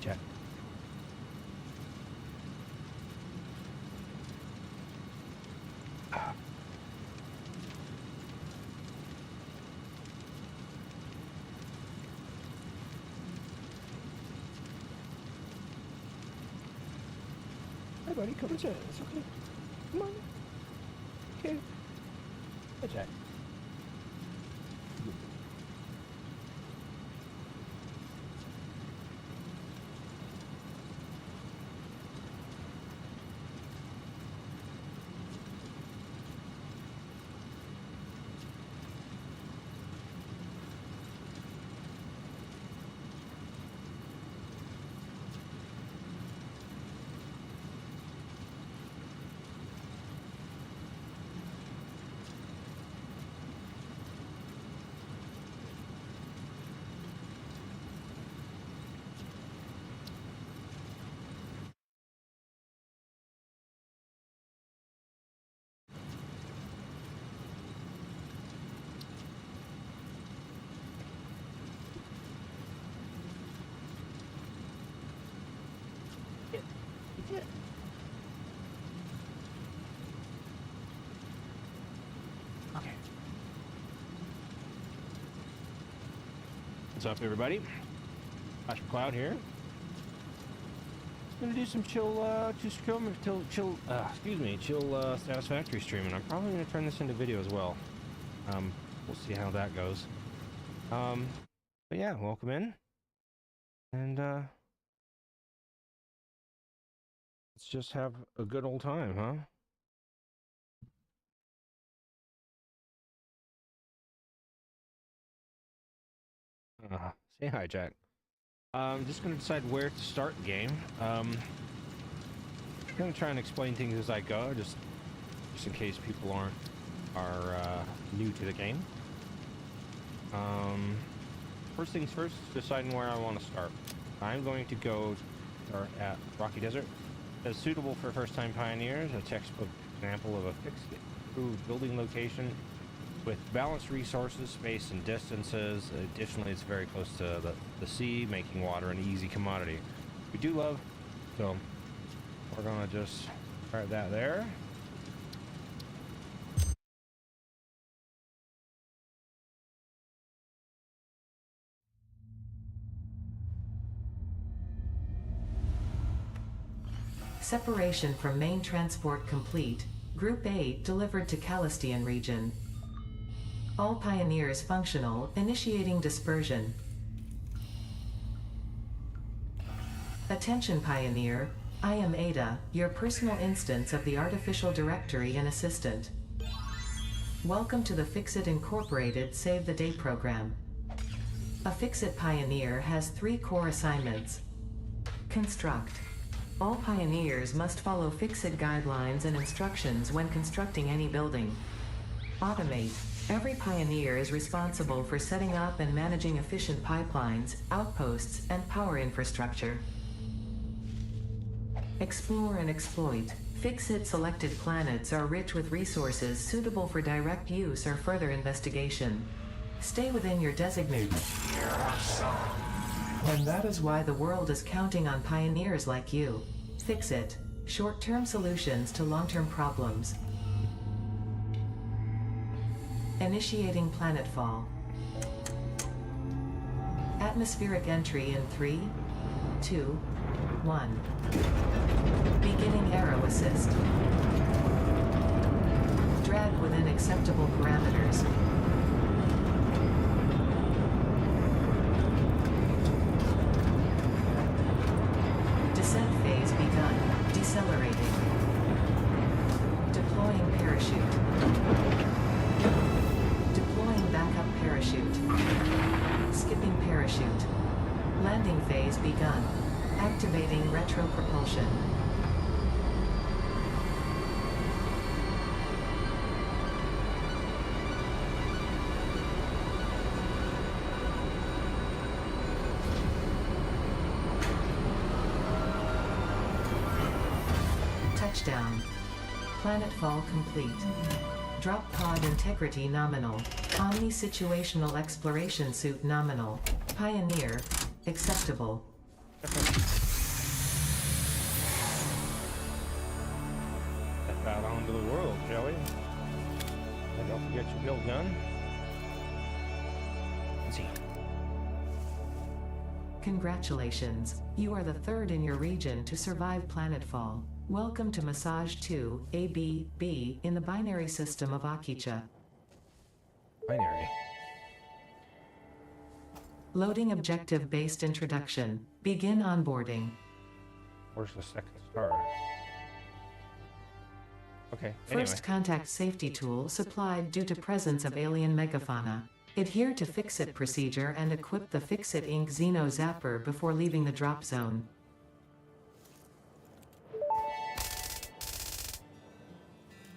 Chat. Hey buddy, come and chat. It's okay. Come on. Okay. Hey Jack. Yeah. Okay. What's up, everybody? Josh McCloud here. Gonna do some chill Satisfactory streaming. I'm probably gonna turn this into video as well. We'll see how that goes. But yeah, welcome in, and let's just have a good old time, huh? Say hi, Jack. I'm just gonna decide where to start the game. I'm gonna try and explain things as I go, just in case people are new to the game. First things first, deciding where I want to start. I'm going to go start at Rocky Desert. It's suitable for first-time pioneers, a textbook example of a fixed, improved building location with balanced resources, space, and distances. Additionally, it's very close to the sea, making water an easy commodity. We do love, so we're gonna just start that there. Separation from main transport complete. Group 8 delivered to Calistian region. All pioneers functional, initiating dispersion. Attention Pioneer, I am Ada, your personal instance of the Artificial Directory and Assistant. Welcome to the Fixit Incorporated Save the Day program. A Fixit Pioneer has 3 core assignments. Construct. All pioneers must follow Fixit guidelines and instructions when constructing any building. Automate. Every pioneer is responsible for setting up and managing efficient pipelines, outposts, and power infrastructure. Explore and exploit. Fixit selected planets are rich with resources suitable for direct use or further investigation. Stay within your designated. And that is why the world is counting on pioneers like you. Fixit. Short-term solutions to long-term problems. Initiating planetfall. Atmospheric entry in 3, 2, 1. Beginning aero assist. Drag within acceptable parameters. Descent phase begun. Decelerating. Deploying parachute. Deploying backup parachute. Skipping parachute. Landing phase begun. Activating retro propulsion. Touchdown. Planetfall complete. Drop pod integrity nominal. Omni-situational exploration suit nominal. Pioneer. Acceptable. Step out onto the world, shall we? And don't forget your build gun. Let's see. Congratulations, you are the third in your region to survive planetfall. Welcome to Massage 2, AB-B, in the binary system of Akicha. Binary. Loading objective-based introduction. Begin onboarding. Where's the second star? Okay, anyway. First contact safety tool supplied due to presence of alien megafauna. Adhere to Fix-It procedure and equip the Fix-It Inc. Xeno Zapper before leaving the drop zone.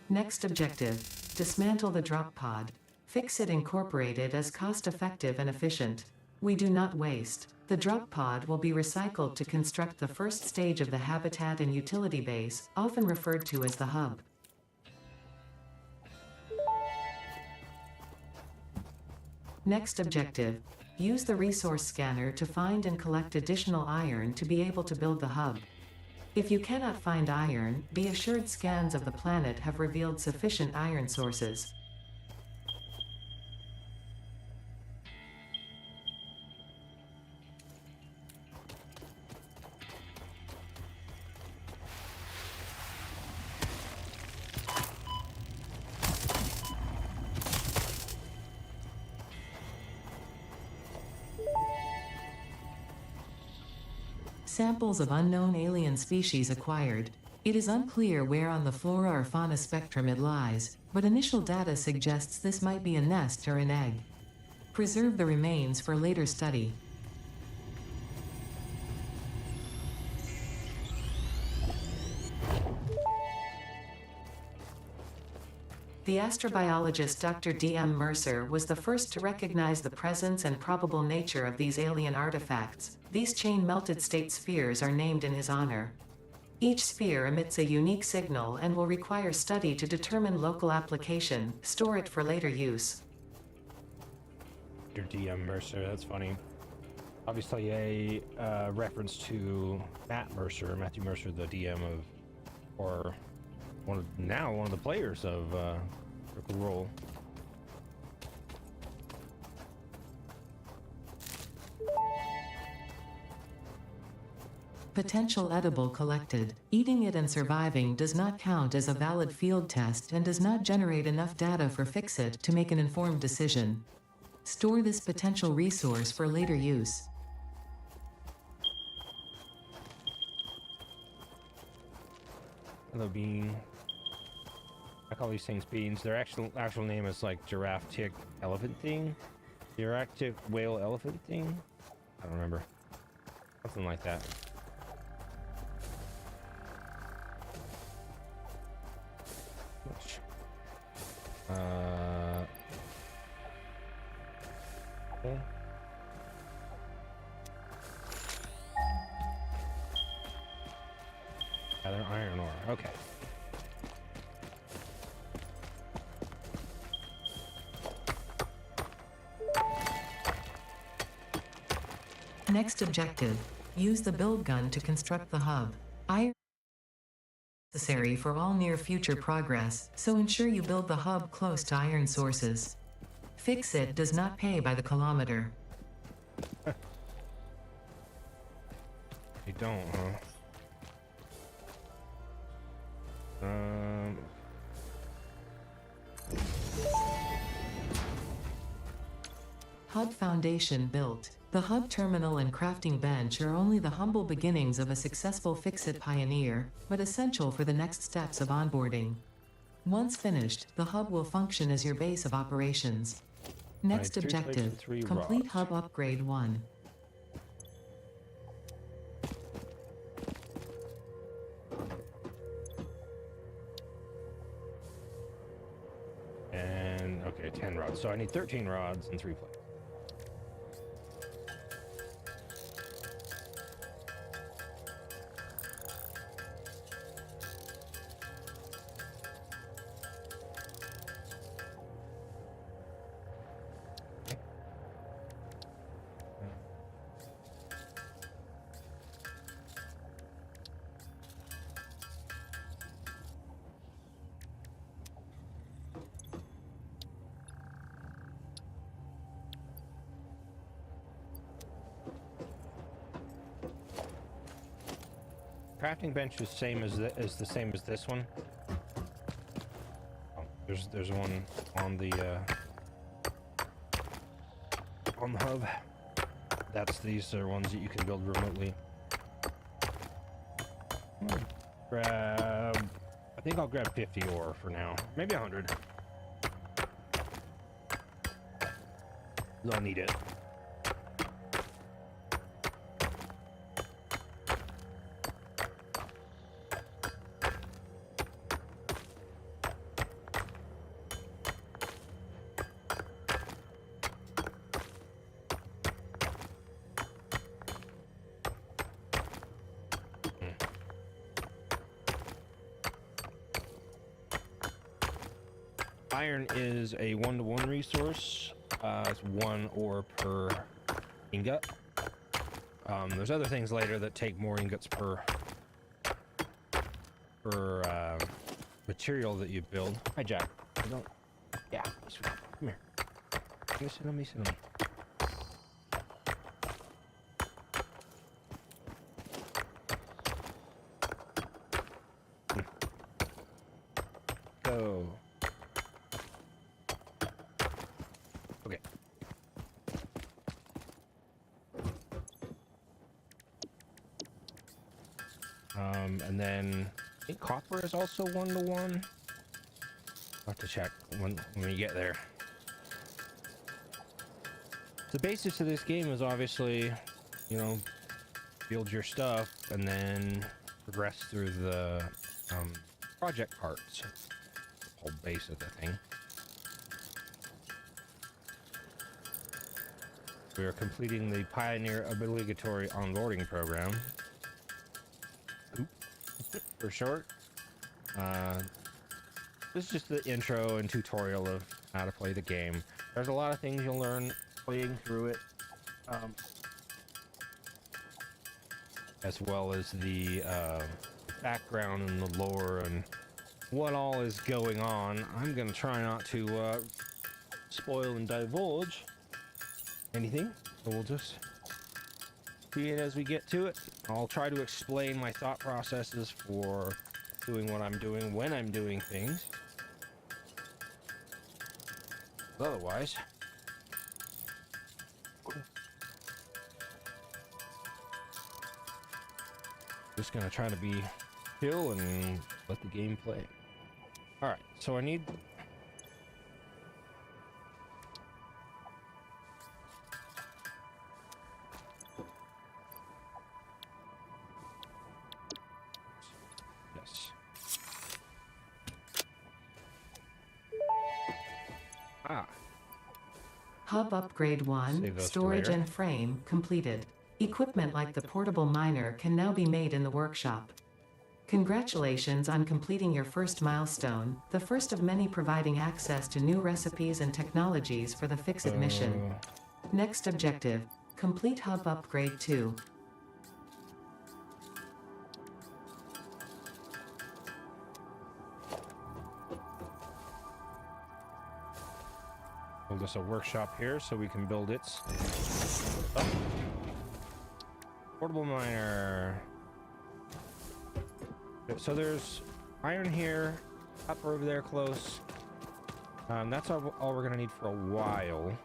Next objective. Dismantle the drop pod. Fix-It Incorporated is cost-effective and efficient. We do not waste. The drop pod will be recycled to construct the first stage of the habitat and utility base, often referred to as the hub. Next objective. Use the resource scanner to find and collect additional iron to be able to build the hub. If you cannot find iron, be assured scans of the planet have revealed sufficient iron sources. Samples of unknown alien species acquired. It is unclear where on the flora or fauna spectrum it lies, but initial data suggests this might be a nest or an egg. Preserve the remains for later study. The astrobiologist Dr. D.M. Mercer was the first to recognize the presence and probable nature of these alien artifacts. These chain-melted state spheres are named in his honor. Each sphere emits a unique signal and will require study to determine local application. Store it for later use. Your DM Mercer, that's funny. Obviously a reference to Matthew Mercer, the DM of, or one of the players of Critical Role. Potential edible collected. Eating it and surviving does not count as a valid field test and does not generate enough data for Fix-It to make an informed decision. Store this potential resource for later use. Hello, bean. I call these things beans. Their actual name is like giraffe, tick, elephant thing. Giraffe, tick, whale, elephant thing. I don't remember. Something like that. Okay. Gather iron ore. Okay. Next objective. Use the build gun to construct the hub. Iron is necessary for all near future progress, so ensure you build the hub close to iron sources. Fix-It does not pay by the kilometer. You don't, huh? Hub foundation built. The hub terminal and crafting bench are only the humble beginnings of a successful Fix-It pioneer, but essential for the next steps of onboarding. Once finished, the hub will function as your base of operations. Next Alright, 3 plates objective, and 3 complete rods. hub upgrade 1. And okay, 10 rods. So I need 13 rods and 3 plates. crafting bench is the same as this one. Oh, there's one on the hub. These are ones that you can build remotely. I think I'll grab 50 ore for now. Maybe 100. I'll need it. Iron is a 1-to-1 resource. It's 1 ore per ingot. There's other things later that take more ingots per material that you build. Hi, Jack. I don't. Yeah. Come here. Sit on me. Go. Okay. And then I think copper is also 1-to-1. I'll have to check when we get there. The basis of this game is obviously, you know, build your stuff and then progress through the project parts. The whole base of the thing. We are completing the Pioneer Obligatory Onboarding Program. For short. This is just the intro and tutorial of how to play the game. There's a lot of things you'll learn playing through it, as well as the background and the lore and what all is going on. I'm gonna try not to spoil and divulge anything, so we'll just see it as we get to it. I'll try to explain my thought processes for doing what I'm doing when I'm doing things. Otherwise, just gonna try to be chill and let the game play. All right, so I need. Hub Upgrade 1, storage and frame, completed. Equipment like the portable miner can now be made in the workshop. Congratulations on completing your first milestone, the first of many providing access to new recipes and technologies for the Fix-It mission. Next objective, complete Hub Upgrade 2. Build us a workshop here so we can build its portable miner. So there's iron here, up over there close. That's all we're gonna need for a while.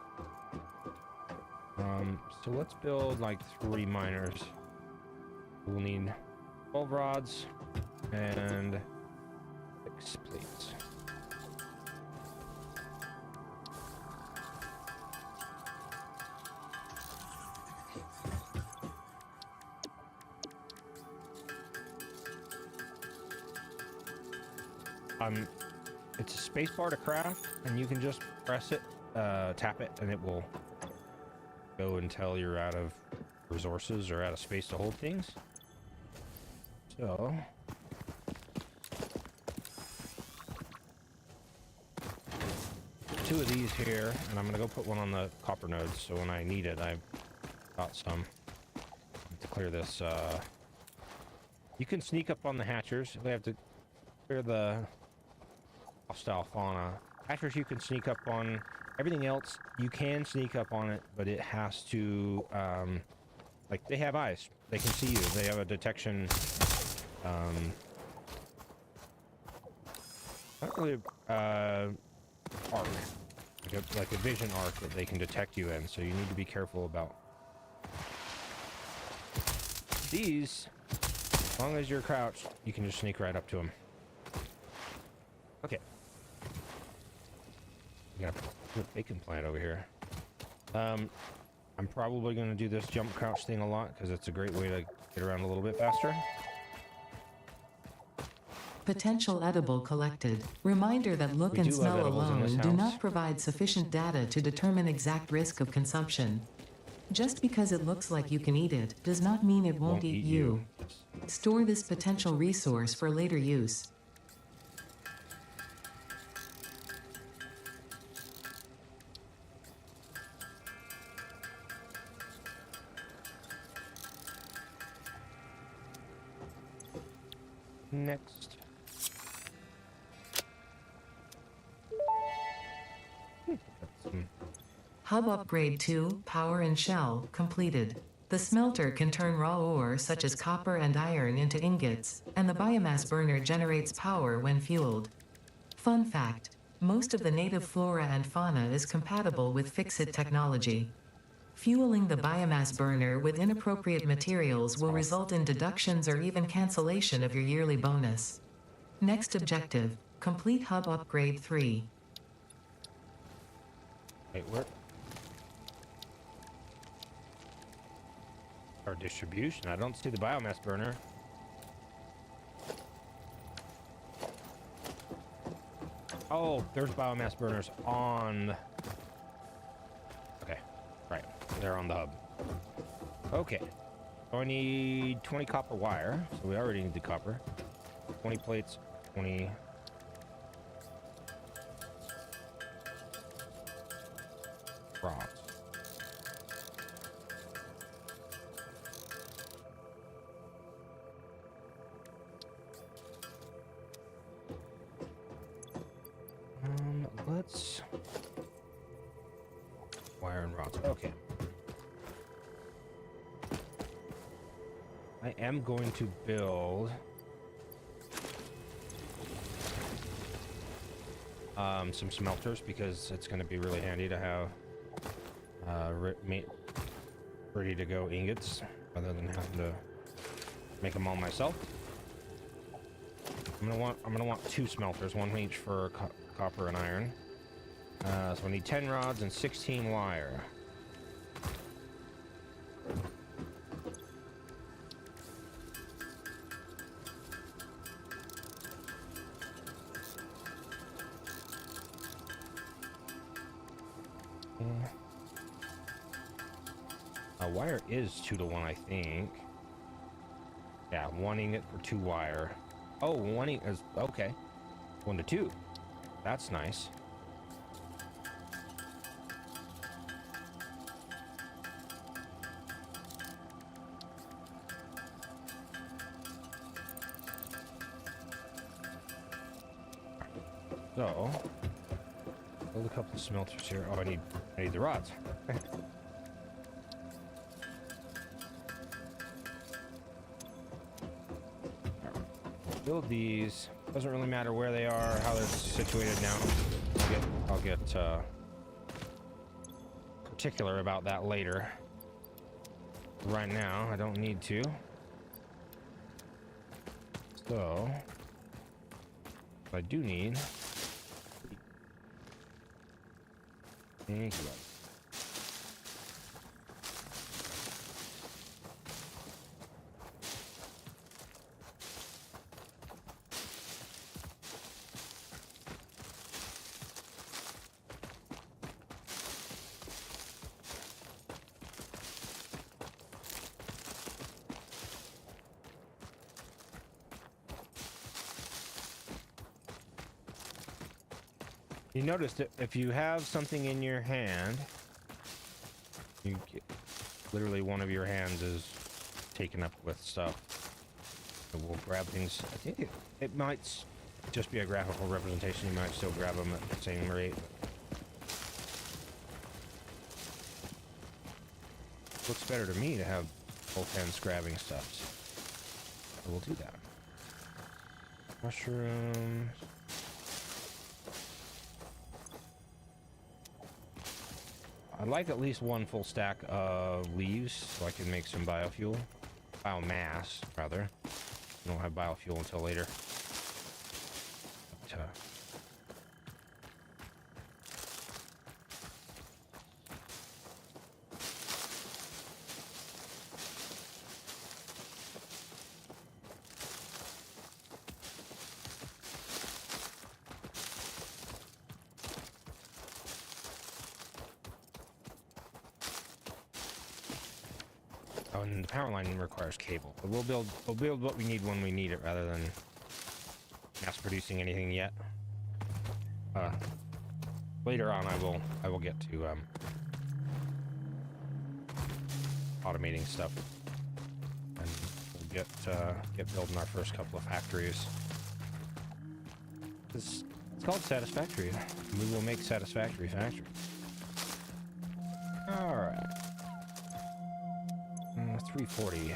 So let's build like 3 miners. We'll need 12 rods and 6 plates. It's a space bar to craft, and you can just press it, tap it, and it will go until you're out of resources or out of space to hold things. So, two of these here, and I'm gonna go put one on the copper nodes, so when I need it, I've got some. To clear this, you can sneak up on the hatchers. We have to clear the hostile fauna. Hatchers you can sneak up on. Everything else you can sneak up on it, but it has to like they have eyes. They can see you. They have a detection not really arc, like a vision arc that they can detect you in. So you need to be careful about these. As long as you're crouched, you can just sneak right up to them. Okay. We got a bacon plant over here. I'm probably going to do this jump crouch thing a lot because it's a great way to get around a little bit faster. Potential edible collected. Reminder that look We and do love smell edibles in this alone do house. not provide sufficient data to determine exact risk of consumption. Just because it looks like you can eat it does not mean it won't eat you. Store this potential resource for later use. Next. Hub upgrade 2, power and shell, completed. The smelter can turn raw ore such as copper and iron into ingots, and the biomass burner generates power when fueled. Fun fact, most of the native flora and fauna is compatible with Fixit technology. Fueling the biomass burner with inappropriate materials will result in deductions or even cancellation of your yearly bonus. Next objective, complete hub upgrade 3. Wait, where? Our distribution. I don't see the biomass burner. Oh, there's biomass burners on. Okay, right. They're on the hub. Okay. So I need 20 copper wire. So we already need the copper. 20 plates, 20. Rods. Let's wire and rods. Okay. I am going to build some smelters because it's going to be really handy to have ready to go ingots rather than having to make them all myself. I'm gonna want 2 smelters, one each for copper and iron. So I need 10 rods and 16 wire. Wire is 2 to 1, I think. Yeah, 1 ingot for 2 wire. Oh, 1 ingot is okay. 1 to 2. That's nice. So, build a couple of smelters here. Oh, I need the rods. Build these. Doesn't really matter where they are, how they're situated now. I'll get particular about that later. Right now, I don't need to. So, what I do need. Thank you. You notice that if you have something in your hand, you get, literally one of your hands is taken up with stuff. So we'll grab things. I think it might just be a graphical representation. You might still grab them at the same rate. Looks better to me to have both hands grabbing stuff. So we'll do that. Mushrooms. I'd like at least one full stack of leaves so I can make some biofuel. Biomass, rather. I don't have biofuel until later. But, oh, and the power line requires cable. But we'll build what we need when we need it, rather than mass producing anything yet. Later on, I will get to automating stuff, and we'll get building our first couple of factories. It's called Satisfactory. We will make Satisfactory factory. All right. 340.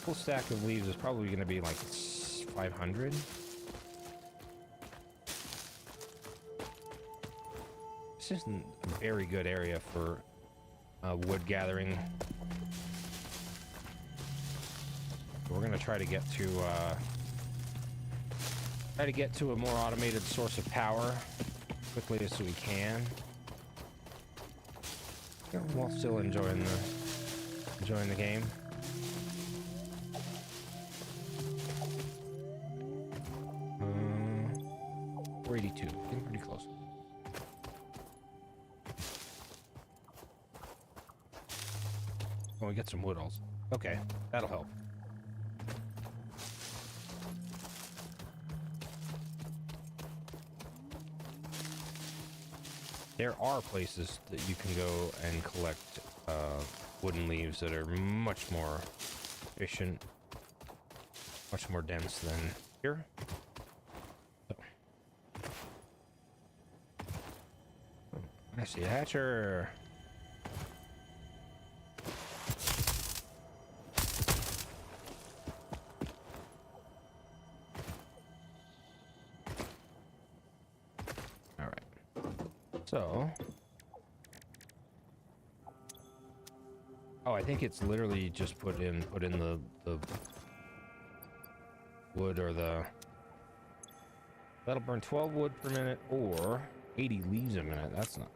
Full stack of leaves is probably going to be like 500. This isn't a very good area for wood gathering. We're going to try to get to a more automated source of power quickly as we can. While still enjoying the game. 482, getting pretty close. Oh, we got some wood also. Okay, that'll help. There are places that you can go and collect wooden leaves that are much more efficient, much more dense than here. So. I see a hatcher. All right. So. Oh, I think it's literally just put in the wood, or that'll burn 12 wood per minute or 80 leaves a minute. That's not.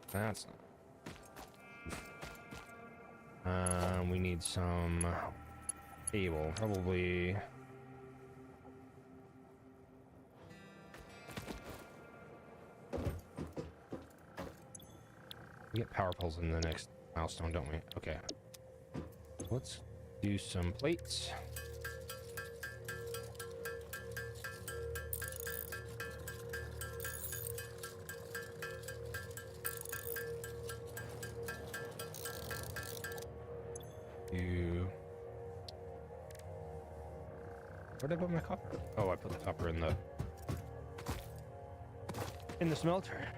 We need some cable, probably. We get power poles in the next milestone, don't we? Okay. Let's do some plates. Where did I put my copper? Oh, I put the copper in the smelter.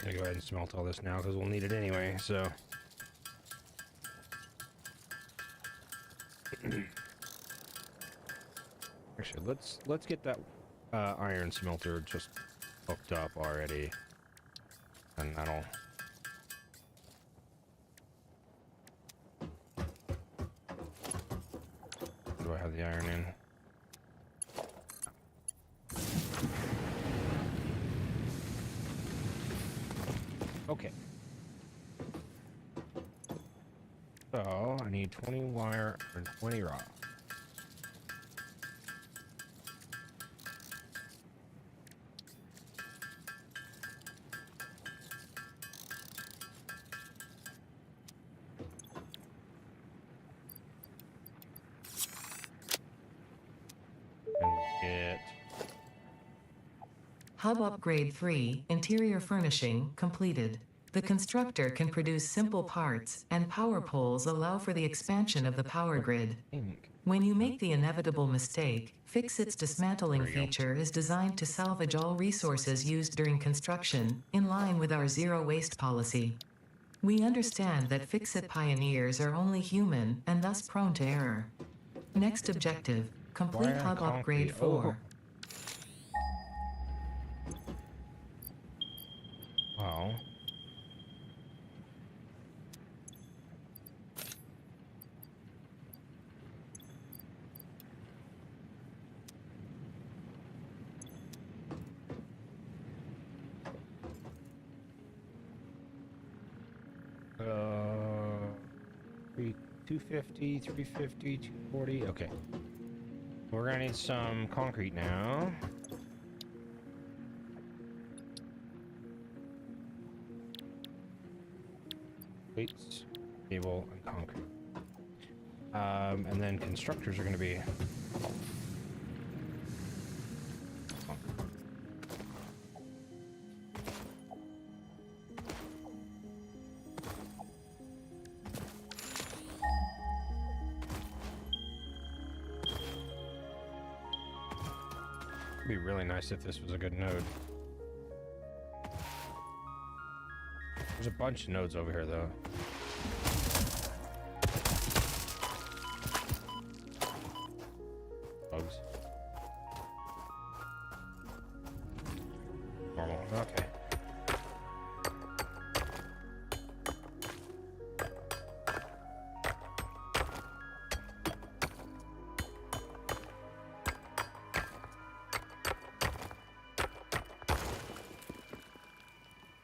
gonna go ahead and smelt all this now because we'll need it anyway. So. Actually, let's get that iron smelter just hooked up already, and that'll. Do I have the iron in? Okay. So I need 20 wire and 20 rock. And get Hub Upgrade 3, Interior Furnishing, completed. The constructor can produce simple parts, and power poles allow for the expansion of the power grid. ink. When you make the inevitable mistake, Fixit's dismantling There we go. feature is designed to salvage all resources used during construction, in line with our zero waste policy. We understand that Fixit pioneers are only human and thus prone to error. Next objective, complete Wire and Hub Upgrade concrete. 4. Wow. Uh, 250, 350, 240. Okay. We're gonna need some concrete now. Plates, cable, and concrete. And then constructors are gonna be. It'd be really nice if this was a good node. There's a bunch of nodes over here, though. Bugs. Normal. Okay.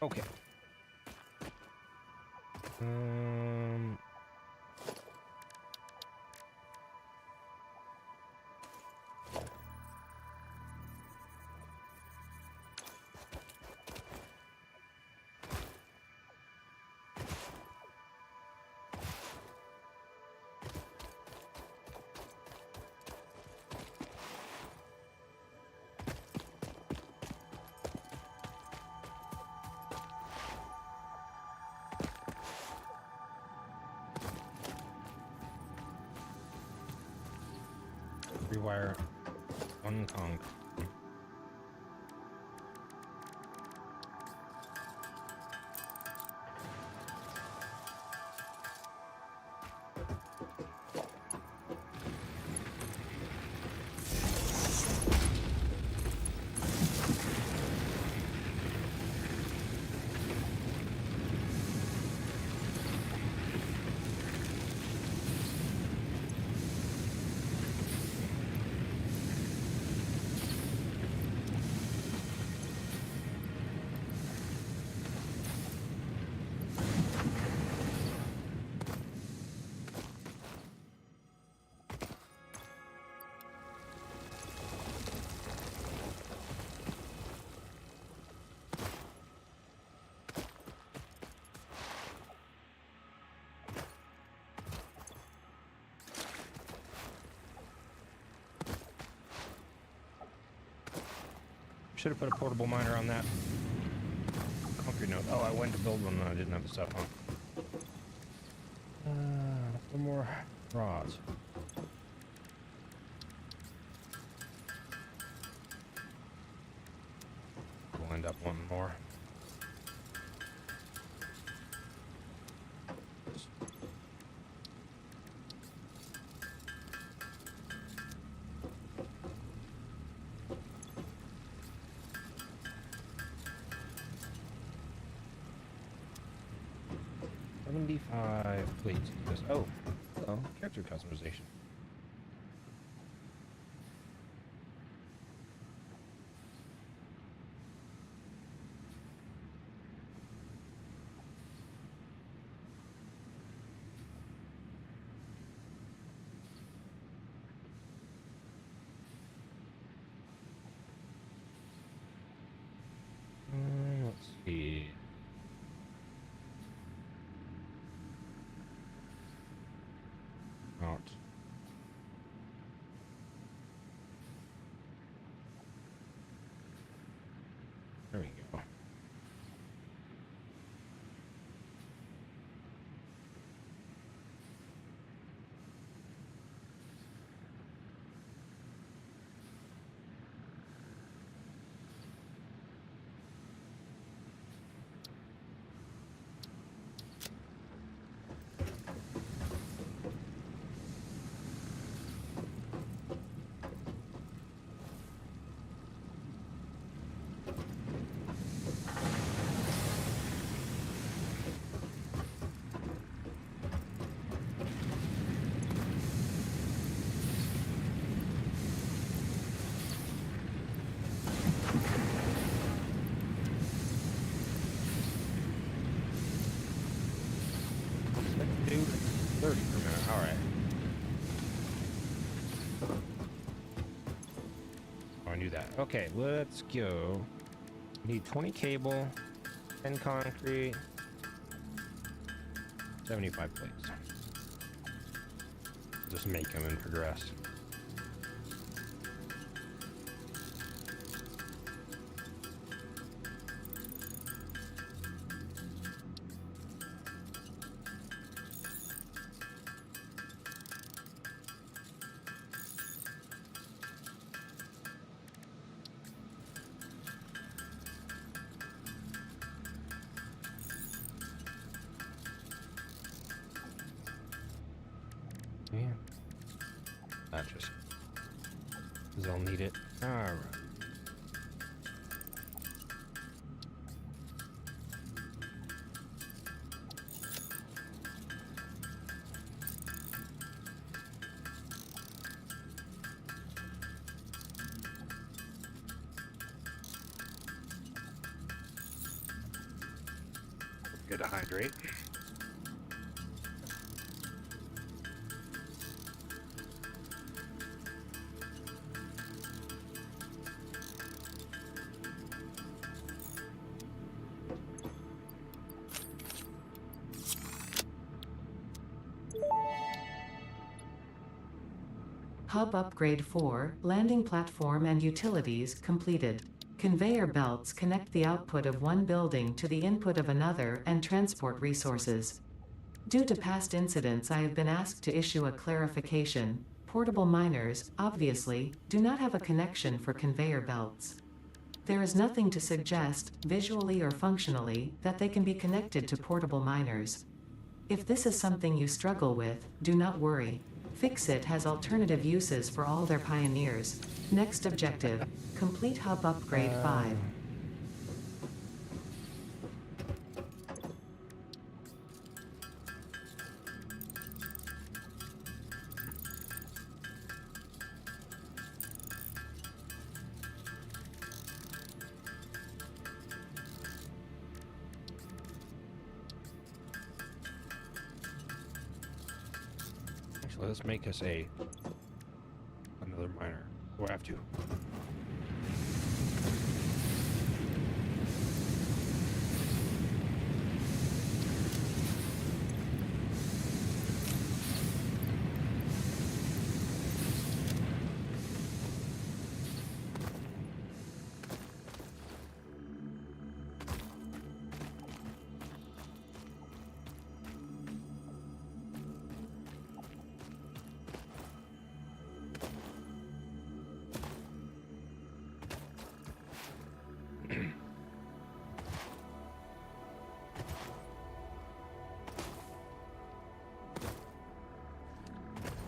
Okay. Rewire one concrete. Should have put a portable miner on that concrete node. Oh, I went to build one and I didn't have the stuff on. One more rods. We'll end up wanting more. 75 plates. Oh, hello. Character customization. Let's see. Out. There we go. Dude, 30 per minute. All right. Oh, I knew that. Okay, let's go. Need 20 cable, 10 concrete, 75 plates. Just make them and progress. Yeah. Not just because I'll need it. All right. Good to hydrate. Hub Upgrade 4, Landing Platform and Utilities completed. Conveyor belts connect the output of one building to the input of another and transport resources. Due to past incidents, I have been asked to issue a clarification. Portable miners, obviously, do not have a connection for conveyor belts. There is nothing to suggest, visually or functionally, that they can be connected to portable miners. If this is something you struggle with, do not worry. Fixit has alternative uses for all their pioneers. Next objective, complete Hub Upgrade 5. Actually, let's make us another miner. Or have to.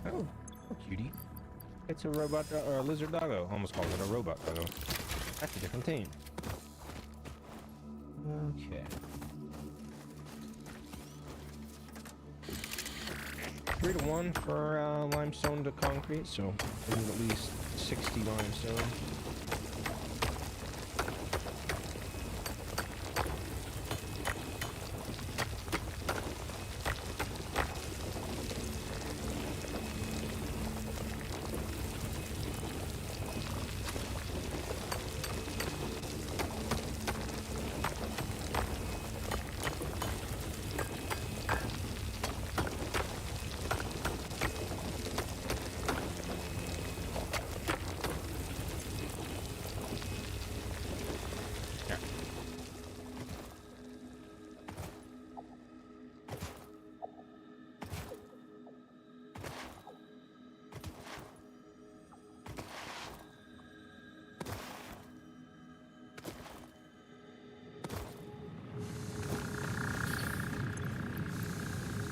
Oh, cutie. It's a robot or a lizard doggo. Almost called it a robot doggo. That's a different thing. Okay. 3-to-1 for limestone to concrete, so we need at least 60 limestone.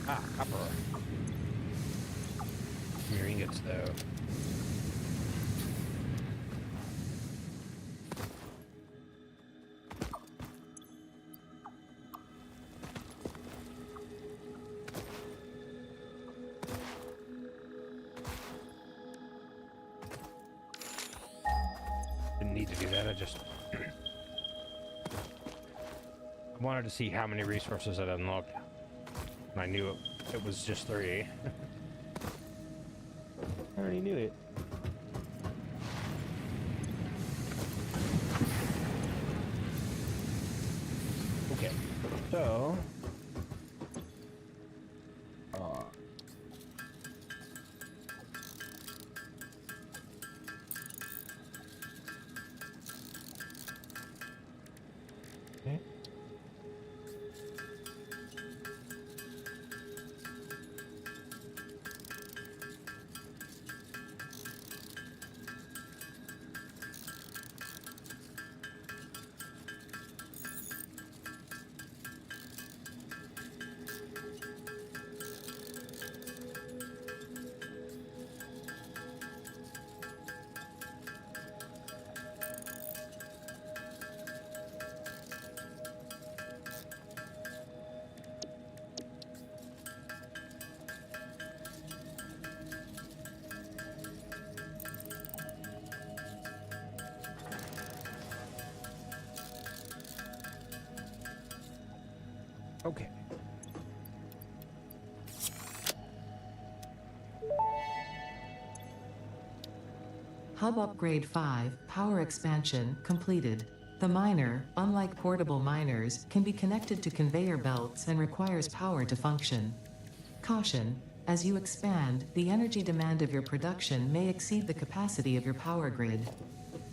Ah, copper. Your ingots, though. Didn't need to do that, I just wanted to see how many resources I'd unlocked. And I knew it was just 3. I already knew it. Okay, so okay. Okay. Hub Upgrade 5, Power Expansion, completed. The miner, unlike portable miners, can be connected to conveyor belts and requires power to function. Caution: as you expand, the energy demand of your production may exceed the capacity of your power grid.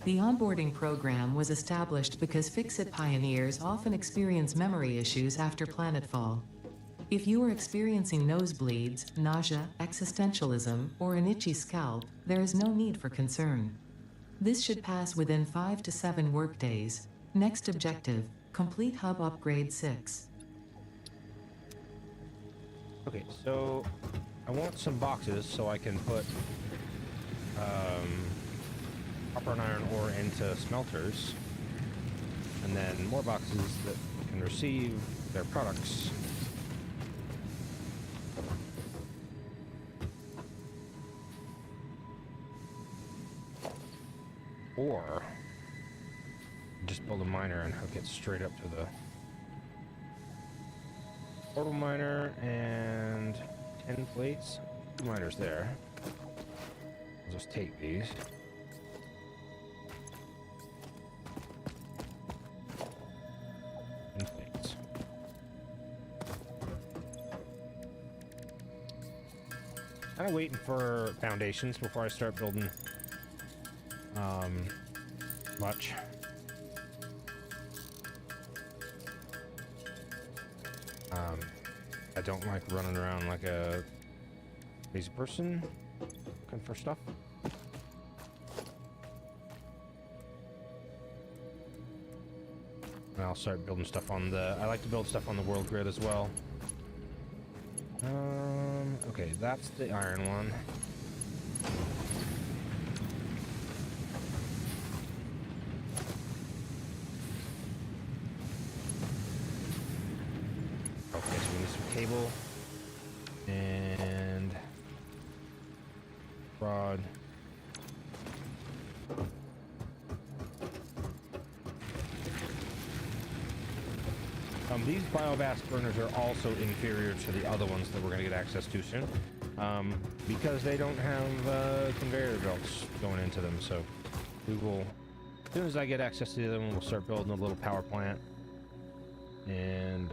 The onboarding program was established because Fixit pioneers often experience memory issues after planetfall. If you are experiencing nosebleeds, nausea, existentialism, or an itchy scalp, there is no need for concern. This should pass within 5 to 7 workdays. Next objective: complete Hub Upgrade 6. Okay, so I want some boxes so I can put copper and iron ore into smelters, and then more boxes that can receive their products. Or just build a miner and hook it straight up to the portal miner and 10 plates. 2 miners there. I'll just take these. And plates. Kind of waiting for foundations before I start building much. I don't like running around like a crazy person looking for stuff. And I'll start building stuff on the... I like to build stuff on the world grid as well. Okay, that's the iron one. Okay, so we need some cable and rod. These biomass burners are also inferior to the other ones that we're going to get access to soon, because they don't have conveyor belts going into them. So we will, as soon as I get access to them, we'll start building a little power plant. And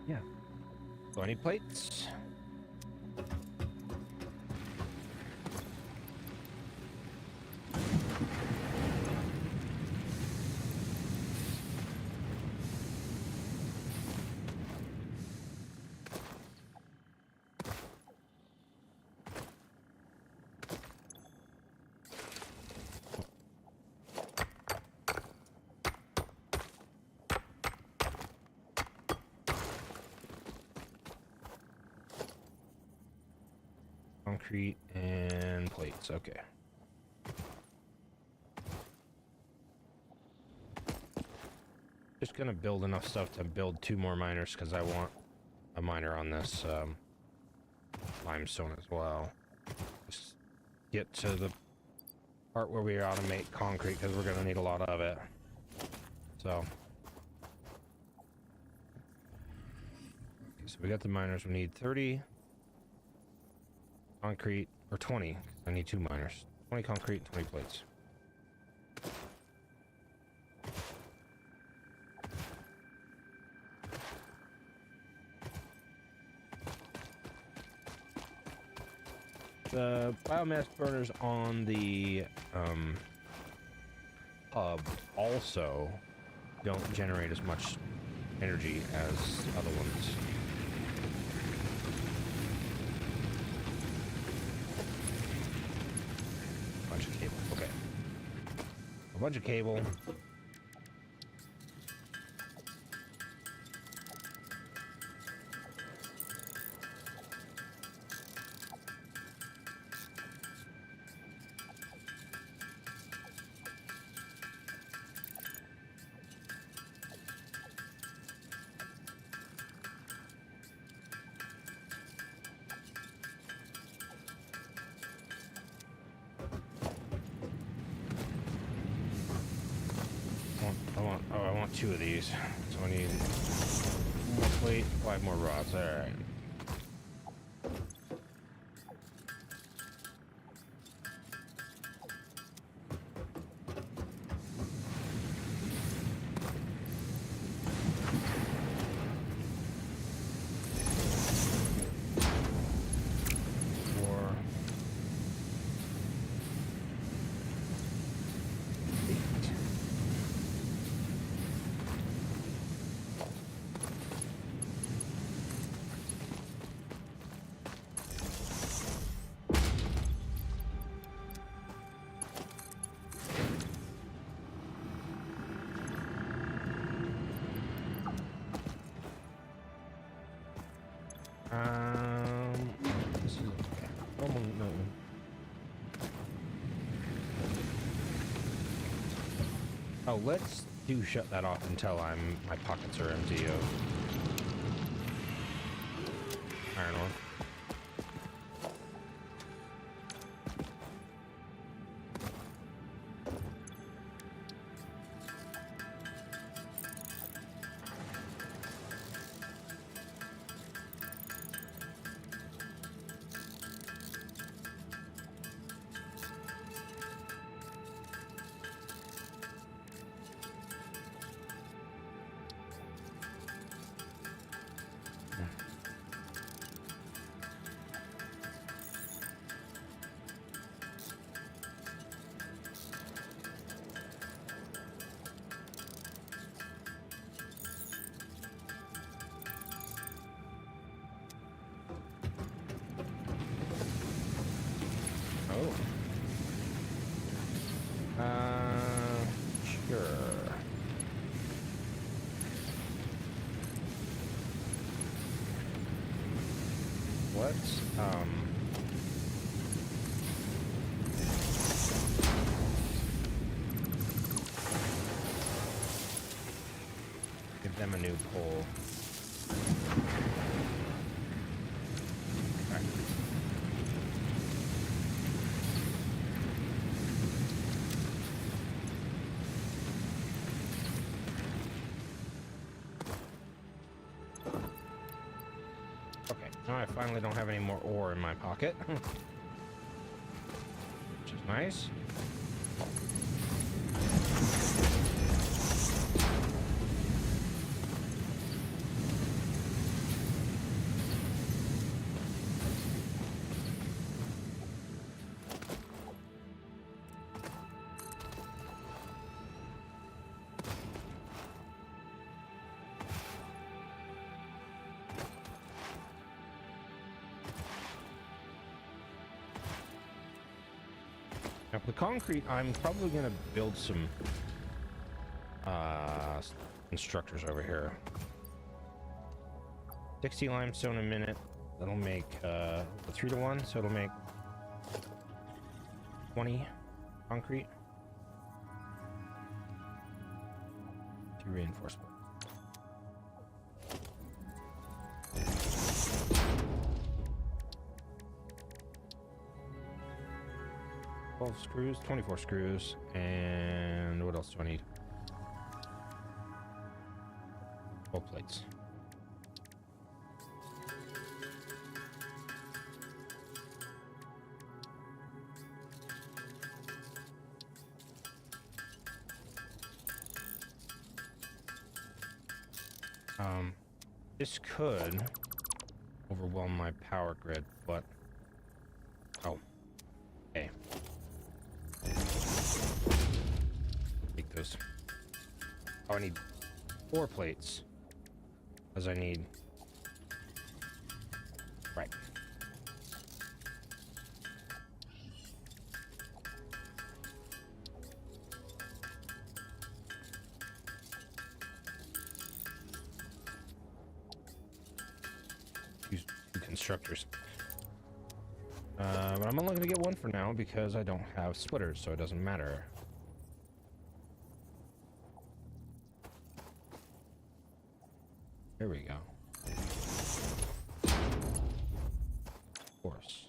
yeah. So I need plates. Concrete and plates. Okay. Just gonna build enough stuff to build 2 more miners because I want a miner on this limestone as well. Just get to the part where we automate concrete because we're gonna need a lot of it. So, okay, so we got the miners. We need 30 concrete, or 20. I need 2 miners. 20 concrete, 20 plates. The biomass burners on the hub also don't generate as much energy as other ones. Bunch of cable. Okay. A bunch of cable. I want 2 of these. So I need 1 more plate, 5 more rods. All right. This is okay. No. Oh, let's shut that off until my pockets are empty of iron ore. Oh. Sure. Let's, give them a new pole. All right. Now I finally don't have any more ore in my pocket. Which is nice. Now, for the concrete, I'm probably going to build some constructors over here. 60 limestone a minute. That'll make 3 to 1, so it'll make 20 concrete. 2 reinforcement. 12 screws, 24 screws, and what else do I need? 12 plates. This could overwhelm my power grid, but oh, okay. Take those. Oh, I need 4 plates, as I need. Right. Use 2 constructors. But I'm only going to get 1 for now because I don't have splitters, so it doesn't matter. There we go. Of course.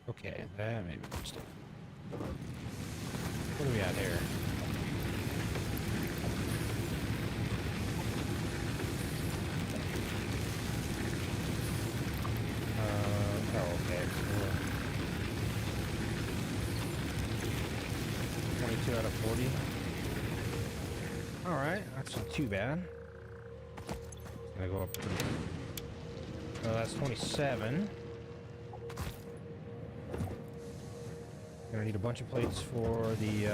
Okay, that may be a mistake. What do we got here? Oh, okay. Cool. 22 out of 40. Alright, that's not too bad. It's gonna go up pretty good. That's 27. Gonna need a bunch of plates for the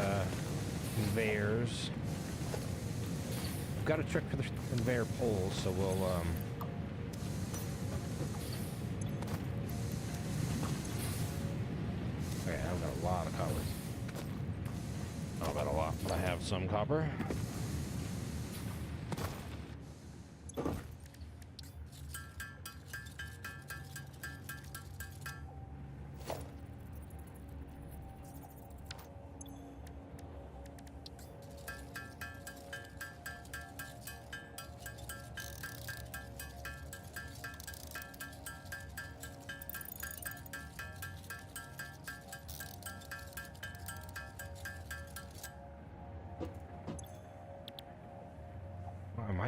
conveyors. I've got a trick for the conveyor poles, so we'll okay, I've got a lot of copper. Not about a lot, but I have some copper.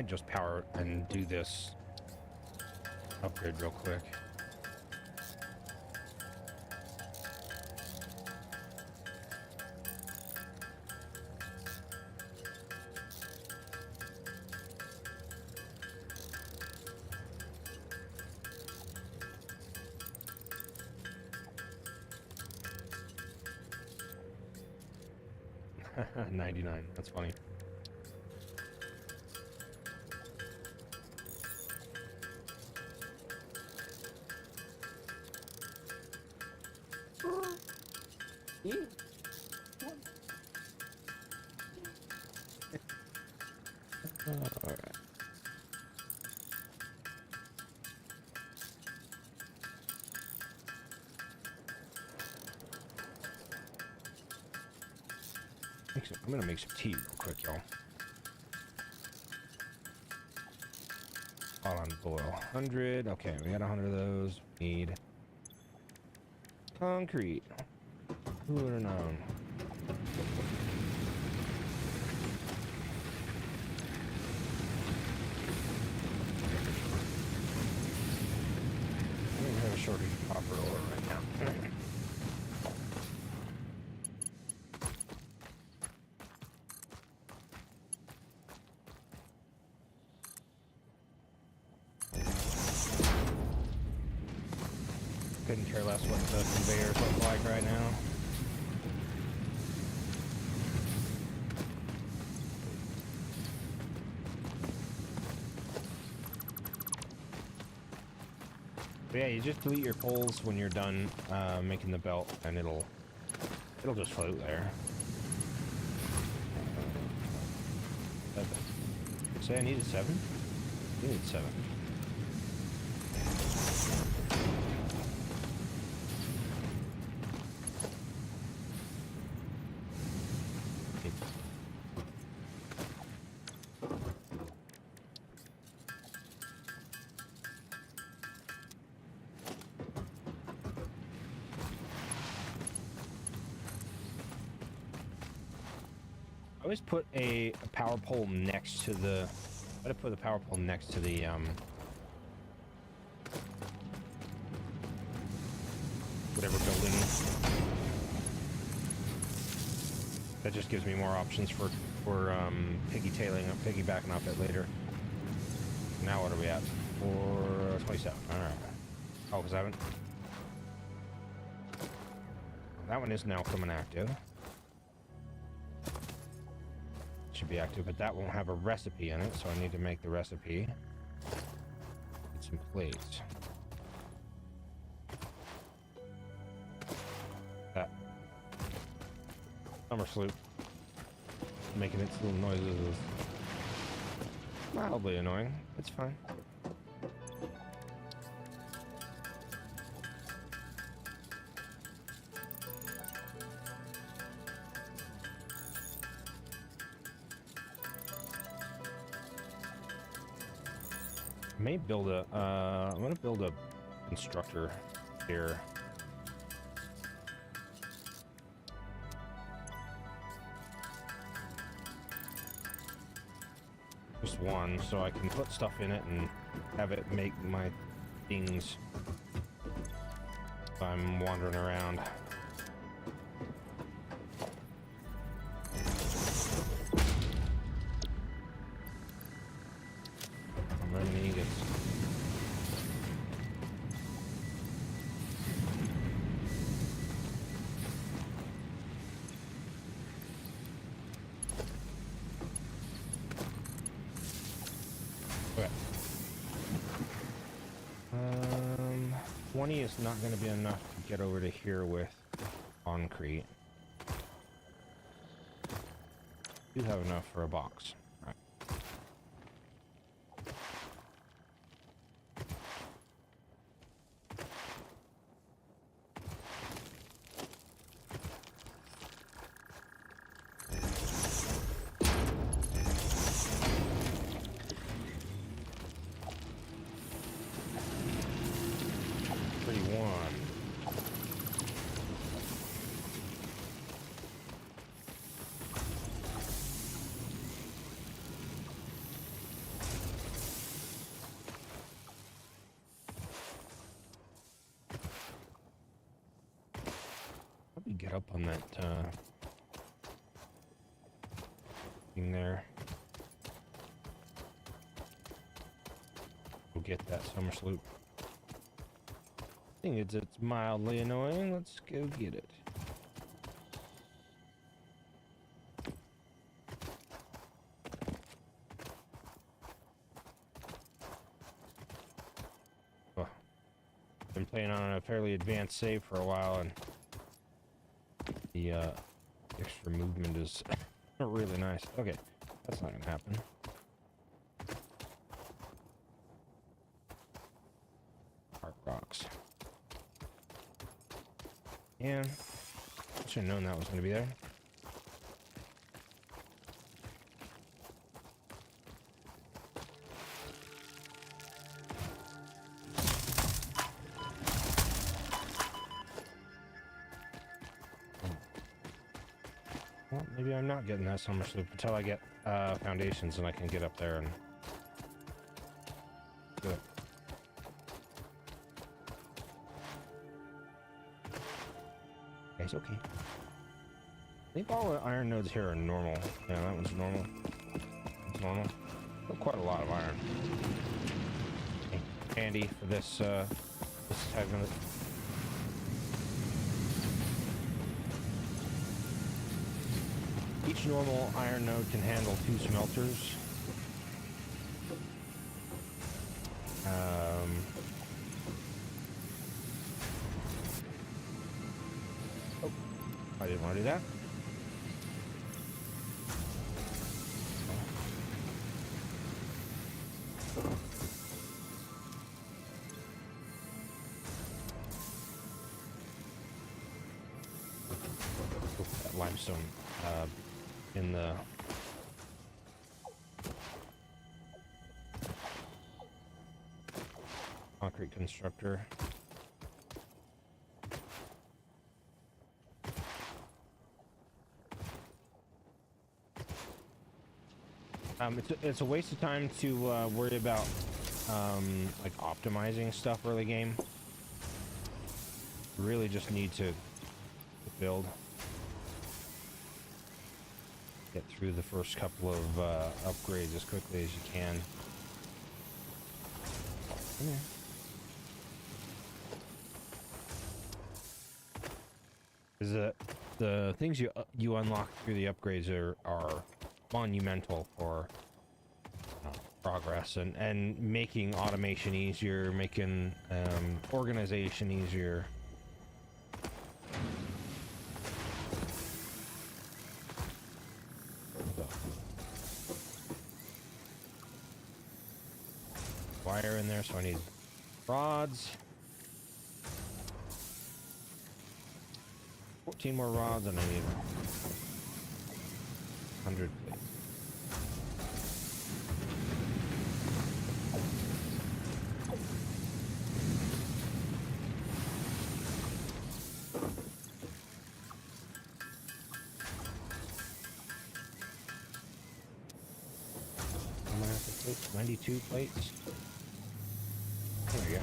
might just power and do this upgrade real quick. $99. That's funny. All right. I'm gonna make some tea real quick, y'all. All on boil. 100. Okay, we got 100 of those. Need concrete. Who would have known? I don't have a shortage of copper ore right now. Couldn't care less what the conveyors look like right now. But yeah, you just delete your poles when you're done making the belt, and it'll just float there. Say I needed 7? I needed 7. I always put a power pole next to the. I gotta put the power pole next to the whatever building. That just gives me more options for piggybacking off it later. Now what are we at? 427. All right. Oh, because I haven't. That one is now coming active. Should be active, but that won't have a recipe in it, so I need to make the recipe. Get some plates. That summer sloop making its little noises is mildly annoying. It's fine. I may build a, I'm gonna build a constructor here. Just one, so I can put stuff in it and have it make my things if I'm wandering around. Okay. 20 is not going to be enough to get over to here with concrete. Do have enough for a box. Right. get up on that thing there. Go get that summer sloop. I think it's mildly annoying. Let's go get it. Oh, been playing on a fairly advanced save for a while, and the extra movement is really nice. Okay, that's not gonna happen. Heart rocks. Yeah, I should have known that was gonna be there. Well, maybe I'm not getting that summer sloop until I get foundations and I can get up there and do it. It's okay. I think all the iron nodes here are normal. Yeah, that one's normal. It's normal. But quite a lot of iron. Okay. Handy for this segment. Each normal iron node can handle 2 smelters. Oh, I didn't want to do that. That limestone in the concrete constructor. It's a waste of time to worry about like optimizing stuff early game. You really just need to build. Get through the first couple of upgrades as quickly as you can. Yeah. Is the things you unlock through the upgrades are monumental for progress and making automation easier, making organization easier. Wire in there, so I need rods. 14 more rods, and I need 100 plates. I'm gonna have to take 92 plates. There we go.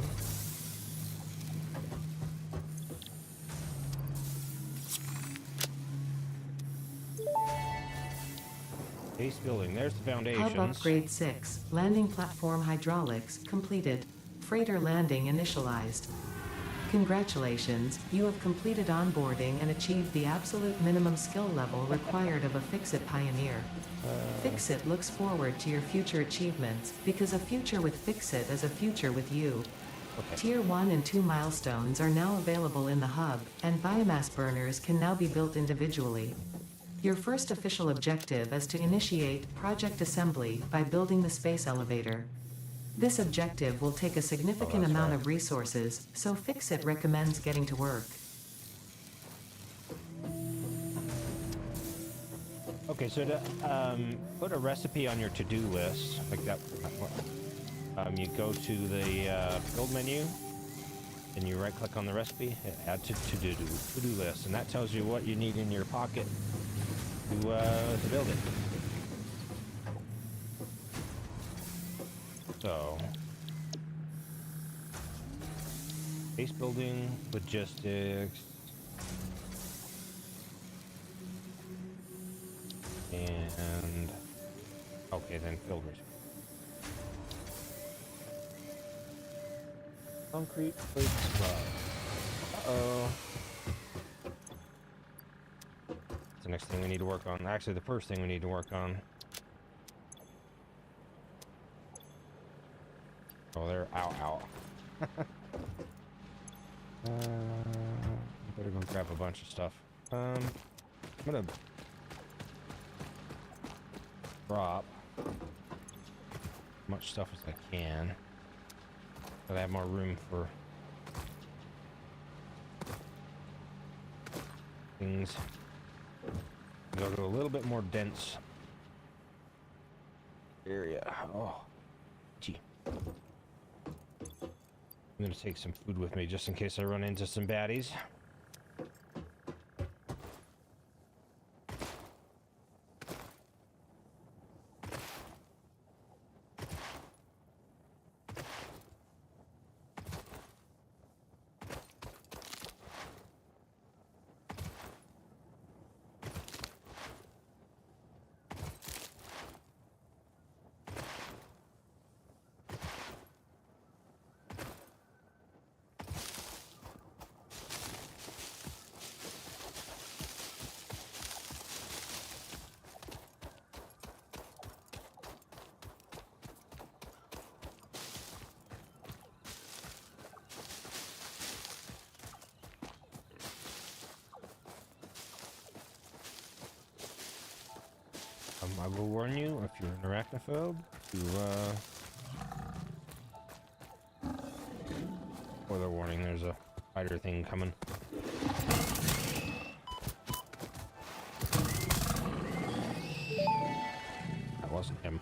Base building. There's the foundations. Hub upgrade 6. Landing platform hydraulics completed. Freighter landing initialized. Congratulations, you have completed onboarding and achieved the absolute minimum skill level required of a Fix-It pioneer. Fix-It looks forward to your future achievements, because a future with Fix-It is a future with you. Okay. Tier 1 and 2 milestones are now available in the hub, and biomass burners can now be built individually. Your first official objective is to initiate Project Assembly by building the space elevator. This objective will take a significant amount of resources, so Fix-It recommends getting to work. Okay, so to put a recipe on your to-do list, like that, you go to the build menu, and you right-click on the recipe, hit add to-do list, and that tells you what you need in your pocket to build it. So, base building, logistics, And okay, then filters. Concrete plate slab. Uh-oh. That's the next thing we need to work on. Actually, the first thing we need to work on. Oh, there. Ow, ow. Better go grab a bunch of stuff. I'm gonna drop as much stuff as I can. So I have more room for things. Go to a little bit more dense area. Oh, gee. I'm gonna take some food with me just in case I run into some baddies. I will warn you, if you're an arachnophobe, to, spoiler warning, there's a spider thing coming. That wasn't him.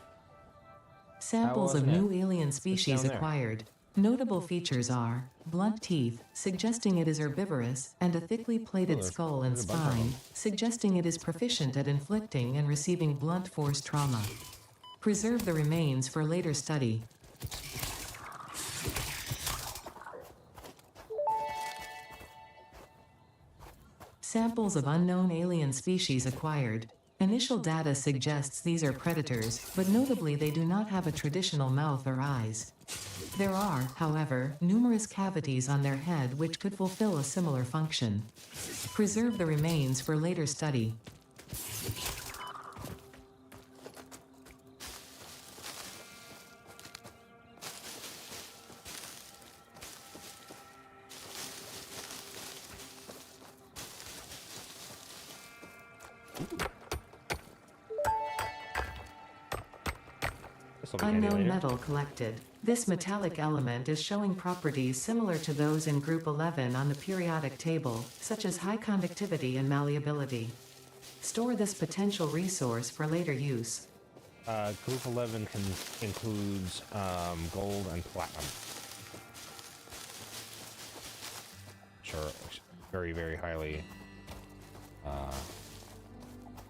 Samples of wasn't new it. alien It's species down there. acquired. Notable features are blunt teeth, suggesting it is herbivorous, and a thickly plated there's- skull and there's a bunch of spine, them. suggesting it is proficient at inflicting and receiving blunt force trauma. Preserve the remains for later study. Samples of unknown alien species acquired. Initial data suggests these are predators, but notably they do not have a traditional mouth or eyes. There are, however, numerous cavities on their head which could fulfill a similar function. Preserve the remains for later study. This'll be handy Unknown later. metal collected. This metallic element is showing properties similar to those in Group 11 on the periodic table, such as high conductivity and malleability. Store this potential resource for later use. Group 11 includes gold and platinum. Sure, very, very highly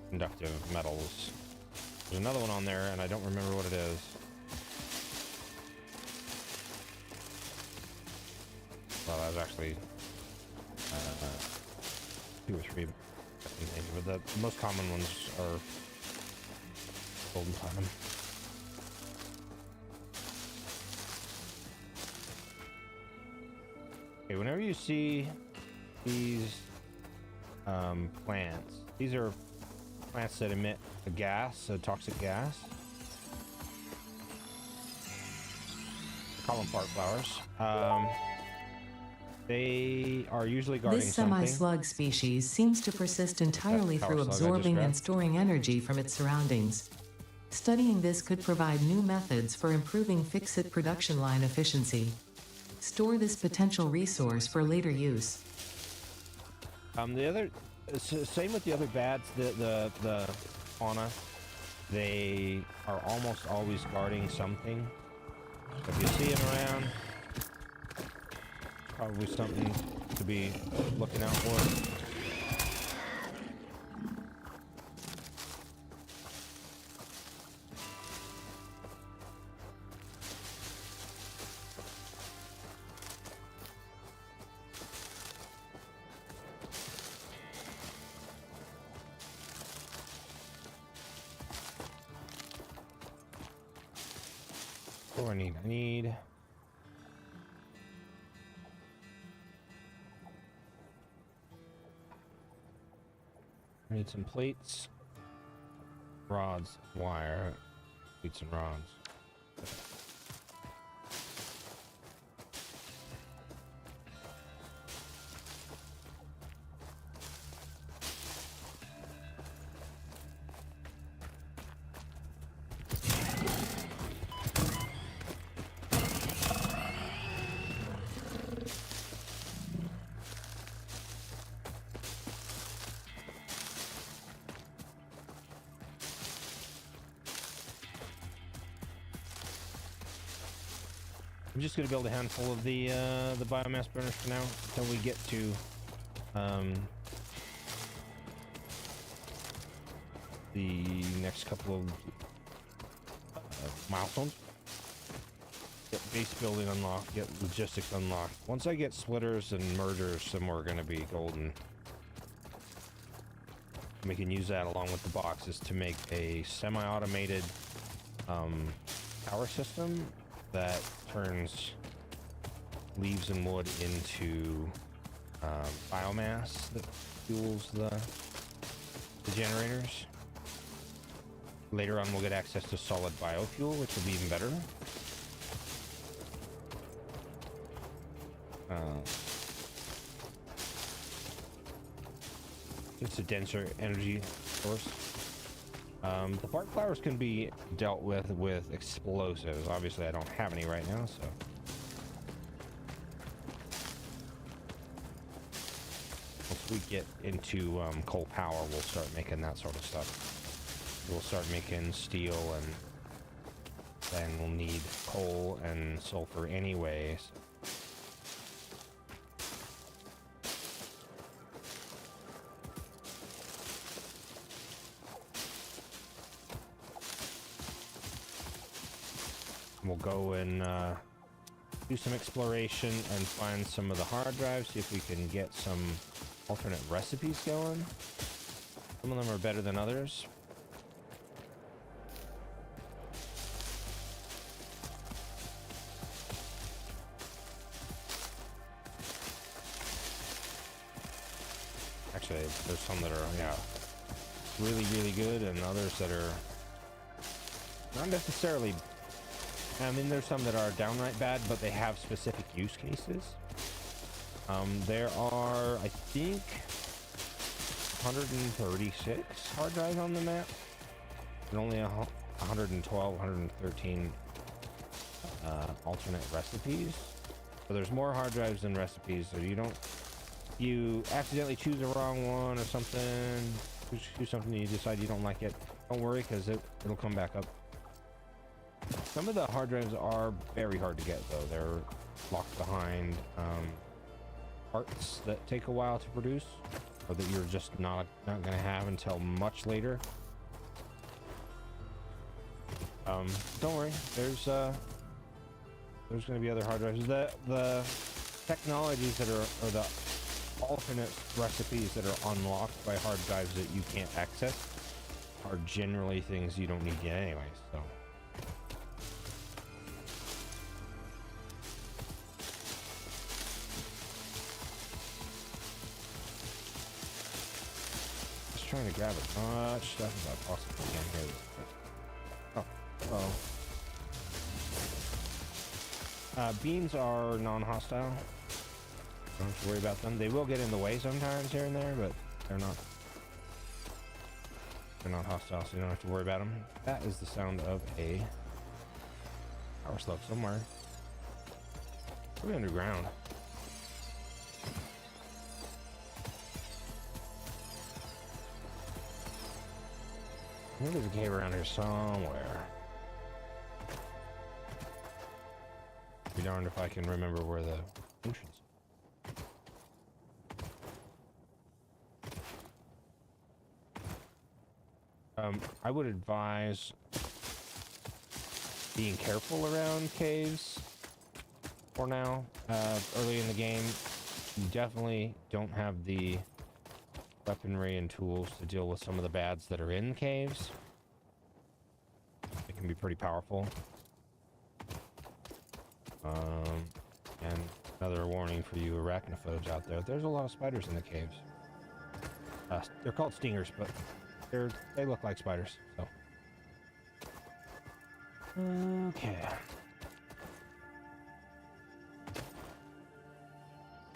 conductive metals. There's another one on there, and I don't remember what it is. Well, that was actually 2 or 3 things, but the most common ones are gold and platinum. Okay, whenever you see these plants, these are plants that emit a gas, a toxic gas. I call them fart flowers. They are usually guarding This something. semi-slug species seems to persist entirely power through slug I just absorbing and grabbed. storing energy from its surroundings. Studying this could provide new methods for improving fix-it production line efficiency. Store this potential resource for later use. The other, same with the other bats. The fauna, they are almost always guarding something. If you see them around, probably something to be looking out for. What do I need? I need some plates, rods, wire, plates and rods. I'm just gonna build a handful of the biomass burners for now until we get to the next couple of milestones. Get base building unlocked, get logistics unlocked. Once I get splitters and mergers, then we're gonna be golden. We can use that along with the boxes to make a semi-automated power system that turns leaves and wood into biomass that fuels the generators. Later on, we'll get access to solid biofuel, which will be even better. It's a denser energy source. The bark flowers can be dealt with explosives. Obviously, I don't have any right now, so. Once we get into coal power, we'll start making that sort of stuff. We'll start making steel, and then we'll need coal and sulfur anyways. We'll go and do some exploration and find some of the hard drives, see if we can get some alternate recipes going. Some of them are better than others. Actually, there's some that are, yeah, really, really good, and others that are not necessarily. I mean, there's some that are downright bad, but they have specific use cases. There are, I think, 136 hard drives on the map, and only 112, 113 alternate recipes. So there's more hard drives than recipes, so you accidentally choose the wrong one or something, choose something and you decide you don't like it, don't worry, because it'll come back up. Some of the hard drives are very hard to get, though. They're locked behind parts that take a while to produce, or that you're just not going to have until much later. Don't worry. There's going to be other hard drives. The technologies that are, or the alternate recipes that are unlocked by hard drives that you can't access are generally things you don't need yet anyways. So. Trying to grab as much stuff as I possibly can here. Beans are non-hostile. Don't have to worry about them. They will get in the way sometimes here and there, but they're not hostile, so you don't have to worry about them. That is the sound of a power slug somewhere. Probably underground. I think there's a cave around here somewhere. Be darned if I can remember where the entrance is. I would advise being careful around caves for now. Early in the game, you definitely don't have the weaponry and tools to deal with some of the bads that are in caves. It can be pretty powerful. And another warning for you arachnophobes out there: there's a lot of spiders in the caves. They're called stingers, but they look like spiders. So, okay.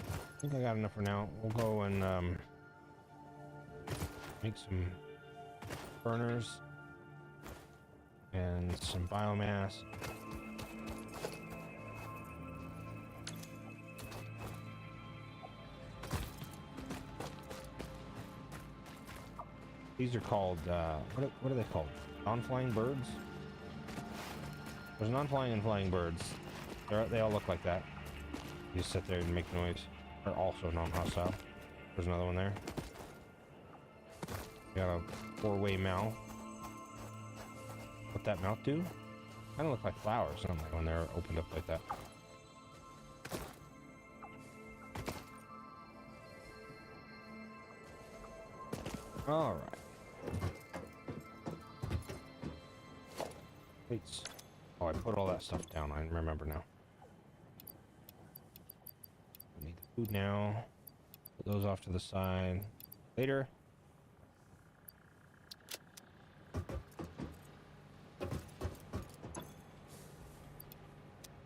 I think I got enough for now. We'll go and make some burners and some biomass. These are called, what are they called? Non-flying birds? There's non-flying and flying birds. They all look like that. You just sit there and make noise. They're also non-hostile. There's another one there. Got a four-way mouth. What that mouth do? Kind of look like flowers, don't they, when they're opened up like that. All right. Plates. Oh, I put all that stuff down. I remember now. I need the food now. Put those off to the side. Later.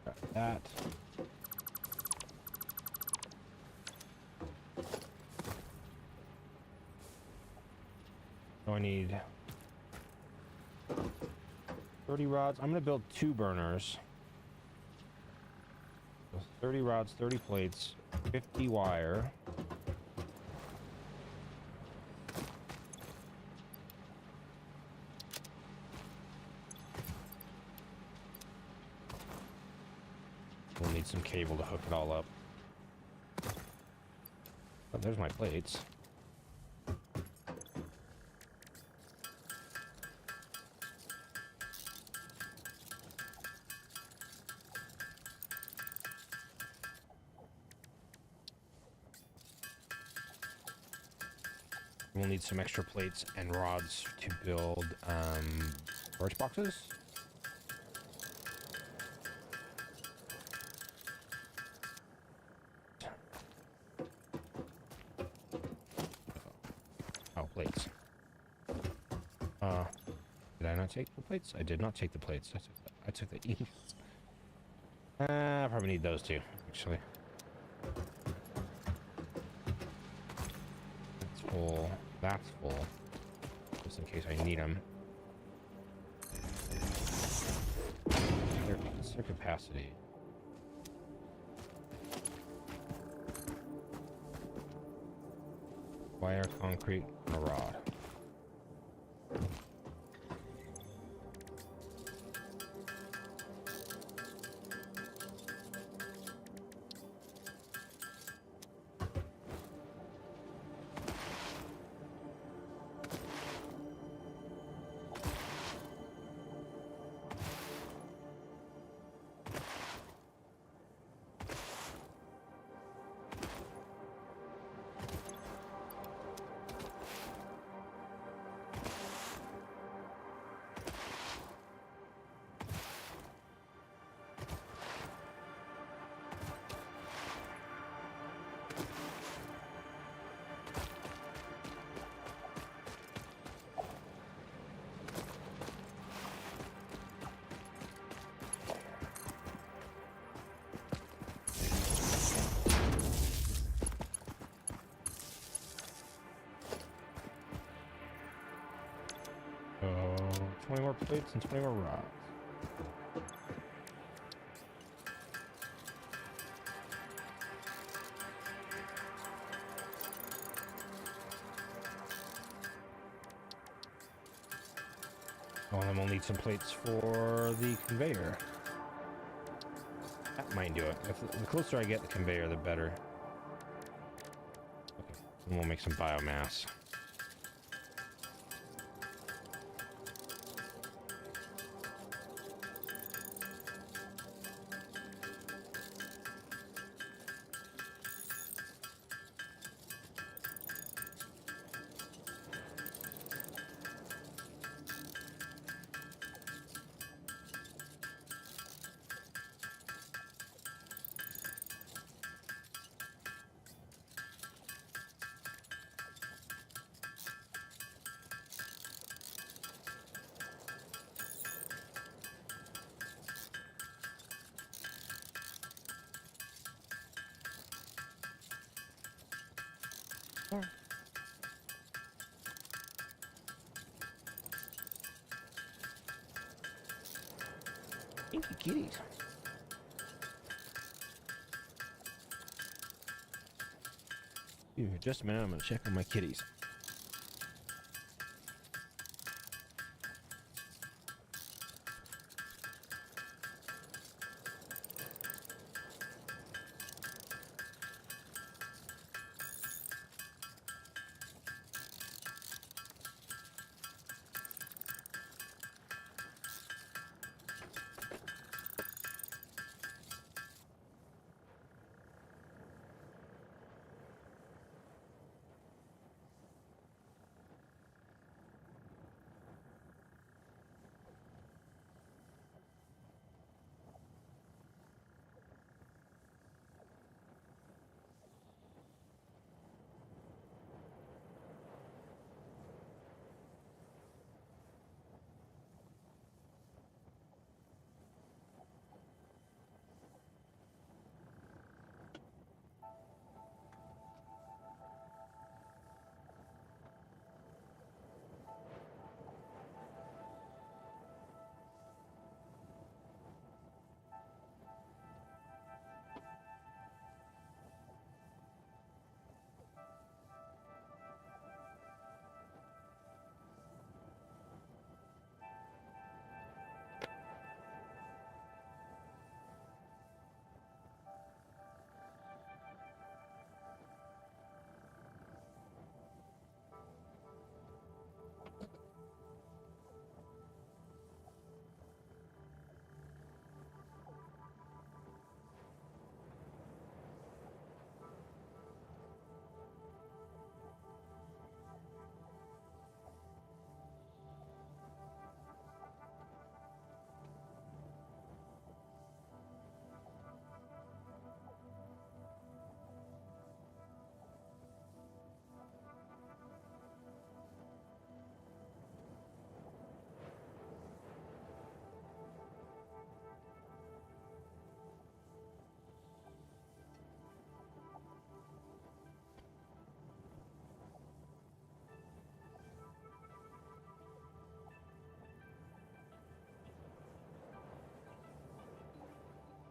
Got that. So I need 30 rods. I'm going to build 2 burners. So 30 rods, 30 plates, 50 wire. We'll need some cable to hook it all up. Oh, there's my plates. We'll need some extra plates and rods to build storage boxes. Oh, plates. Did I not take the plates? I did not take the plates. I took the ingots. I probably need those too, actually. Full. That's full. Just in case I need them. What's their capacity? Wire, concrete, and a rod. So 20 more plates and 20 more rods. Oh, and then we'll need some plates for the conveyor. That might do it. The closer I get the conveyor, the better. Okay, and we'll make some biomass. Thank you, kitties. Just a minute, I'm gonna check on my kitties.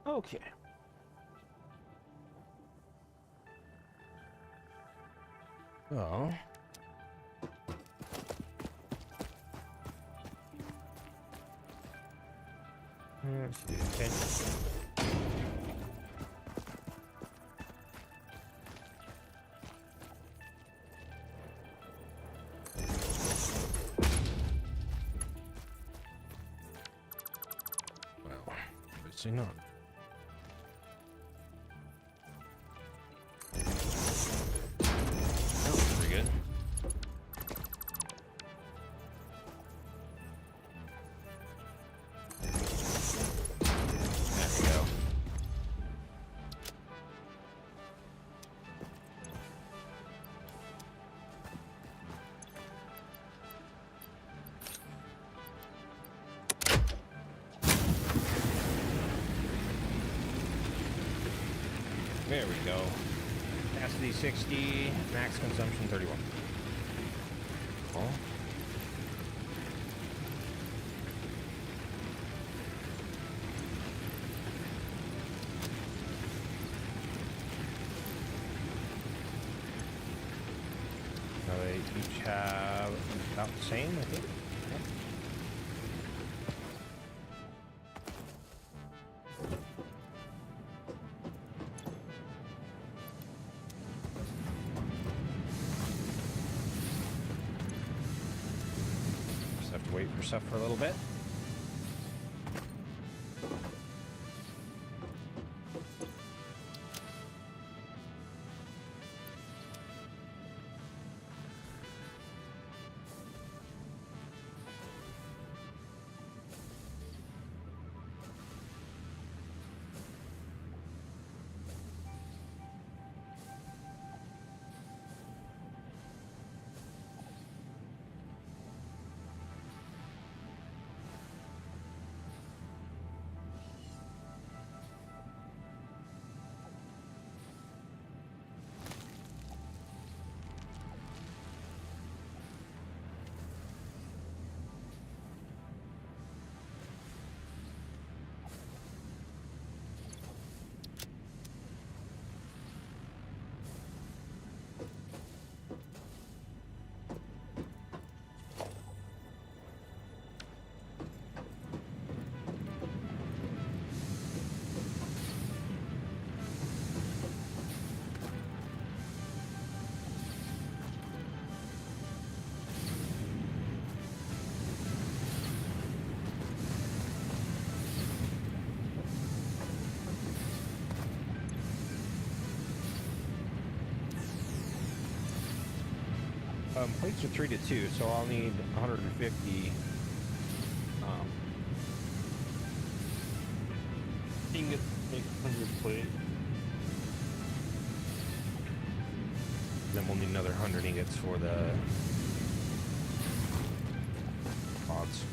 Okay. Oh. Let's see. Okay. Well, obviously not. That was pretty good. There we go. There we go. Capacity 60, max consumption 31. Oh. Now they each have about the same, I think. Yeah. Just have to wait for stuff for a little bit. Plates are 3 to 2, so I'll need 150 um, Ingots make 100 plate. then we'll need another 100 ingots for the pods.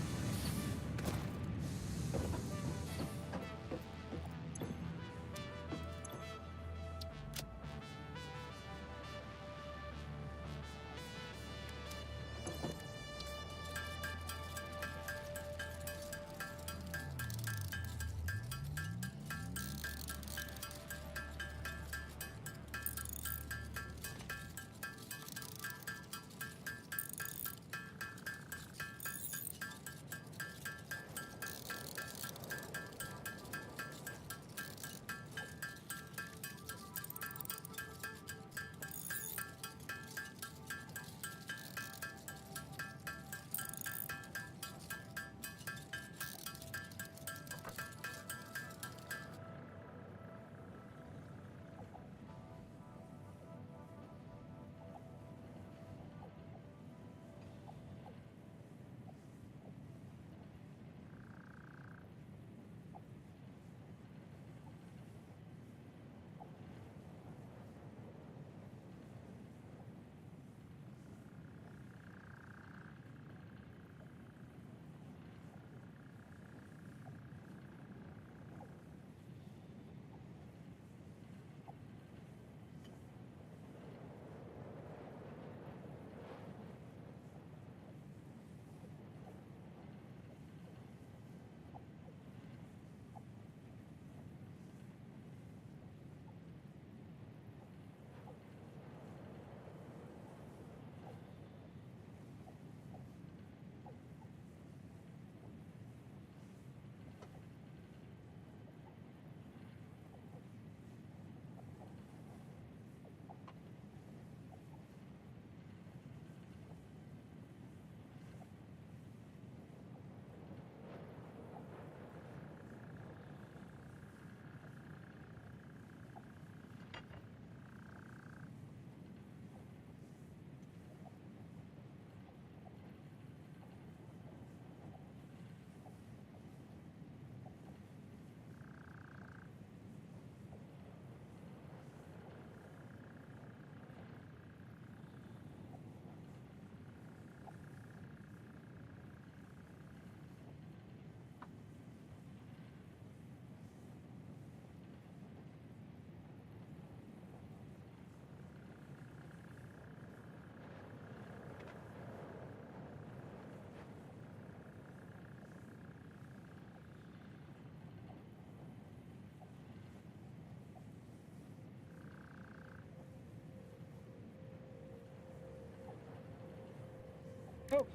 Oh.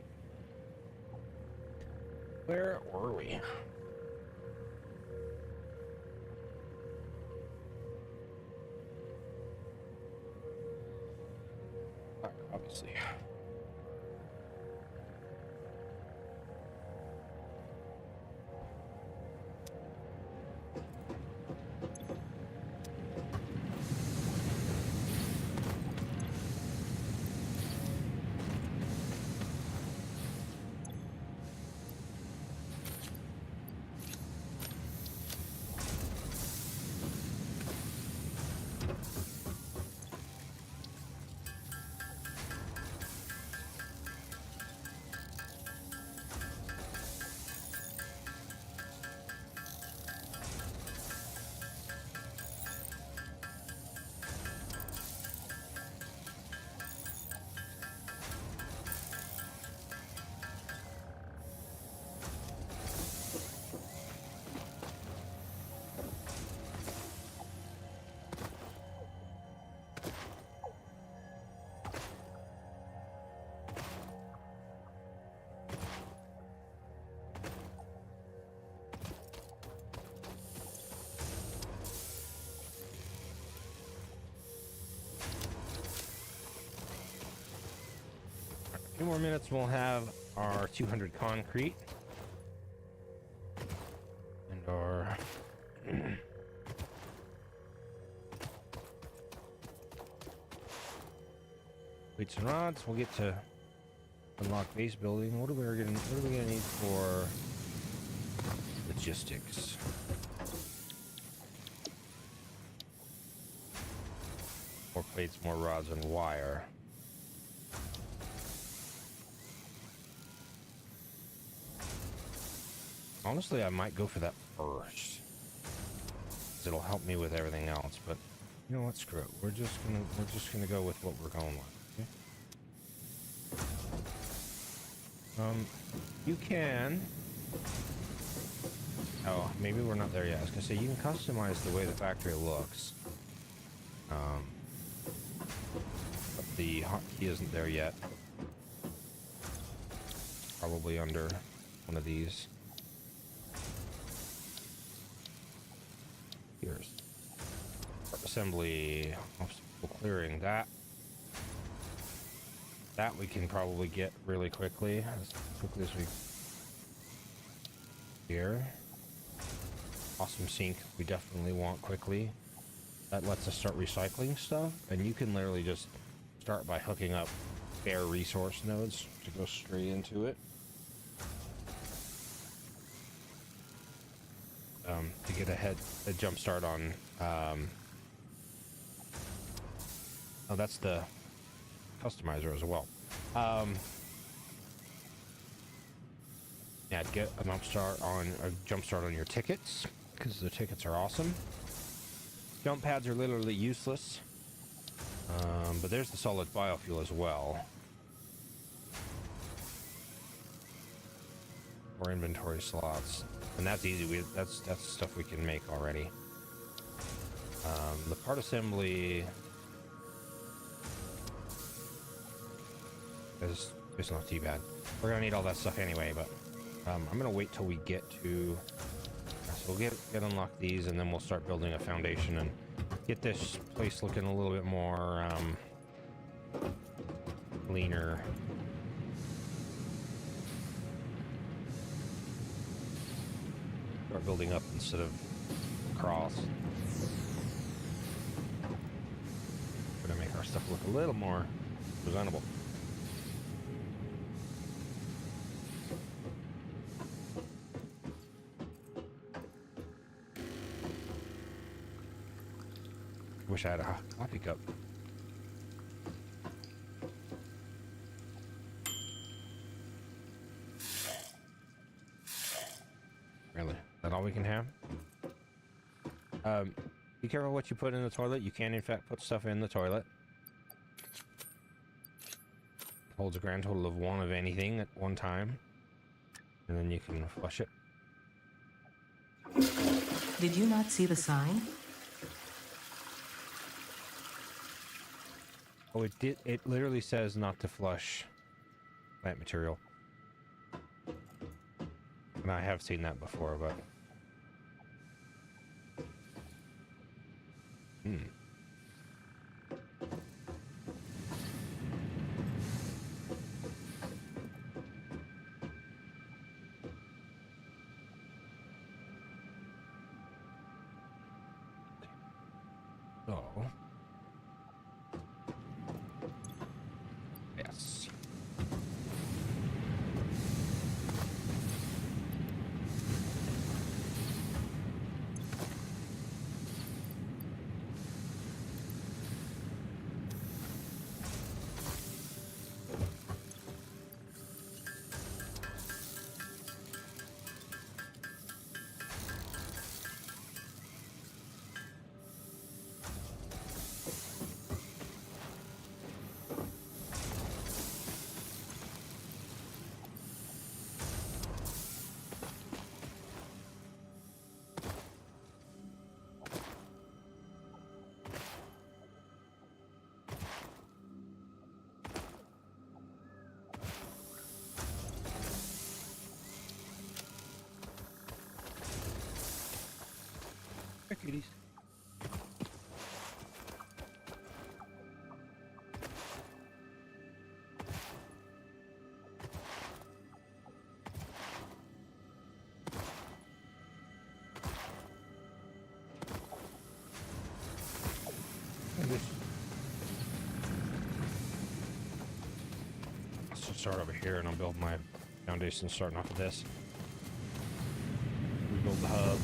Where were we? Obviously. A few more minutes, we'll have our 200 concrete and our Weights and rods. We'll get to unlock base building. What are we gonna need for logistics? More plates, more rods, and wire. Honestly, I might go for that first. 'Cause it'll help me with everything else, but you know what? Screw it. We're just gonna go with what we're going with. Okay? You can. Oh, maybe we're not there yet. I was gonna say you can customize the way the factory looks. But the hotkey isn't there yet. Probably under one of these. Here's assembly, obstacle clearing. That we can probably get really quickly as we here. Awesome sink we definitely want quickly. That lets us start recycling stuff, and you can literally just start by hooking up bare resource nodes to go straight into it. To get a jump start on, oh, that's the customizer as well. Yeah, get a jump start on your tickets, because the tickets are awesome. Jump pads are literally useless, but there's the solid biofuel as well. Or inventory slots. And that's easy. That's stuff we can make already. The part assembly is not too bad. We're gonna need all that stuff anyway, but I'm gonna wait till we get to. So we'll get unlock these, and then we'll start building a foundation and get this place looking a little bit more leaner. Start building up instead of across. We're gonna make our stuff look a little more presentable. Wish I had a coffee cup. Really? Is that all we can have? Be careful what you put in the toilet. You can, in fact, put stuff in the toilet. Holds a grand total of 1 of anything at one time. And then you can flush it. Did you not see the sign? Oh, it did. It literally says not to flush plant material. And I have seen that before, but... Oh. Yes. start over here and I'll build my foundation starting off of this. Rebuild the hub.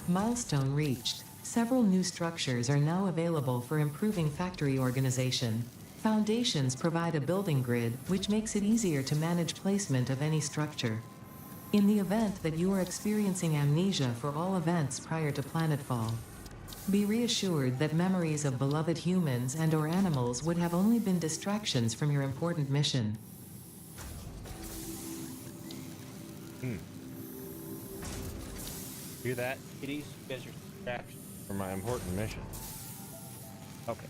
Milestone reached. Several new structures are now available for improving factory organization. Foundations provide a building grid, which makes it easier to manage placement of any structure. In the event that you are experiencing amnesia for all events prior to planetfall, be reassured that memories of beloved humans and/or animals would have only been distractions from your important mission. Hear that, kitties? You guys are distractions for my important mission. Okay.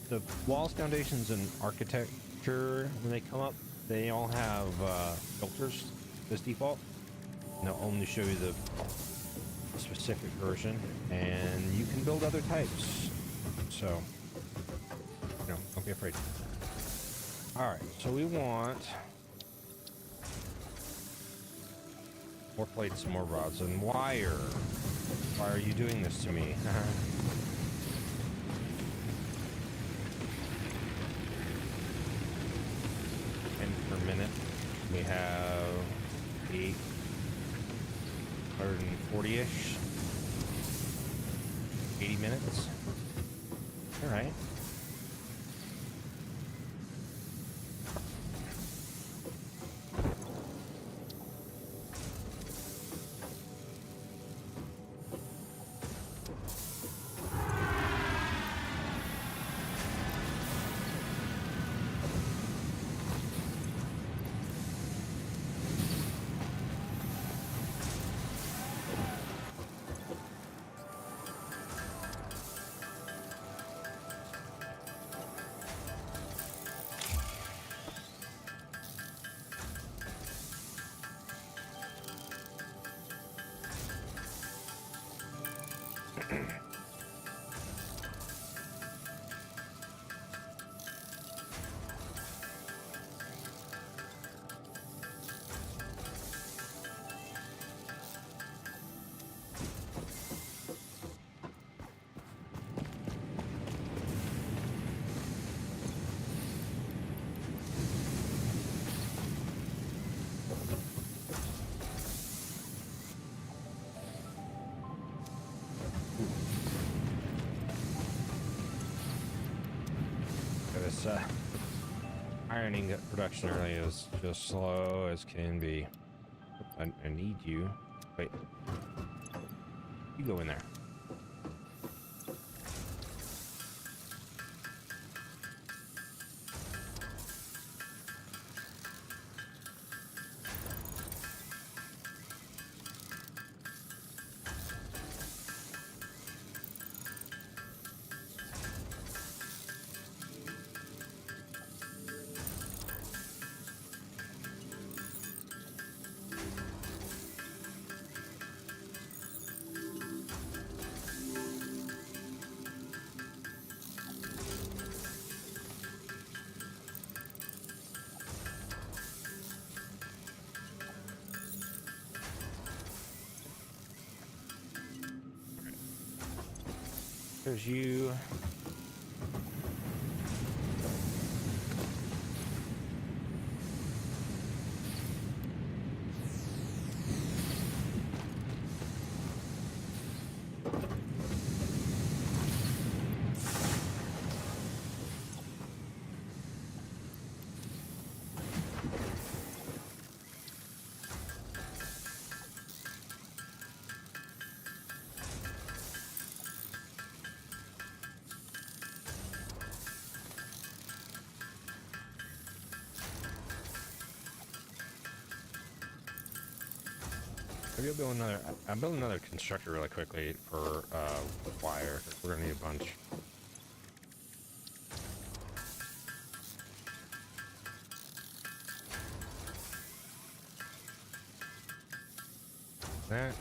The walls, foundations, and architecture, when they come up, they all have filters as default. And they'll only show you the specific version, and you can build other types. So, don't be afraid. All right, so we want more plates, more rods, and wire. Why are you doing this to me? And per minute, we have 840-ish. 80 minutes. All right. This iron ingot production early is just slow as can be. I need you. Wait. You go in there. There's you. Maybe I'll build another constructor really quickly for wire. 'Cause we're gonna need a bunch. That.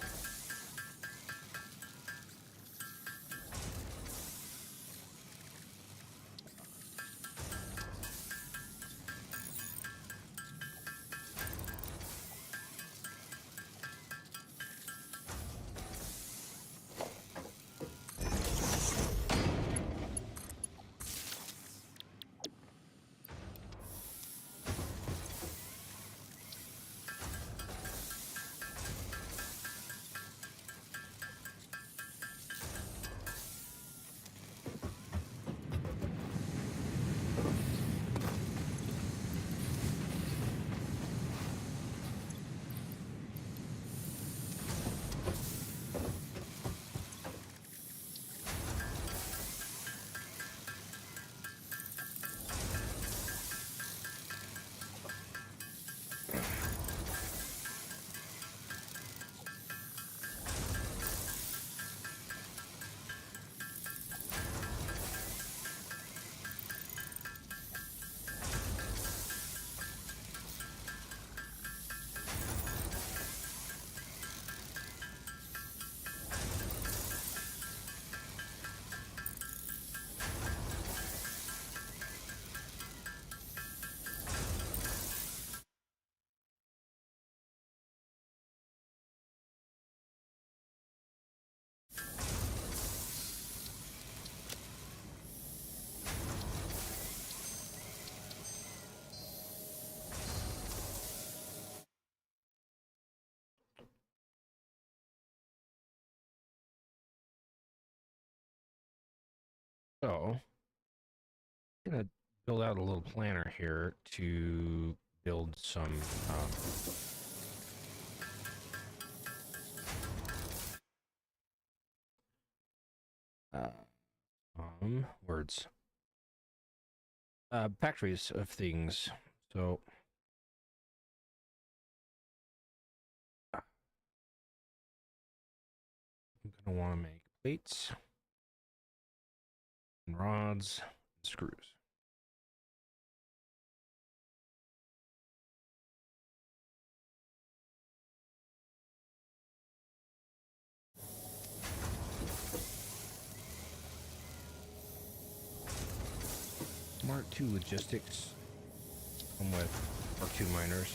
So, I'm gonna build out a little planner here to build some. Words. Factories of things. So. I'm gonna want to make plates, and rods, and screws. Mark 2 logistics. I'm with Mark 2 miners.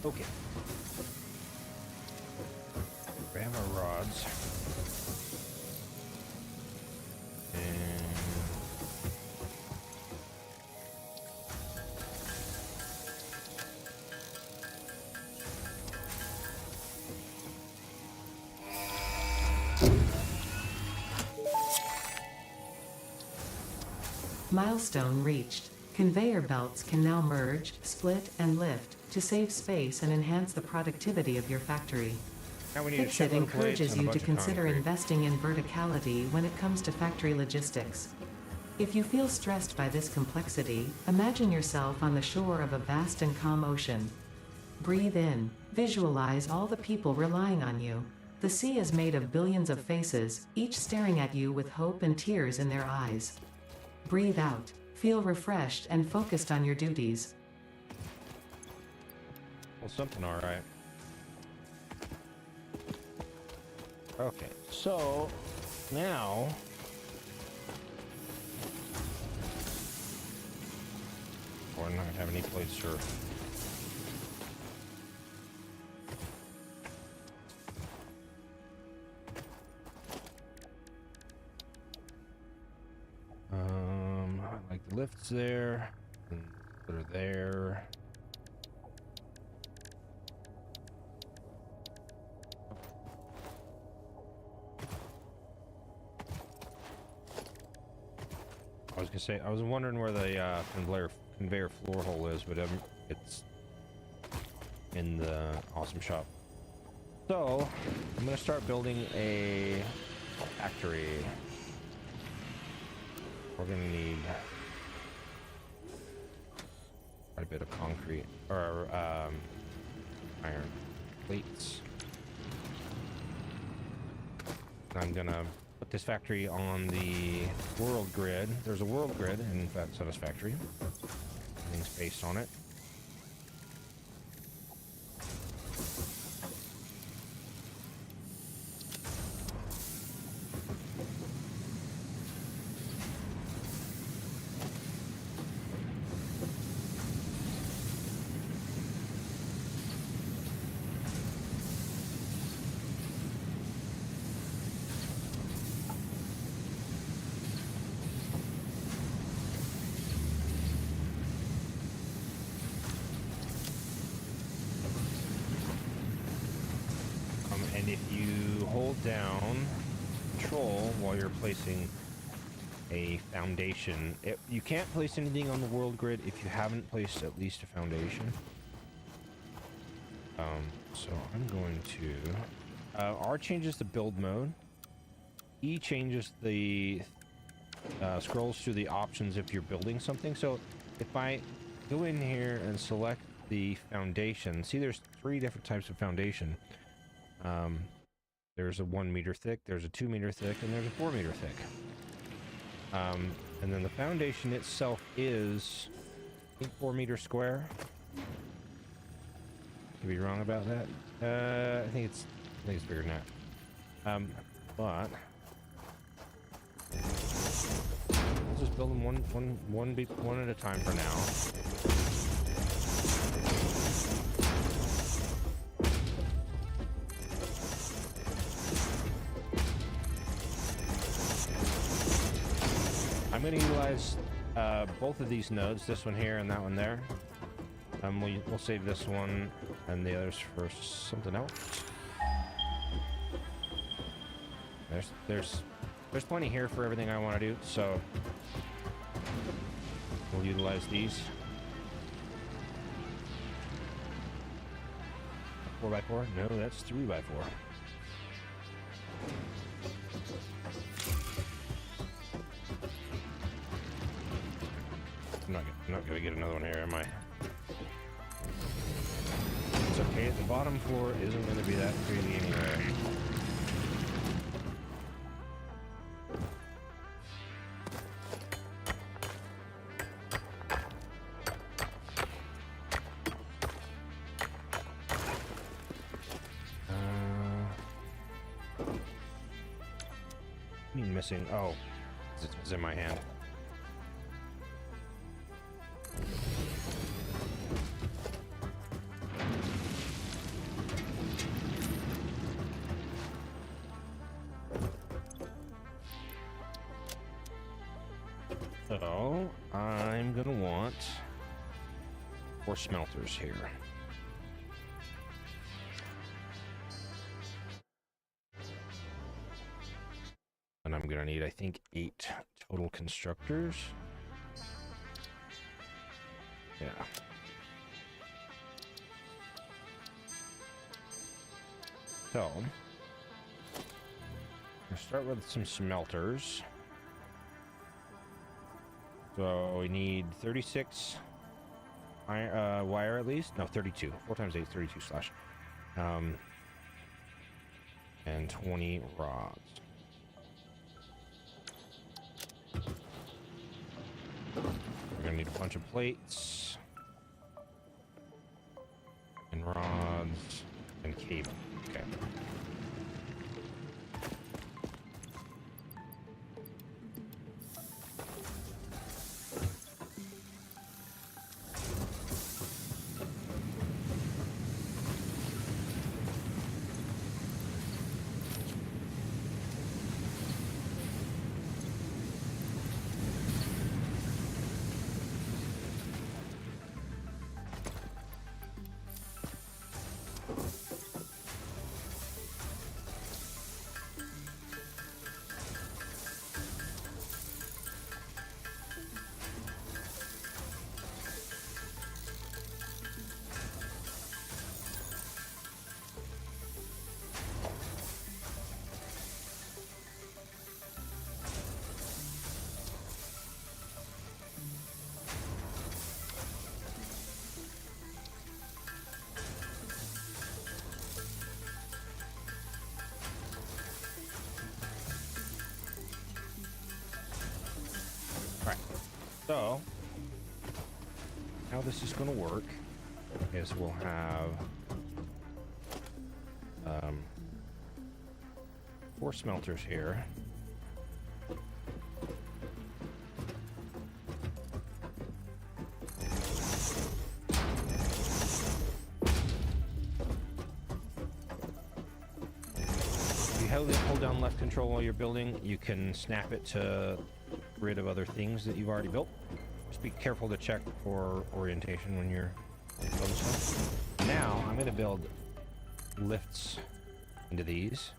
Okay. Grab our rods. And Milestone reached. Conveyor belts can now merge, split, and lift to save space and enhance the productivity of your factory. now we need a Fixit shitload of plates encourages and a you bunch to of consider concrete. investing in verticality when it comes to factory logistics. If you feel stressed by this complexity, imagine yourself on the shore of a vast and calm ocean. Breathe in. Visualize all the people relying on you. The sea is made of billions of faces, each staring at you with hope and tears in their eyes. Breathe out. Feel refreshed and focused on your duties. Well, something all right. Okay, so now we're not gonna have any plates for. Like the lifts there, and that are there. I was gonna say, I was wondering where the conveyor floor hole is, but it's in the awesome shop. So I'm gonna start building a factory. We're gonna need quite a bit of concrete or iron plates. I'm gonna put this factory on the world grid. There's a world grid in Fat Satisfactory. Everything's based on it. And if you hold down Control while you're placing a foundation, you can't place anything on the world grid if you haven't placed at least a foundation. So I'm going to R changes the build mode. E changes the scrolls through the options if you're building something. So if I go in here and select the foundation, see there's 3 different types of foundation. There's a 1 meter thick, there's a 2 meter thick, and there's a 4 meter thick. And then the foundation itself is, I think, 4 meters square. Could be wrong about that. I think it's bigger than that. But we'll just build them one at a time for now. I'm going to utilize both of these nodes, this one here and that one there. We'll save this one and the others for something else. There's plenty here for everything I want to do, so we'll utilize these. 4x4? No, that's 3x4. I'm not gonna get another one here, am I? It's okay, the bottom floor isn't gonna be that crazy anyway. Missing. Oh, it's in my hand. So I'm gonna want 4 smelters here. And I'm gonna need, I think, 8 total constructors. Yeah. So, I'll start with some smelters. So we need 36 wire at least. No, 32. 4 times 8 is 32 slash. And 20 rods. We're gonna need a bunch of plates and rods and cable. Okay. So, how this is going to work is we'll have 4 smelters here. If you hold down left control while you're building, you can snap it to rid of other things that you've already built. Just be careful to check for orientation when you're building stuff. Now I'm going to build lifts into these.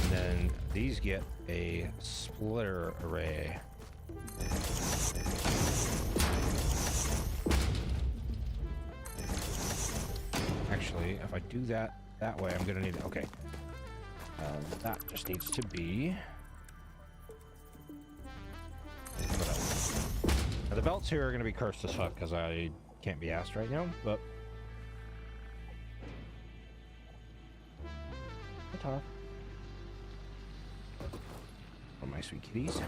And then these get a splitter array. Actually, if I do that way, I'm going to need... Okay. That just needs to be... Now, the belts here are going to be cursed as fuck because I can't be asked right now, but... Hi, Todd. Oh, my sweet kitties.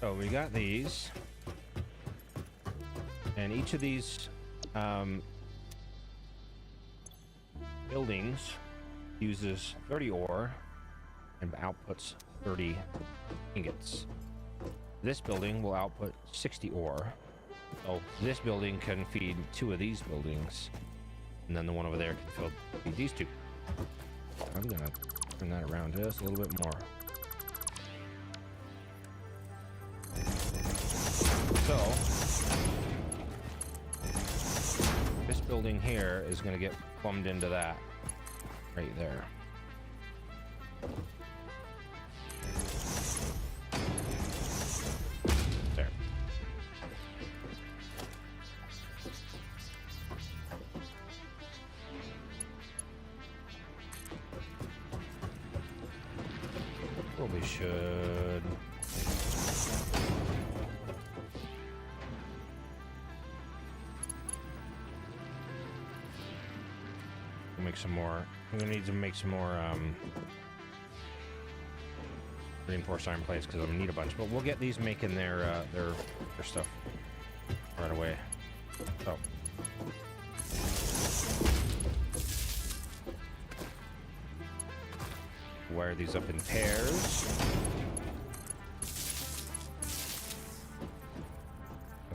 So we got these, and each of these buildings uses 30 ore and outputs 30 ingots. This building will output 60 ore. So this building can feed 2 of these buildings, and then the one over there can feed these 2. I'm gonna turn that around just a little bit more. So, this building here is going to get plumbed into that right there. There. Probably should... Make some more. I'm gonna need to make some more reinforced iron plates because I'm gonna need a bunch. But we'll get these making their stuff right away. So wire these up in pairs.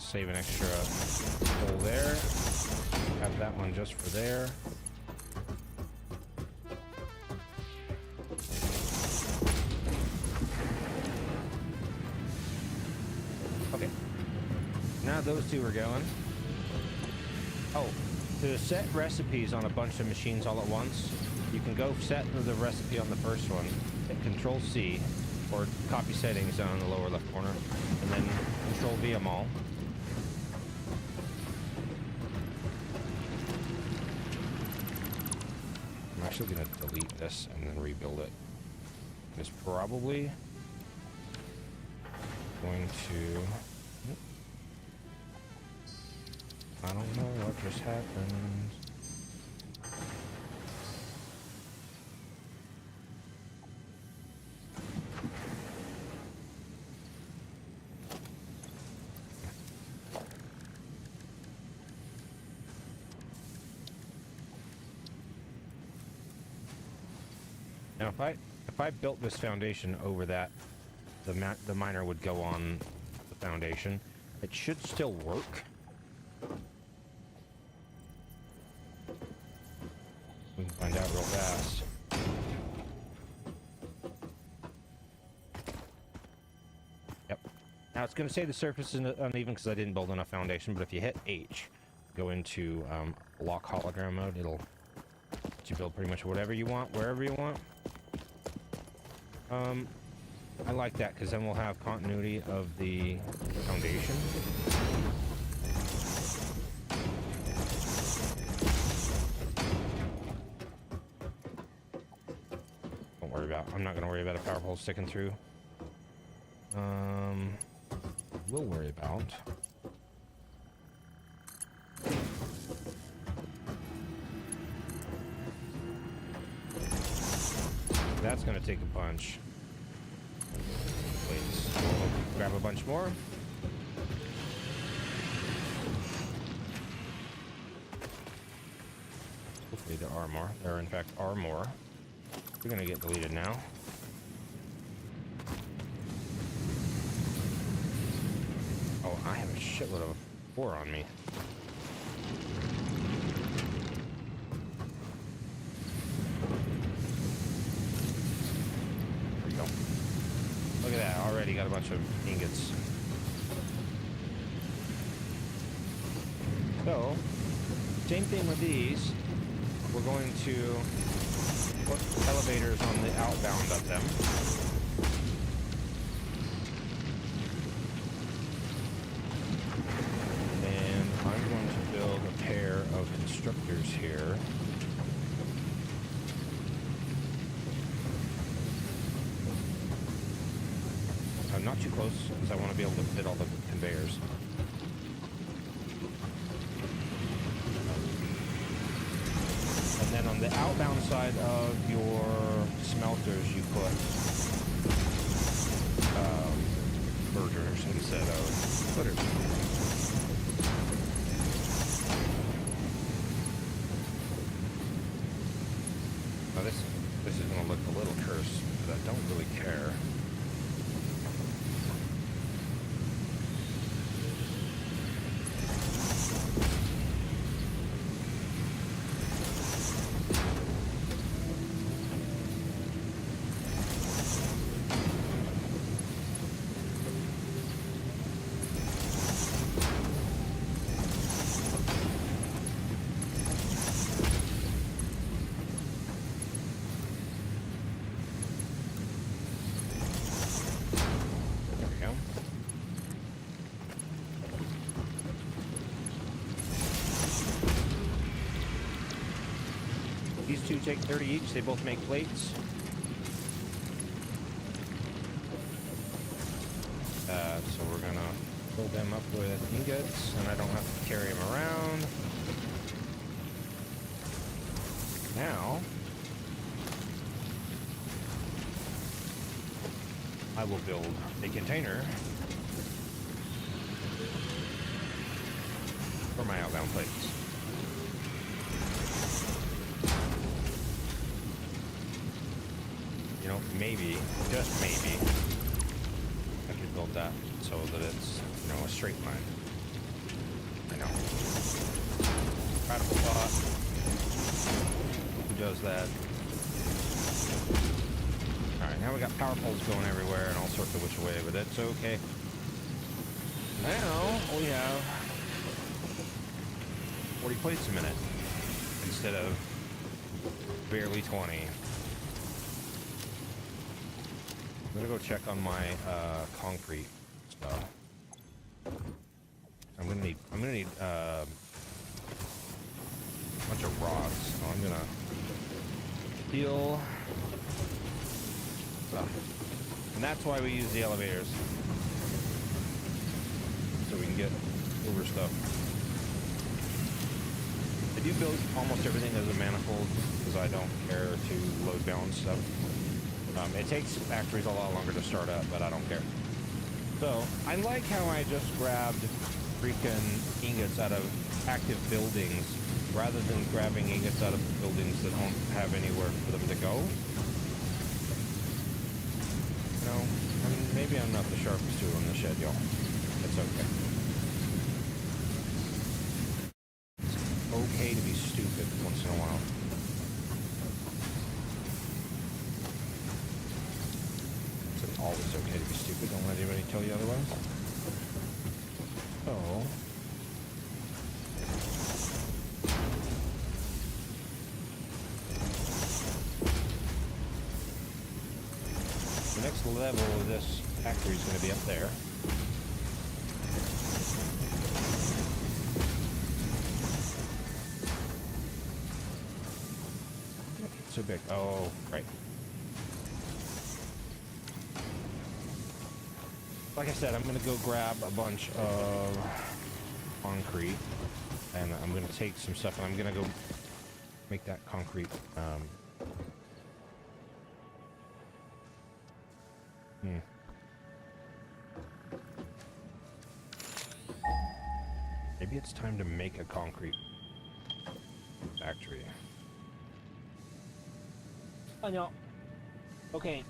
save an extra hole there. Have that one just for there. Okay. Now those two are going. Oh, to set recipes on a bunch of machines all at once, you can go set the recipe on the first one, hit Control C, or copy settings down in the lower left corner, and then Control V them all. I'm actually going to delete this and then rebuild it. It's probably going to... I don't know what just happened. Now, if I built this foundation over that, the miner would go on the foundation. It should still work. We can find out real fast. Yep. Now it's going to say the surface is uneven because I didn't build enough foundation, but if you hit H, go into lock hologram mode, it'll let you build pretty much whatever you want, wherever you want. I like that because then we'll have continuity of the foundation. Don't worry about. I'm not going to worry about a power pole sticking through. We'll worry about. That's going to take a bunch. Wait, we'll grab a bunch more. Hopefully there are more. There, in fact, are more. We're going to get deleted now. Oh, I have a shitload of ore on me. Look at that, already got a bunch of ingots. So, same thing with these. We're going to put elevators on the outbound of them. And I'm going to build a pair of constructors here. Not too close, because I want to be able to fit all the conveyors. And then on the outbound side of your smelters, you put burgers instead of footers. Now this is going to look a little cursed, but I don't really care. These two take 30 each. They both make plates. So we're gonna fill them up with ingots, and I don't have to carry them around. Now, I will build a container for my outbound plates. You know, maybe, just maybe, I could build that so that it's, you know, a straight line. I know. Radical thought. Who does that? Alright, now we got power poles going everywhere and all sorts of which way, but that's okay. Now we have 40 plates a minute instead of barely 20. I'm gonna go check on my concrete stuff. I'm gonna need a bunch of rods. So I'm gonna steal stuff, and that's why we use the elevators, so we can get over stuff. I do build almost everything as a manifold because I don't care to load balance stuff. It takes factories a lot longer to start up, but I don't care. So I like how I just grabbed freaking ingots out of active buildings rather than grabbing ingots out of buildings that don't have anywhere for them to go. You know, I mean, maybe I'm not the sharpest tool in the shed, y'all. It's okay. It's okay to be stupid once in a while. It's always okay to be stupid. Don't let anybody tell you otherwise. So... the next level of this factory is going to be up there. It's so big. Oh, right. Like I said, I'm going to go grab a bunch of concrete, and I'm going to take some stuff, and I'm going to go make that concrete. Maybe it's time to make a concrete factory. Oh no. Okay.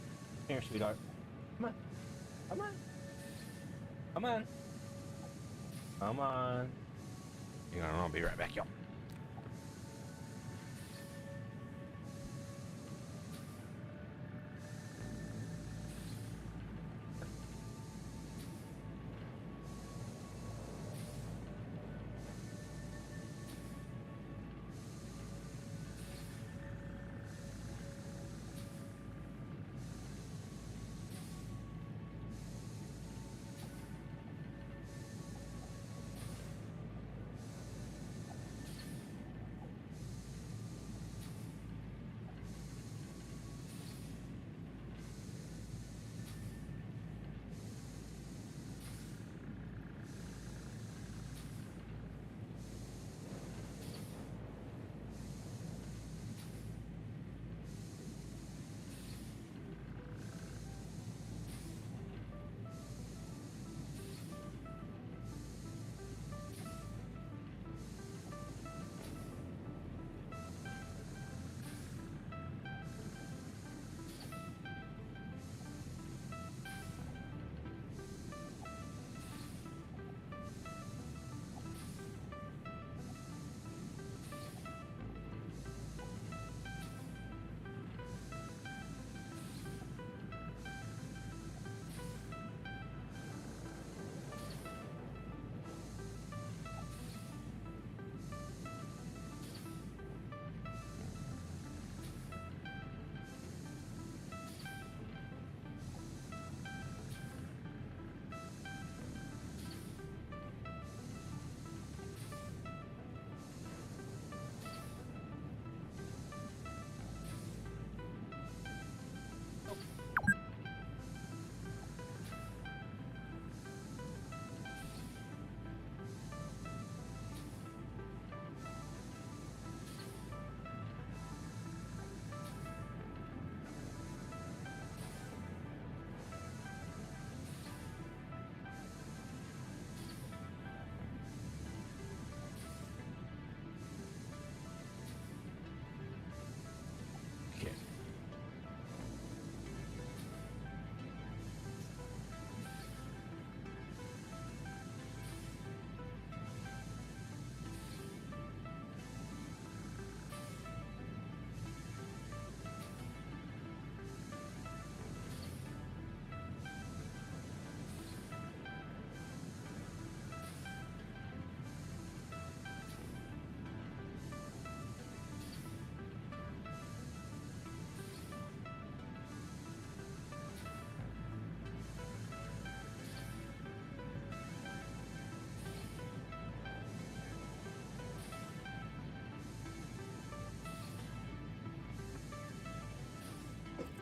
Here, sweetheart. Come on. Come on. Come on. Come on. Hang on, I'll be right back, y'all.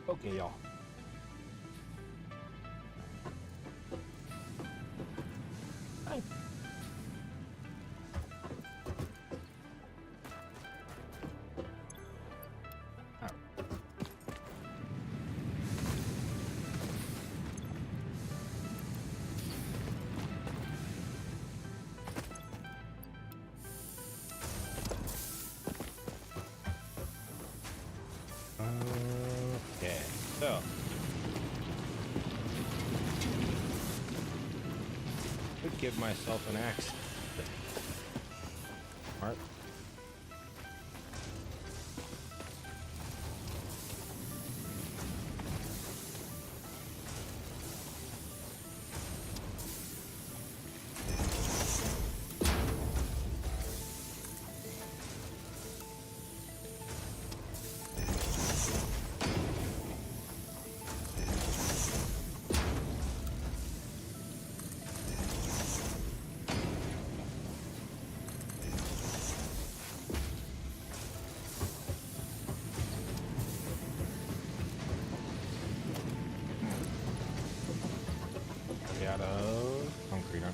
Okay, y'all. Hi. Okay, so could give myself an axe. Smart. Out of concrete. Huh?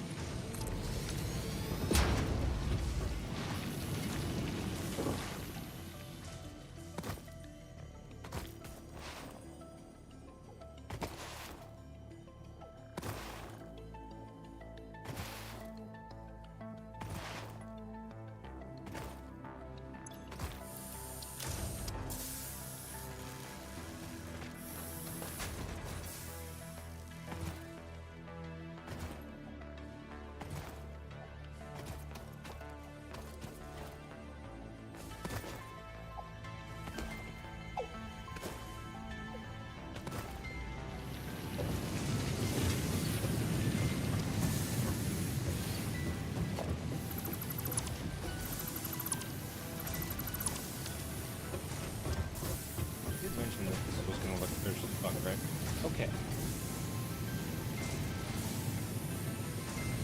Mentioned that this was going to look fierce as fuck, right? Okay.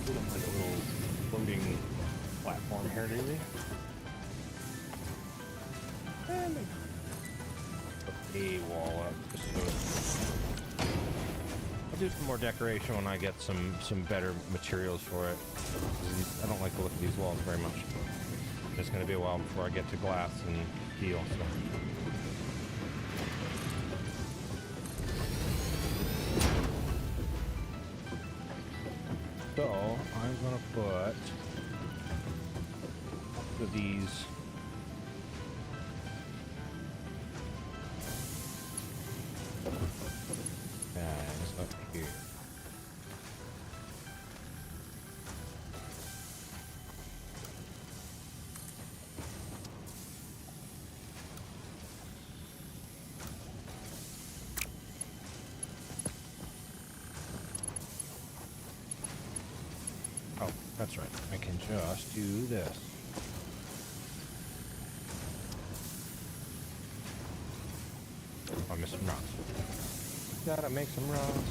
We don't like a little floating platform here, do we? And put a wall up just so I'll do some more decoration when I get some better materials for it. I don't like the look of these walls very much. It's going to be a while before I get to glass and steel. So. So I'm gonna put these guys up here. Oh, that's right. I can just do this. Oh, I missed some rods. Gotta make some rods.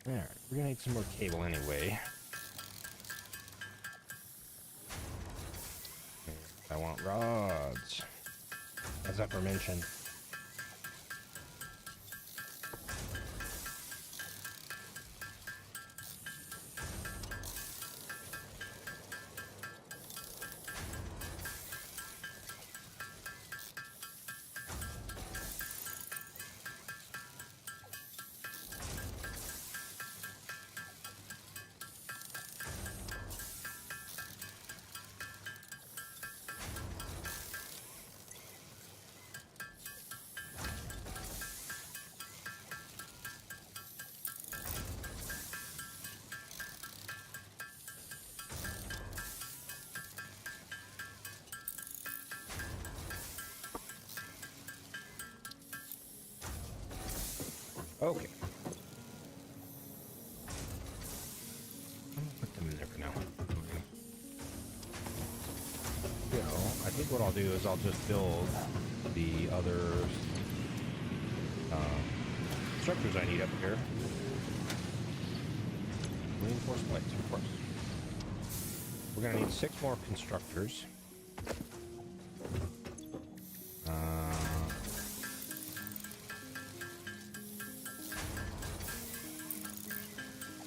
Alright, we're gonna need some more cable anyway. I want rods, as aforementioned. Okay. what I'll do is I'll just build the other structures I need up here. Reinforced plates, of course. We're gonna need 6 more constructors.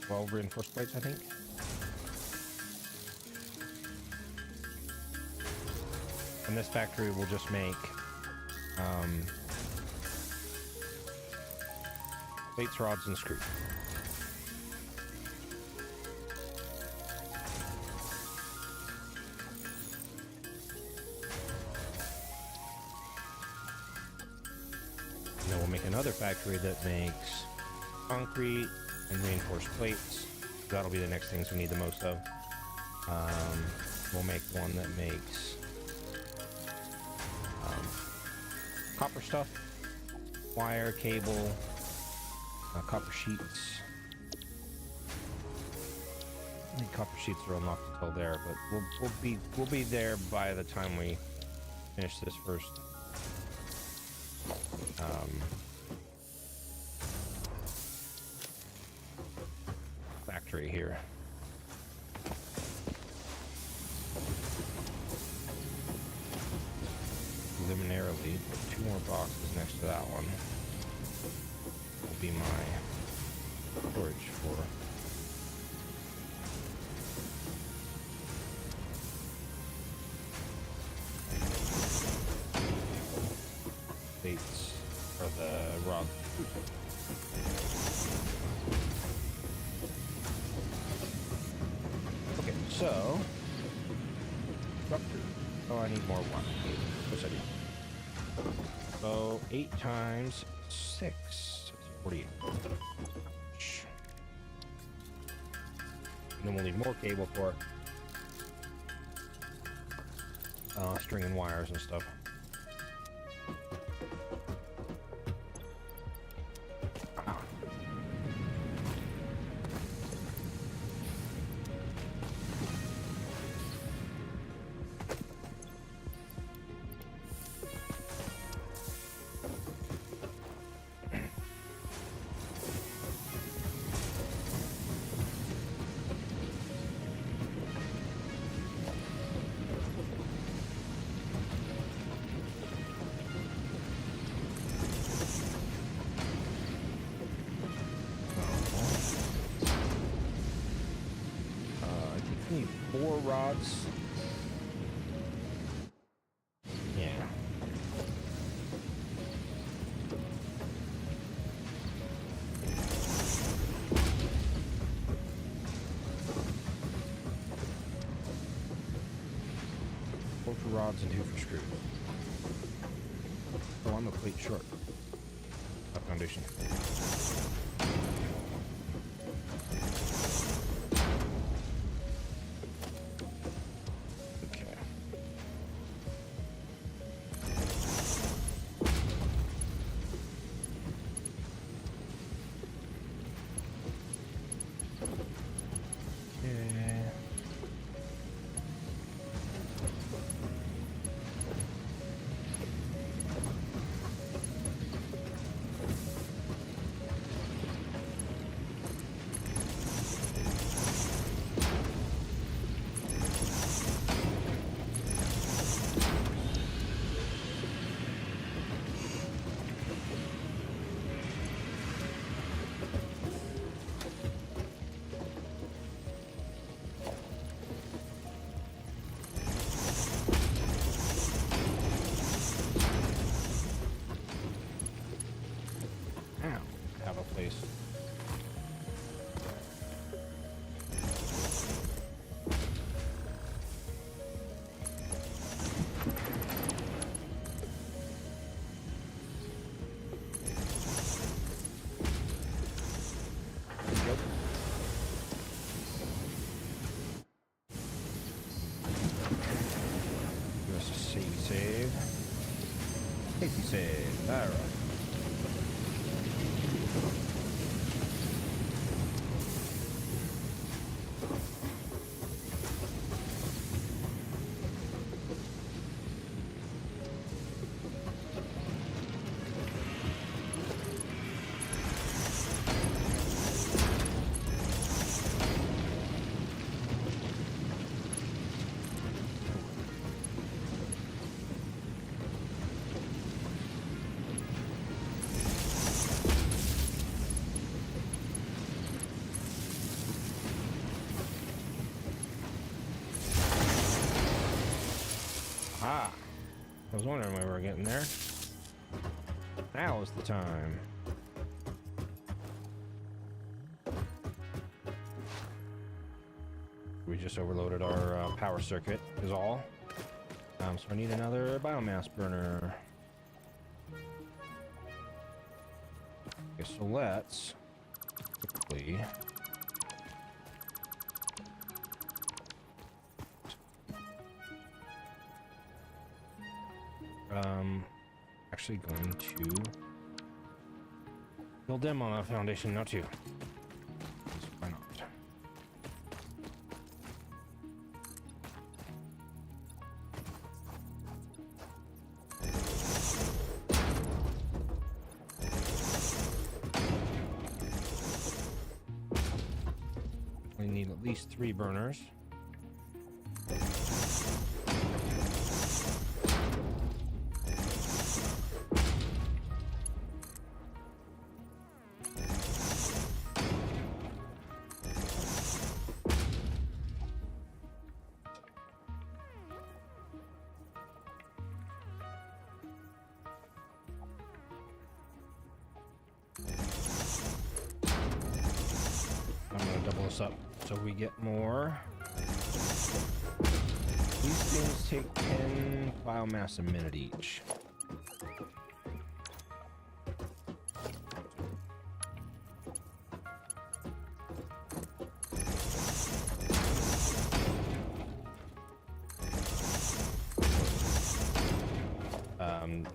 12 reinforced plates, I think. And this factory will just make plates, rods, and screws. And then we'll make another factory that makes concrete and reinforced plates. That'll be the next things we need the most of. We'll make one that makes copper stuff, wire, cable, copper sheets. I think copper sheets are unlocked until there, but we'll be there by the time we finish this first. Factory here. Preliminarily, put 2 more boxes next to that one. Will be my storage for plates for the rod. Okay, so structure. Oh, I need more one. What's that? So 8 times 6, that's 48. And then we'll need more cable for string and wires and stuff. I need 4 rods. Yeah. Four for rods and 2 for screws. Oh, I'm a plate short. That foundation. Have a place. Yep. Just save. Safety save. All right. Ah, I was wondering why we were getting there. Now is the time. We just overloaded our power circuit, is all. So I need another biomass burner. Okay, so let's quickly actually going to build them on a foundation, not two. Why not? We need at least 3 burners. I'm gonna double this up so we get more. These things take 10 biomass a minute each.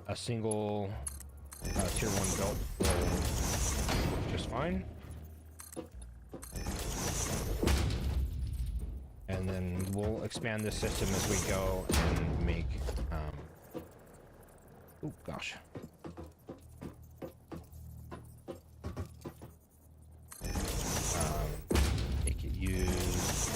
A single tier 1 belt will work just fine. And then we'll expand this system as we go and make, oh gosh. Make it use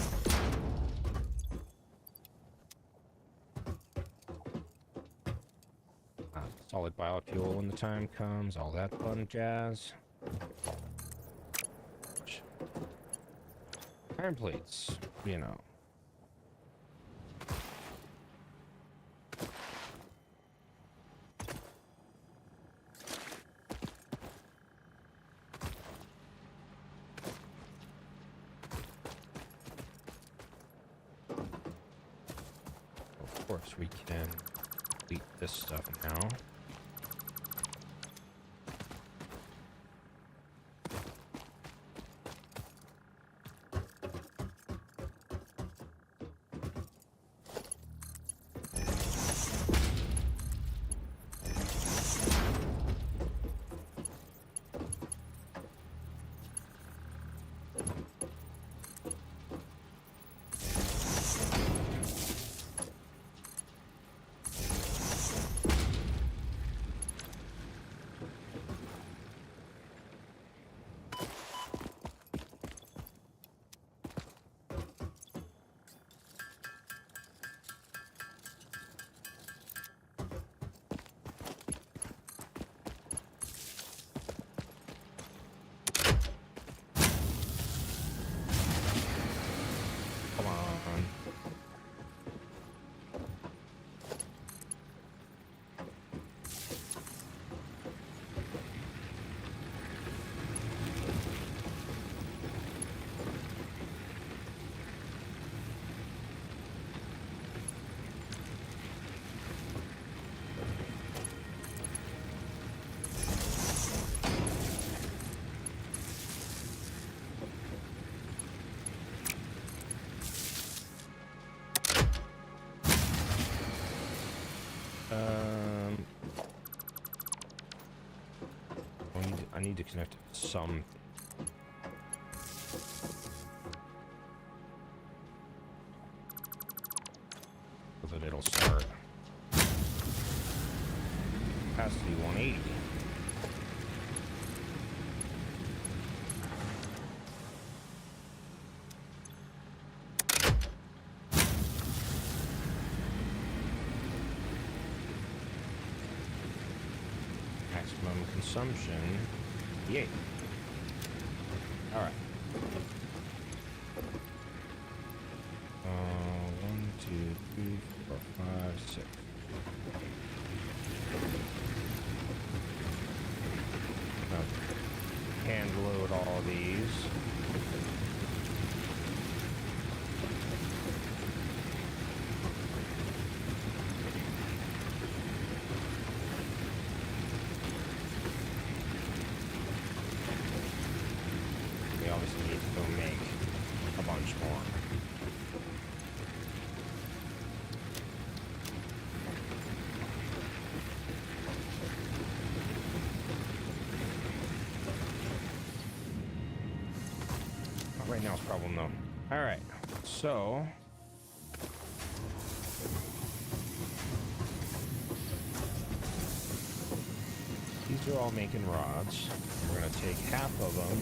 solid biofuel when the time comes, all that fun jazz. Iron plates, you know. Of course, we can delete this stuff now. Come on. I need to connect some. So that it'll start. Capacity 180. Maximum consumption. Yay. All right. 1, 2, 3, 4, 5, 6. of these. We obviously need to go make a bunch more. Not right now is a problem though. All right, so these are all making rods. We're gonna take half of them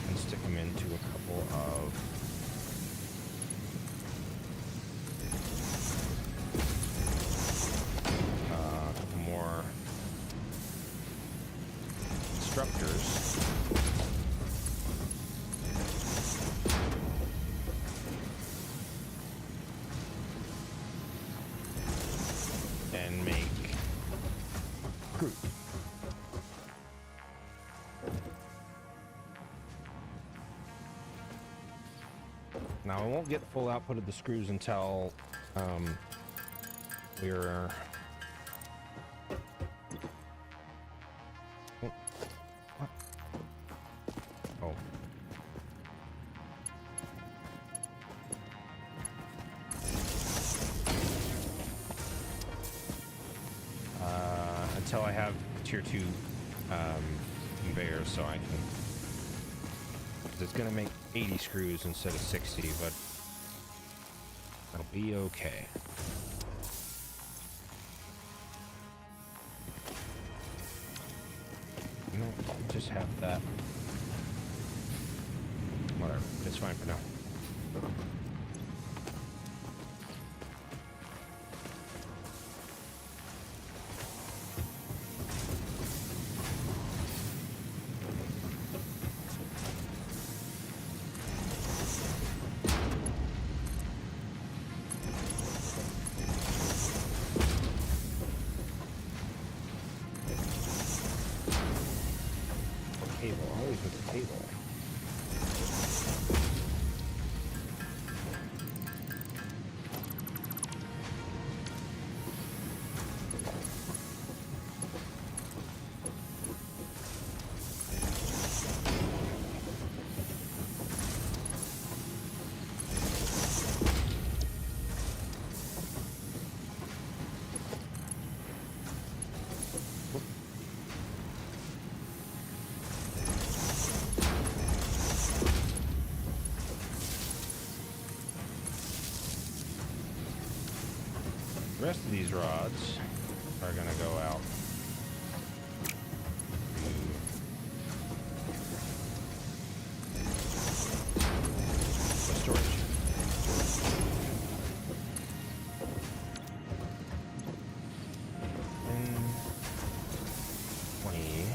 and stick them into a couple of more structures. And make fruit. Now I won't get full output of the screws until we're oh. Until I have tier 2 conveyors, so I can. It's gonna make 80 screws instead of 60, but that'll be okay. You know, just have that. Whatever, it's fine for now. Cable, always with the cable. The rest of these rods are going to go out to the storage. And 20.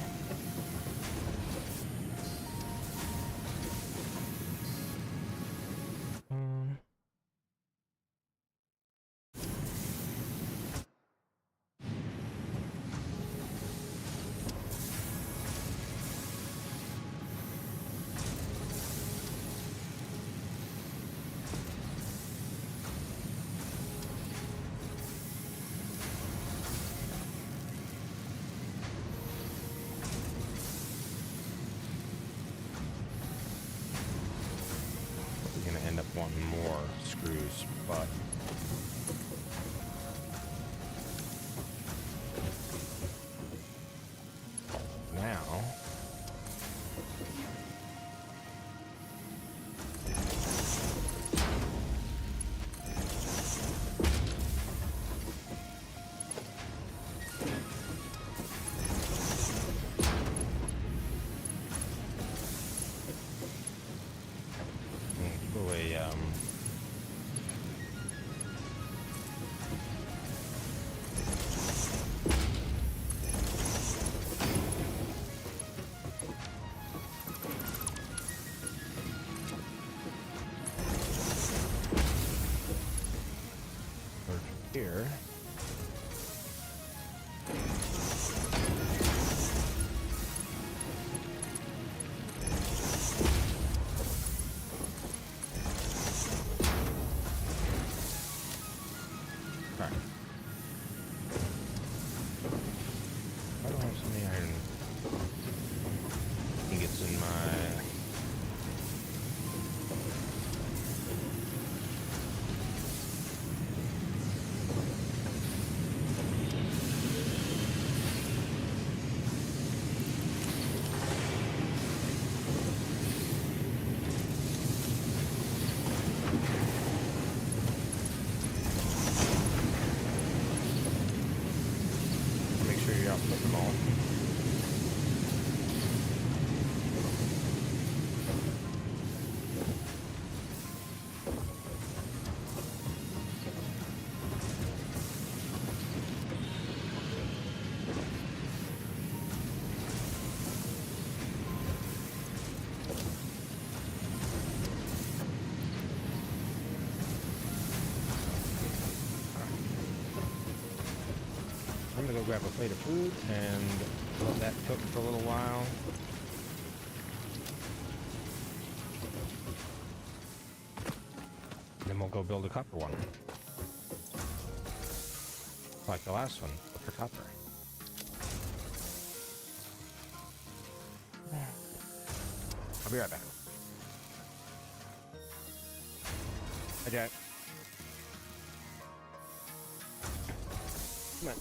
End up wanting more screws, but now grab a plate of food and let that cook for a little while. Then we'll go build a copper one. Like the last one, but for copper. I'll be right back. Hi, Jack. Come on.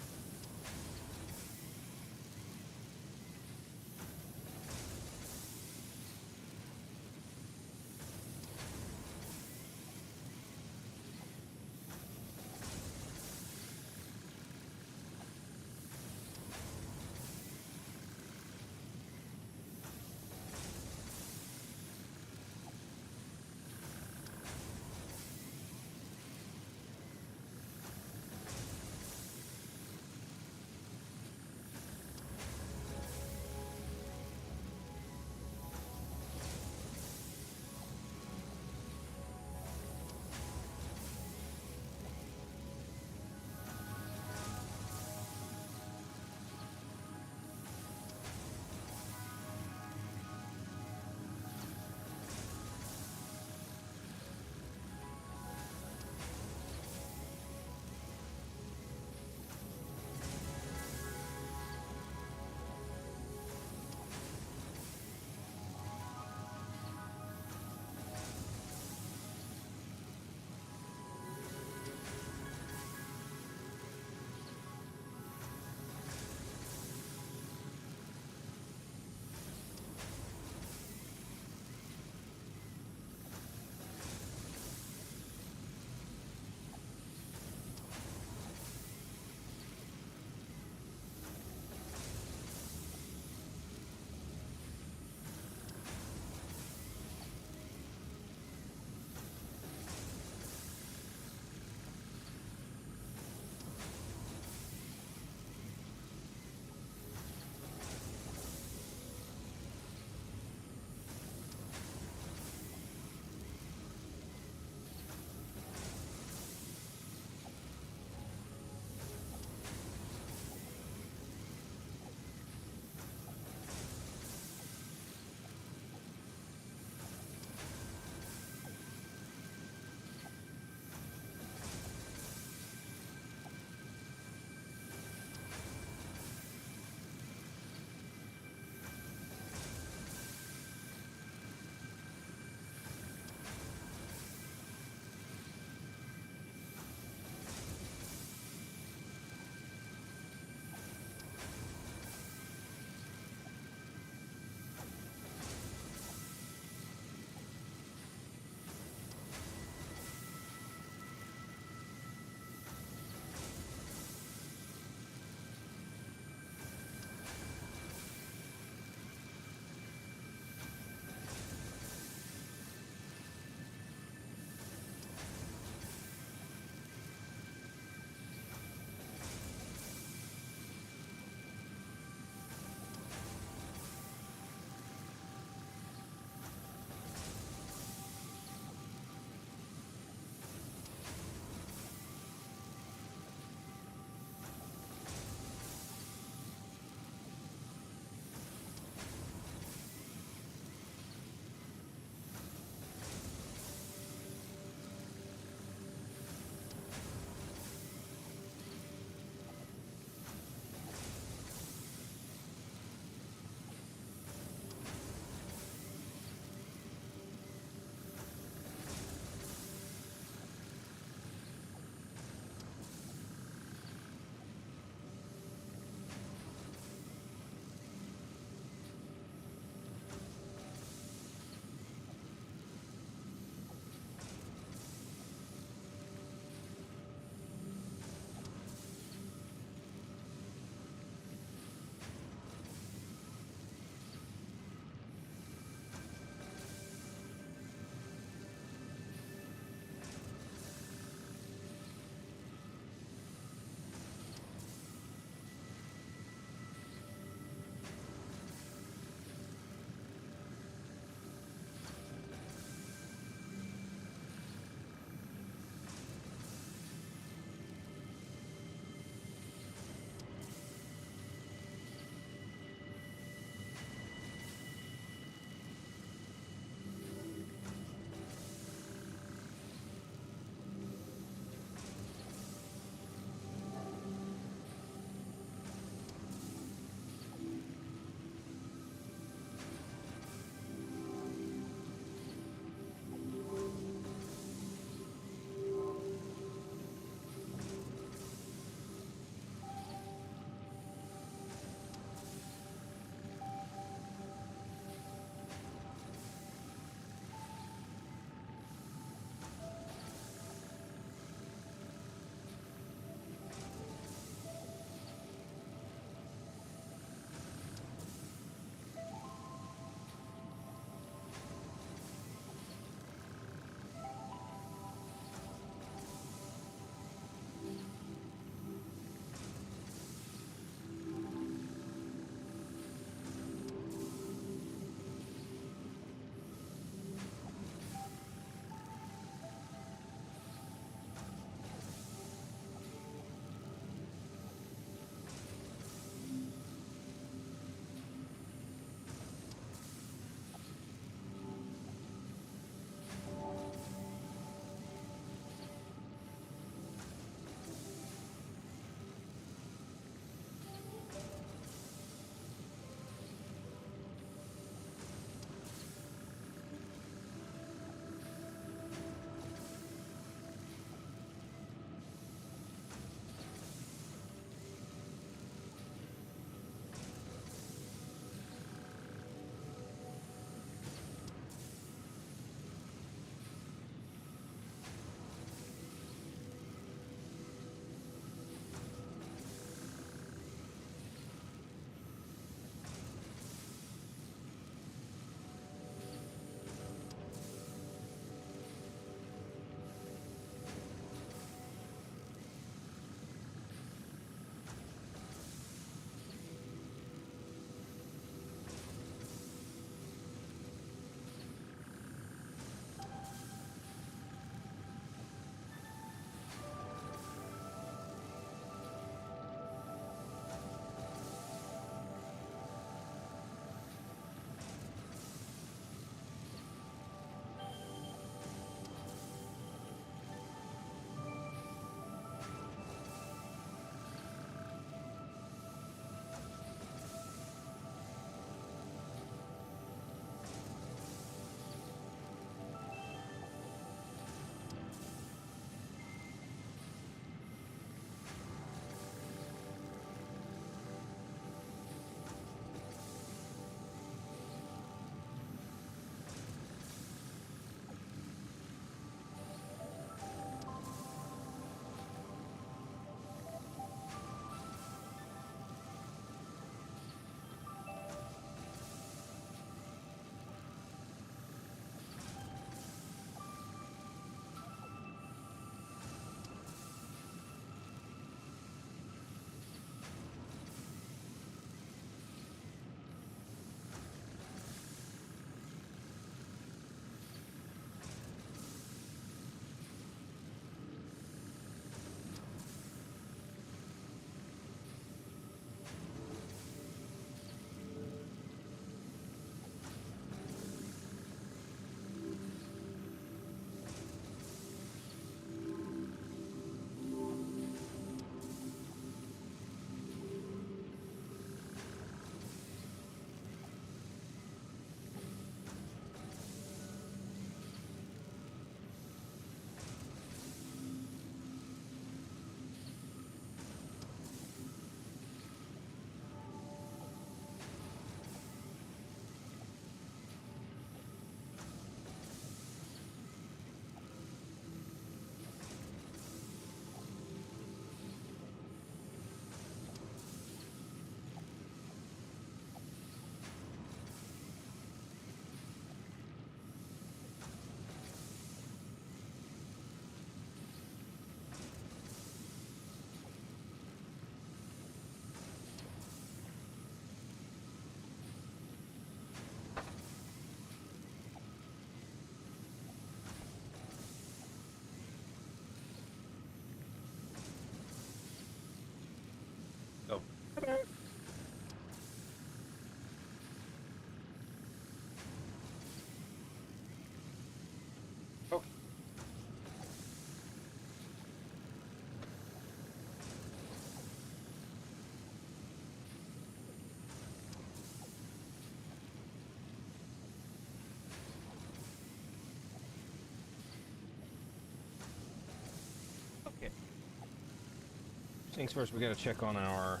things first, we gotta check on our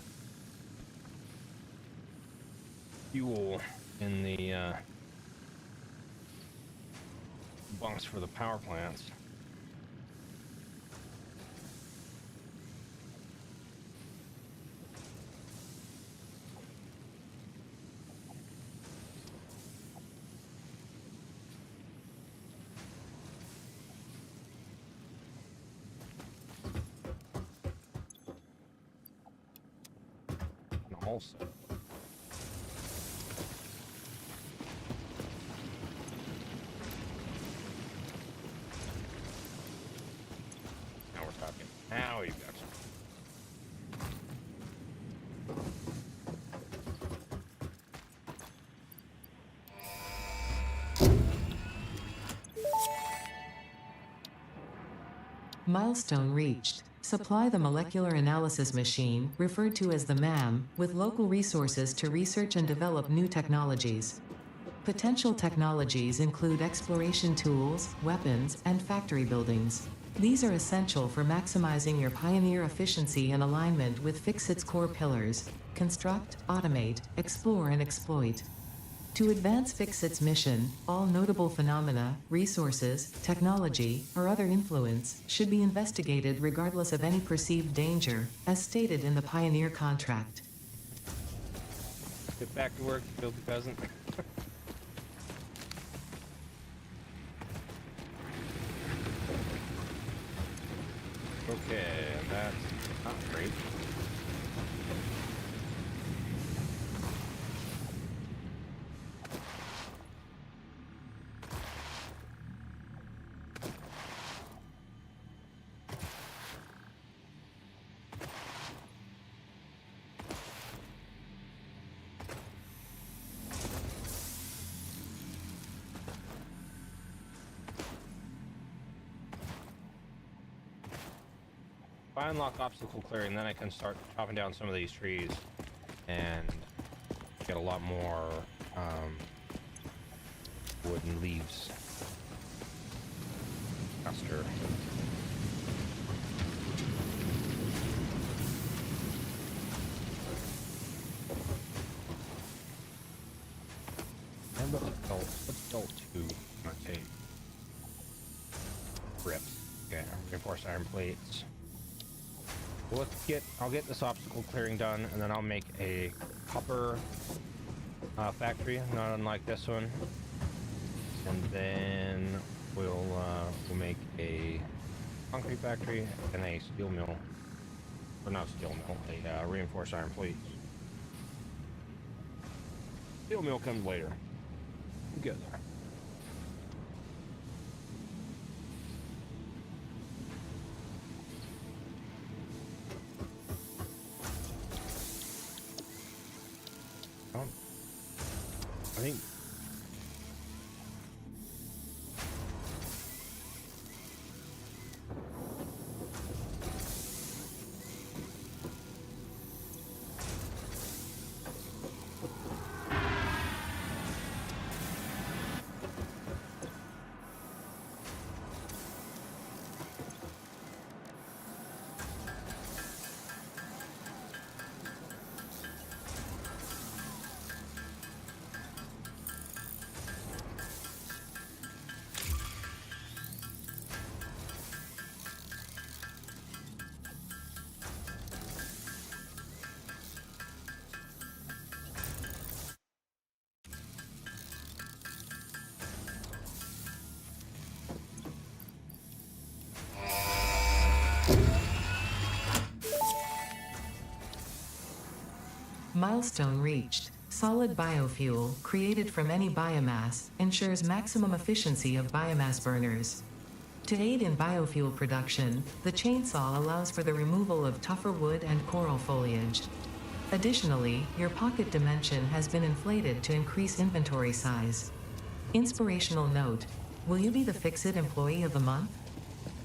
fuel in the bunks for the power plants. Also, now we're talking. Now you've got some. Milestone reached. Supply the molecular analysis machine, referred to as the MAM, with local resources to research and develop new technologies. Potential technologies include exploration tools, weapons, and factory buildings. These are essential for maximizing your Pioneer efficiency in alignment with Fixit's core pillars: construct, automate, explore, and exploit. To advance Fixit's mission, all notable phenomena, resources, technology, or other influence should be investigated regardless of any perceived danger, as stated in the Pioneer contract. Get back to work, filthy peasant. Okay, that's not great. If I unlock obstacle clearing, then I can start chopping down some of these trees and get a lot more wood and leaves faster. And what's belt 2 gonna take? Rips. Okay, reinforced iron plates. Well, I'll get this obstacle clearing done, and then I'll make a copper factory, not unlike this one. And then we'll make a concrete factory and a steel mill, or not steel mill, a reinforced iron plates. Steel mill comes later. We'll get there. I think Milestone reached. Solid biofuel, created from any biomass, ensures maximum efficiency of biomass burners. To aid in biofuel production, the chainsaw allows for the removal of tougher wood and coral foliage. Additionally, your pocket dimension has been inflated to increase inventory size. Inspirational note: will you be the Fixit Employee of the Month?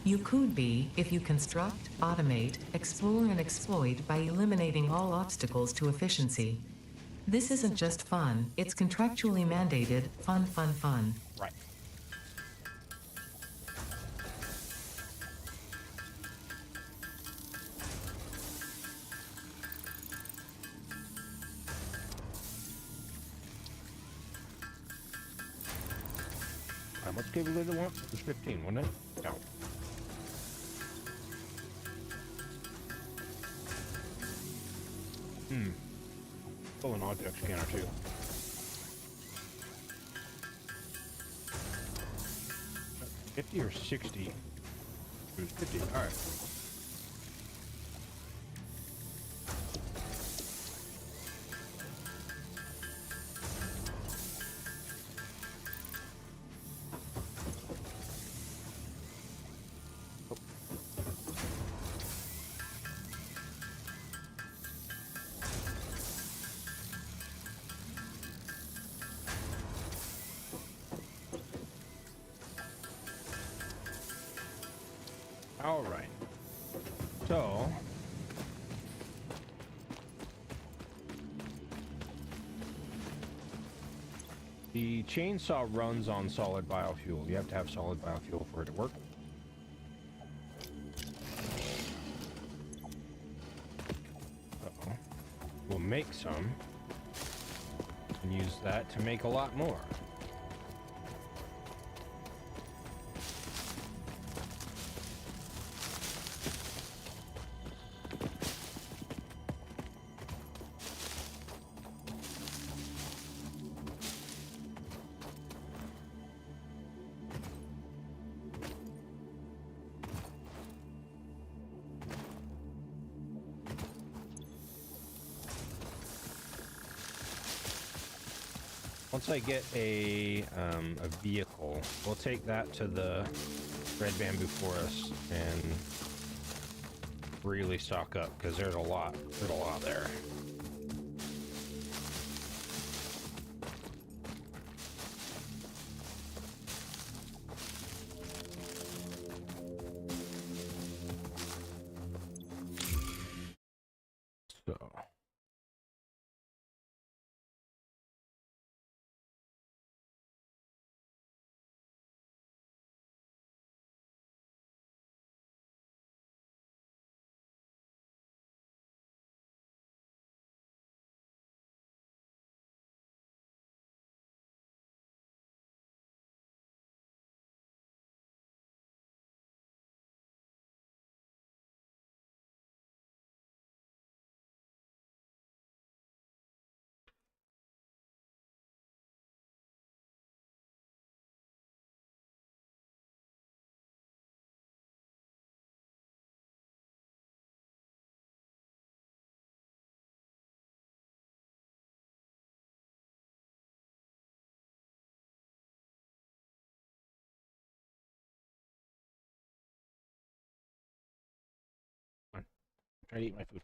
You could be if you construct, automate, explore, and exploit by eliminating all obstacles to efficiency. This isn't just fun, it's contractually mandated fun, fun, fun. right. much cable did it want? It was 15, wasn't it? Yeah. Pull an object scanner too. $50 or $60? It was 50. All right. All right. So the chainsaw runs on solid biofuel. You have to have solid biofuel for it to work. Uh-oh. We'll make some and use that to make a lot more. Once I get a vehicle, we'll take that to the Red Bamboo Forest and really stock up because there's a lot there. So. Try to eat my food.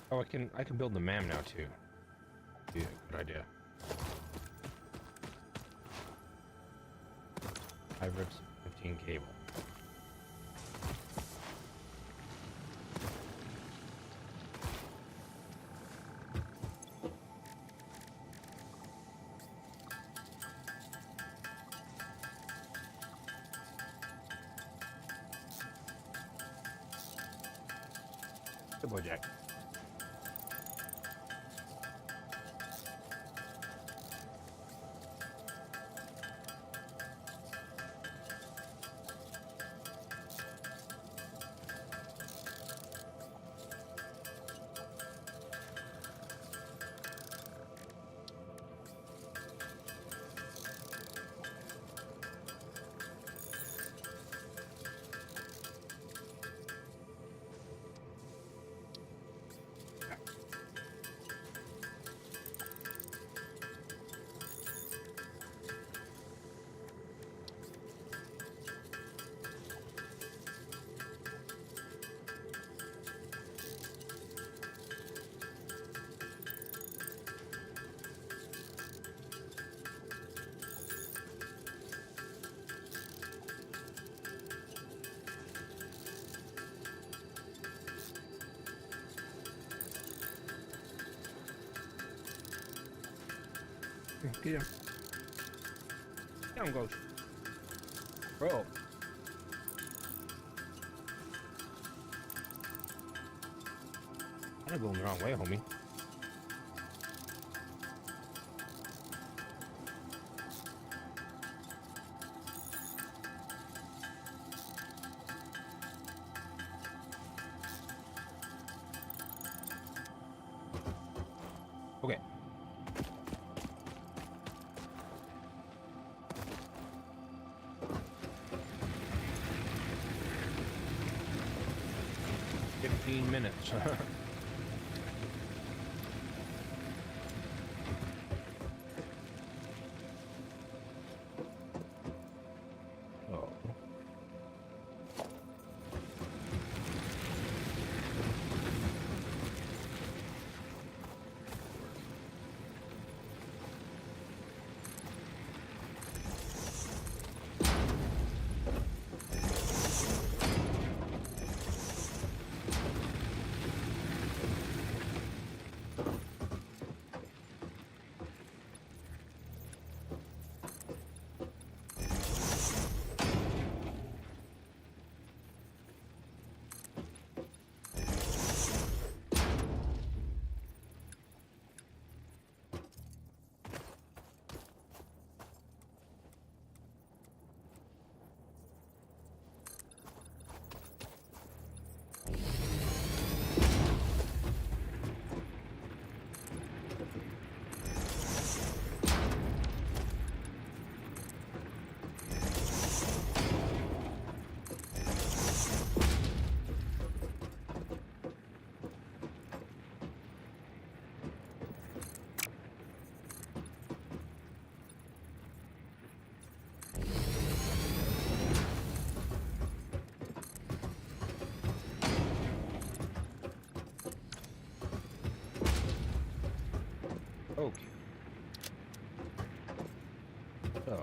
Oh, I can build the MAM now too. Yeah, good idea. 5 rips, 15 cable. Good boy, Jack. Get him. Down goes. Bro. I'm going the wrong way, homie. Okay. Minutes. Oh. Okay. So.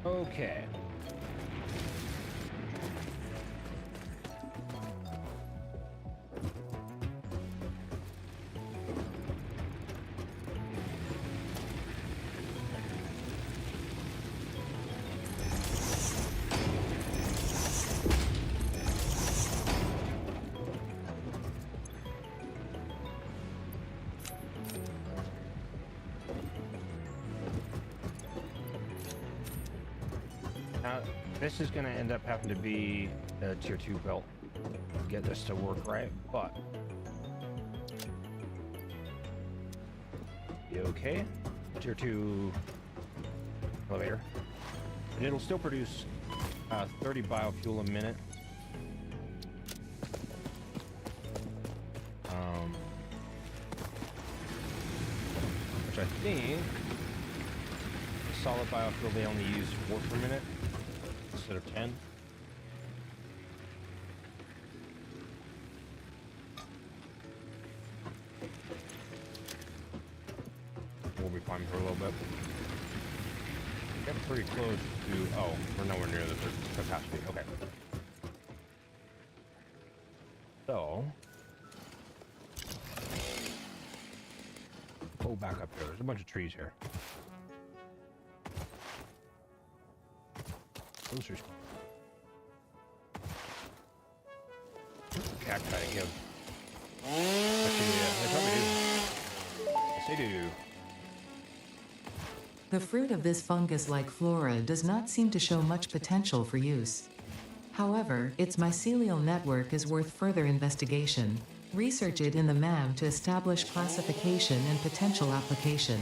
Okay. Now, this is going to end up having to be a tier 2 belt to get this to work right, but be okay. Tier 2 elevator. And it'll still produce 30 biofuel a minute. Which I think solid biofuel they only use 4 per minute instead of 10. We'll be fine for a little bit. Get pretty close to. Oh, we're nowhere near the capacity. Okay. So. Go back up here. There's a bunch of trees here. Those are cacti to give. Actually, yeah, they probably do. Yes, they do. The fruit of this fungus-like flora does not seem to show much potential for use. However, its mycelial network is worth further investigation. Research it in the MAM to establish classification and potential application.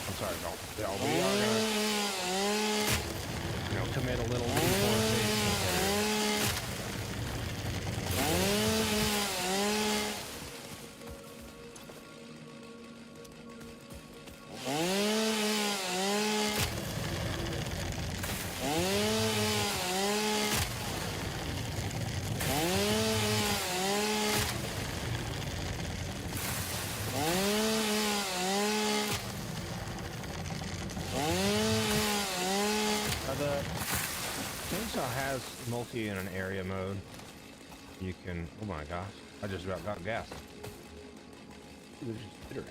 I'm sorry, no. Yeah, we are gonna, commit a little reforestation the chainsaw has multi in an area mode. You can. Oh my gosh! I just about got gas. There's just bitter.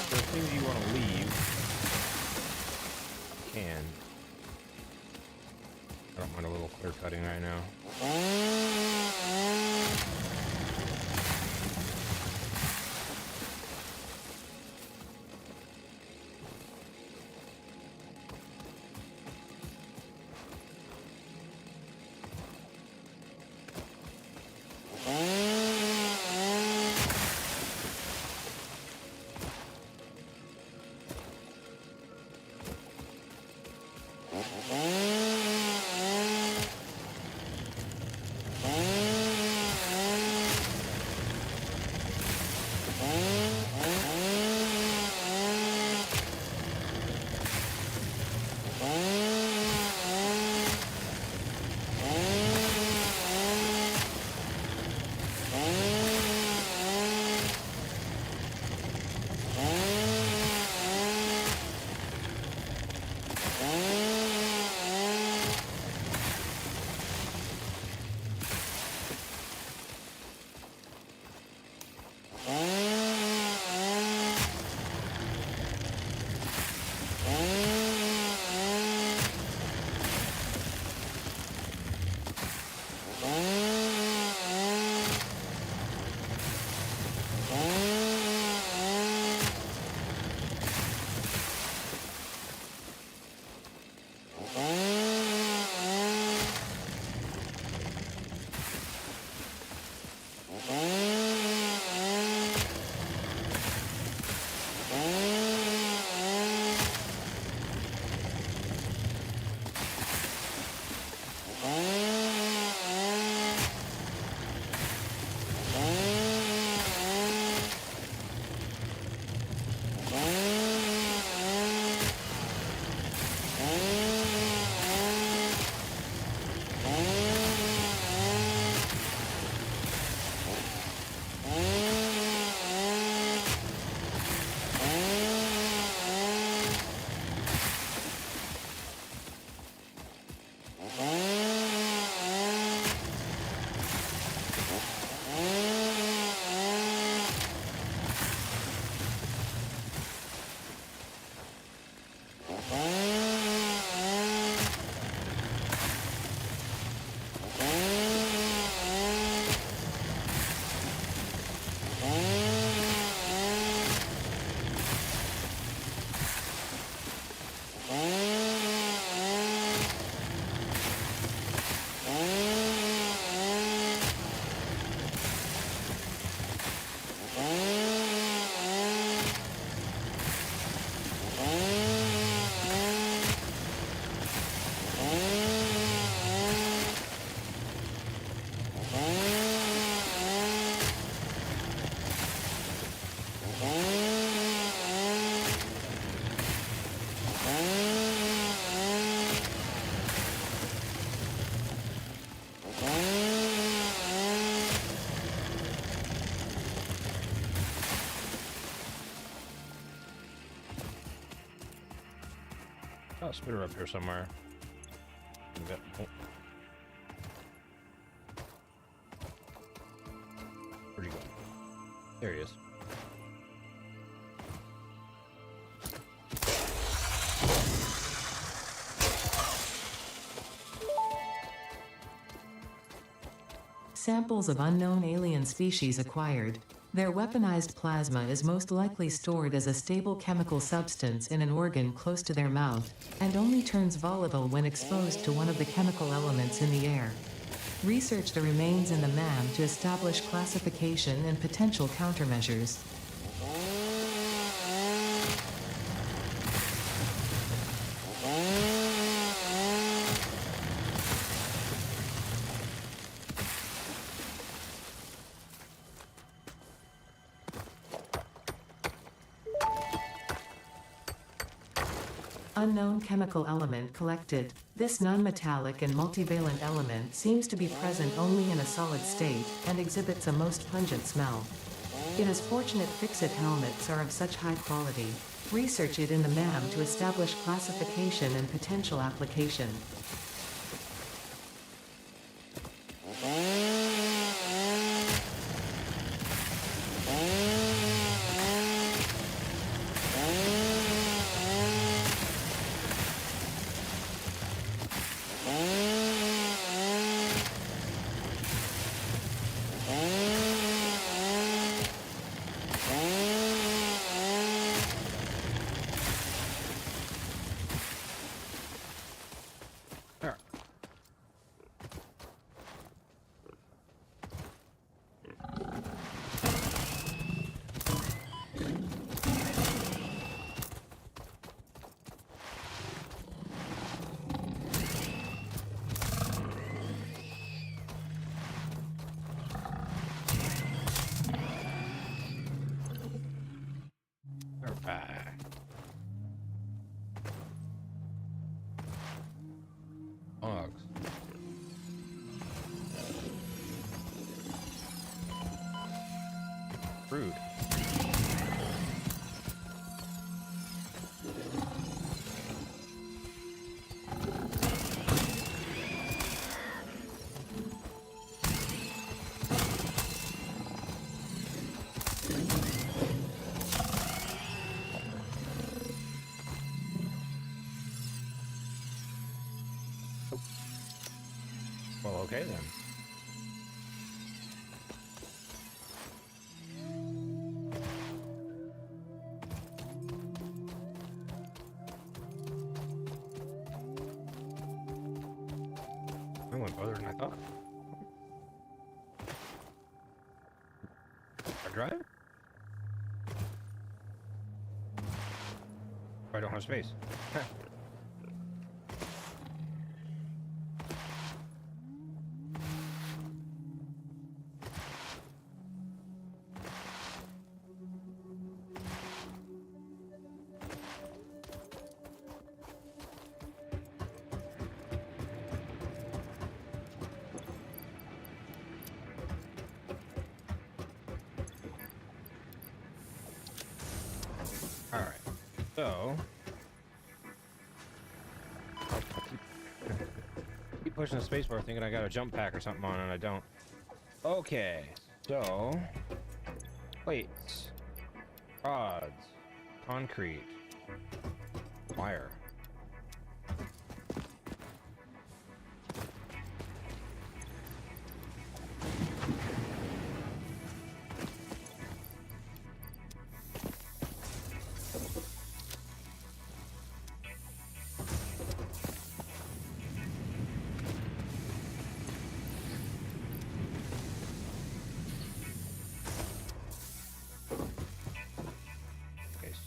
The things you want to leave can. I don't mind a little clear cutting right now. Spitter up here somewhere. Oh. Where'd he go? There he is. Samples of unknown alien species acquired. Their weaponized plasma is most likely stored as a stable chemical substance in an organ close to their mouth, and only turns volatile when exposed to one of the chemical elements in the air. Research the remains in the MAM to establish classification and potential countermeasures. Unknown chemical element collected. This non-metallic and multivalent element seems to be present only in a solid state, and exhibits a most pungent smell. It is fortunate Fixit helmets are of such high quality. Research it in the MAM to establish classification and potential application. Hogs. Rude. Well, okay then. I went farther than I thought. I drive? I don't have space. Alright, so keep pushing the spacebar thinking I got a jump pack or something on and I don't. Okay, so plates, rods, concrete, wire.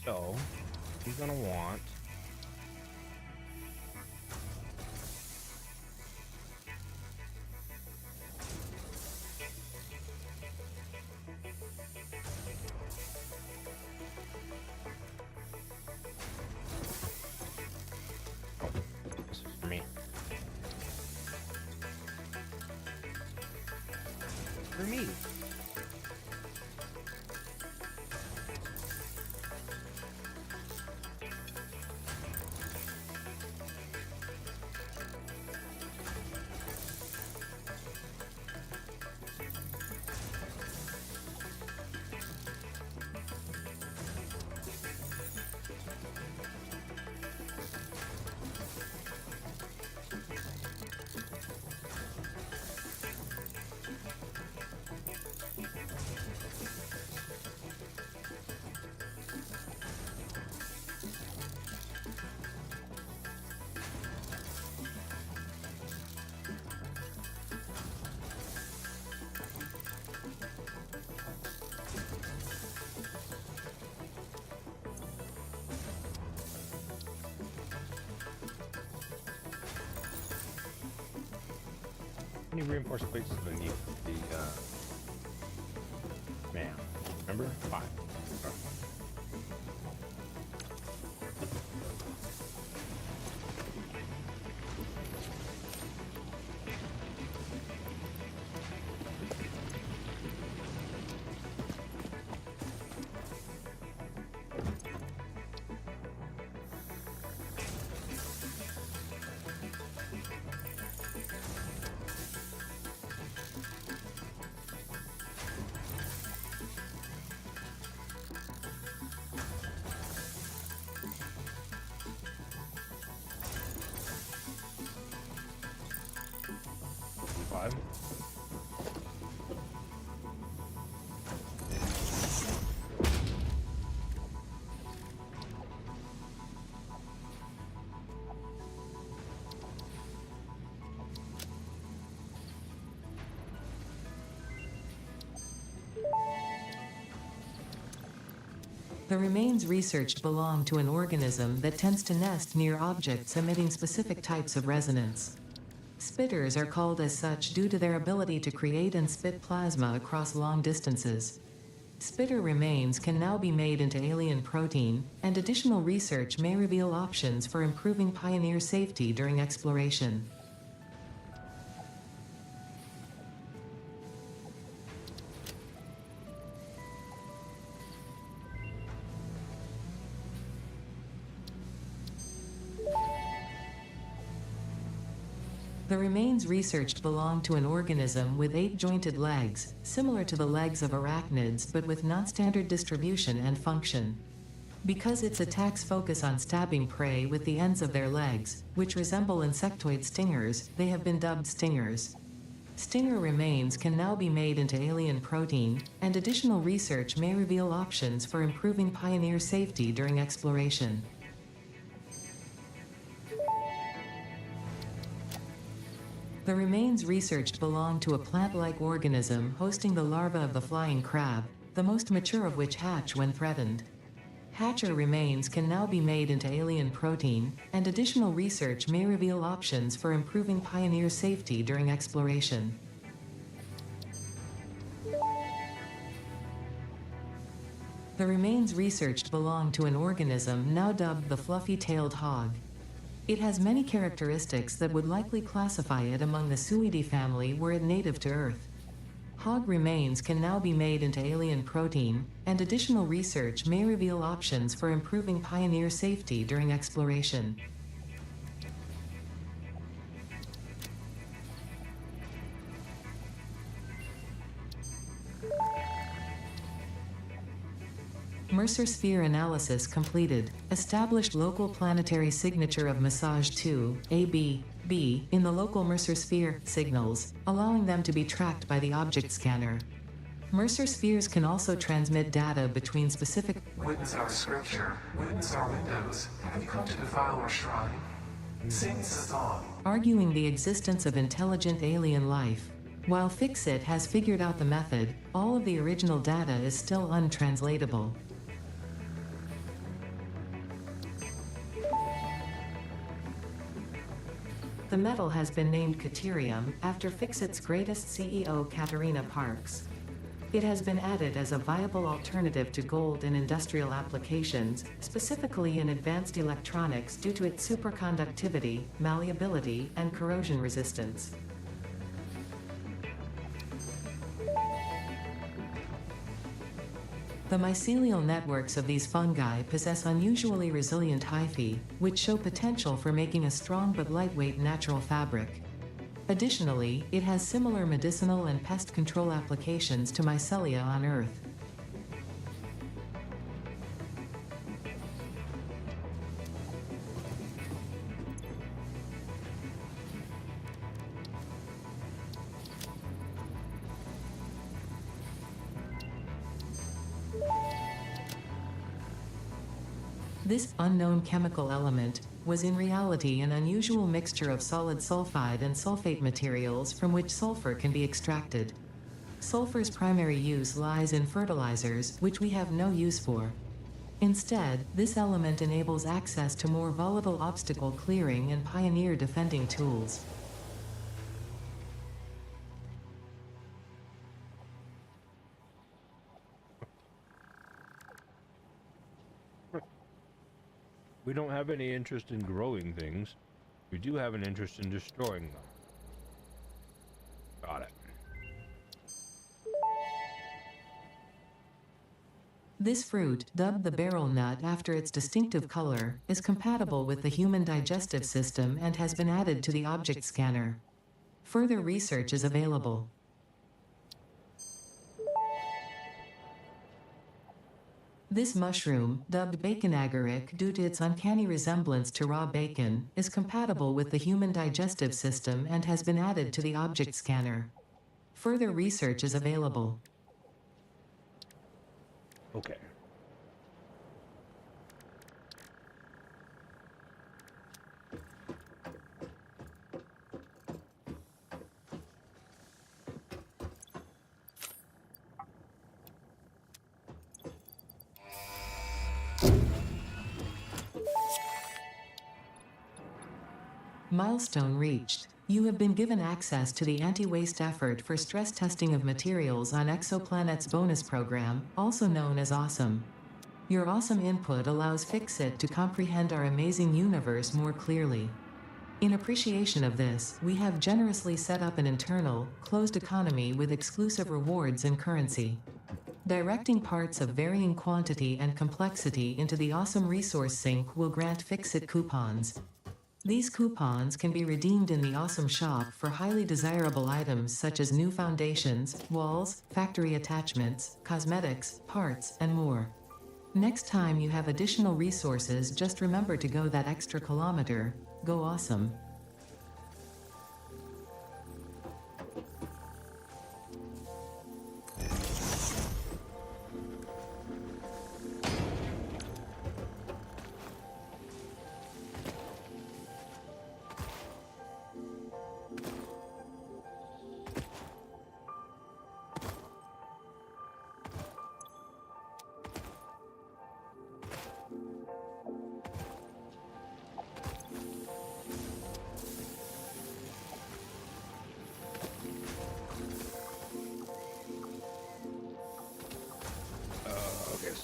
So, he's gonna want this is for me. For me. many reinforced plates did I need for the man? Remember? 5. Okay. Five. The remains researched belong to an organism that tends to nest near objects emitting specific types of resonance. Spitters are called as such due to their ability to create and spit plasma across long distances. Spitter remains can now be made into alien protein, and additional research may reveal options for improving Pioneer safety during exploration. The remains researched belong to an organism with 8 jointed legs, similar to the legs of arachnids but with non-standard distribution and function. Because its attacks focus on stabbing prey with the ends of their legs, which resemble insectoid stingers, they have been dubbed stingers. Stinger remains can now be made into alien protein, and additional research may reveal options for improving Pioneer safety during exploration. The remains researched belong to a plant-like organism hosting the larva of the flying crab, the most mature of which hatch when threatened. Hatcher remains can now be made into alien protein, and additional research may reveal options for improving Pioneer safety during exploration. The remains researched belong to an organism now dubbed the fluffy-tailed hog. It has many characteristics that would likely classify it among the Suidae family were it native to Earth. Hog remains can now be made into alien protein, and additional research may reveal options for improving Pioneer safety during exploration. Mercer sphere analysis completed. Established local planetary signature of Massage 2, AB, B, in the local Mercer sphere signals, allowing them to be tracked by the object scanner. Mercer spheres can also transmit data between specific. Witness our scripture, witness our windows. Have you come to defile our shrine? Sing Sazon. Arguing the existence of intelligent alien life. While Fixit has figured out the method, all of the original data is still untranslatable. The metal has been named Caterium, after Fixit's greatest CEO Katerina Parks. It has been added as a viable alternative to gold in industrial applications, specifically in advanced electronics due to its superconductivity, malleability, and corrosion resistance. The mycelial networks of these fungi possess unusually resilient hyphae, which show potential for making a strong but lightweight natural fabric. Additionally, it has similar medicinal and pest control applications to mycelia on Earth. This unknown chemical element was in reality an unusual mixture of solid sulfide and sulfate materials from which sulfur can be extracted. Sulfur's primary use lies in fertilizers, which we have no use for. Instead, this element enables access to more volatile obstacle clearing and Pioneer defending tools. We don't have any interest in growing things. We do have an interest in destroying them. Got it. This fruit, dubbed the barrel nut after its distinctive color, is compatible with the human digestive system and has been added to the object scanner. Further research is available. This mushroom, dubbed bacon agaric due to its uncanny resemblance to raw bacon, is compatible with the human digestive system and has been added to the object scanner. Further research is available. Okay. Milestone reached. You have been given access to the anti-waste effort for stress testing of materials on Exoplanet's bonus program, also known as AWESOME. Your awesome input allows Fixit to comprehend our amazing universe more clearly. In appreciation of this, we have generously set up an internal, closed economy with exclusive rewards and currency. Directing parts of varying quantity and complexity into the awesome resource sink will grant Fixit coupons. These coupons can be redeemed in the Awesome Shop for highly desirable items such as new foundations, walls, factory attachments, cosmetics, parts, and more. Next time you have additional resources, just remember to go that extra kilometer. Go awesome.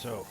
So,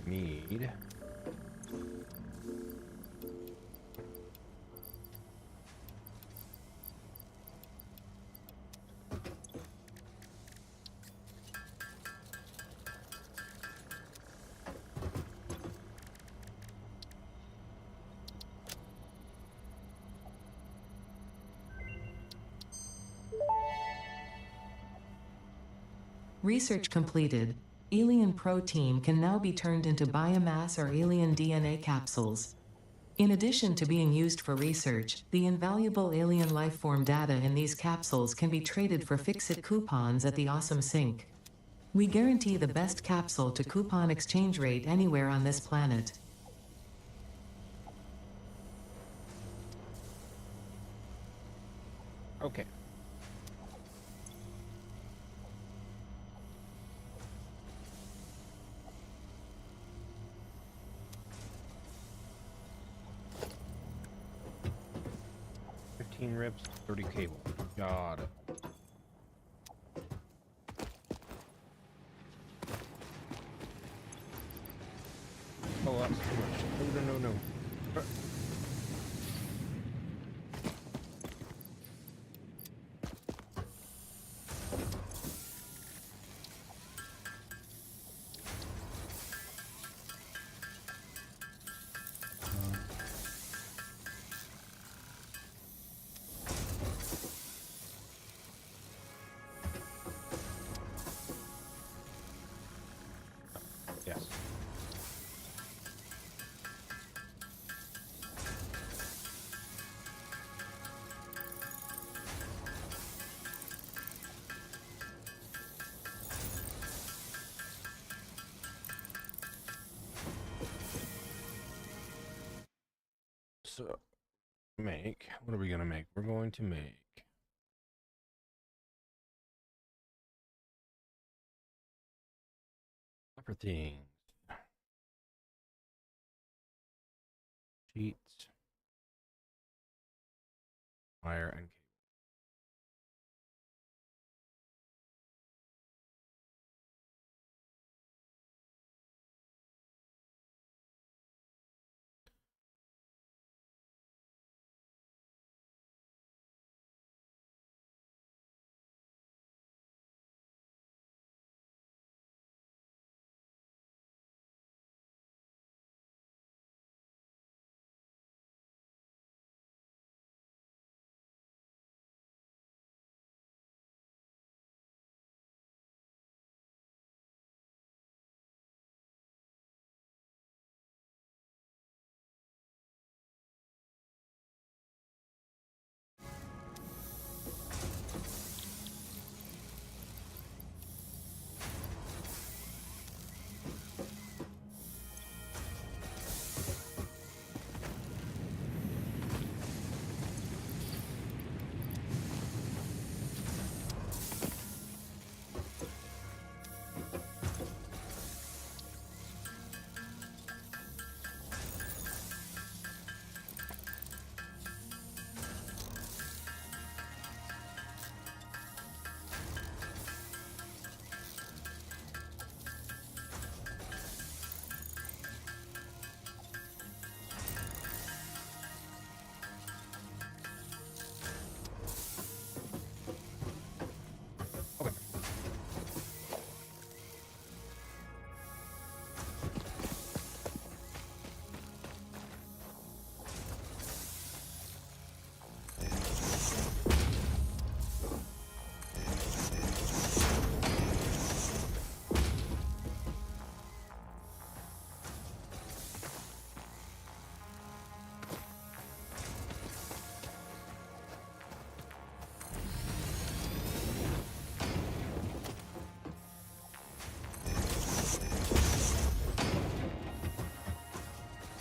need. Research completed. Alien protein can now be turned into biomass or alien DNA capsules. In addition to being used for research, the invaluable alien lifeform data in these capsules can be traded for Fixit coupons at the Awesome Sink. We guarantee the best capsule to coupon exchange rate anywhere on this planet. Okay. Rips, 30 cable. Got it. Oh, that's too much. No, no, no, no. Yes. let's make. What are we gonna make? We're going to make. Upper things. Sheets. Wire and cable.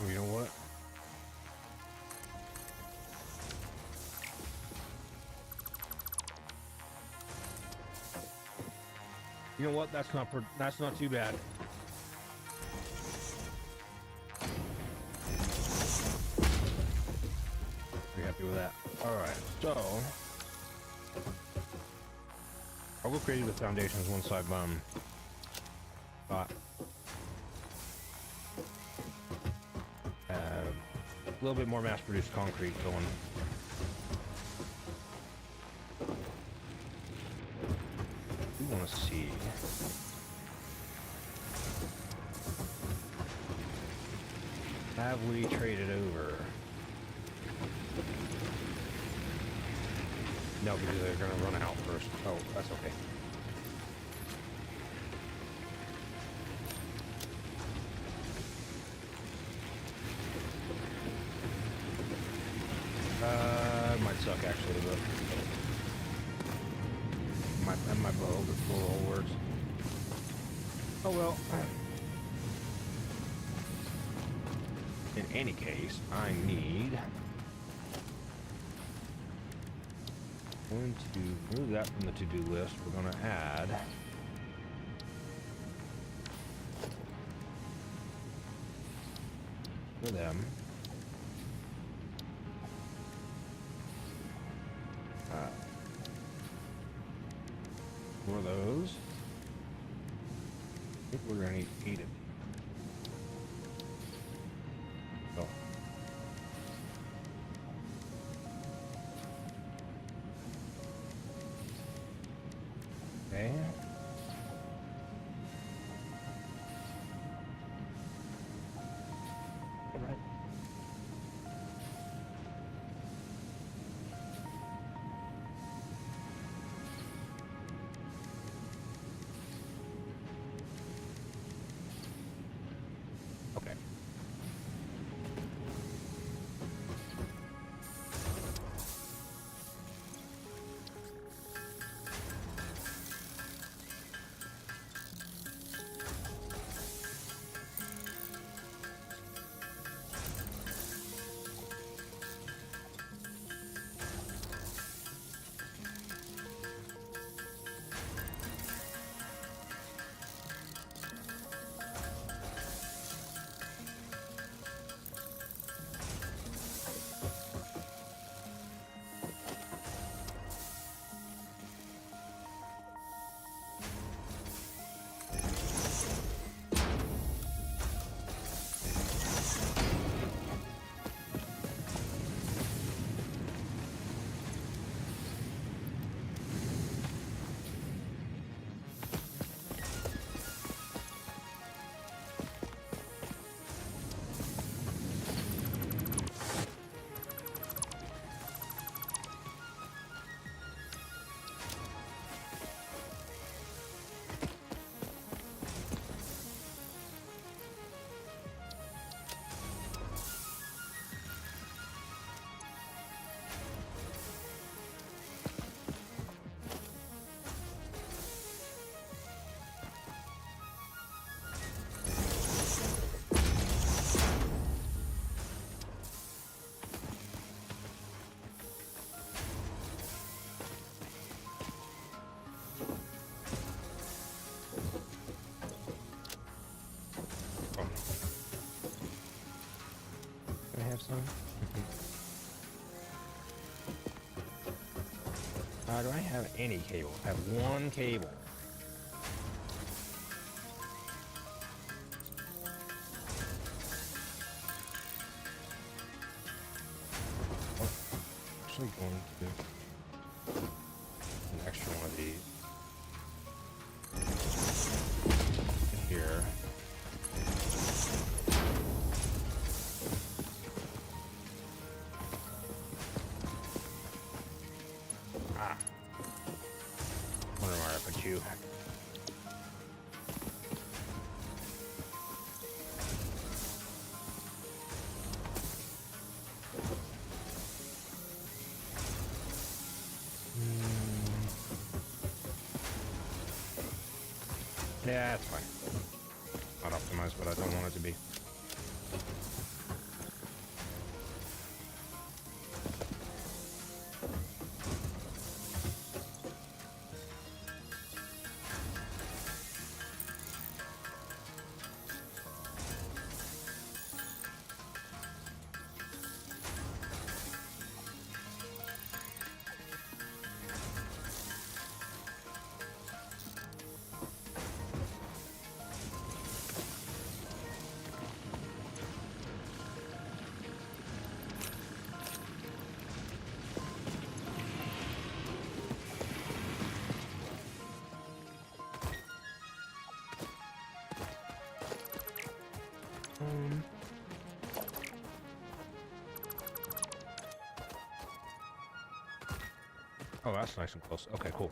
You know what? You know what? That's not too bad. Pretty happy with that. All right, so I'll go crazy with foundations once I've got a little bit more mass-produced concrete going. We want to see. Have we traded over? No, because they're going to run out first. Oh, that's okay. It might suck actually, but my bow before all words. Oh well. In any case, I need. Going to move that from the to-do list. We're going to add. For them. For those. I think we're going to need 8 of these. Oh. Okay. All right. son. Do I have any cable? I have one cable. Oh, actually going to do an extra one of these in here. Ah. Wonder where I put you. Yeah, it's fine. Not optimized, but I don't want it to be. Oh, that's nice and close. Okay, cool.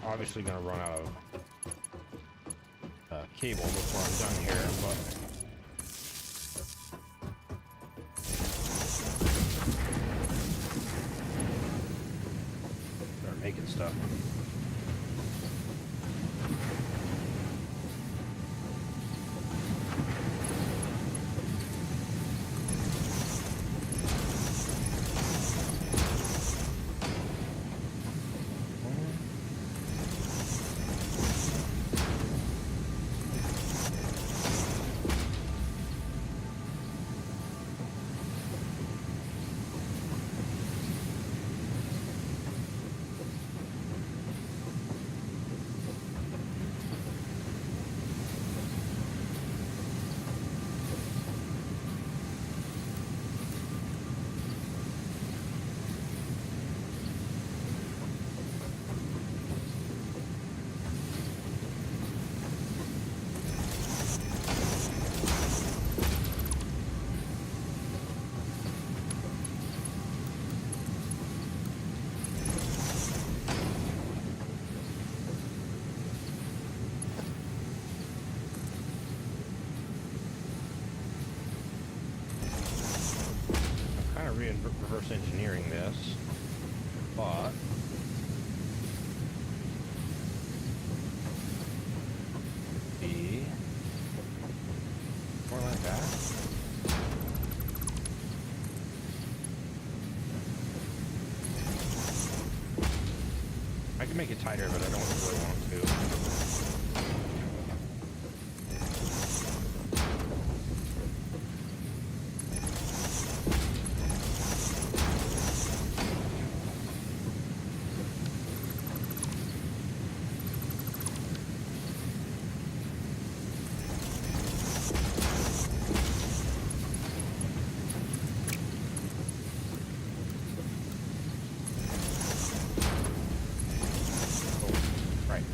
Obviously gonna run out of cable before I'm done here, but start making stuff. kind of reverse engineering this, but be more like that. I can make it tighter, but I don't really want to. Right.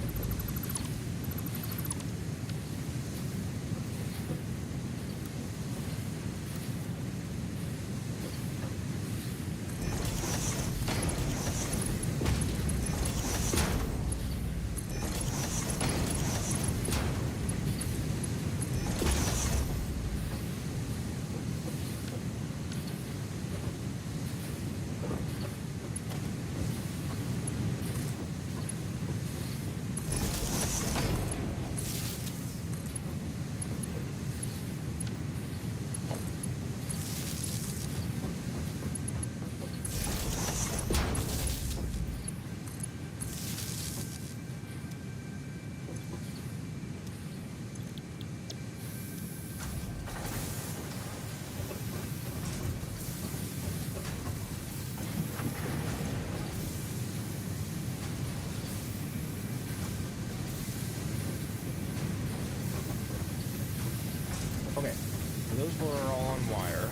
Okay, so those were all on wire.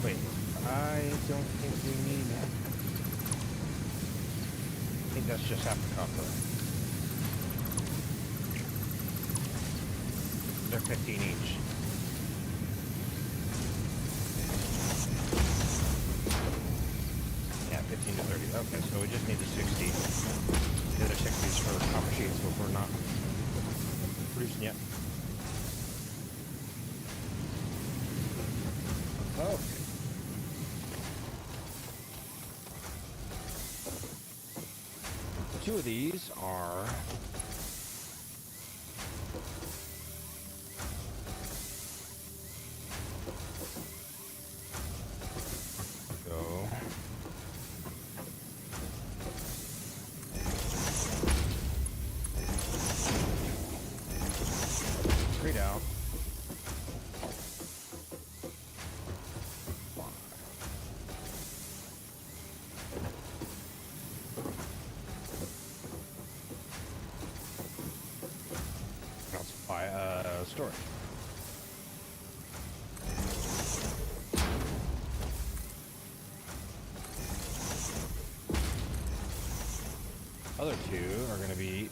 Wait, I don't think we need that. I think that's just half the copper. They're 15 each. Yeah, 15 to 30. Okay, so we just need the 60. The other 60 is for copper sheets, which we're not producing yet. Okay. Two of these are go. Straight out. I'll supply storage. Other two are going to be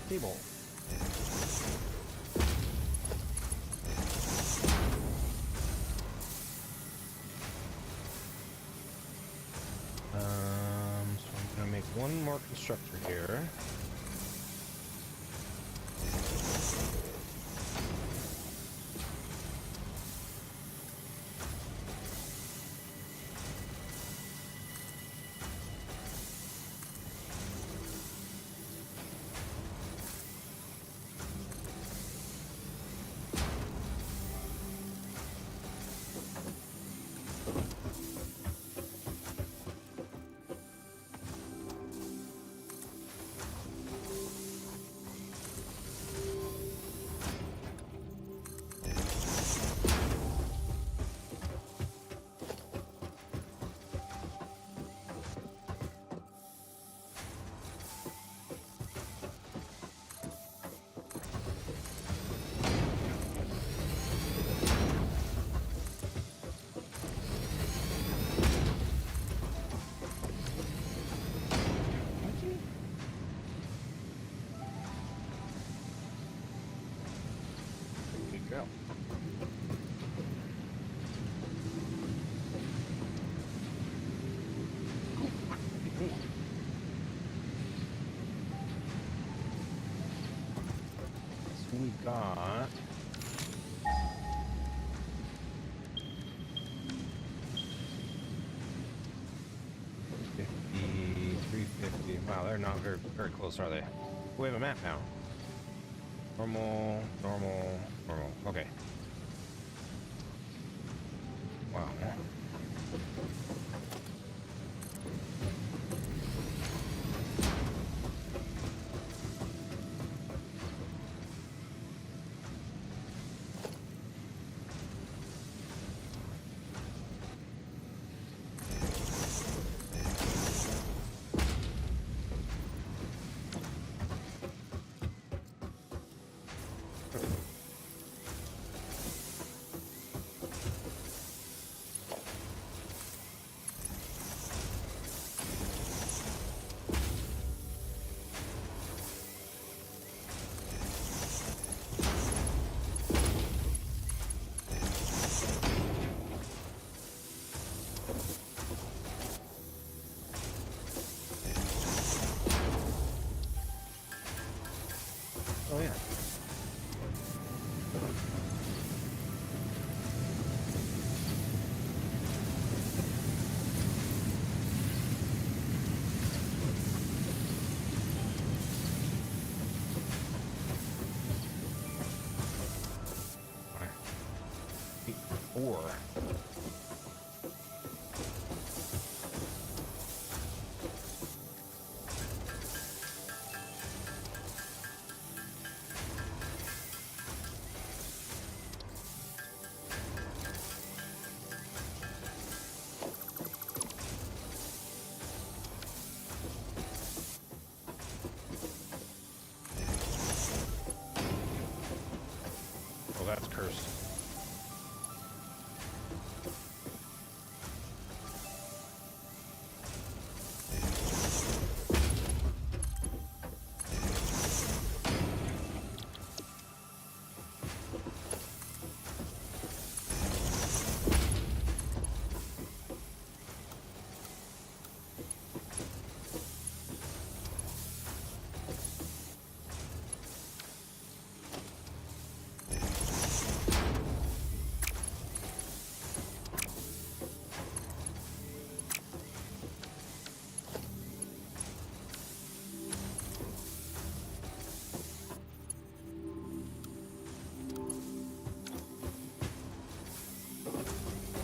cable. So I'm going to make one more constructor here. we got. Wow, they're not very close, are they? We have a map now. Normal, normal, normal. Okay. Wow. Oh yeah. Four. Oh, that's cursed.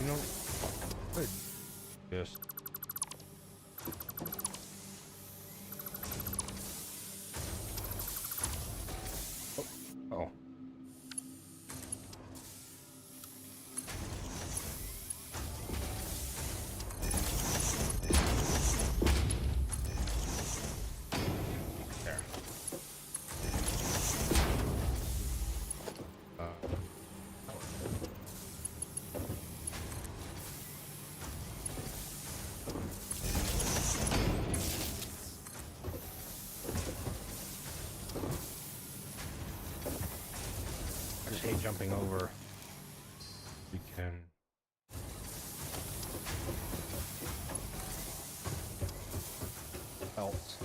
You know, good. Just. Oh. Oh. There. I just hate jumping over. We can. Else.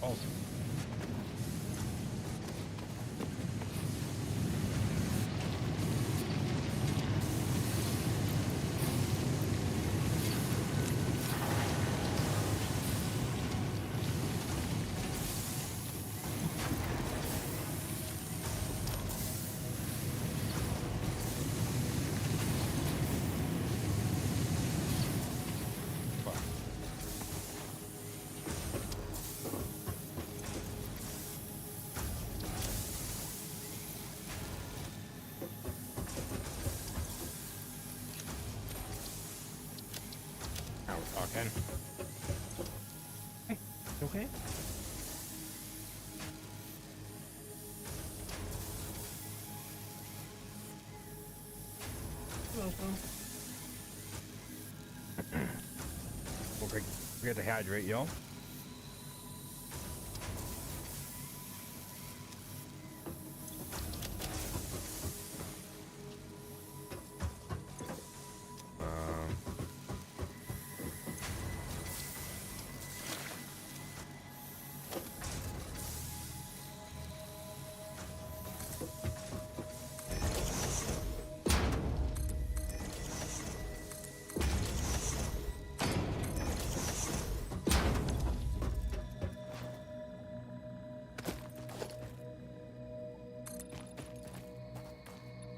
Also. Now we're talking. Hey, you okay? Don't forget to hydrate, y'all.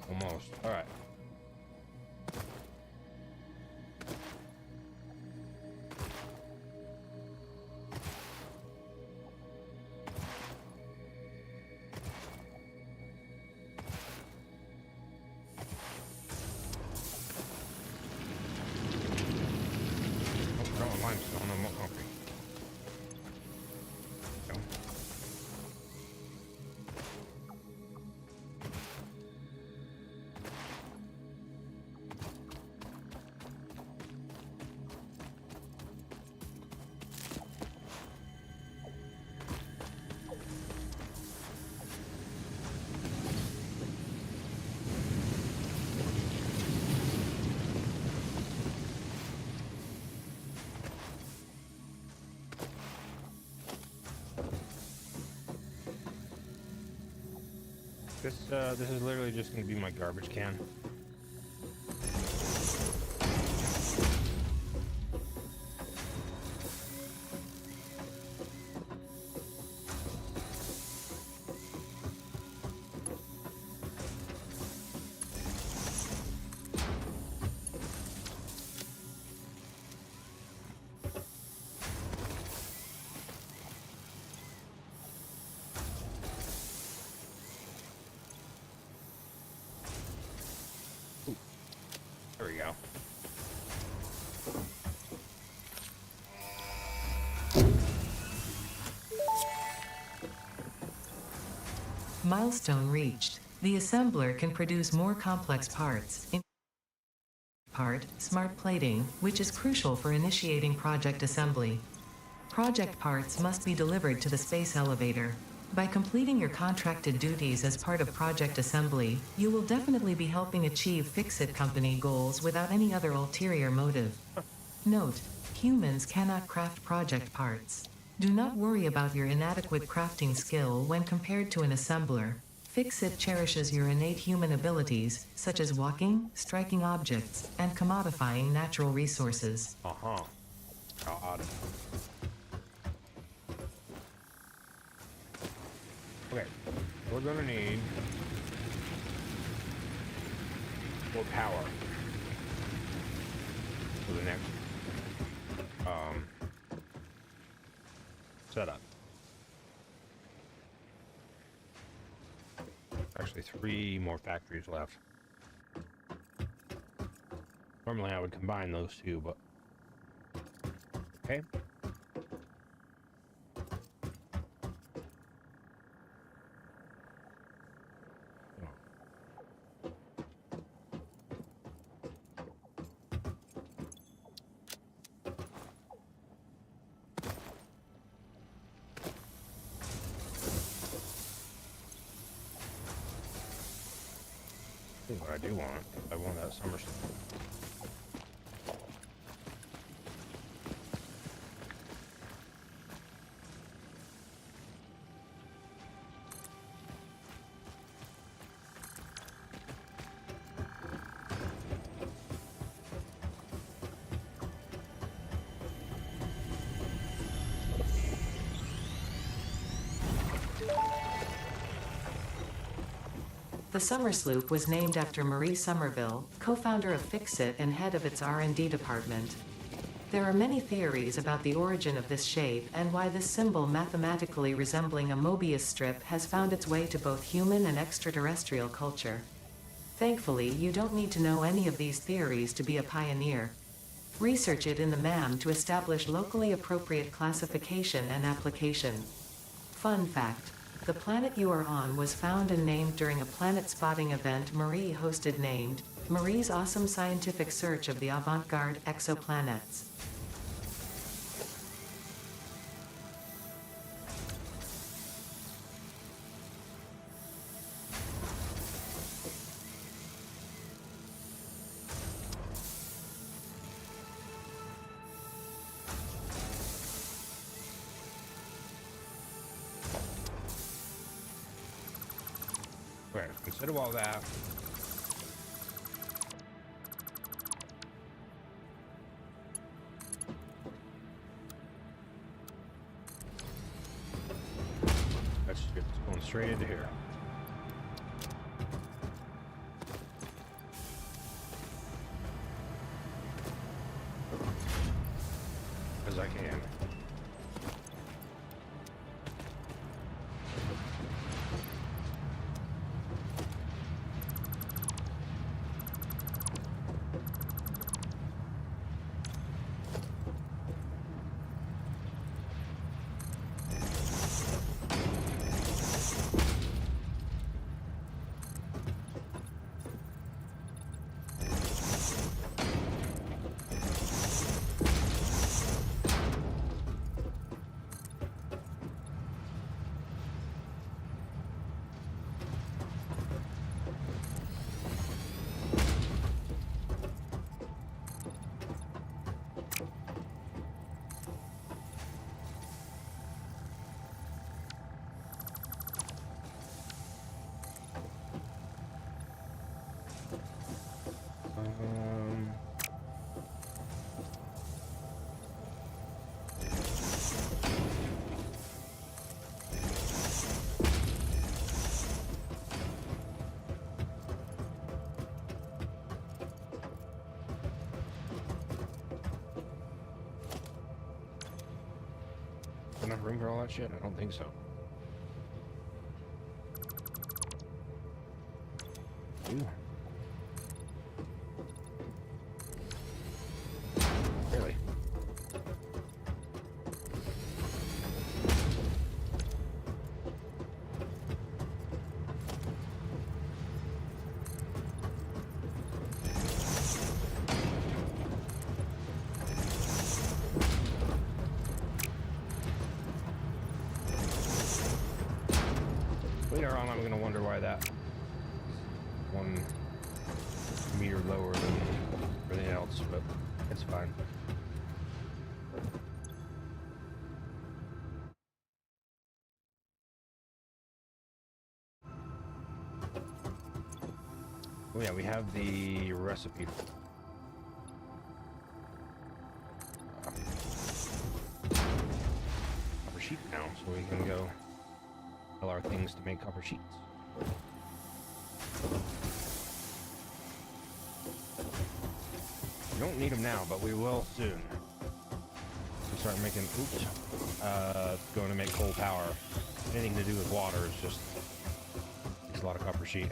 Almost. All right. Oh, I don't want limestone. I want concrete. Go. This is literally just going to be my garbage can. There we go. Milestone reached. The assembler can produce more complex parts. Smart plating, which is crucial for initiating project assembly. Project parts must be delivered to the space elevator. By completing your contracted duties as part of project assembly, you will definitely be helping achieve Fix-It Company goals without any other ulterior motive. Note: humans cannot craft project parts. Do not worry about your inadequate crafting skill when compared to an assembler. Fix-It cherishes your innate human abilities, such as walking, striking objects, and commodifying natural resources. Uh-huh. God. Okay, we're gonna need more power for the next setup. Actually, 3 more factories left. Normally I would combine those two, but okay. Here's what I do want. I want that summer stuff. The Summer Sloop was named after Marie Somerville, co-founder of Fixit and head of its R&D department. There are many theories about the origin of this shape and why this symbol mathematically resembling a Mobius strip has found its way to both human and extraterrestrial culture. Thankfully, you don't need to know any of these theories to be a pioneer. Research it in the MAM to establish locally appropriate classification and application. Fun fact: the planet you are on was found and named during a planet spotting event Marie hosted named Marie's Awesome Scientific Search of the Avant-Garde Exoplanets. Okay, consider all that. That's just going straight into here. As I can. Enough room for all that shit? I don't think so. Ooh. Really? Later on, I'm going to wonder why that 1 meter lower than everything else, but it's fine. Oh yeah, we have the recipe. Copper sheet now, so we can go sell our things to make copper sheets. We don't need them now, but we will soon. We start making, going to make coal power. Anything to do with water is just takes a lot of copper sheet.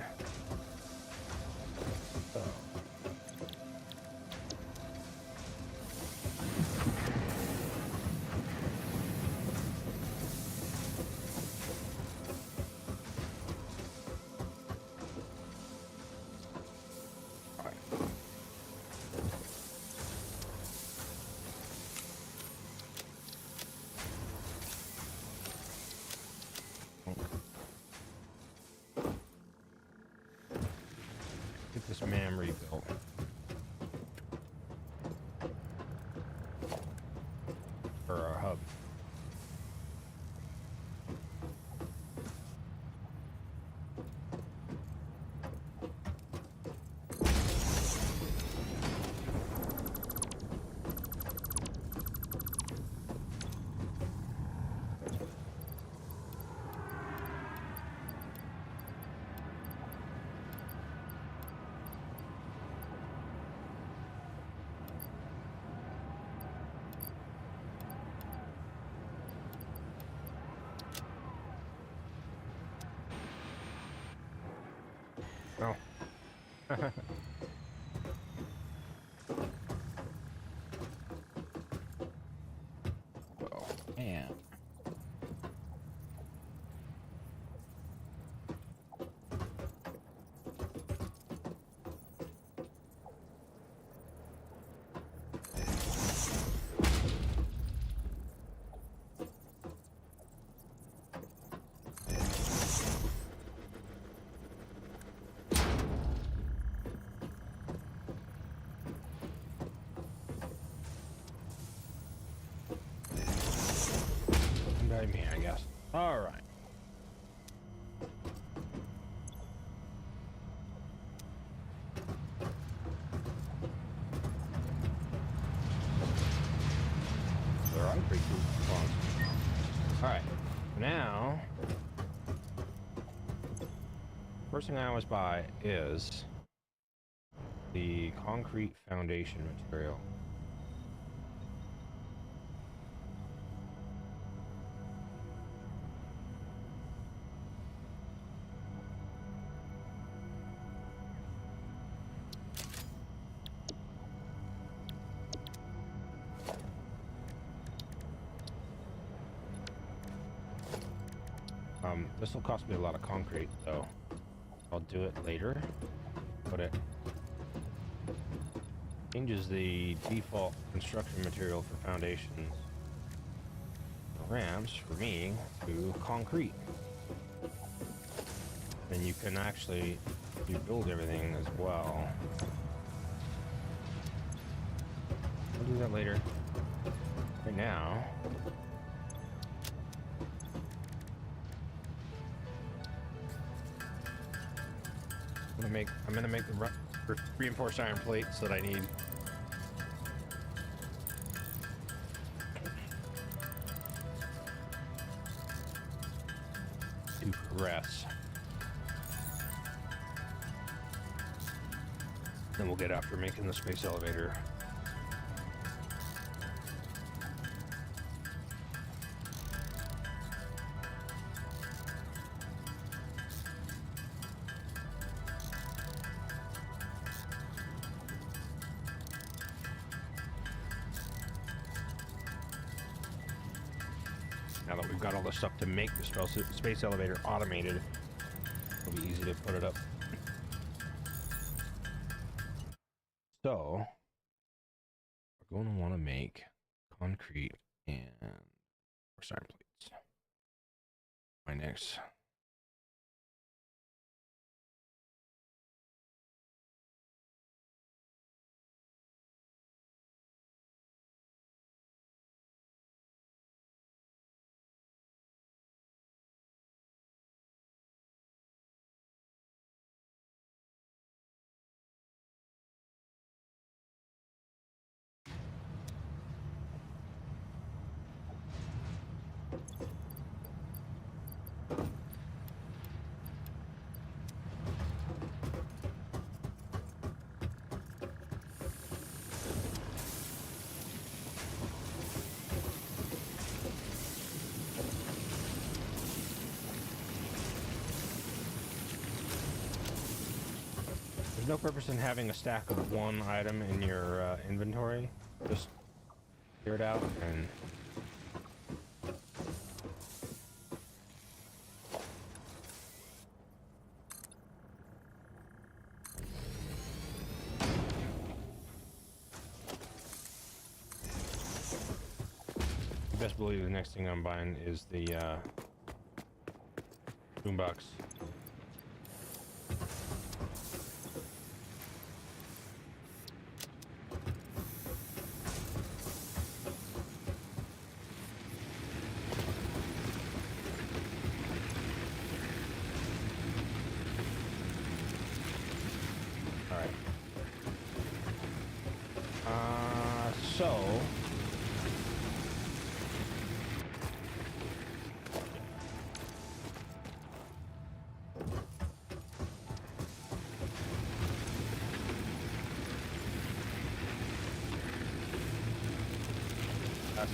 Oh. Oh, man. By me, I guess. All right. There are pretty cool spawns. All right. Now, first thing I always buy is the concrete foundation material. This will cost me a lot of concrete, so I'll do it later. But it changes the default construction material for foundations, ramps for me, to concrete. And you can actually rebuild everything as well. I'll do that later. Right now, I'm gonna make the reinforced iron plates that I need. To progress. Then we'll get after making the space elevator. Now that we've got all the stuff to make the space elevator automated, it'll be easy to put it up. So, we're going to want to make concrete and iron plates. My next. There's no purpose in having a stack of one item in your inventory. Just clear it out and you best believe the next thing I'm buying is the boombox. So,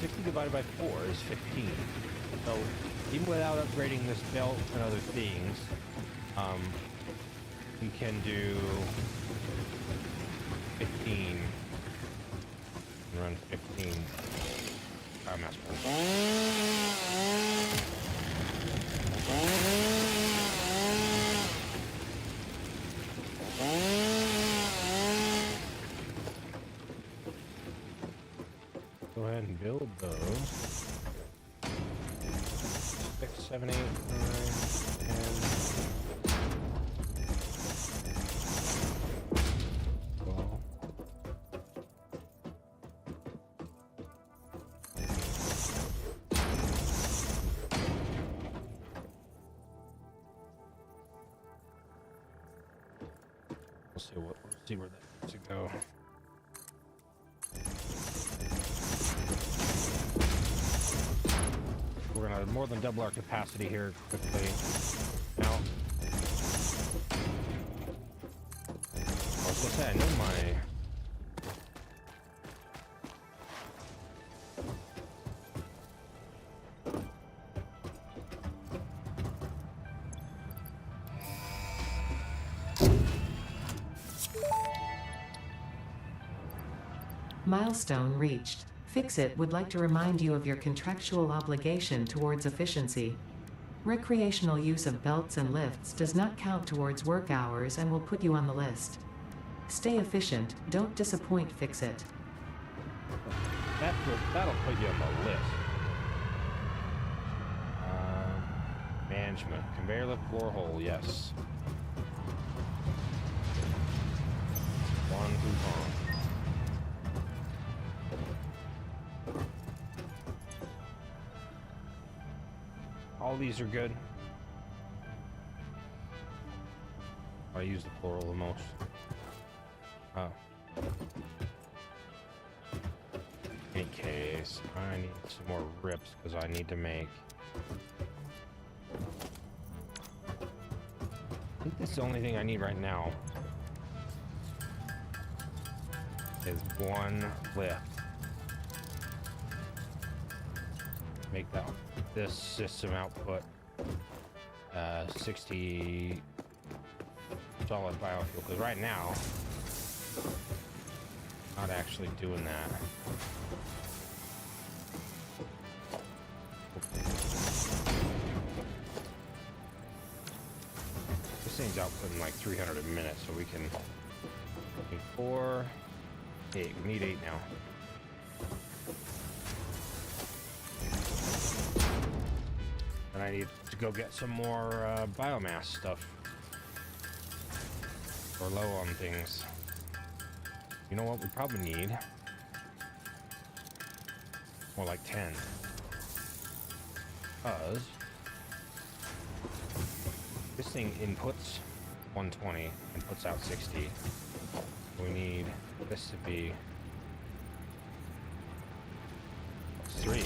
60 divided by 4 is 15. So, even without upgrading this belt and other things, we can do 15. Run 15 biomass burns. Go ahead and build those. 6, 7, 8, 9, 10. 12. We'll see where that needs to go. We're gonna more than double our capacity here quickly. Now, I was gonna say I know my. Milestone reached. Fixit would like to remind you of your contractual obligation towards efficiency. Recreational use of belts and lifts does not count towards work hours and will put you on the list. Stay efficient, don't disappoint Fixit. That'll put you on the list. Management. Conveyor lift floor hole, yes. One coupon. All these are good. I use the plural the most. Oh. In any case, I need some more rips because I need to make. I think that's the only thing I need right now. Is one lift. Make this system output 60 solid biofuel, because right now not actually doing that. This thing's outputting like 300 a minute, so we can need 4, 8. We need 8 now. And I need to go get some more biomass stuff. We're low on things. You know what we probably need? More like 10. Because this thing inputs 120 and puts out 60. We need this to be 3.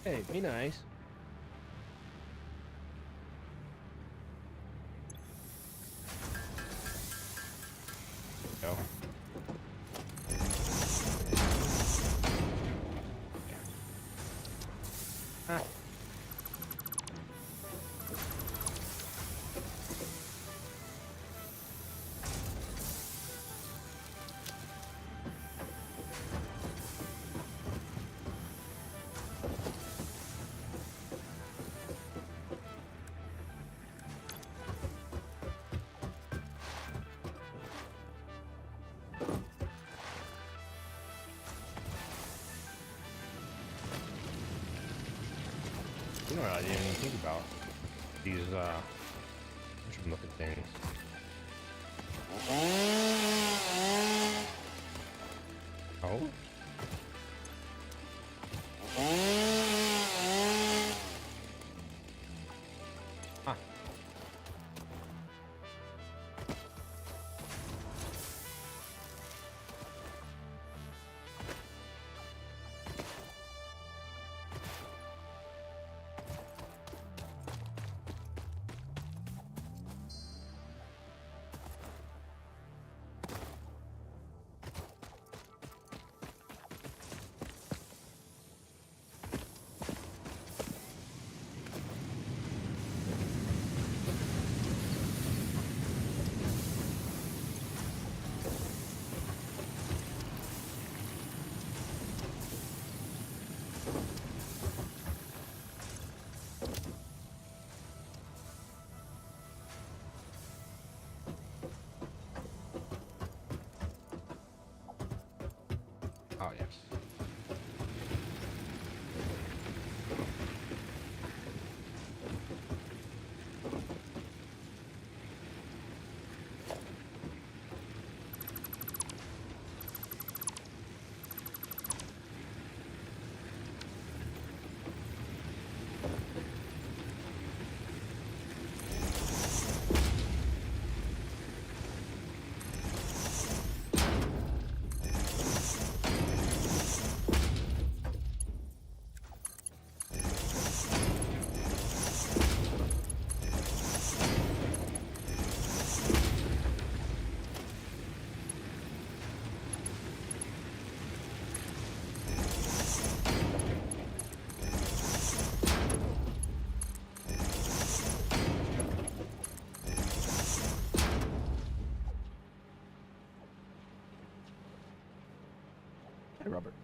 Hey, be nice. Go. Ah. You know what I didn't even think about? These, mushroom looking things. Oh? Ah. Oh, yes. Hey, Robert.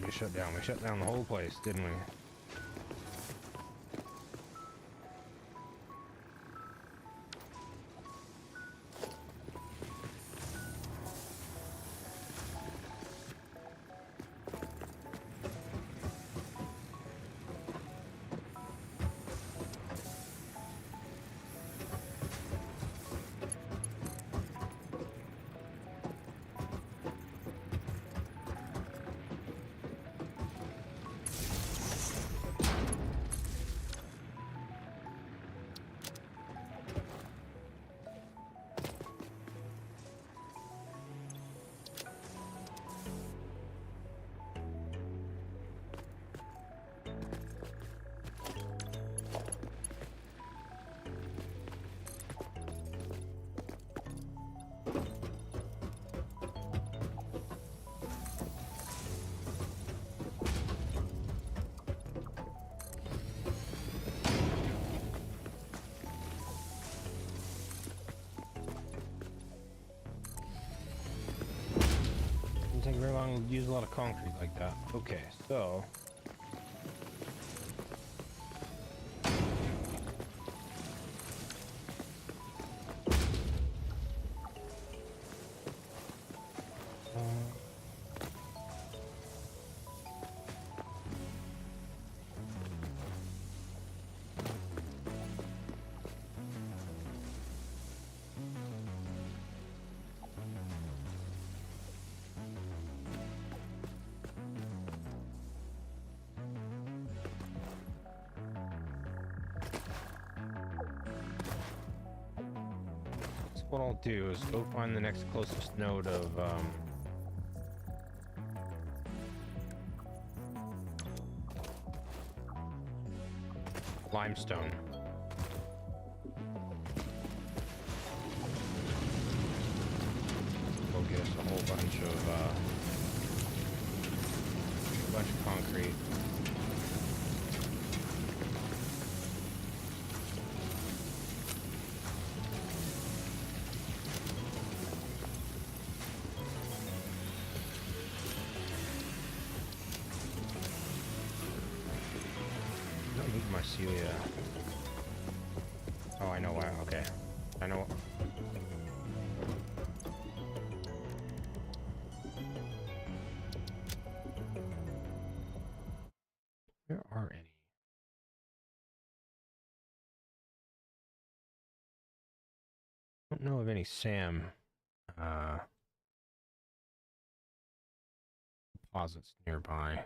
We shut down. We shut down the whole place, didn't we? Doesn't take very long to use a lot of concrete like that. Okay, so what I'll do is go find the next closest node of limestone. Go get us a whole bunch of concrete. Mycelia. Oh, I know why. Okay. I know. There are any. don't know of any SAM deposits nearby.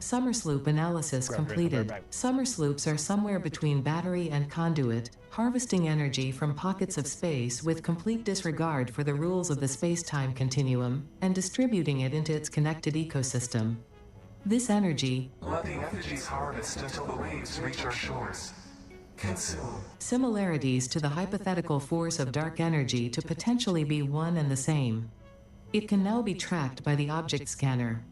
Summer sloop analysis completed. Summer sloops are somewhere between battery and conduit, harvesting energy from pockets of space with complete disregard for the rules of the space-time continuum, and distributing it into its connected ecosystem. This energy, Let the effigies harvest until the waves reach our shores. Consume. similarities to the hypothetical force of dark energy to potentially be one and the same. It can now be tracked by the object scanner.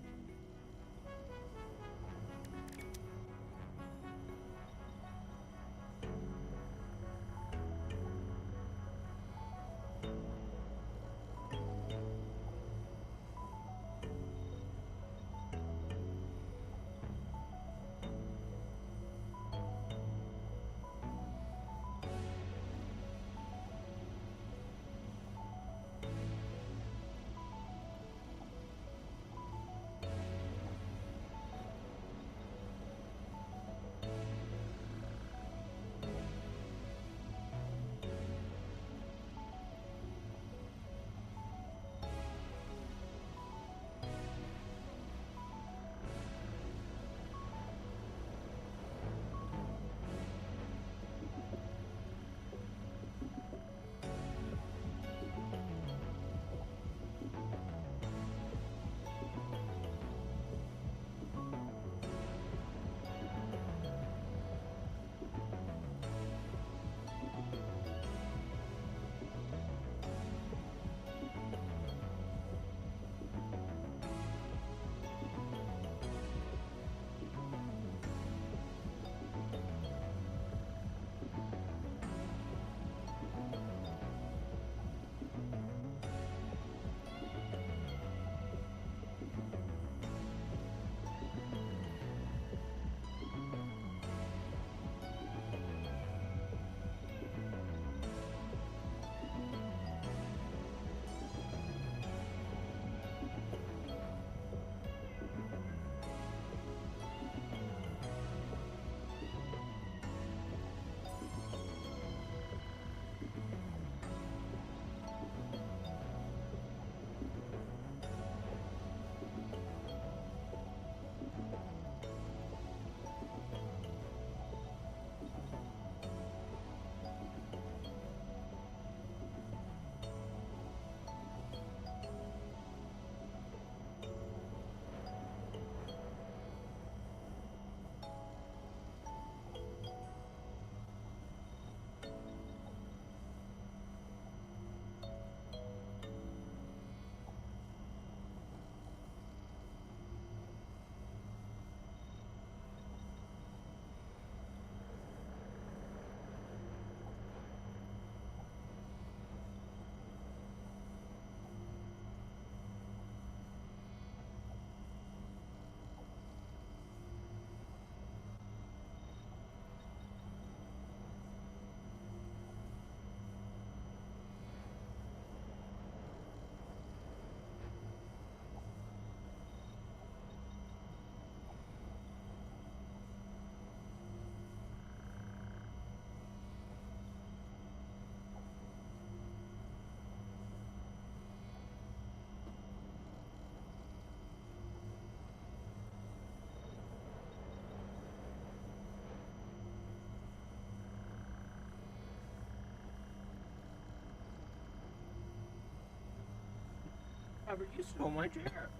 Robert, you stole my chair.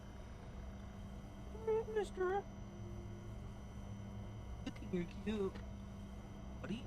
Mister. You're cute. Buddy.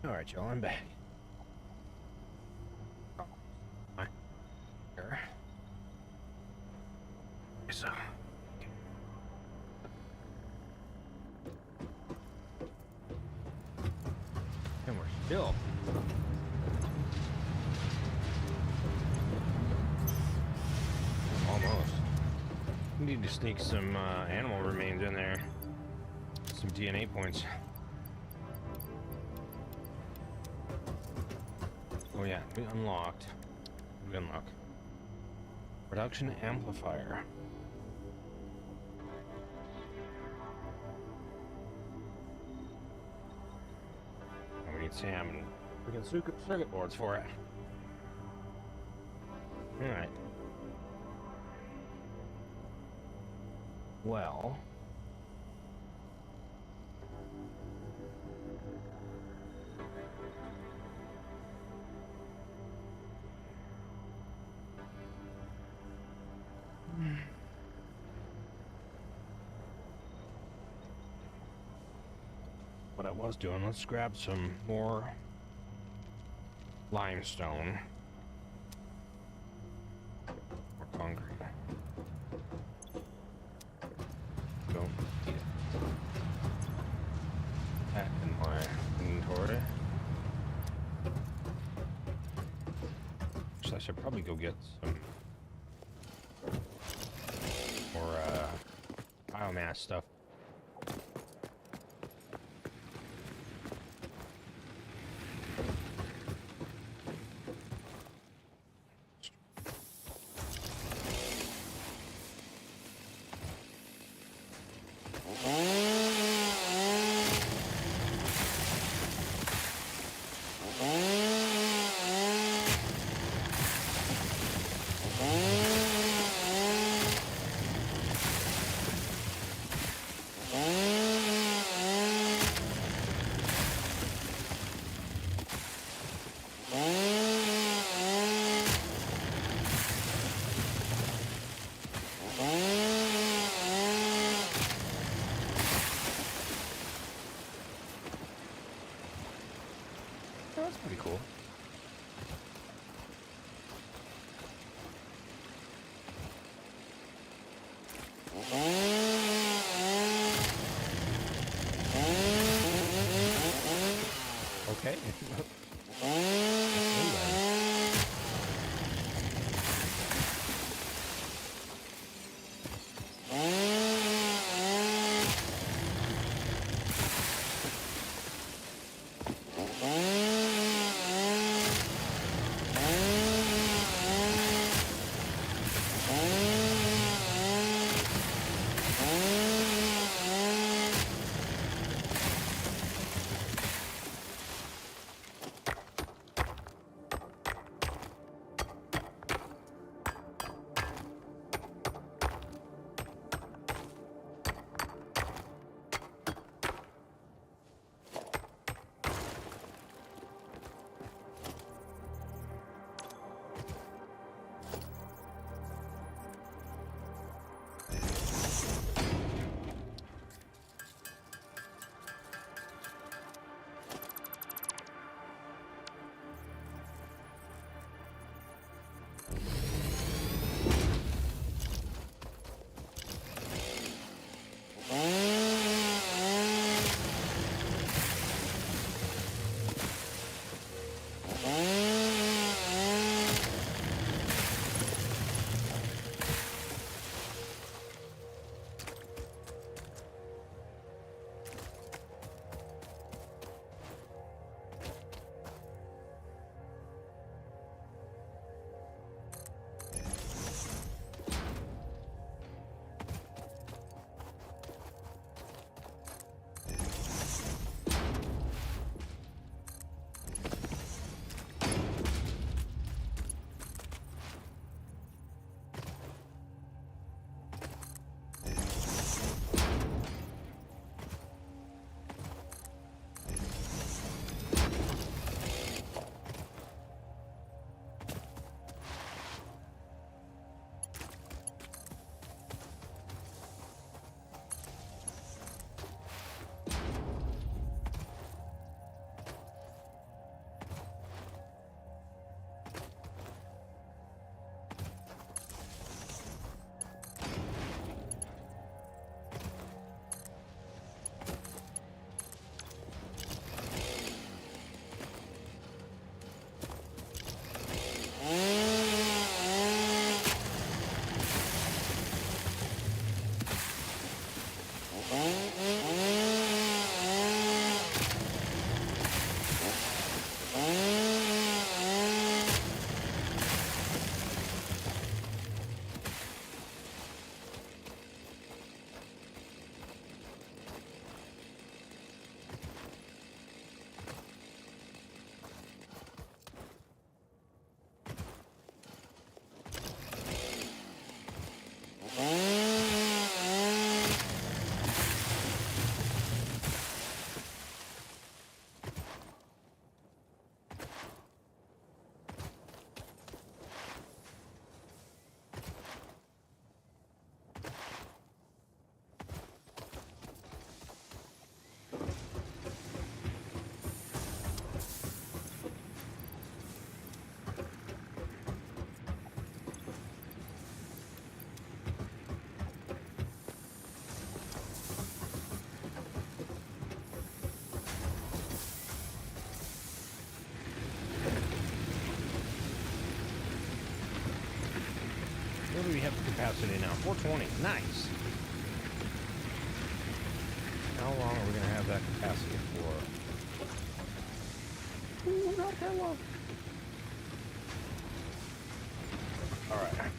All right, y'all, I'm back. Here. So. And we're still. Almost. We need to sneak some animal remains in there. Some DNA points. Oh yeah, we unlocked. We unlock. Production amplifier. And we need Sam and freaking circuit boards for it. Alright. Well. What I was doing, let's grab some more limestone or concrete. Don't need it. That in my inventory. So I should probably go get some more biomass stuff. That's pretty cool. Okay. capacity now. 420. Nice. How long are we going to have that capacity for? Ooh, not that long. All right.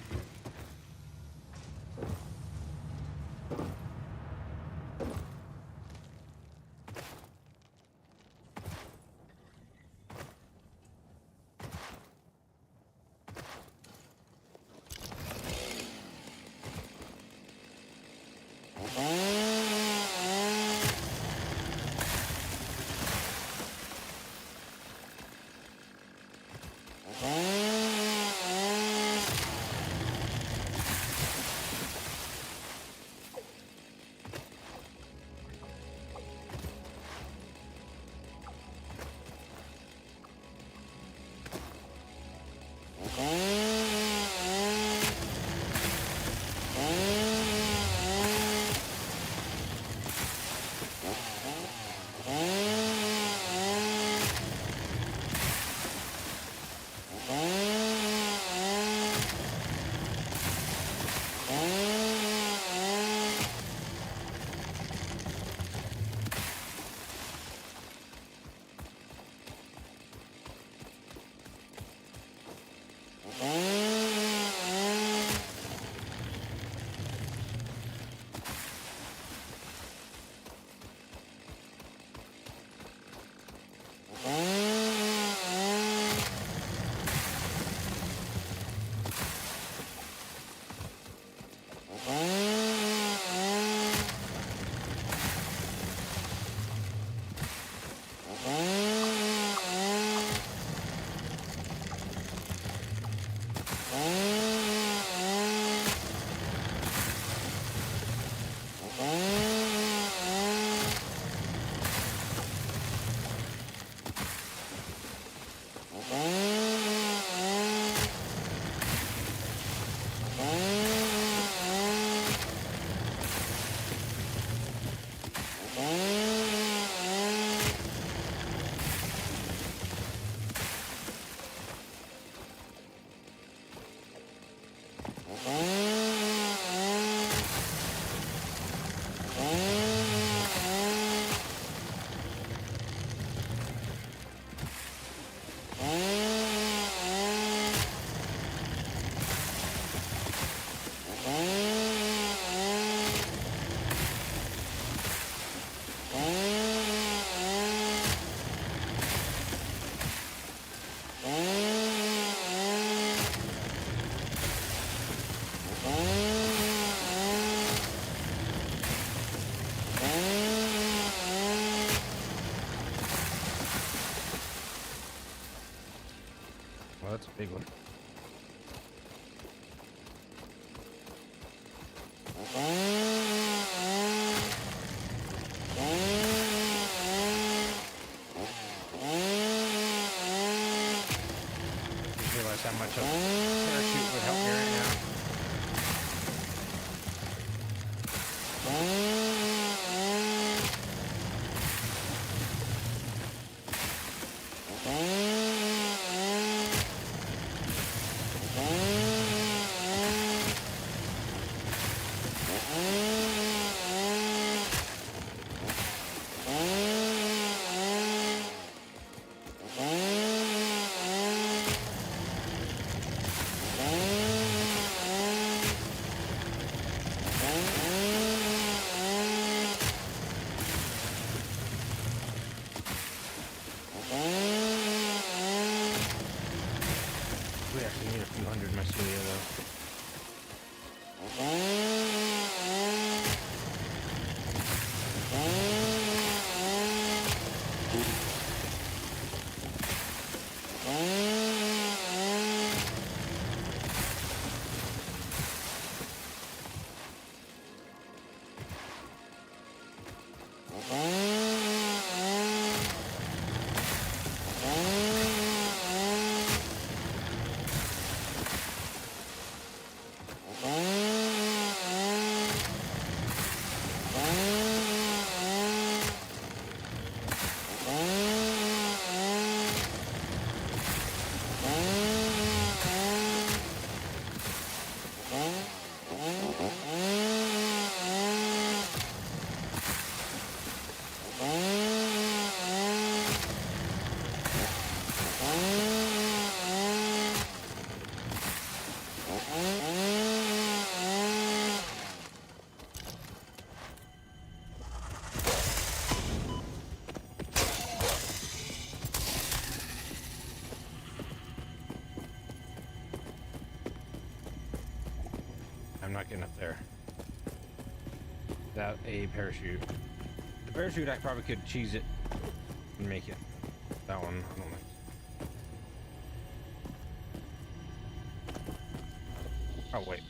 Well, that's a big one. Just realize how much a parachute would help me right now. We actually need a few hundred mycelia though. not getting up there. Without a parachute. The parachute, I probably could cheese it and make it. That one, I don't think. Oh, wait.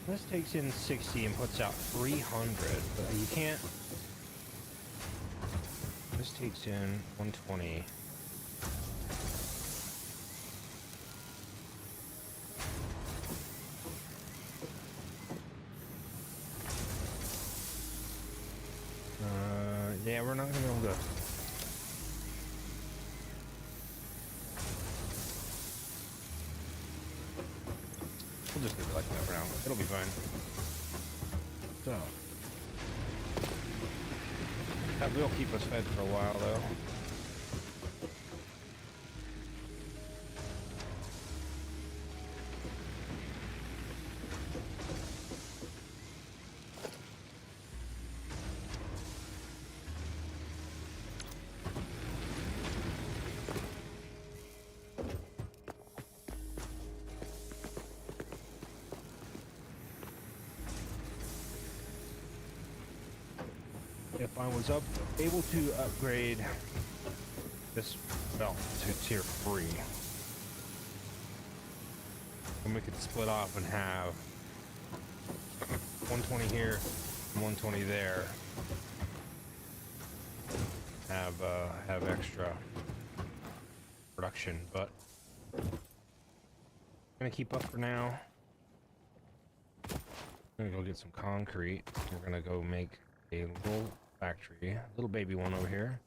This takes in 60 and puts out 300, but you can't. This takes in 120. Yeah, we're not gonna be able to. We'll just leave it like that for now. It'll be fine. So that will keep us fed for a while, though. If I was able to upgrade this belt to tier 3, and we could split off and have 120 here and 120 there, have extra production, but I'm gonna keep up for now. I'm gonna go get some concrete. We're gonna go make a little factory, little baby one over here.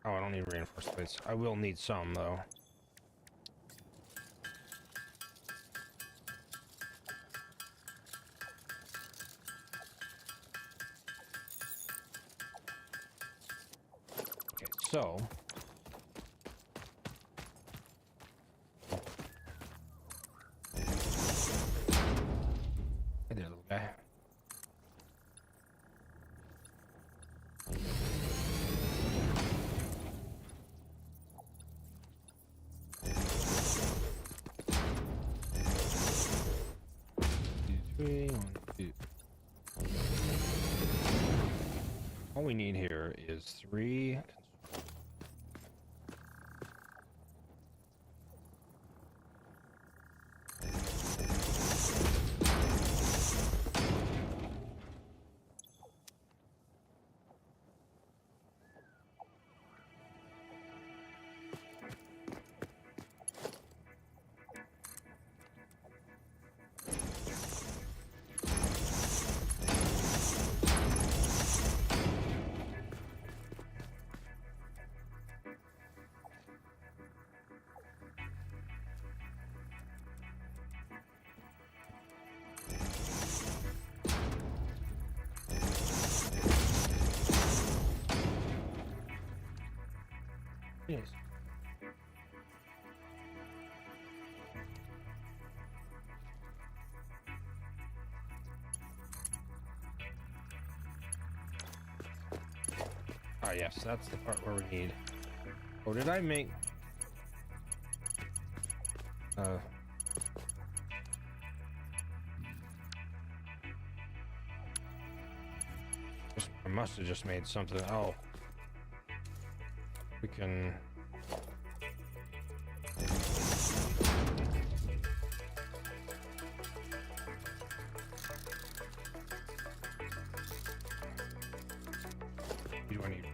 Oh, I don't need reinforced plates. I will need some though. So, hey there, little guy. All we need here is 3. Yes. Ah, yes, that's the part where we need. Oh, did I make? I must have just made something. Oh, we can. Do I need?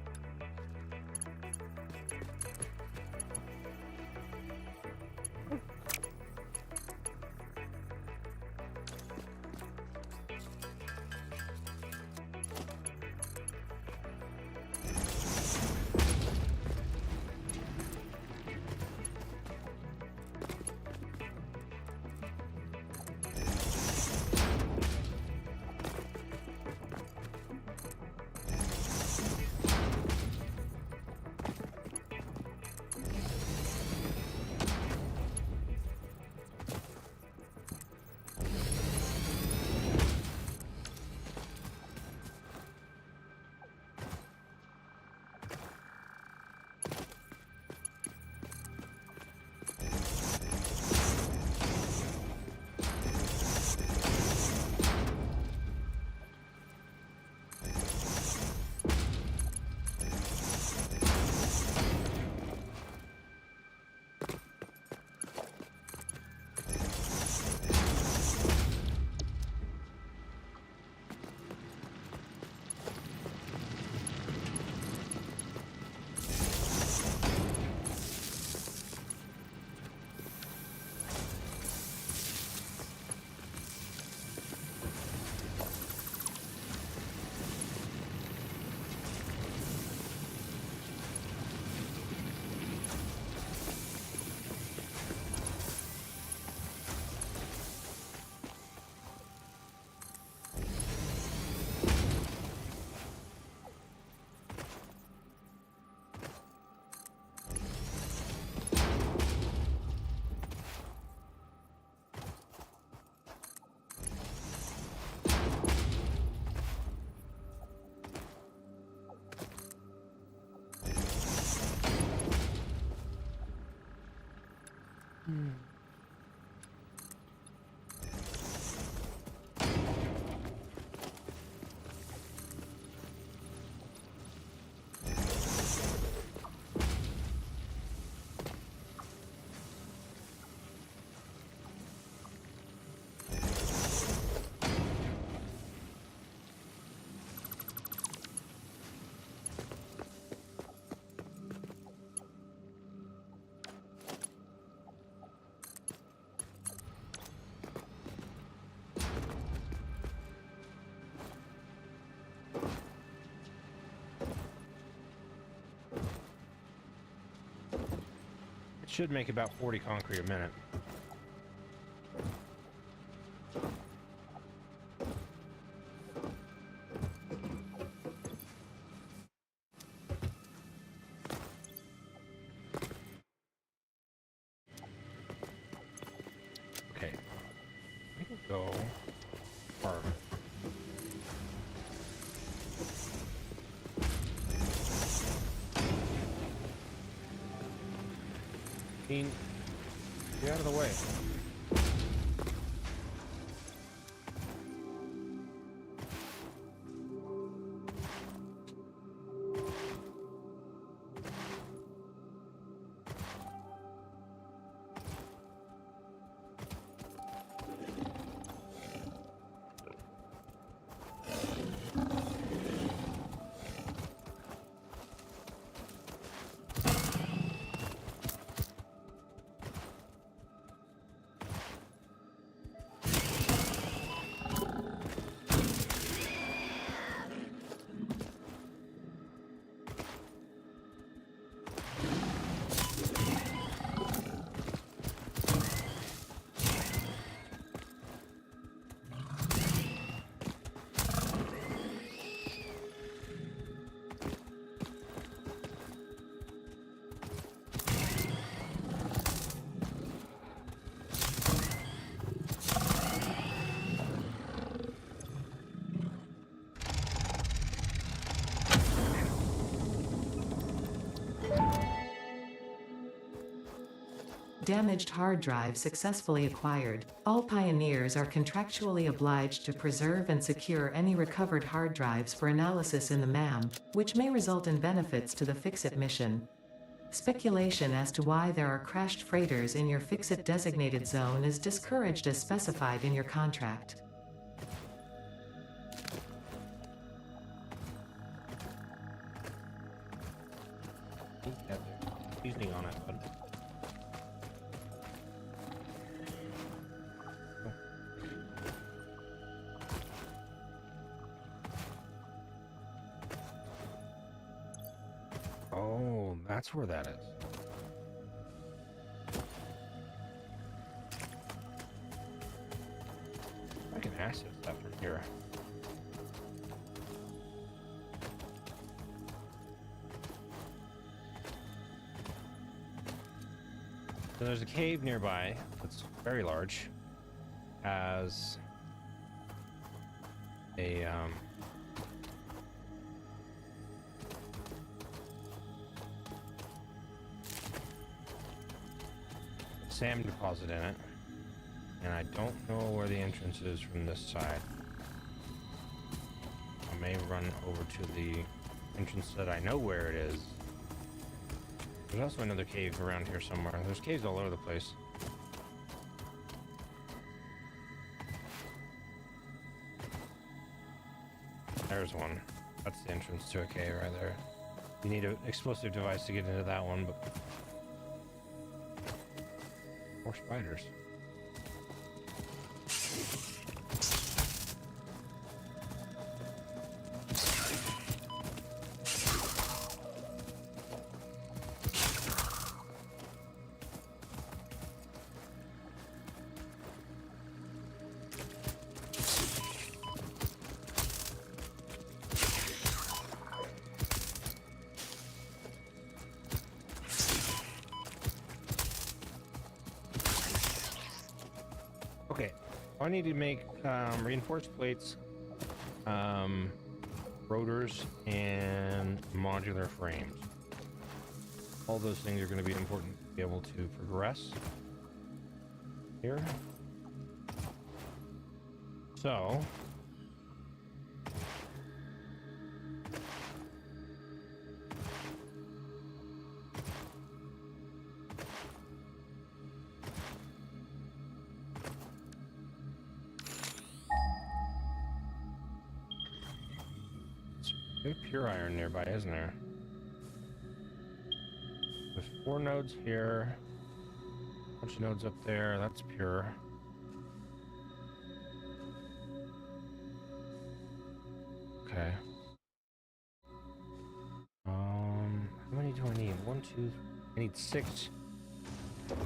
Should make about 40 concrete a minute. Okay. We can go farther. Get out of the way. Damaged hard drive successfully acquired. All pioneers are contractually obliged to preserve and secure any recovered hard drives for analysis in the MAM, which may result in benefits to the Fix-It mission. Speculation as to why there are crashed freighters in your Fix-It designated zone is discouraged as specified in your contract. Seasoning on it, but oh, that's where that is. I can access that from here. So there's a cave nearby that's very large. Has a SAM deposit in it, and I don't know where the entrance is from this side. I may run over to the entrance that I know where it is. There's also another cave around here somewhere. There's caves all over the place. There's one. That's the entrance to a cave right there. You need an explosive device to get into that one, but more spiders. Okay, I need to make reinforced plates, rotors, and modular frames. All those things are going to be important to be able to progress here. So, there's pure iron nearby, isn't there? There's 4 nodes here, a bunch of nodes up there. That's pure. Okay. How many do I need? 1, 2. I need 6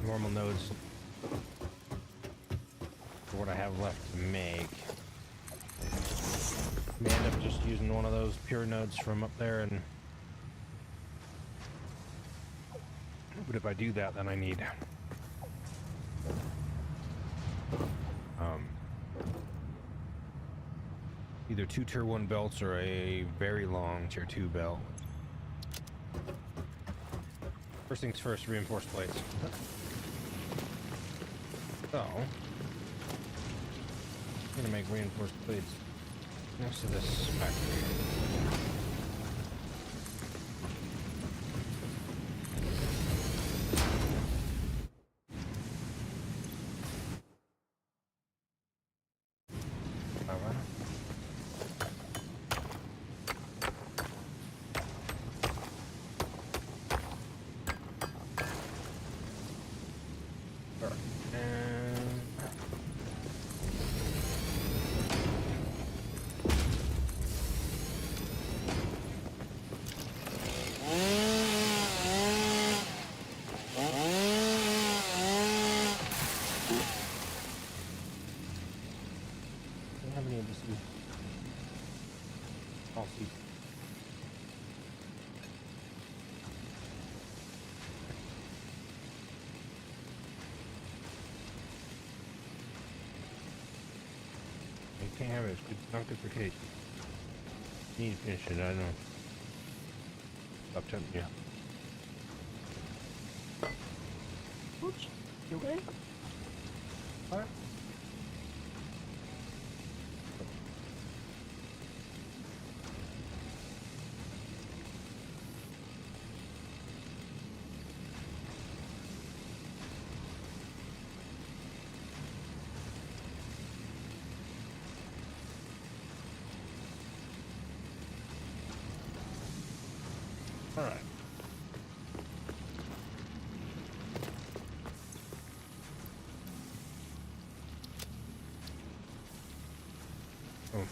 normal nodes for what I have left to make. May end up just using one of those pure nodes from up there, and but if I do that, then I need either 2 tier 1 belts or a very long tier 2 belt. First things first, reinforced plates. So, I'm gonna make reinforced plates next to this factory. Can't have it. It's not good for Kate. You need to finish it. I know. Stop tempting you. Oops. You okay? What? All right. Oh.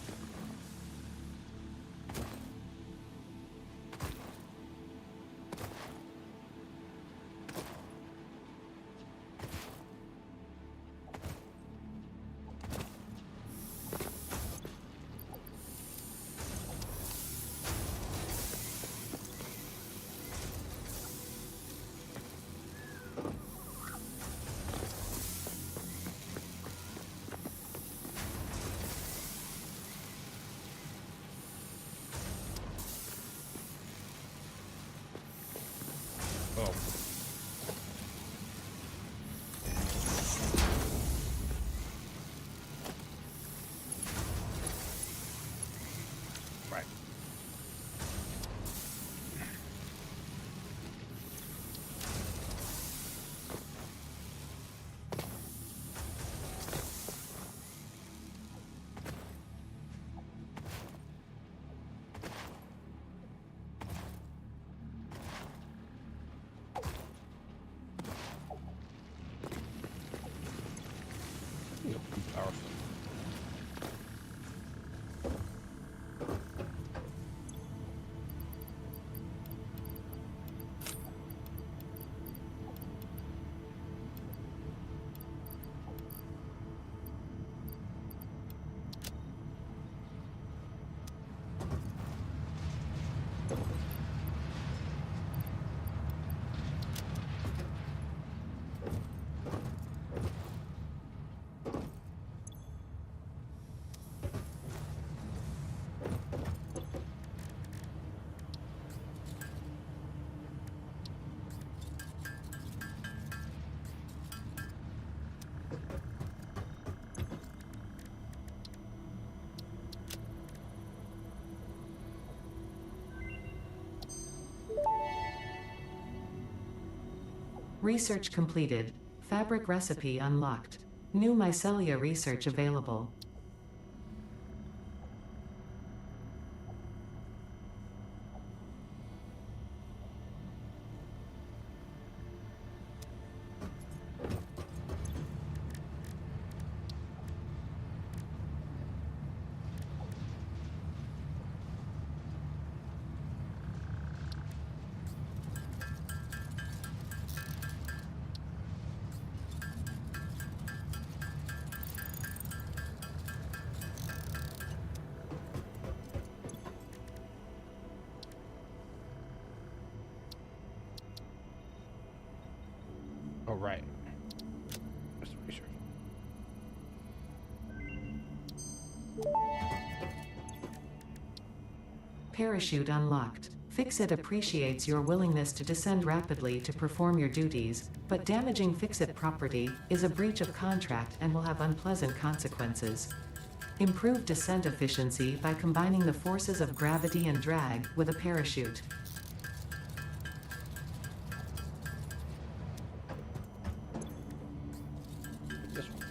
Oh. Right. You're pretty powerful. Research completed. Fabric recipe unlocked. New mycelia research available. Oh, right. Just research. Parachute unlocked. Fixit appreciates your willingness to descend rapidly to perform your duties, but damaging Fixit property is a breach of contract and will have unpleasant consequences. Improve descent efficiency by combining the forces of gravity and drag with a parachute. This one.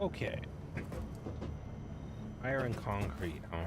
Okay. Fire and concrete, huh?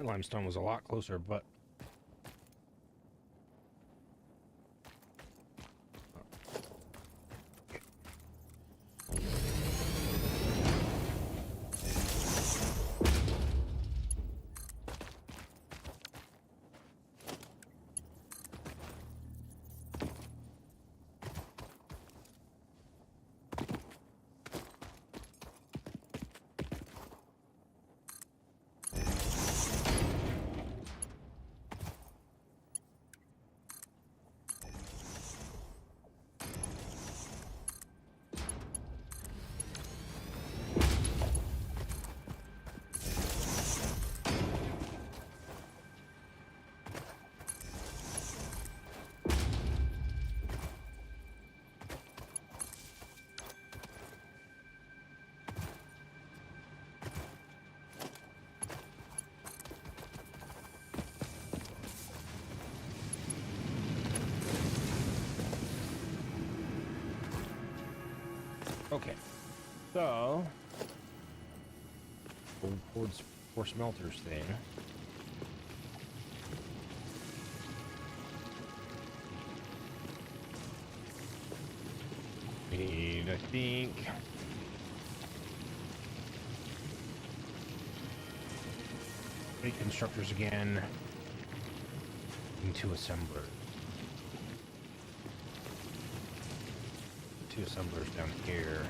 Limestone was a lot closer, but okay. So, go towards four smelters thing. We need, I think, eight constructors again, and two assemblers. Two assemblers down here.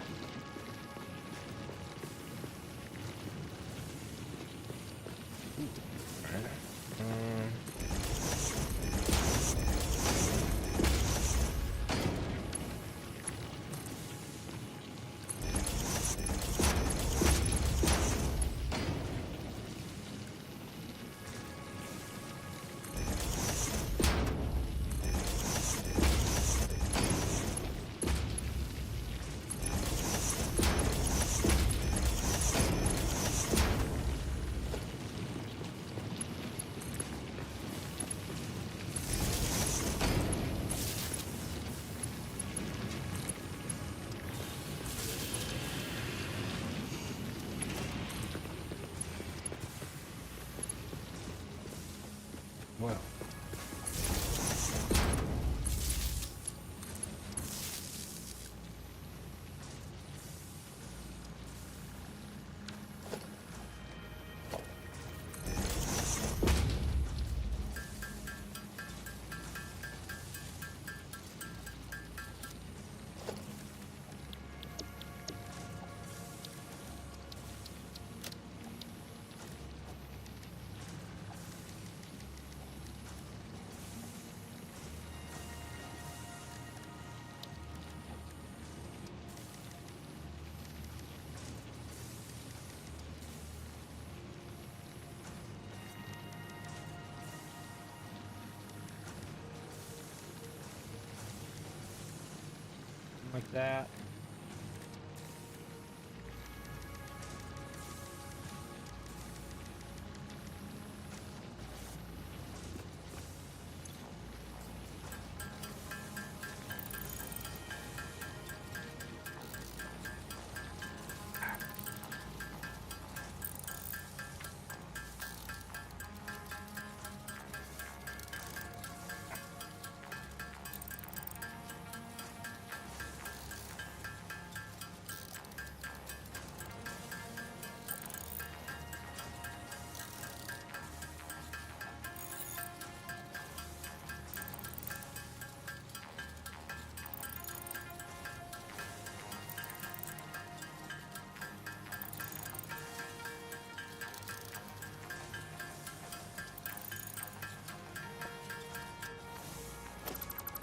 Well, like that.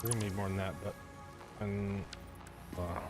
We're gonna need more than that, but wow.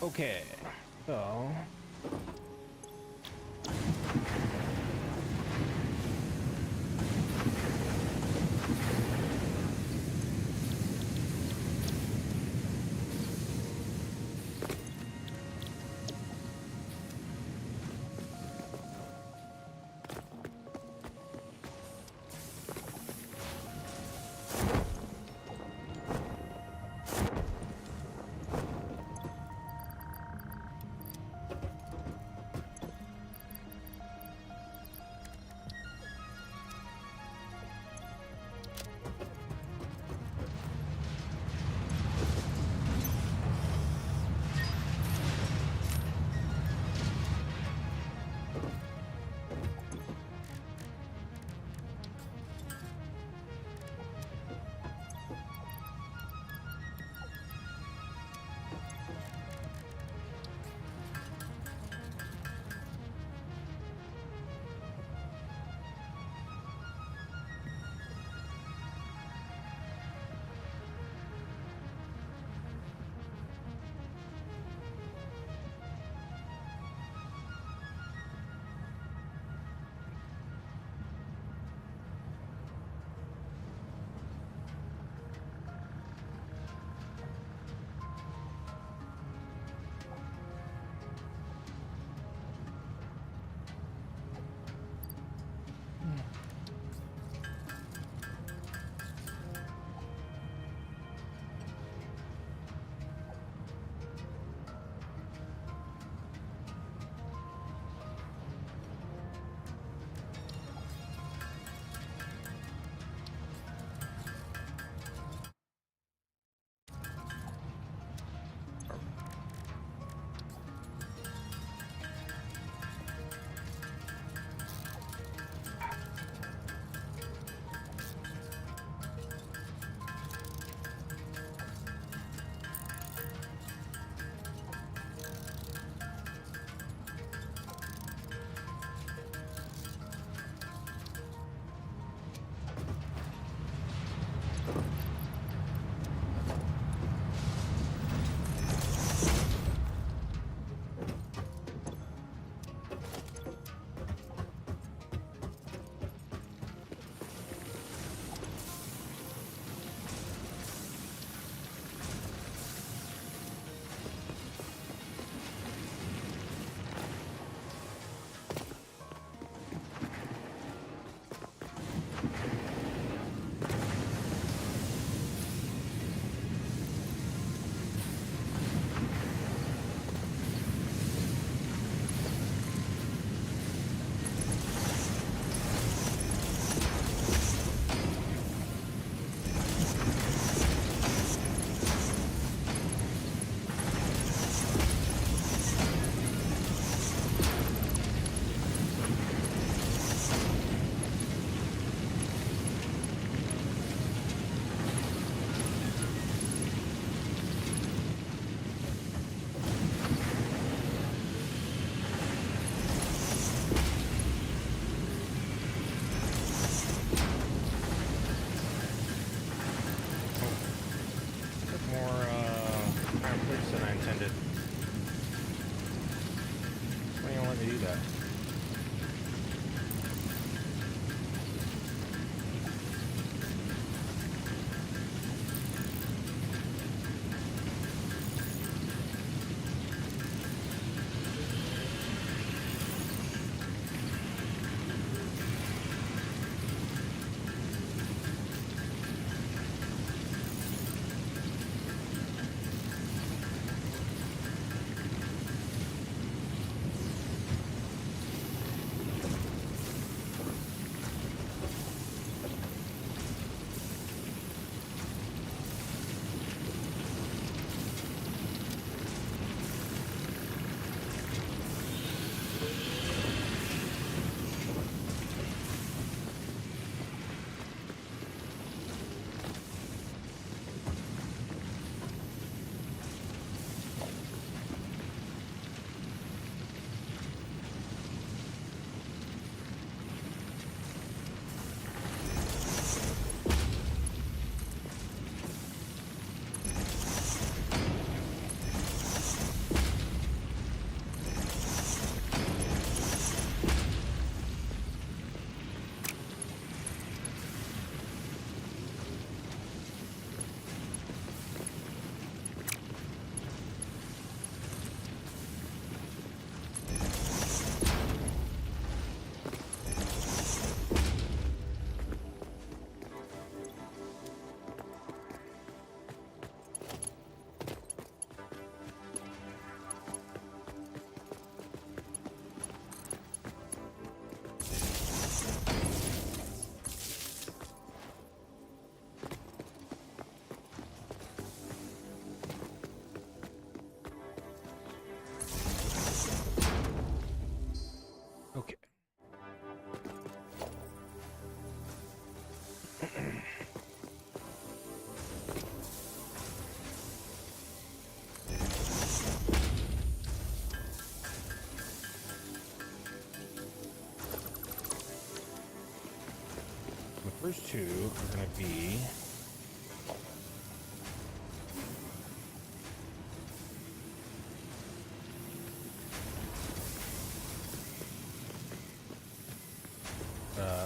Okay, so than I intended. Why don't you let me do that? first two are going to be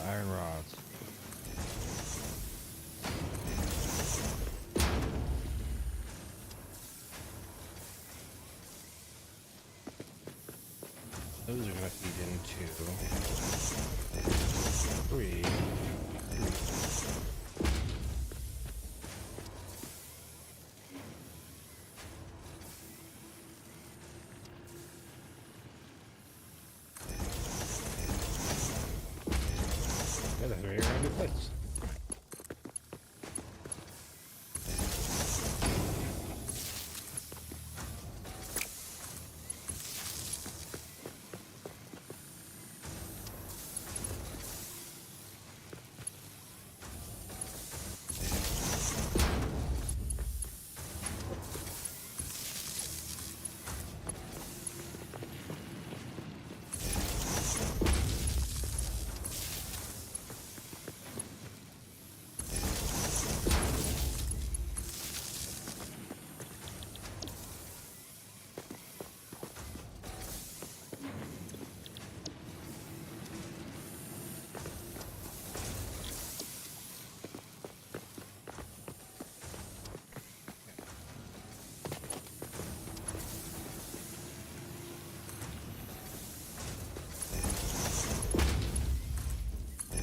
iron rods. Those are going to feed into three. Yeah, that's very around good place.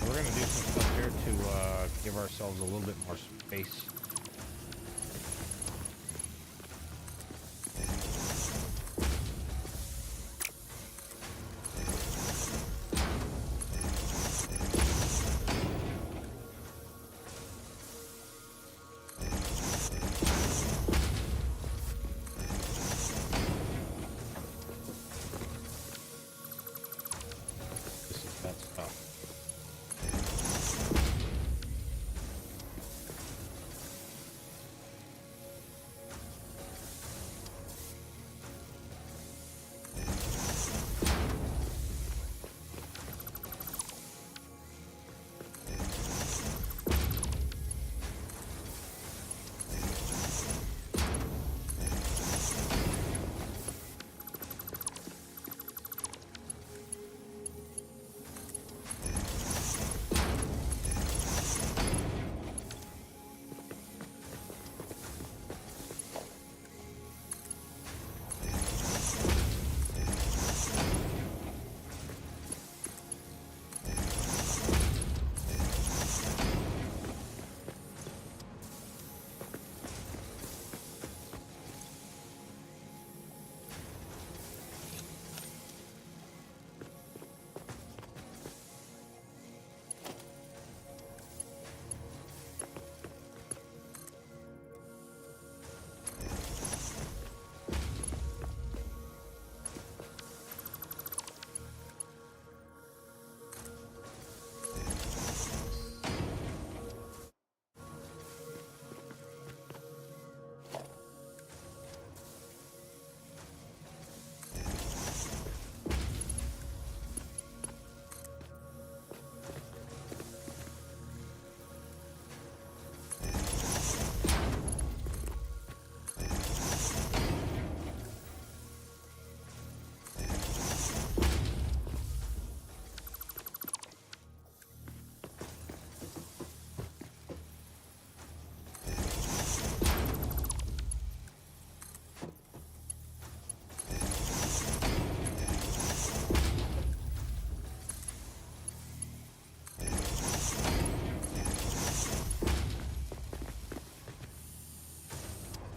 We're going to do some stuff here to give ourselves a little bit more space. This is that stuff.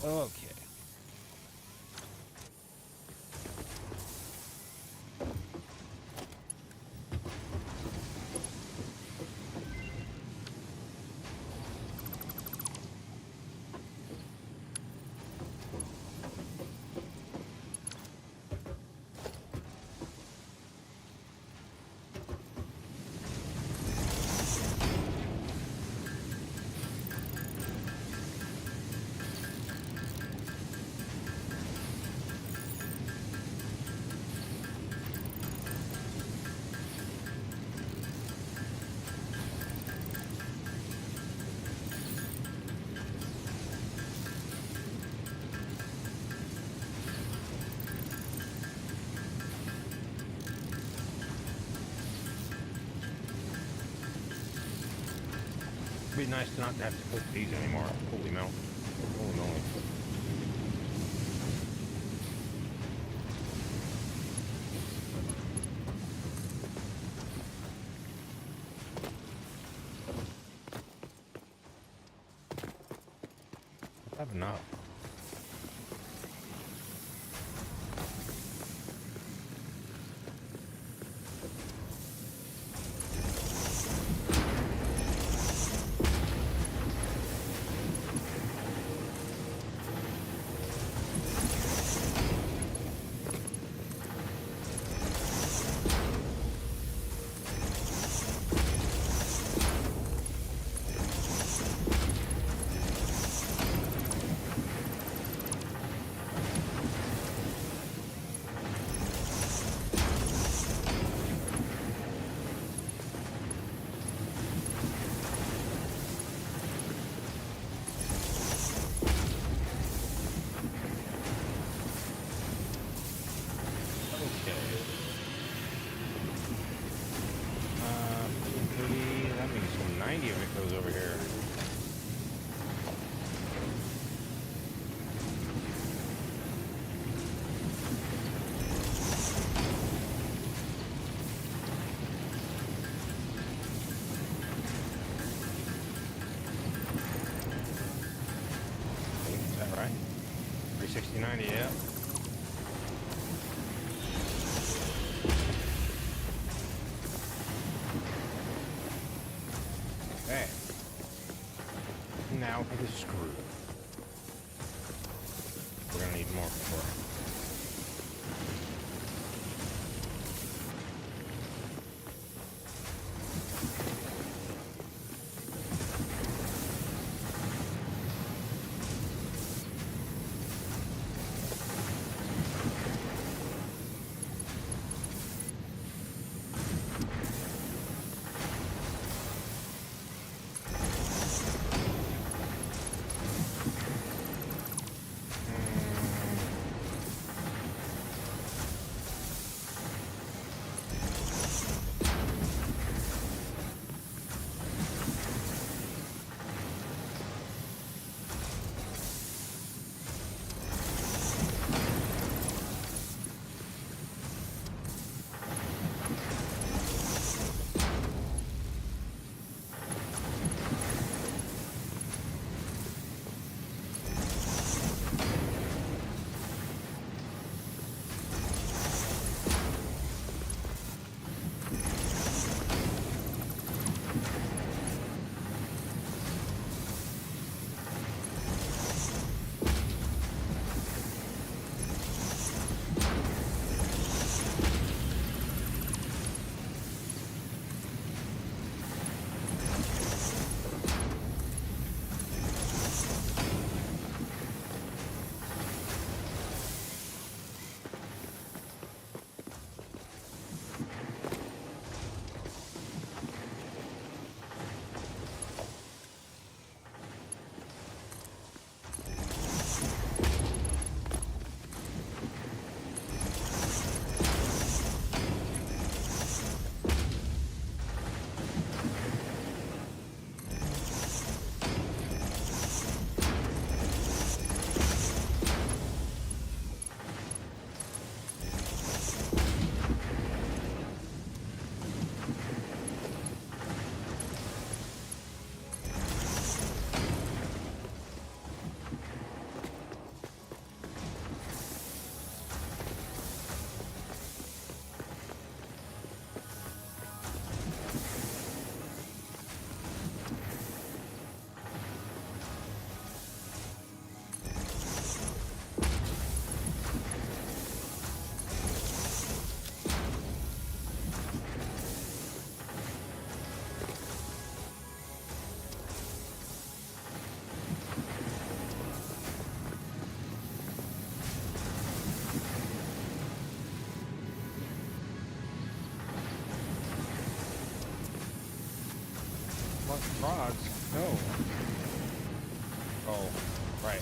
Okay. really nice to not have to click these anymore. Holy moly. Holy moly. I have enough. That means some 90 of it goes over here. Is that right? 360, 90, yeah. Okay. Now for the screw. We're gonna need more for it. What rods? No. Oh, right.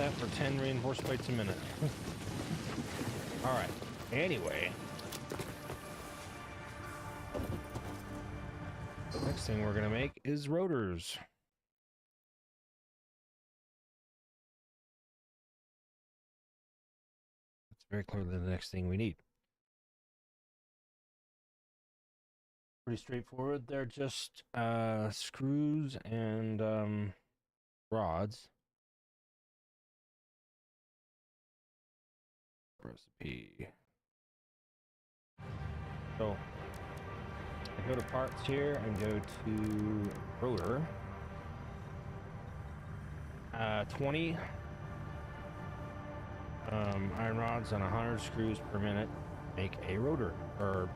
that for 10 reinforced plates a minute. All right. Anyway. Next thing we're going to make is rotors. That's very clearly the next thing we need. Pretty straightforward. They're just screws and rods. Recipe. So I go to parts here and go to rotor. 20 iron rods on 100 screws per minute make a rotor, or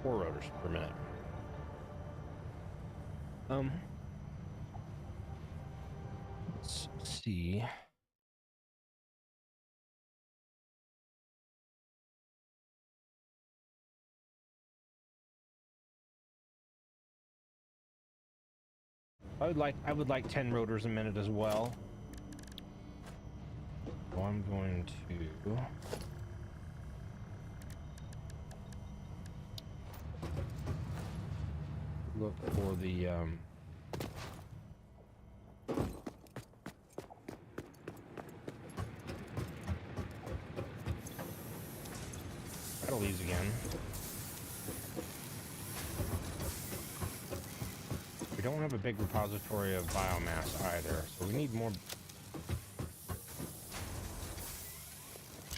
4 rotors per minute. Let's see. I would like 10 rotors a minute as well. So I'm going to look for the pedal these again. We don't have a big repository of biomass either, so we need more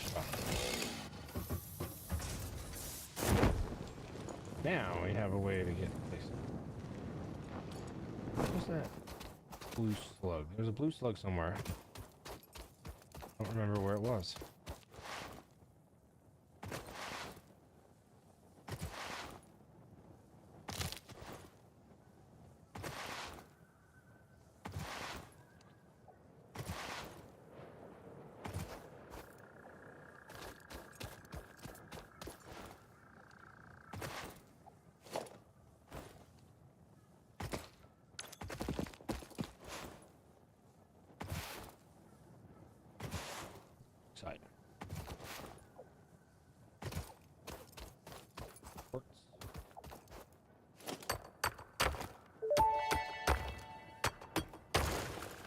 stuff. Now we have a way to get this. What's that blue slug? There's a blue slug somewhere. I don't remember where it was. Side. Works.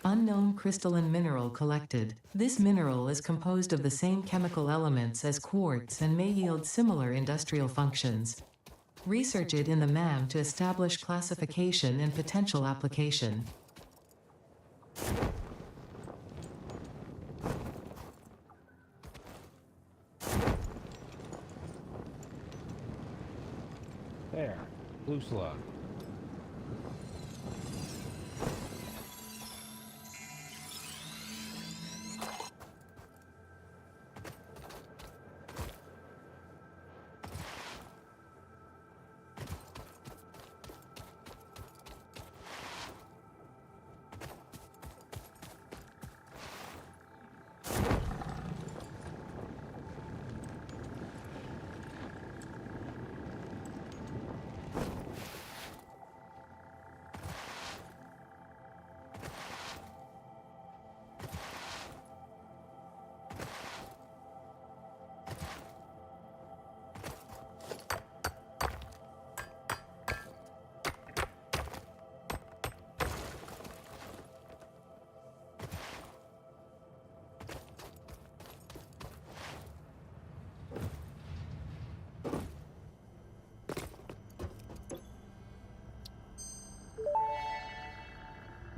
Unknown crystalline mineral collected. This mineral is composed of the same chemical elements as quartz and may yield similar industrial functions. Research it in the MAM to establish classification and potential application. There. Blue slug.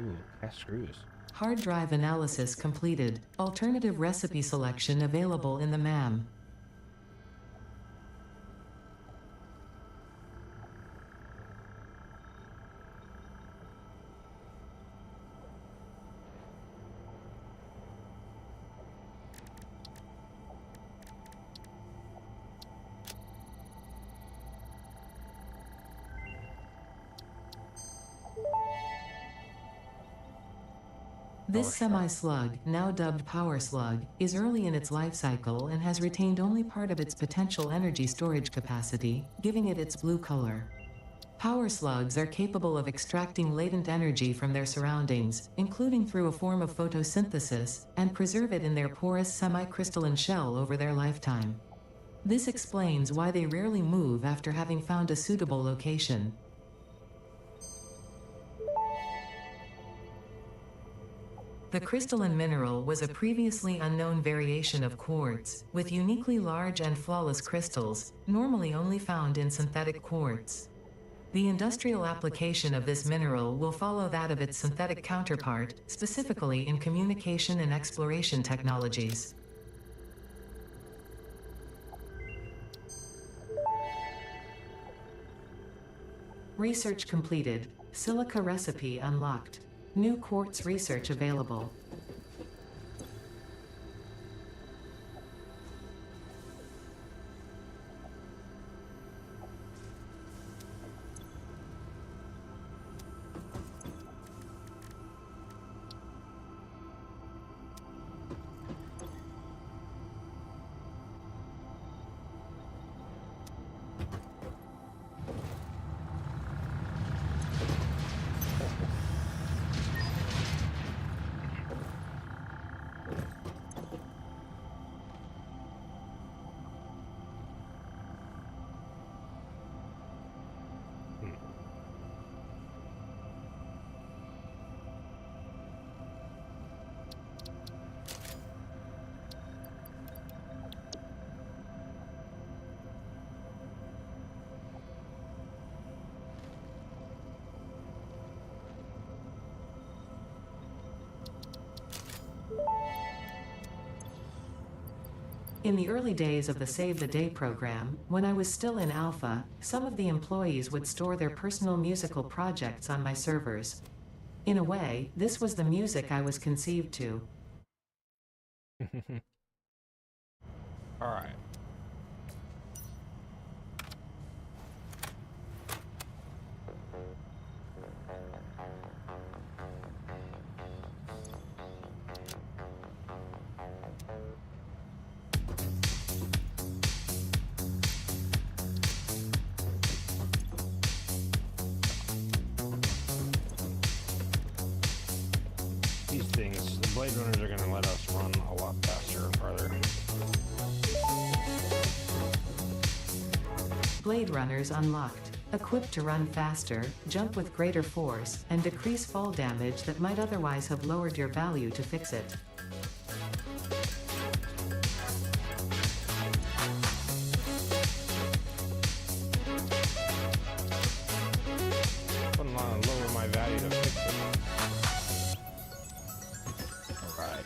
Ooh, cast screws. Hard drive analysis completed. Alternative recipe selection available in the MAM. This semi-slug, now dubbed Power Slug, is early in its life cycle and has retained only part of its potential energy storage capacity, giving it its blue color. Power slugs are capable of extracting latent energy from their surroundings, including through a form of photosynthesis, and preserve it in their porous semi-crystalline shell over their lifetime. This explains why they rarely move after having found a suitable location. The crystalline mineral was a previously unknown variation of quartz, with uniquely large and flawless crystals, normally only found in synthetic quartz. The industrial application of this mineral will follow that of its synthetic counterpart, specifically in communication and exploration technologies. Research completed. Silica recipe unlocked. New quartz research available. In the early days of the Save the Day program, when I was still in alpha, some of the employees would store their personal musical projects on my servers. In a way, this was the music I was conceived to. Alright. These things, the Blade Runners are going to let us run a lot faster and farther. Blade Runners unlocked. Equipped to run faster, jump with greater force, and decrease fall damage that might otherwise have lowered your value to fix it. Wouldn't want to lower my value to fix it. Alright.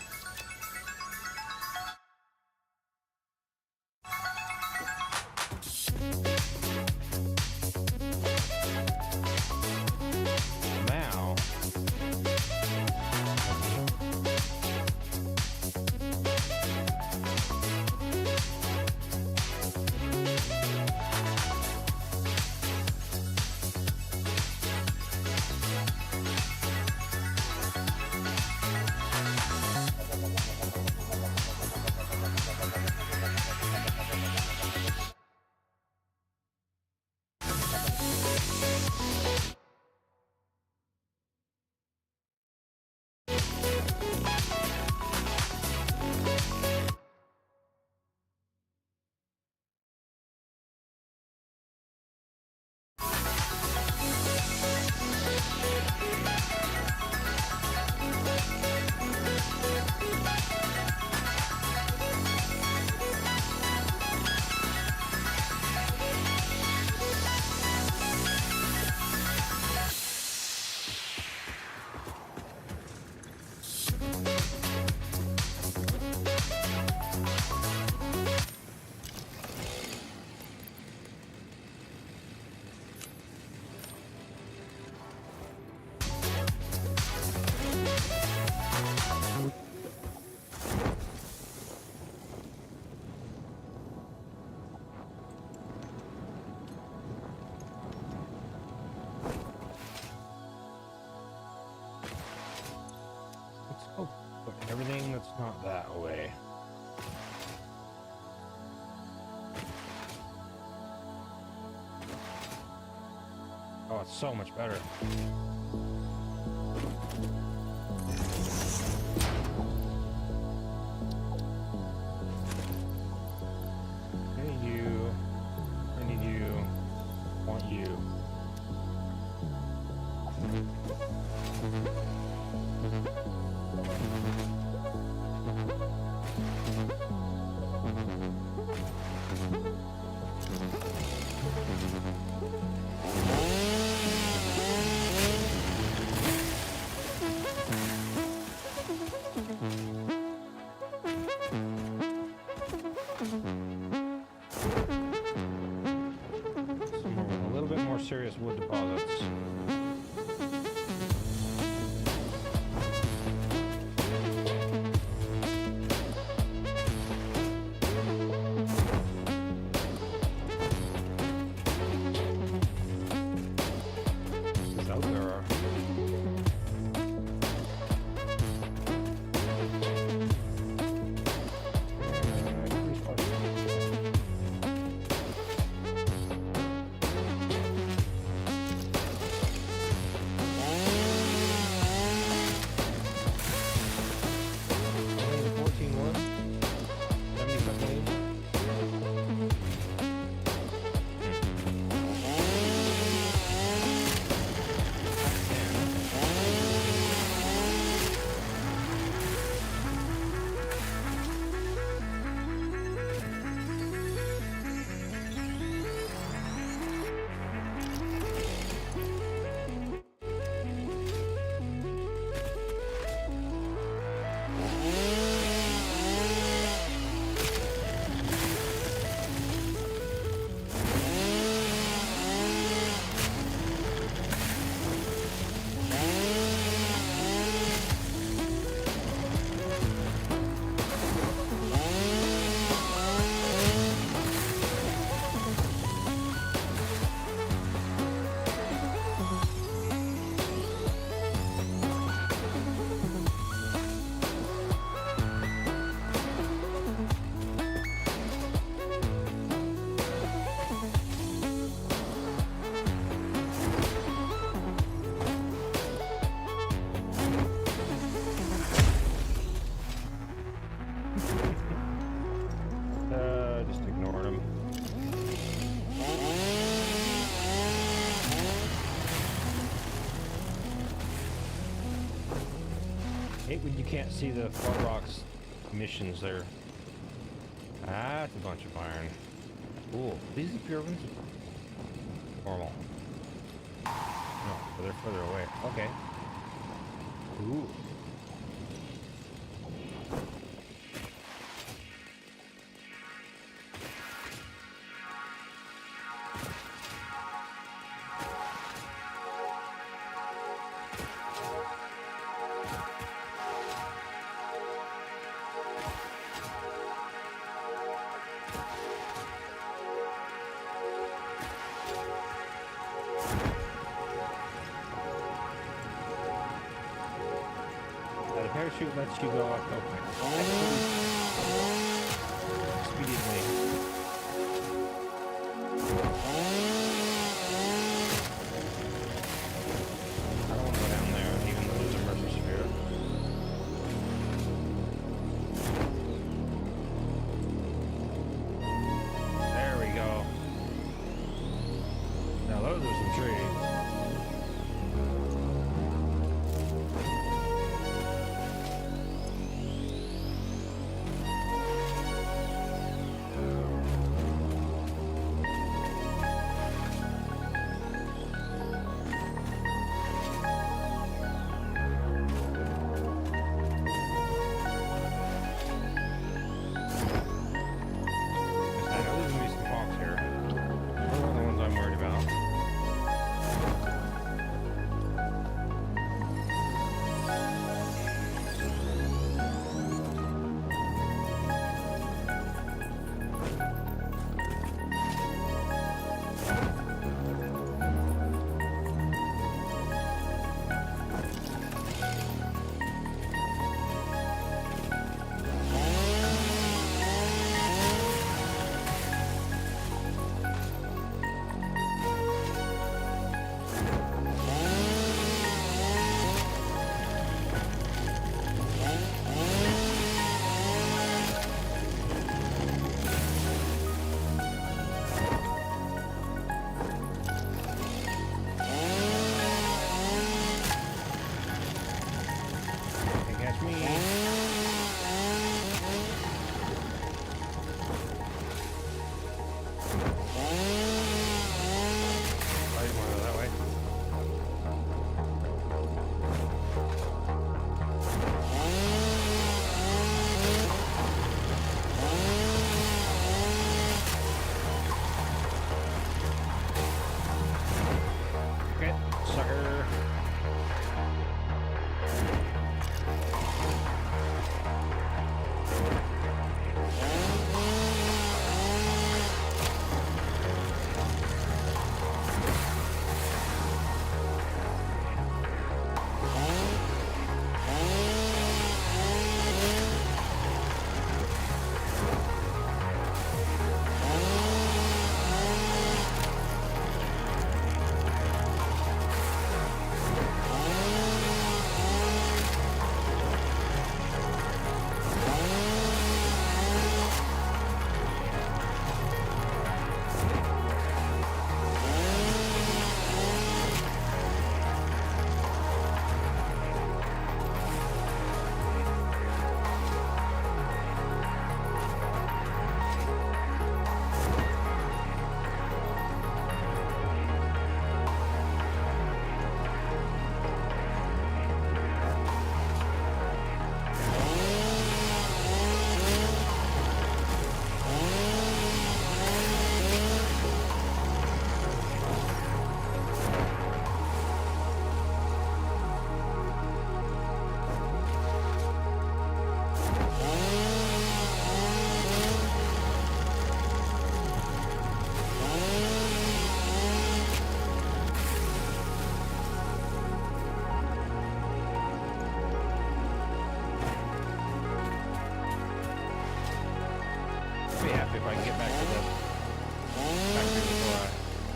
Now, let's go put everything that's not that away. Oh, it's so much better. I need you. I need you. I want you. A little bit more serious wood deposits. It's out there. Just ignored him. Hate when you can't see the Far Rocks missions there. That's a bunch of iron. Cool. These are pure ones? Normal. No, but they're further away. Okay. Ooh. The parachute lets you go up expediently. I don't want to go down there, even though there's a mercy sphere. There we go. Now those are some trees. if I can get back to the factory before I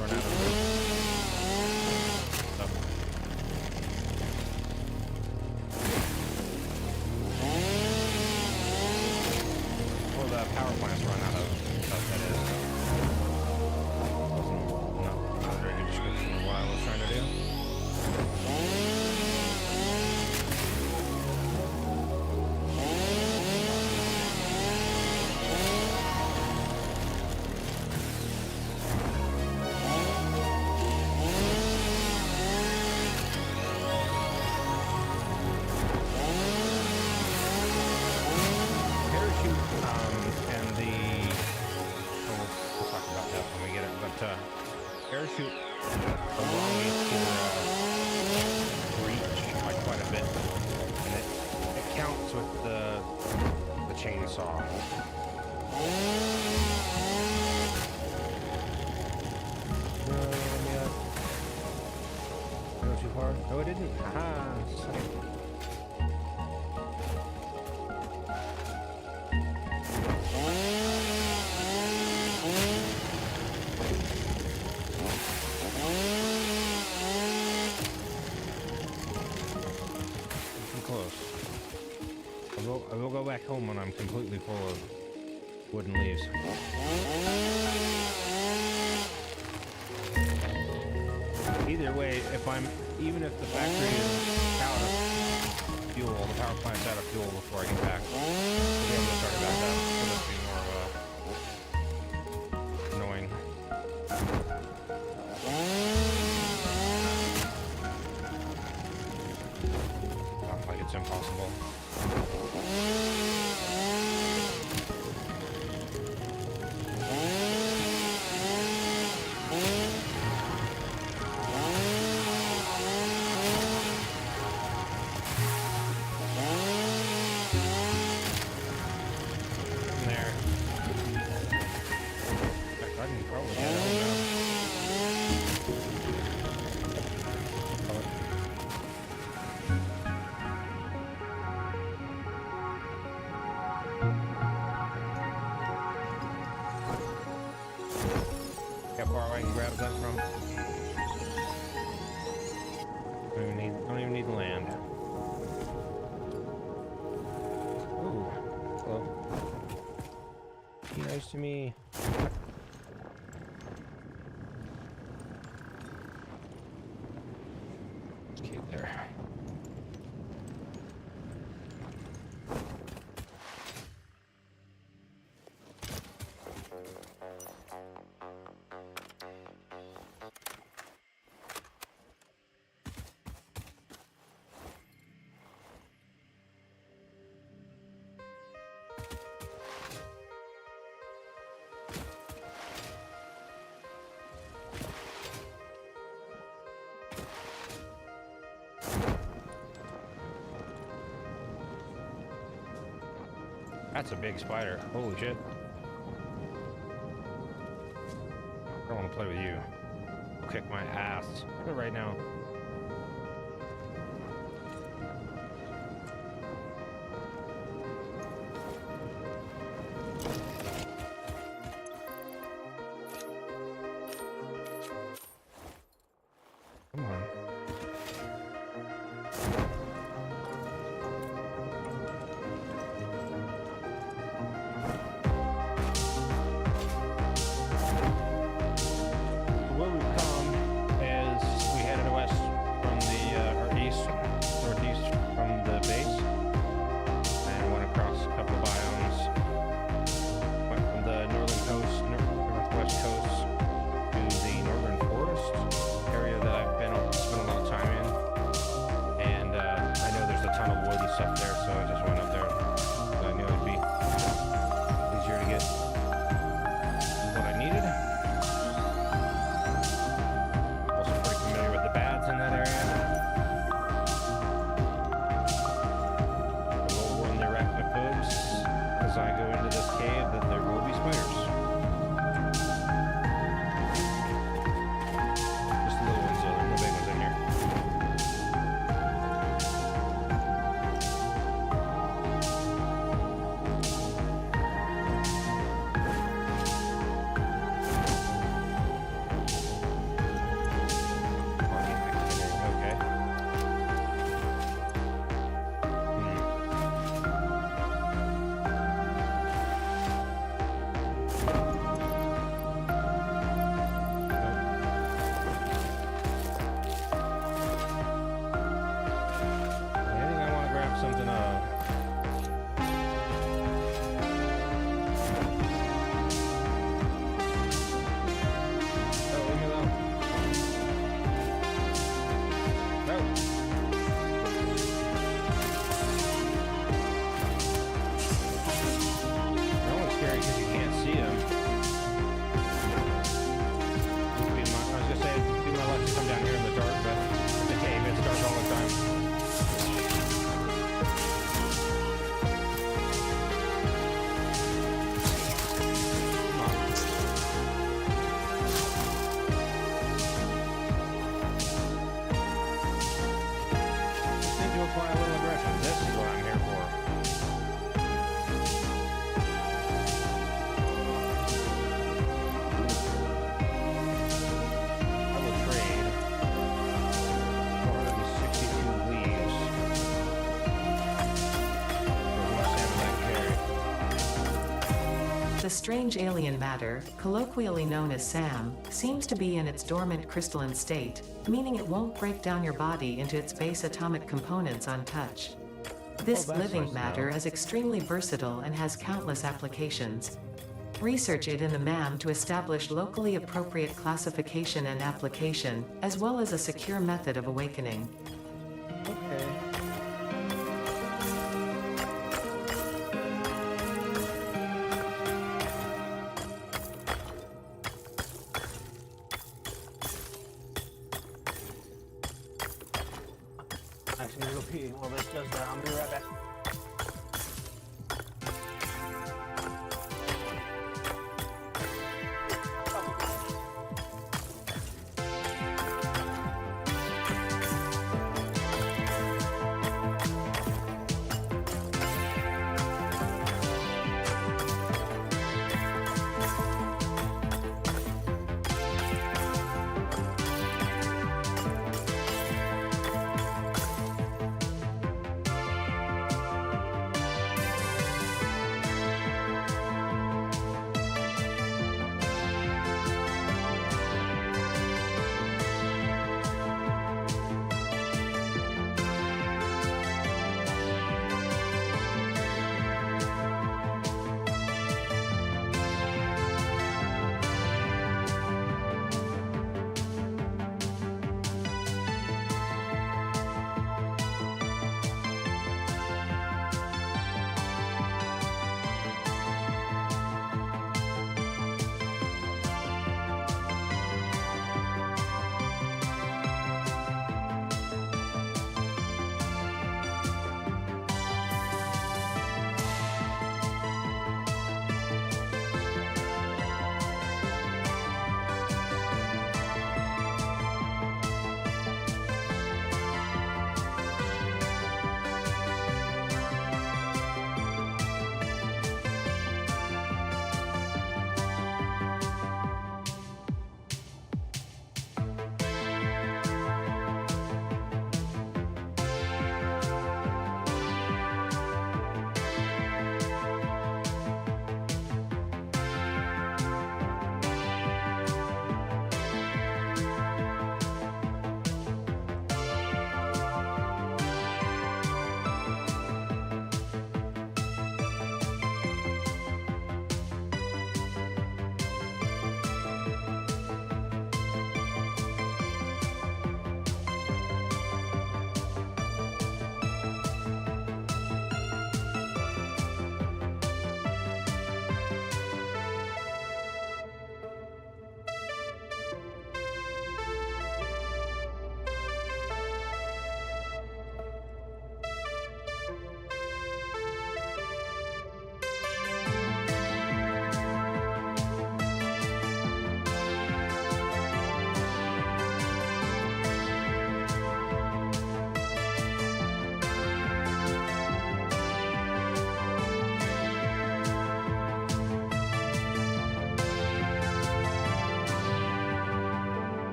run out of room. So. Well, the power plants run out of stuff, that is. Not a very good description of what I was trying to do. Parachute allow me to reach by quite a bit, and it counts with the chainsaw. Let me go too far? No, it didn't. Aha! I will go back home when I'm completely full of wooden leaves. Either way, even if the factory is out of fuel, the power plant's out of fuel before I get back, I'll be able to start it back up. So that'll be more annoying. Not like it's impossible. How far away I can grab that from? Don't even need land. Ooh, hello. Be nice to me. Okay, there. That's a big spider. Holy shit. I don't want to play with you. I'll kick my ass right now. Come on. Where we've come is we headed west strange alien matter, colloquially known as SAM, seems to be in its dormant crystalline state, meaning it won't break down your body into its base atomic components on touch. This that's living nice to matter know. is extremely versatile and has countless applications. Research it in the MAM to establish locally appropriate classification and application, as well as a secure method of awakening. Okay. Actually, I'm gonna go pee while this does that. I'm gonna be right back.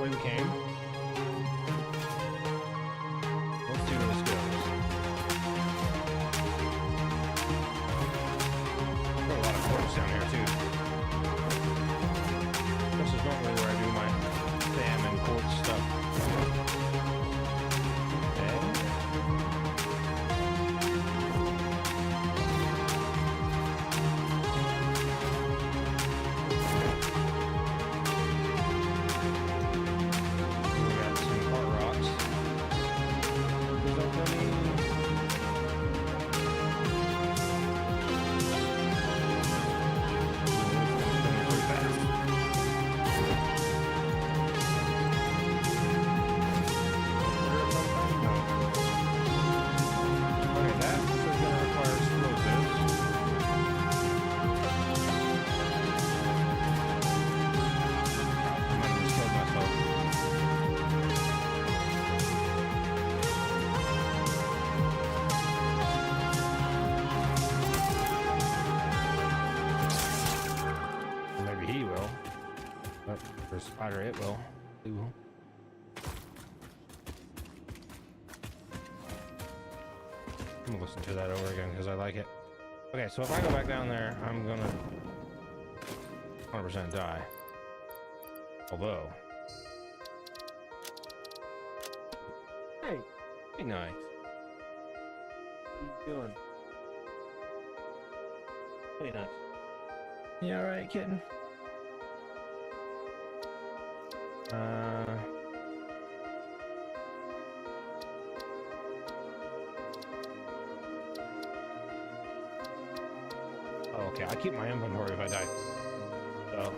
way we came. Let's see where this goes. Got a lot of quartz down here too. This is normally where I do my sand and quartz stuff. Spider, it will. It will. I'm gonna listen to that over again because I like it. Okay, so if I go back down there, I'm gonna 100% die. Although, hey, be nice. What are you doing? Pretty nice. Yeah, all right, kitten. Oh, okay, I keep my inventory if I die. So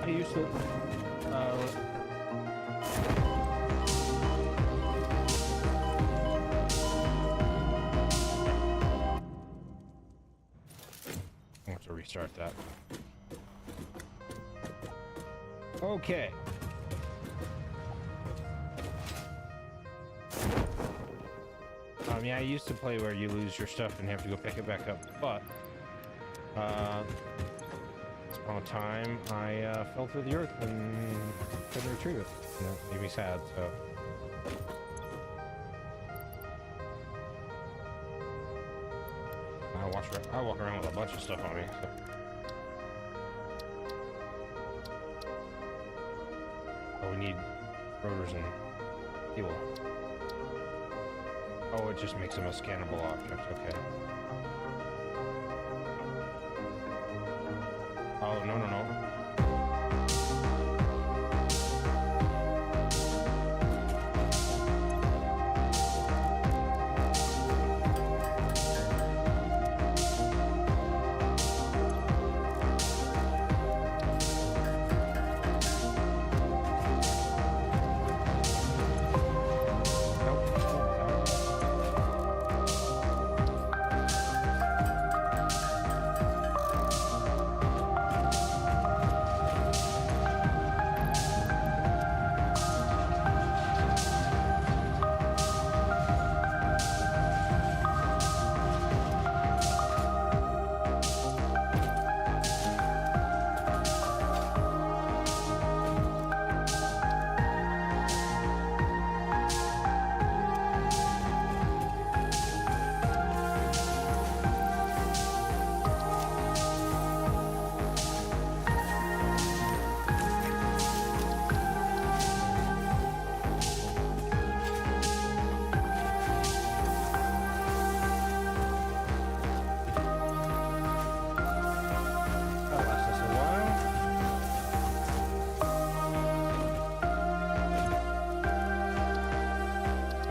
I used to I have to restart that. Okay. Yeah, I used to play where you lose your stuff and have to go pick it back up, but once upon a time I fell through the earth and couldn't retrieve it. And that made me sad, so. I walk around with a bunch of stuff on me. So. Oh, we need rotors and fuel. Oh, it just makes them a scannable object. Okay. Oh, no, no, no.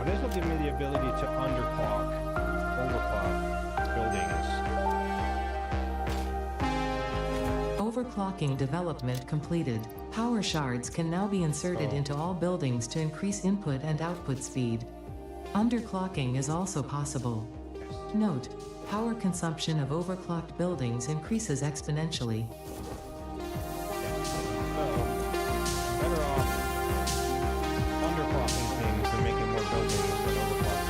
This will give me the ability to overclock buildings. Overclocking development completed. Power shards can now be inserted into all buildings to increase input and output speed. Underclocking is also possible. Note, power consumption of overclocked buildings increases exponentially. Better off underclocking things and making more buildings than overclocking.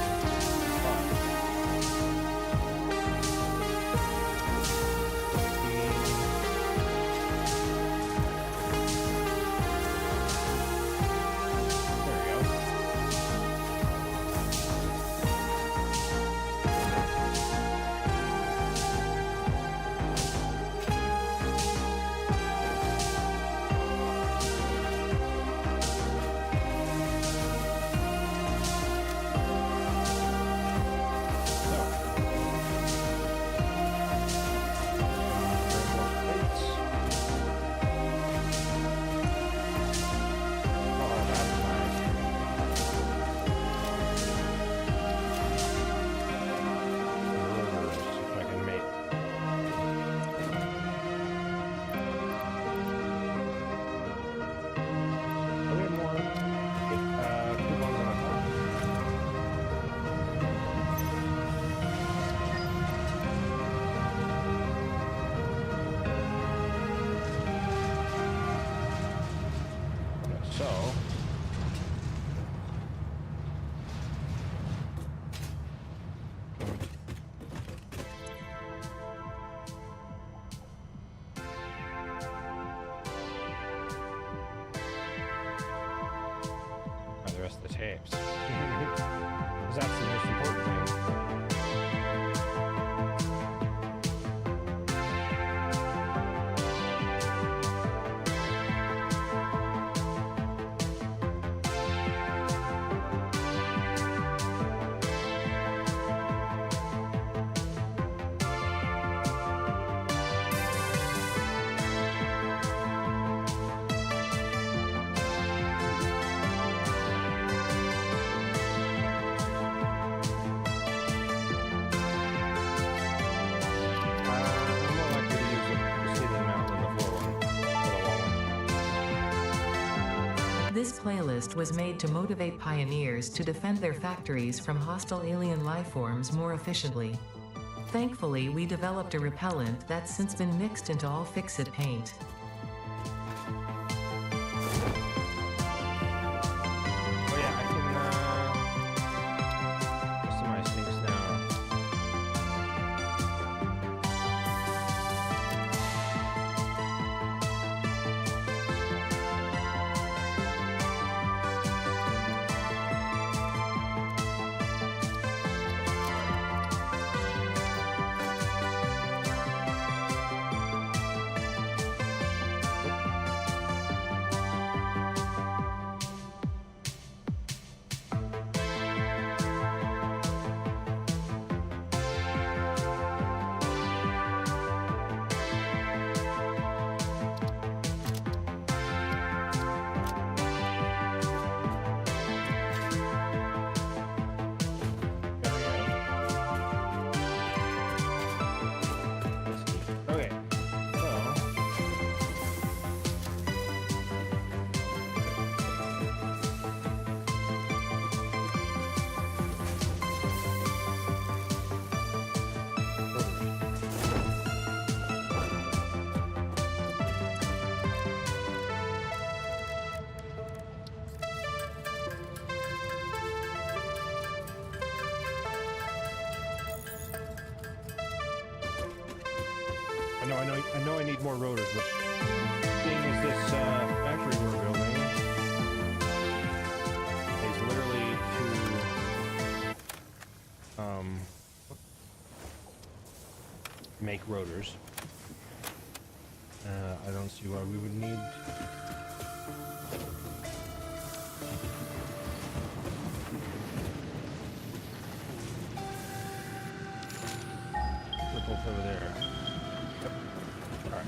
rest of the tapes. 'Cause that's the most important thing. I'm more likely to use the ceiling mount than the floor one. For the wall one. This playlist was made to motivate pioneers to defend their factories from hostile alien lifeforms more efficiently. Thankfully, we developed a repellent that's since been mixed into all Fix-It paint. Oh yeah, I can customize things now. Okay, so I know I need more rotors, but seeing as this factory we're building is literally to make rotors, I don't see why we would need both over there. Alright.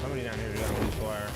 Somebody down here is gonna lose fire.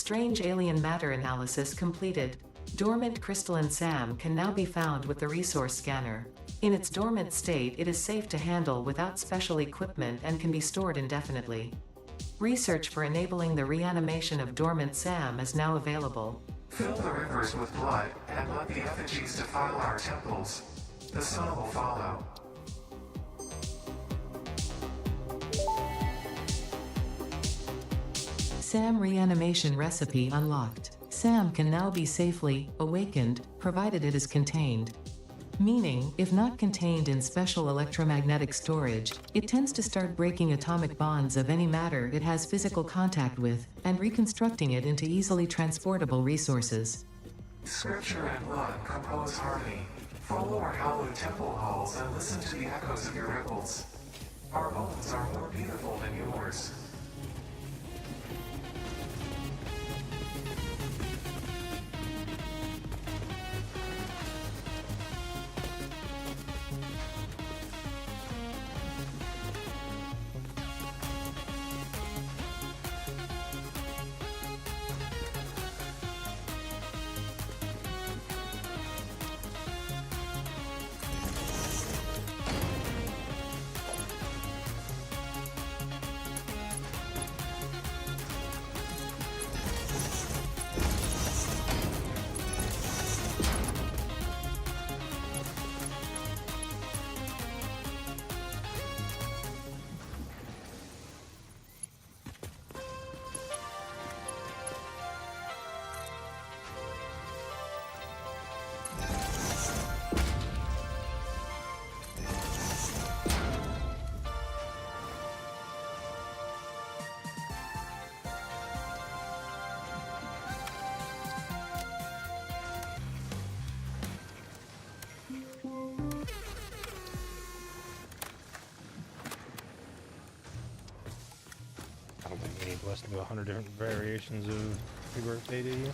Strange alien matter analysis completed. Dormant crystalline SAM can now be found with the resource scanner. In its dormant state, it is safe to handle without special equipment and can be stored indefinitely. Research for enabling the reanimation of dormant SAM is now available. Fill the rivers with blood and let the effigies defile our temples. The sun will follow. SAM reanimation recipe unlocked. SAM can now be safely awakened, provided it is contained. Meaning, if not contained in special electromagnetic storage, it tends to start breaking atomic bonds of any matter it has physical contact with, and reconstructing it into easily transportable resources. Scripture and blood compose harmony. Follow our hallowed temple halls and listen to the echoes of your ripples. Our bones are more beautiful than yours. I don't think we need less than 100 different variations of happy birthday to you.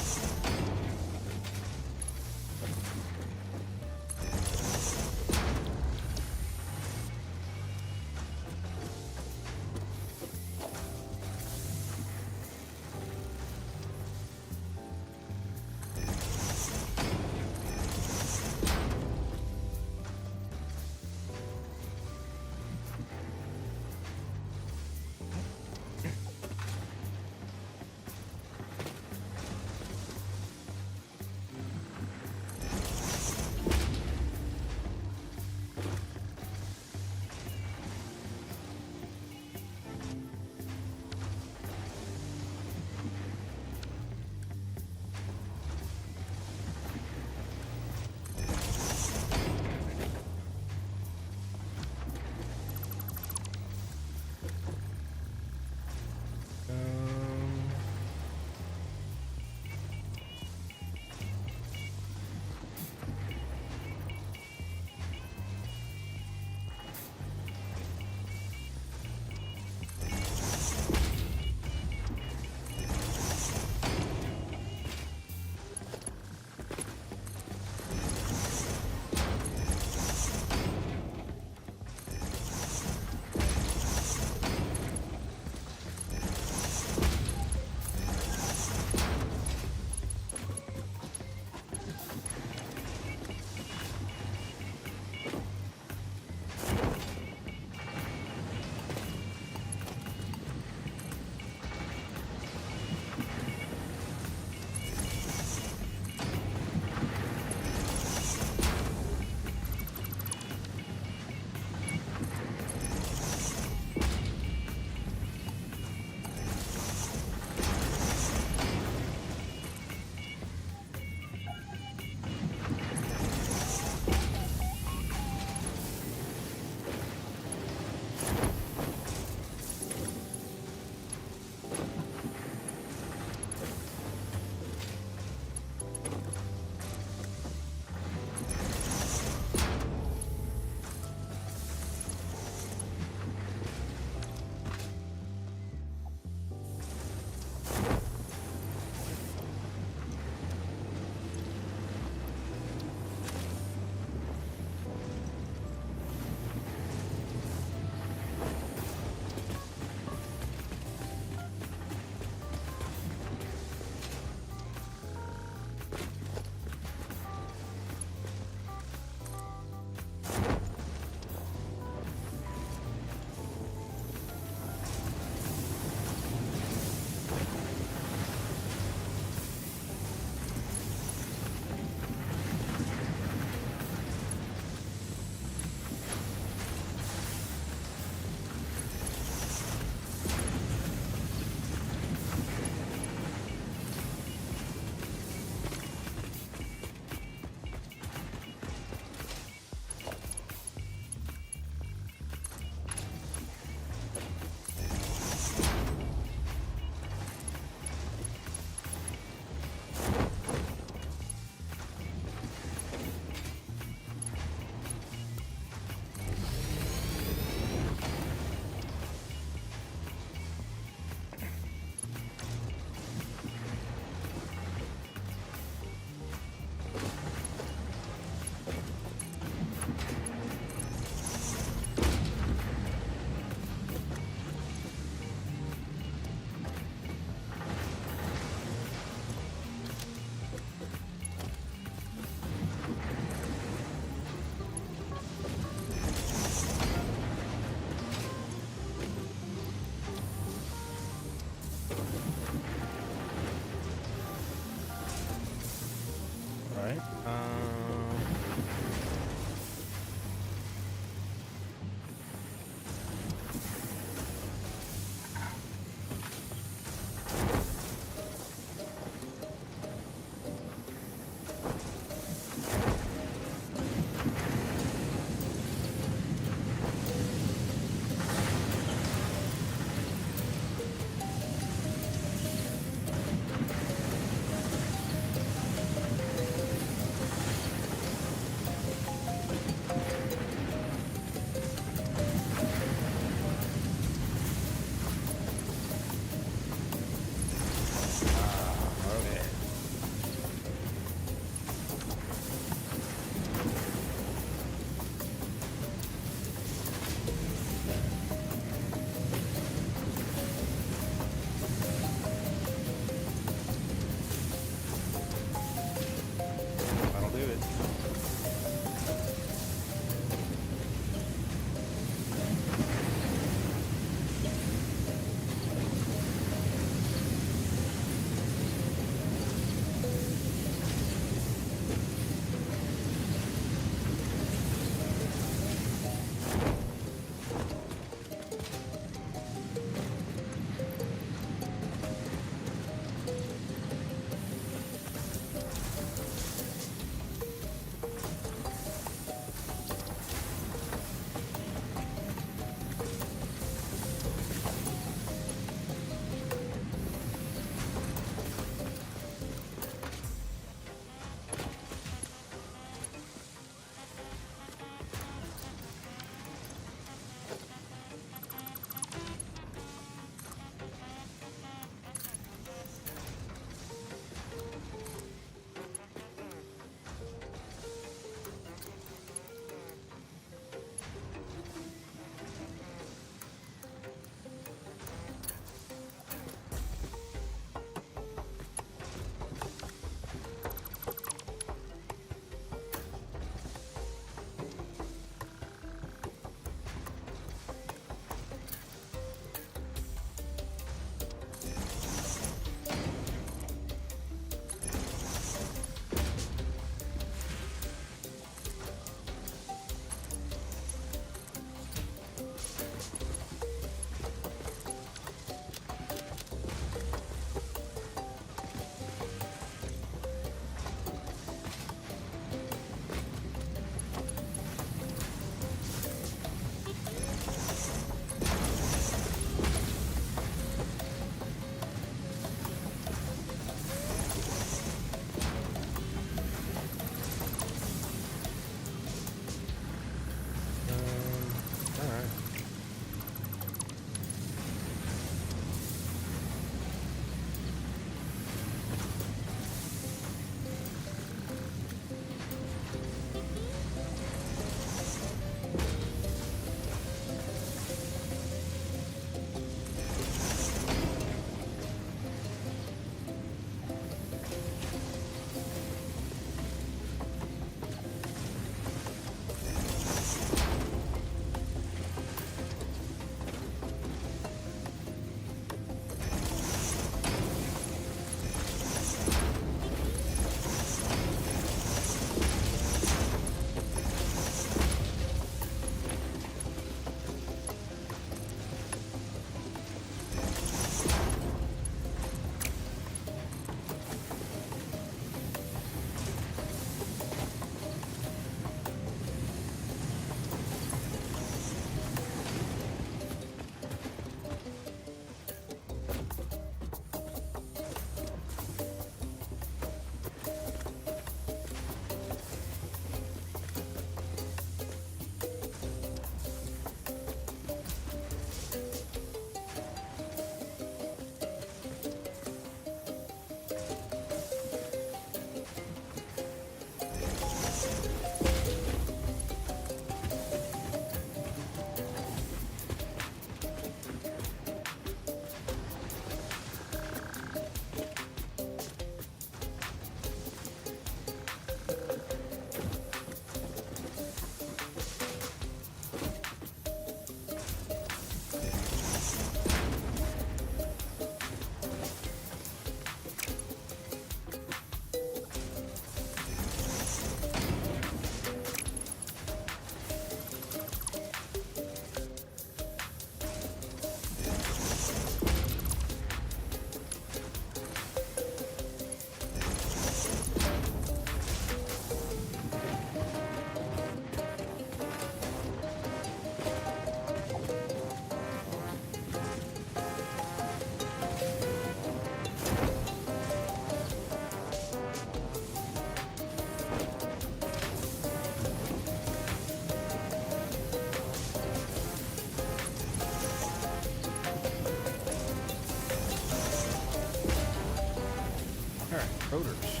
rotors.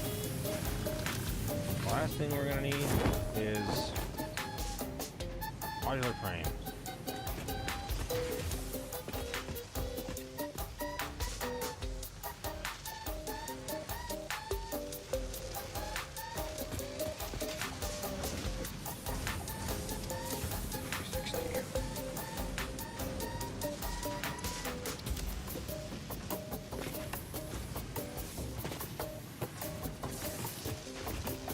The last thing we're gonna need is modular frames.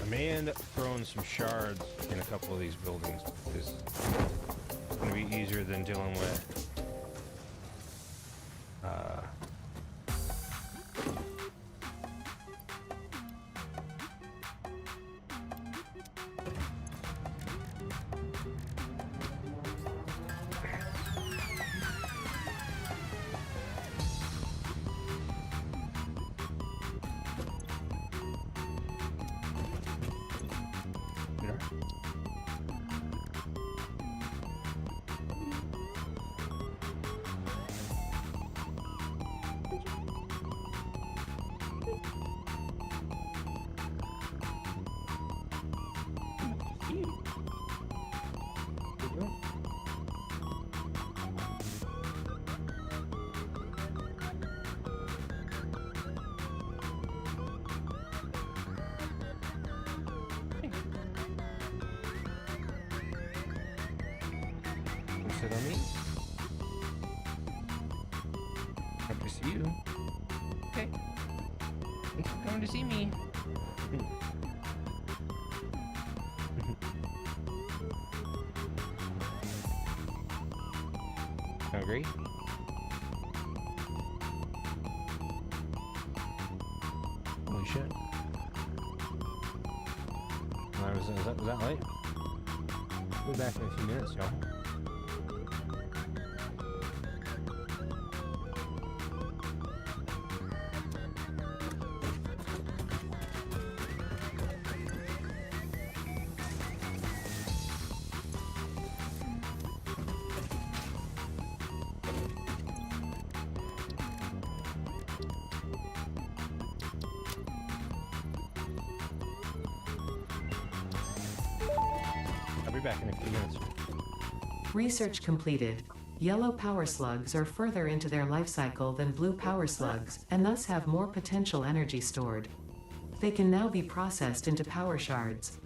I may end up throwing some shards in a couple of these buildings because it's going to be easier than dealing with sit on me. Happy to see you. Okay. Thanks for coming to see me. Hungry? Holy shit. Was that late? We'll be back in a few minutes, y'all. I'll be back in a few minutes. Research completed. Yellow power slugs are further into their life cycle than blue power slugs, and thus have more potential energy stored. They can now be processed into power shards.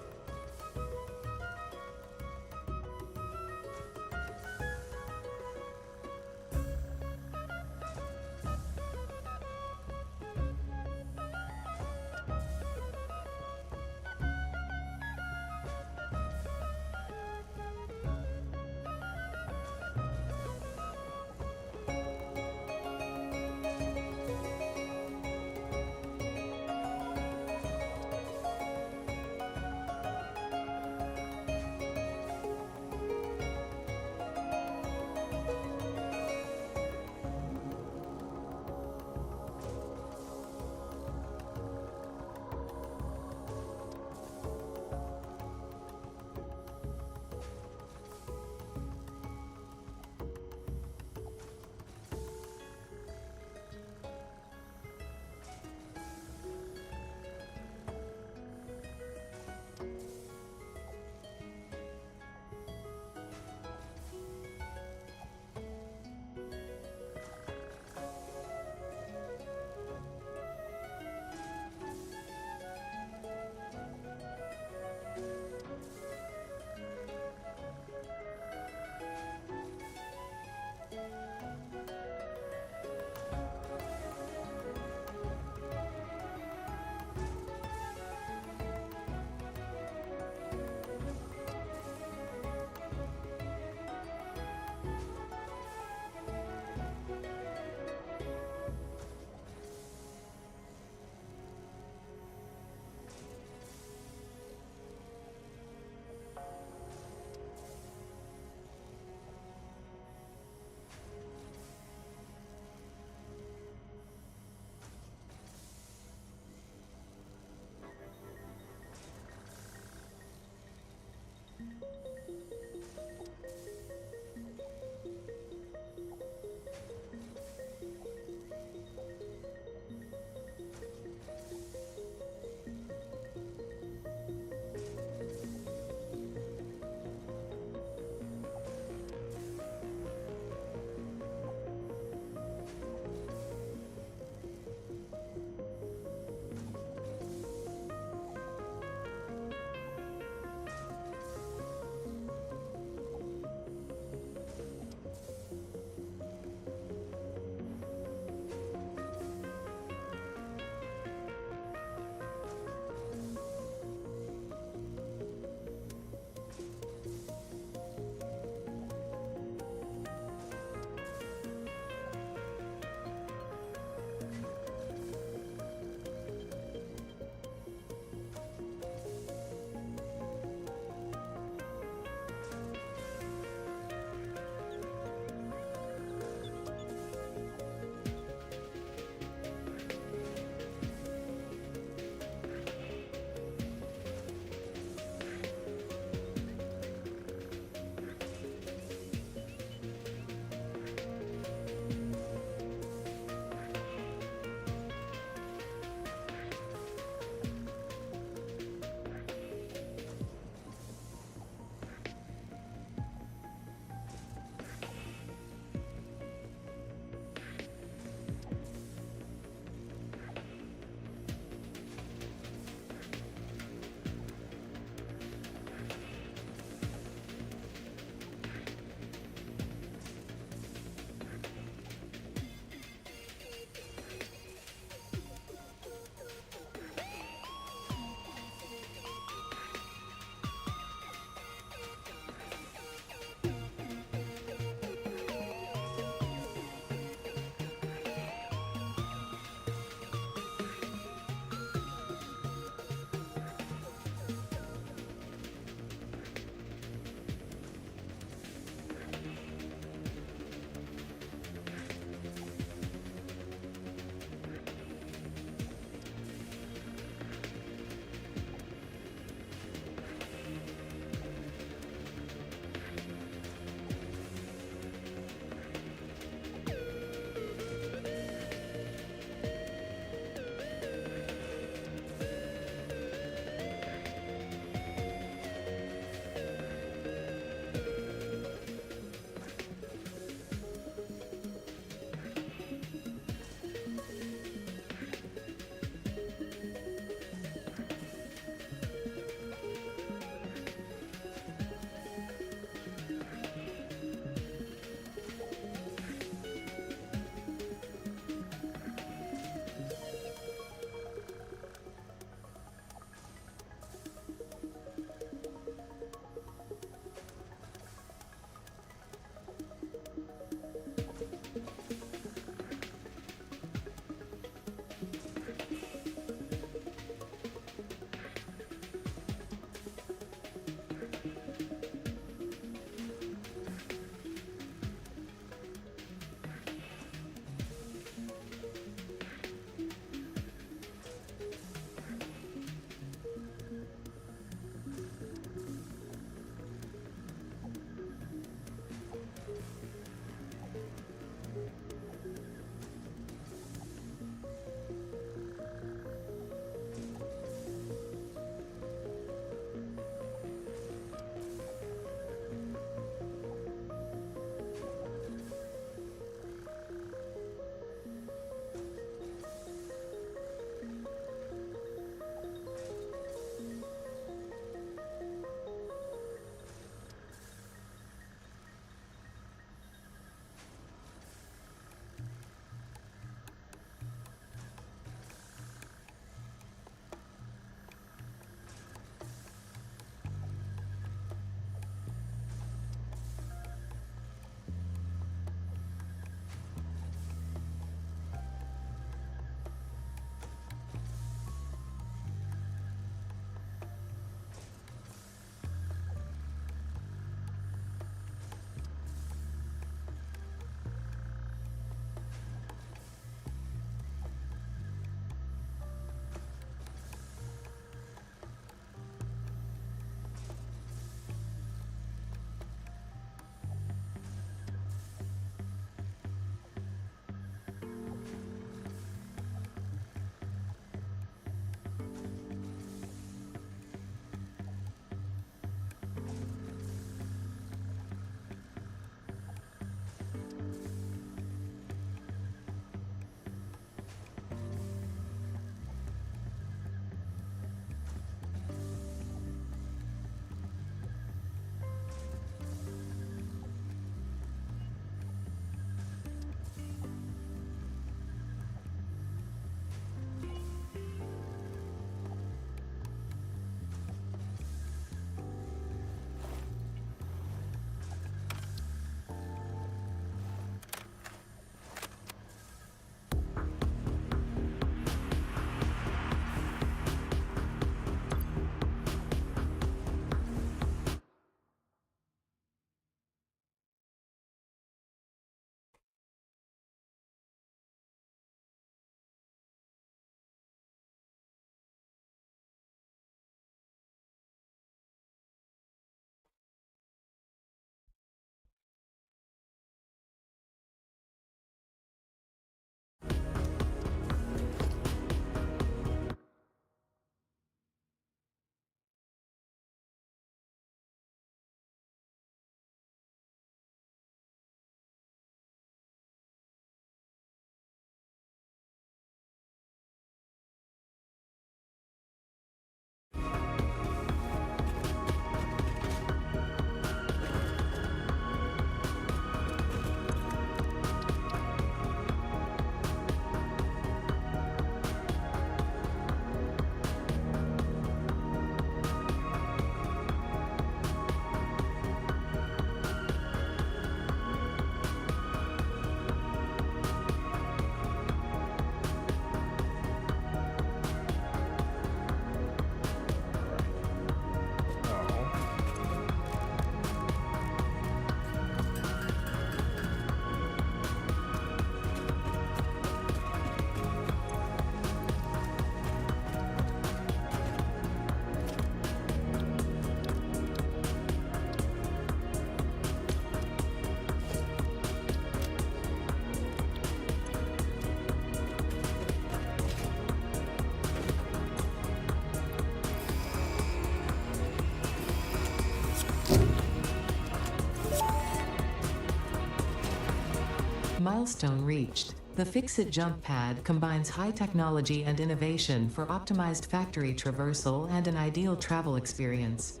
Milestone reached. The Fixit jump pad combines high technology and innovation for optimized factory traversal and an ideal travel experience.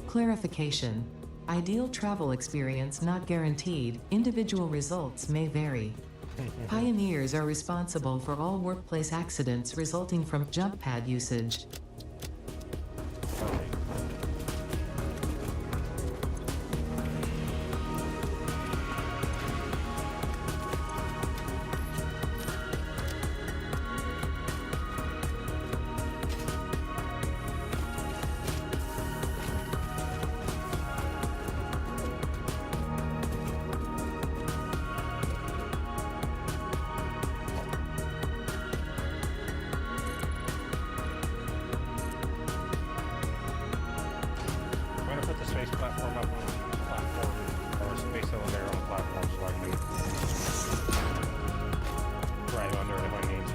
Clarification. Ideal travel experience not guaranteed, individual results may vary. Pioneers are responsible for all workplace accidents resulting from jump pad usage. Perfect. I'm gonna put the space platform up on a platform, or a space elevator on a platform so I can drive under it if I need to.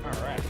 Alright.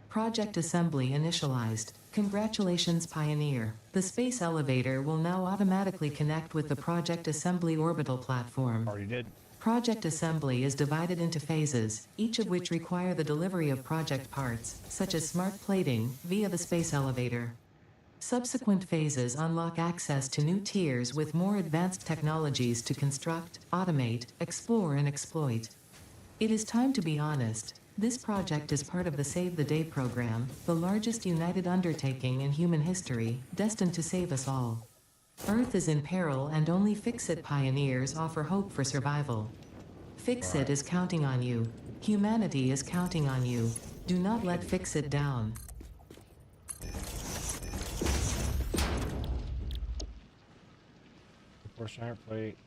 Project assembly initialized. Congratulations, Pioneer. The space elevator will now automatically connect with the Project Assembly orbital platform. Already did. Project assembly is divided into phases, each of which require the delivery of project parts, such as smart plating, via the space elevator. Subsequent phases unlock access to new tiers with more advanced technologies to construct, automate, explore, and exploit. It is time to be honest. This project is part of the Save the Day program, the largest united undertaking in human history, destined to save us all. Earth is in peril and only Fixit pioneers offer hope for survival. Fixit is counting on you. Humanity is counting on you. Do not let Fixit down. Force iron plate.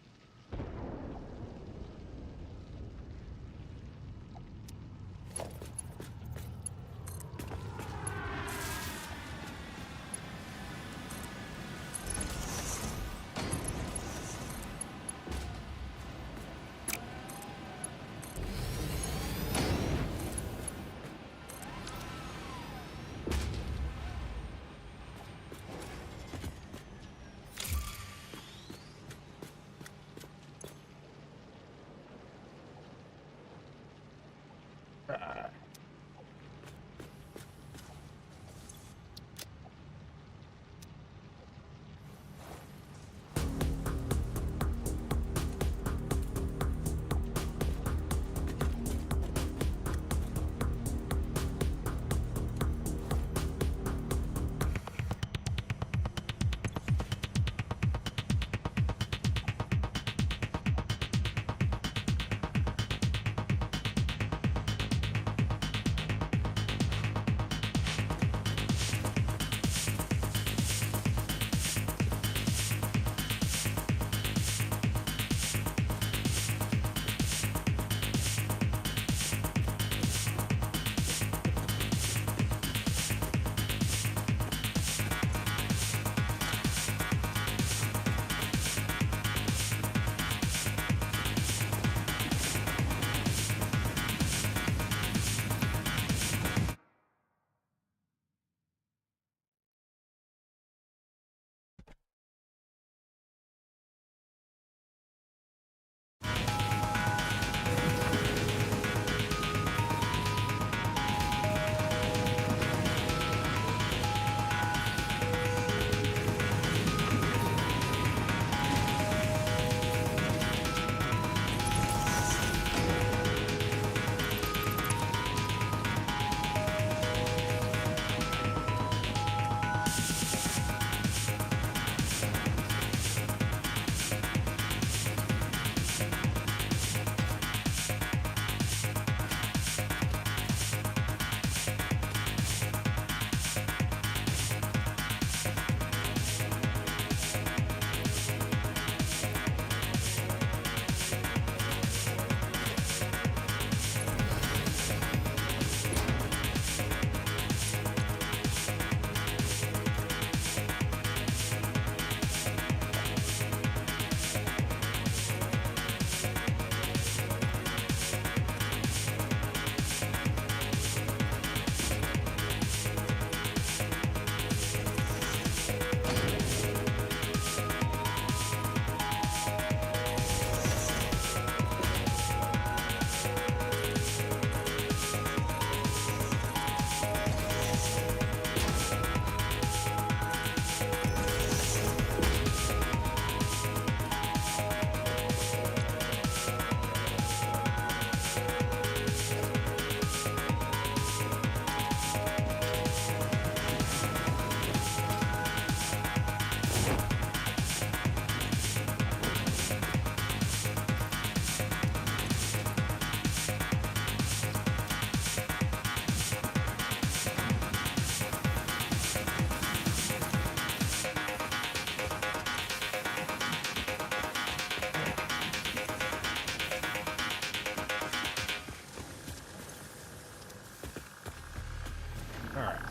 Alright.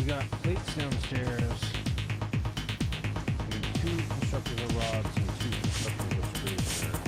got plates downstairs. We need 2 constructors of rods and 2 constructors of screws there.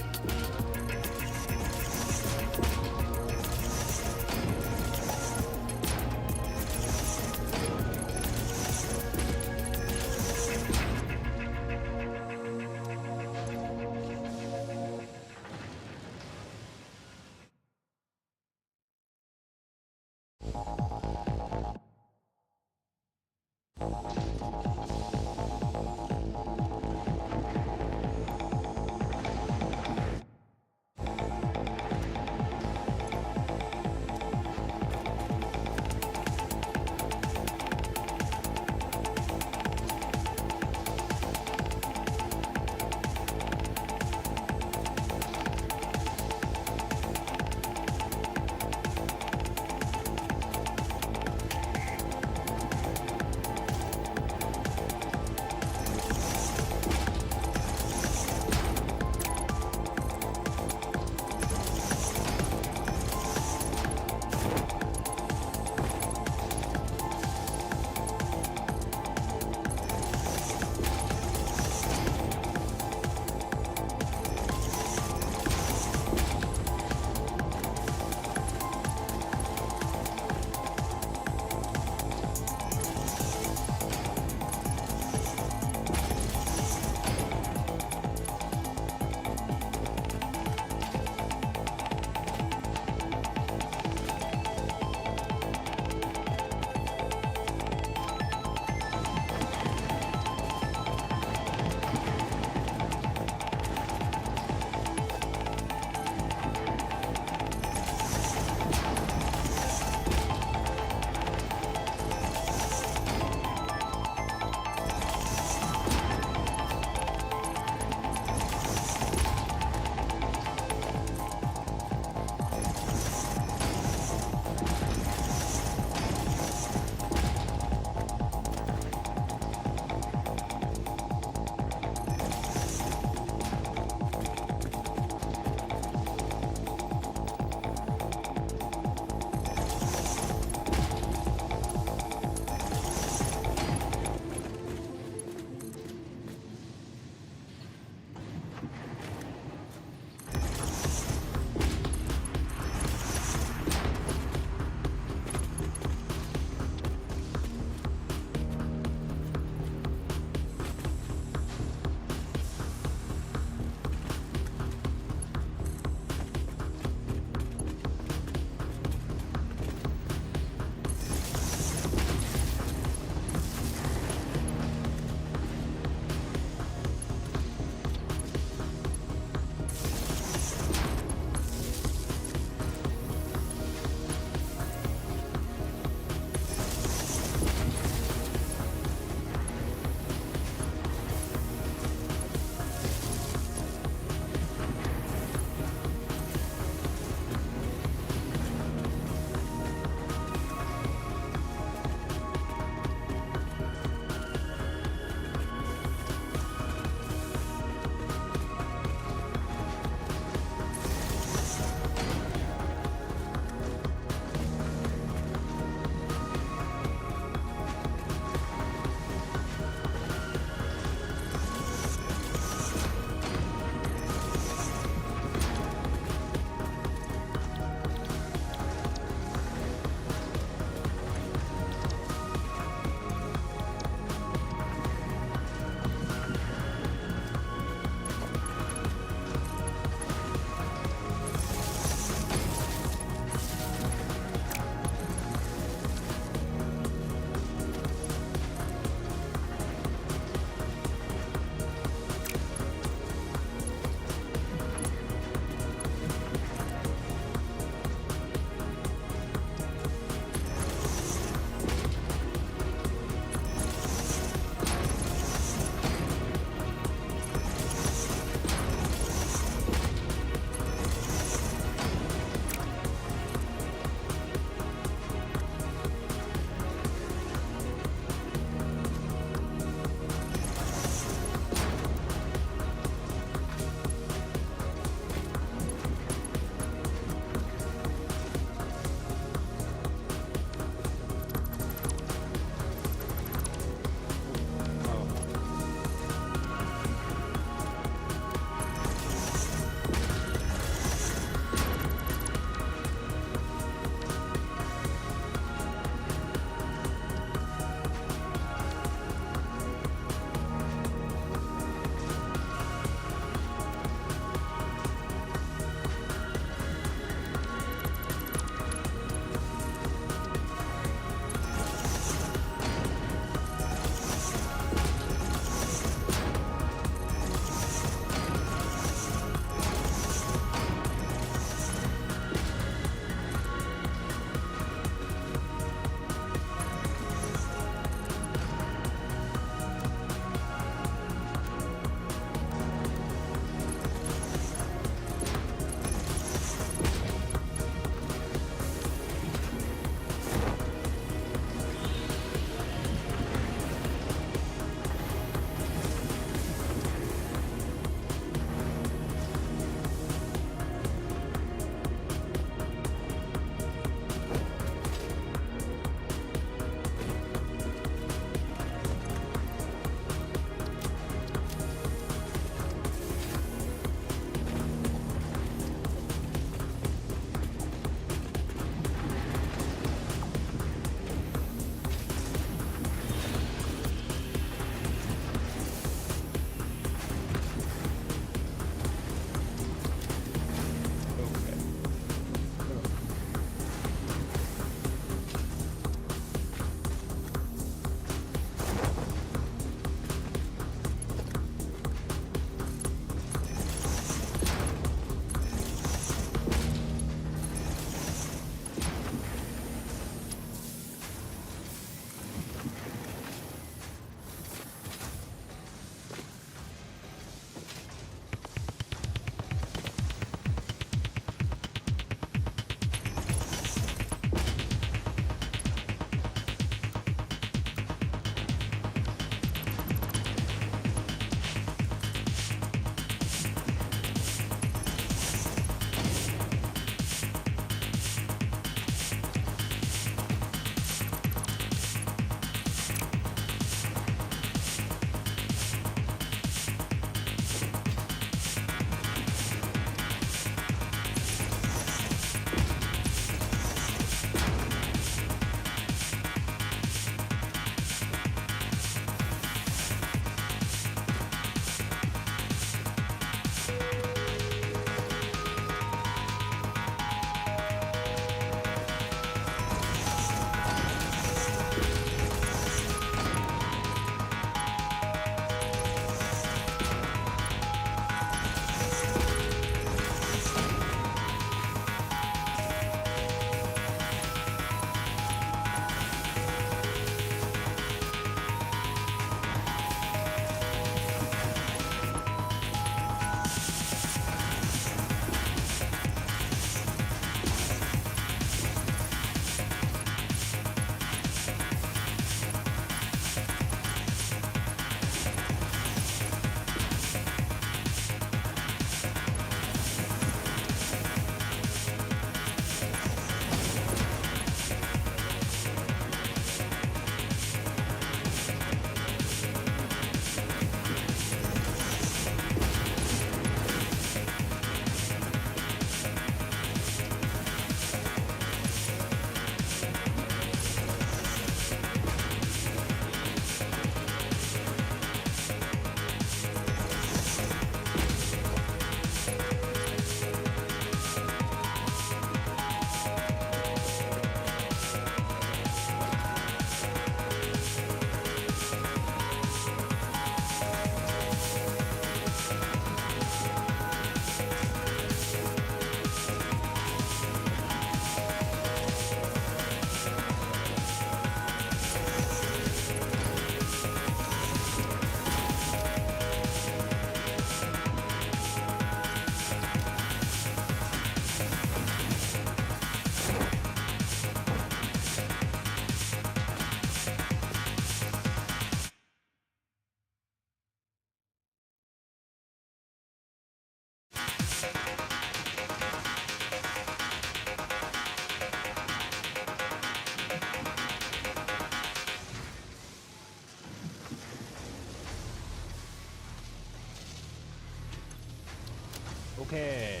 Okay.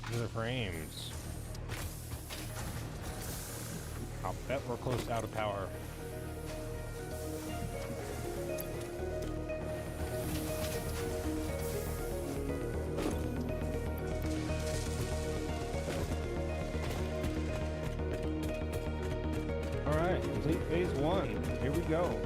These are the frames. I'll bet we're close to out of power. Alright, complete phase 1. Here we go.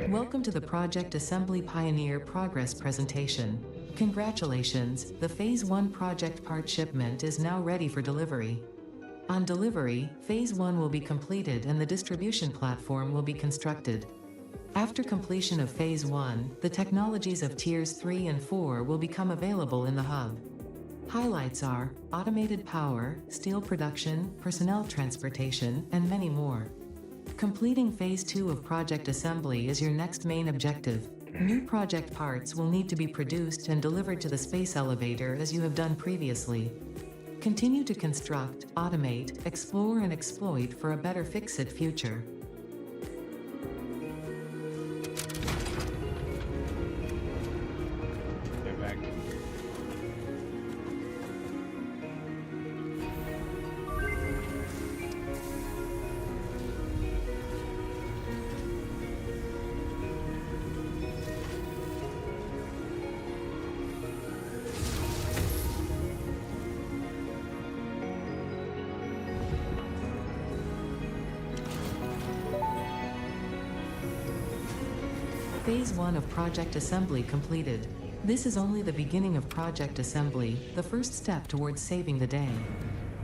Welcome to the Project Assembly Pioneer Progress presentation. Congratulations, the Phase 1 project part shipment is now ready for delivery. On delivery, Phase 1 will be completed and the distribution platform will be constructed. After completion of Phase 1, the technologies of Tiers 3 and 4 will become available in the hub. Highlights are automated power, steel production, personnel transportation, and many more. Completing Phase 2 of Project Assembly is your next main objective. New project parts will need to be produced and delivered to the space elevator as you have done previously. Continue to construct, automate, explore and exploit for a better Fix-It future. Get back. Phase 1 of Project Assembly completed. This is only the beginning of Project Assembly, the first step towards saving the day.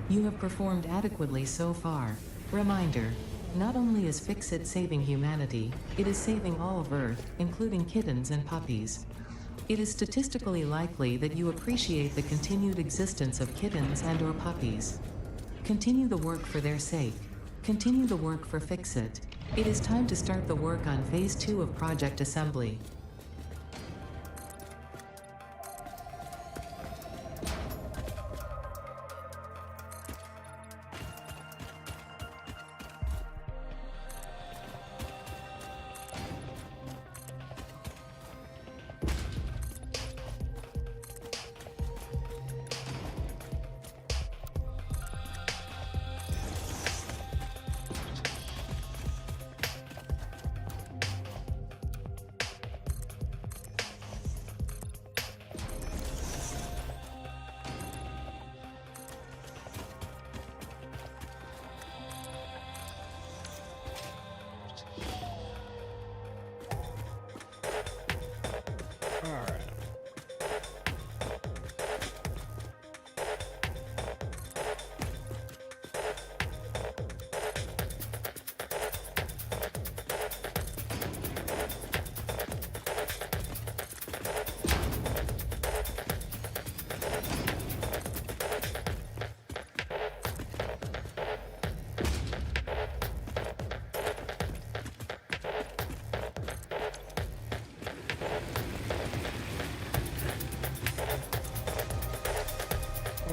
You have performed adequately so far. Reminder, not only is Fix-It saving humanity, it is saving all of Earth, including kittens and puppies. It is statistically likely that you appreciate the continued existence of kittens and/or puppies. Continue the work for their sake. Continue the work for Fix-It. It is time to start the work on Phase 2 of Project Assembly. Alright.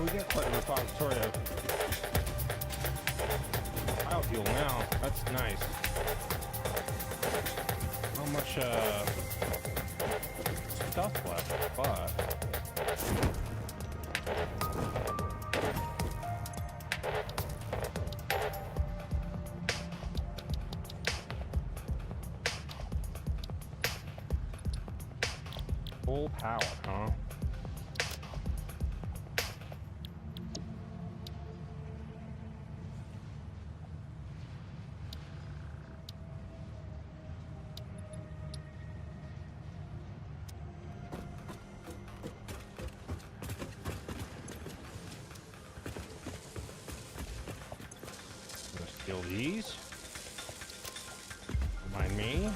We get quite a repository of biofuel now. That's nice. How much stuff left? But full power, huh? Steal these. Mind me.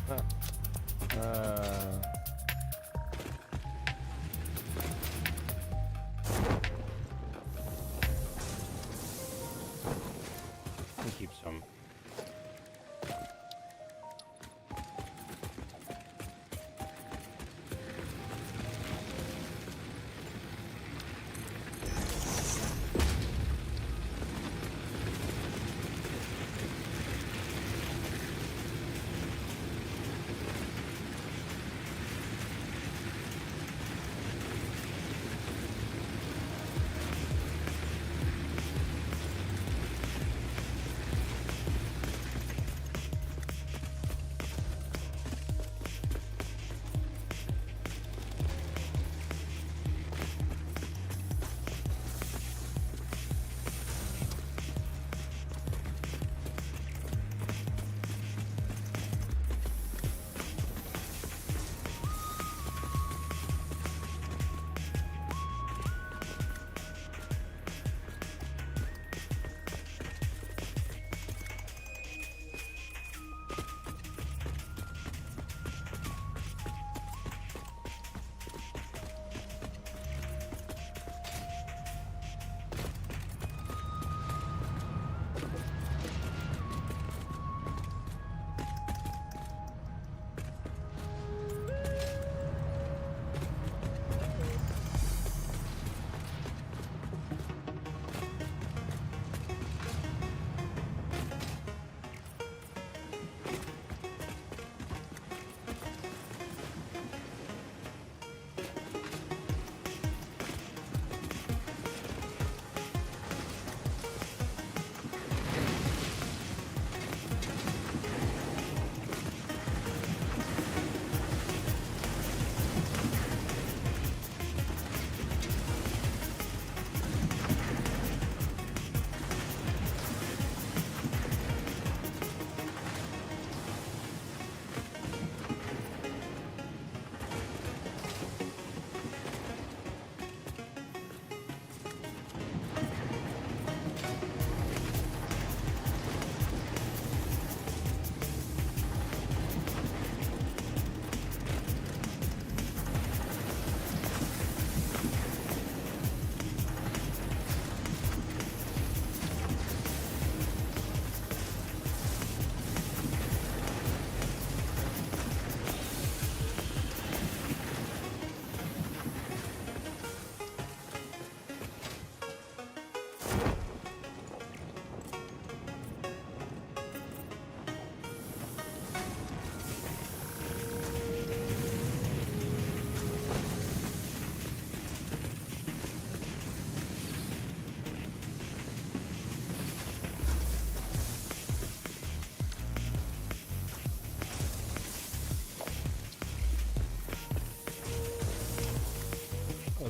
We'll keep some.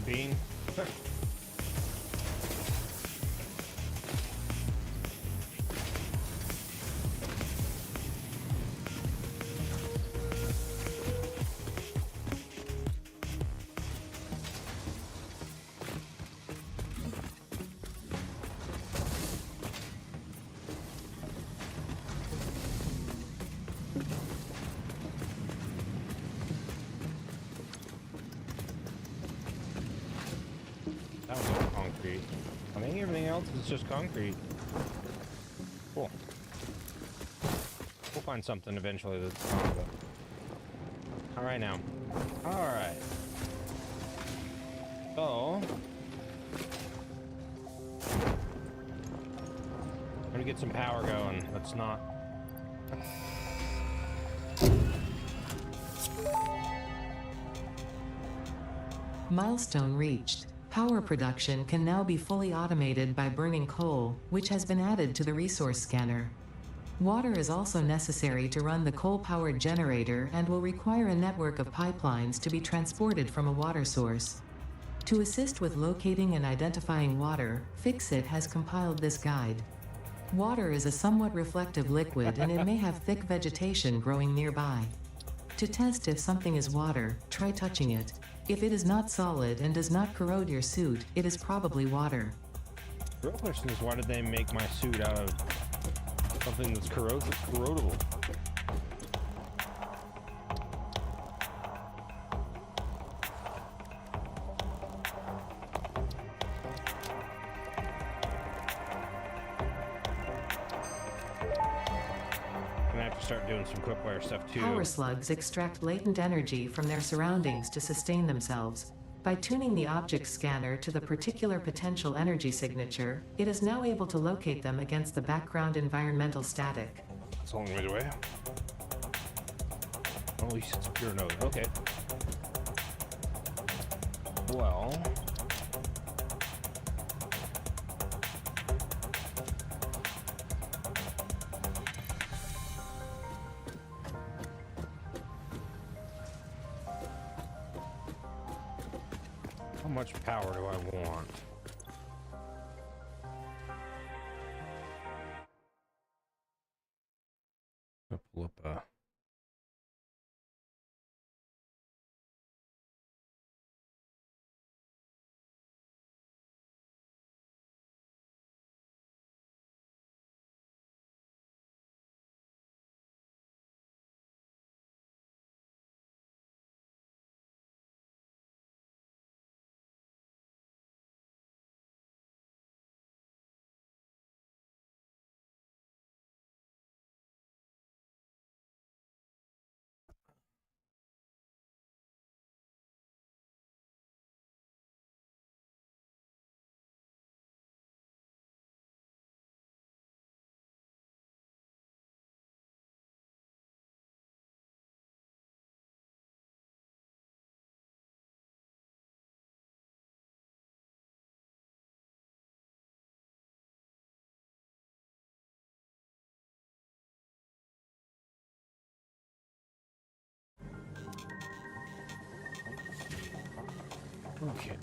Bean. That was all concrete. I think everything else is just concrete. Cool. We'll find something eventually that's valuable. Alright now. Alright. So... I'm gonna get some power going. Let's not... Milestone reached. Power production can now be fully automated by burning coal, which has been added to the resource scanner. Water is also necessary to run the coal-powered generator and will require a network of pipelines to be transported from a water source. To assist with locating and identifying water, Fixit has compiled this guide. Water is a somewhat reflective liquid and it may have thick vegetation growing nearby. To test if something is water, try touching it. If it is not solid and does not corrode your suit, it is probably water. The real question is, why did they make my suit out of something that's corrodable? gonna have to start doing some quick-wire stuff too. Power slugs extract latent energy from their surroundings to sustain themselves. By tuning the object scanner to the particular potential energy signature, it is now able to locate them against the background environmental static. It's a long way away. At least it's pure node. Okay. Well. How much power do I want? I'll pull up a. Okay.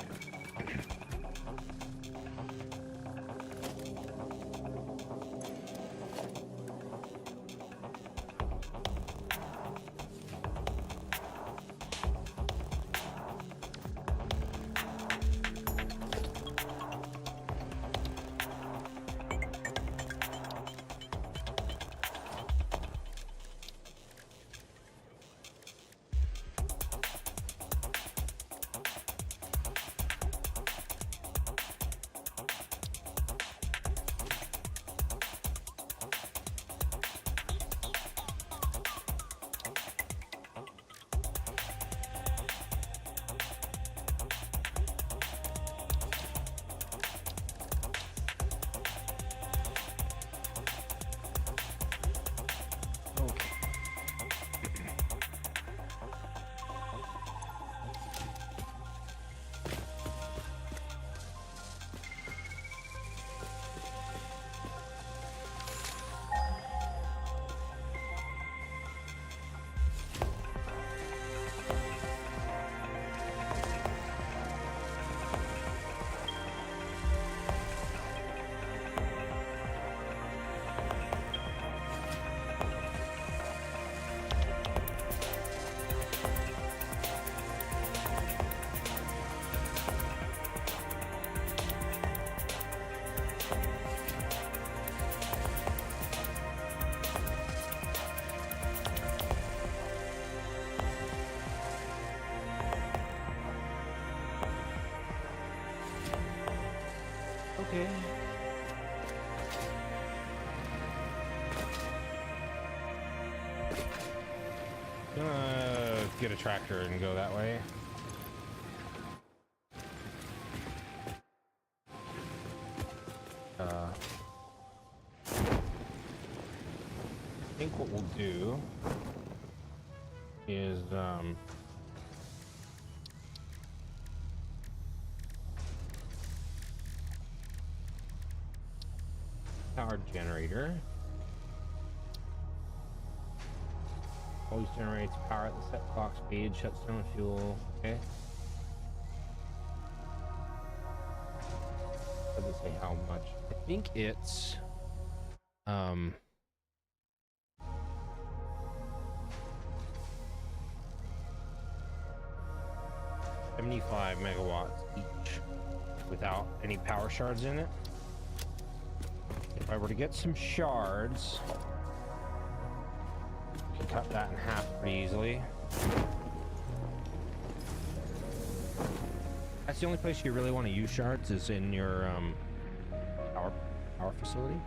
Okay. Gonna get a tractor and go that way. I think what we'll do is power generator. Always generates power at the set clock speed, shuts down fuel. Okay. Doesn't say how much. I think it's 75 megawatts each without any power shards in it. If I were to get some shards, I can cut that in half pretty easily. That's the only place you really want to use shards is in your power facility.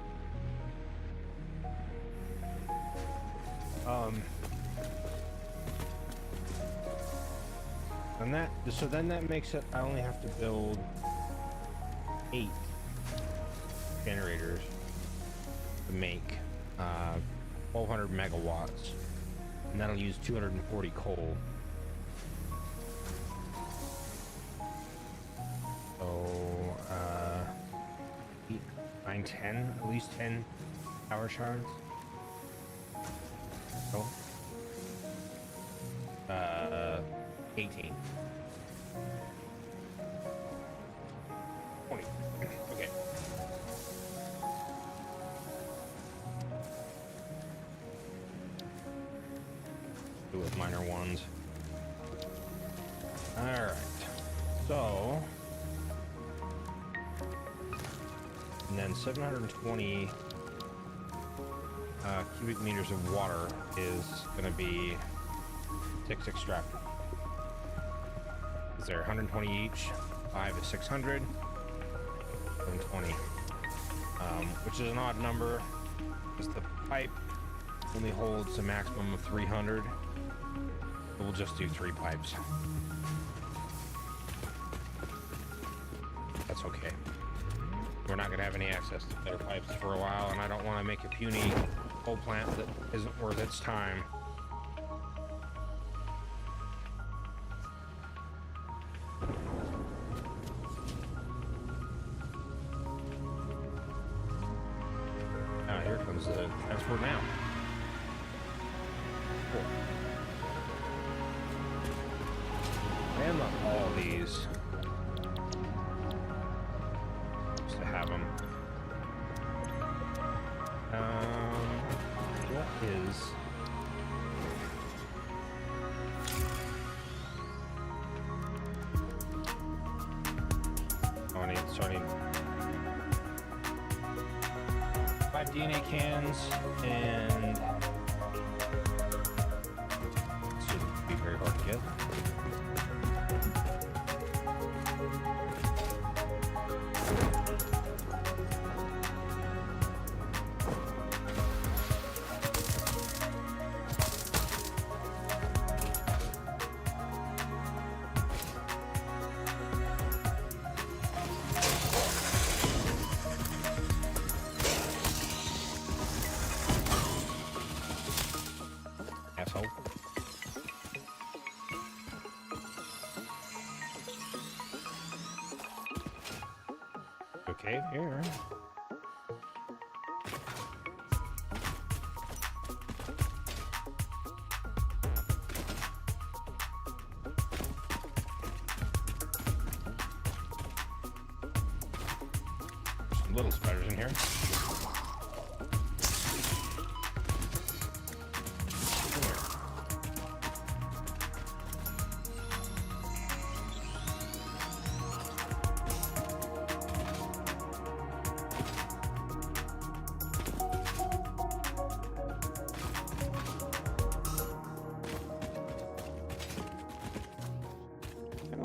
And that, so then that makes it, I only have to build 8 generators to make 1200 megawatts, and that'll use 240 coal. So 8, 9, 10, at least 10 power shards. Oh. 18. 20. Okay. Do with minor ones. Alright. So. And then 720 cubic meters of water is going to be 6 extractors. Is there 120 each? 5 is 600. 120. Which is an odd number, because the pipe only holds a maximum of 300. So we'll just do 3 pipes. That's okay. We're not going to have any access to better pipes for a while, and I don't want to make a puny coal plant that isn't worth its time. Here comes the transport now. Cool. And not all these. Just to have them. What is... Oh, I need 5 DNA cans, and it shouldn't be very hard to get. Asshole. Okay, here. Some little spiders in here.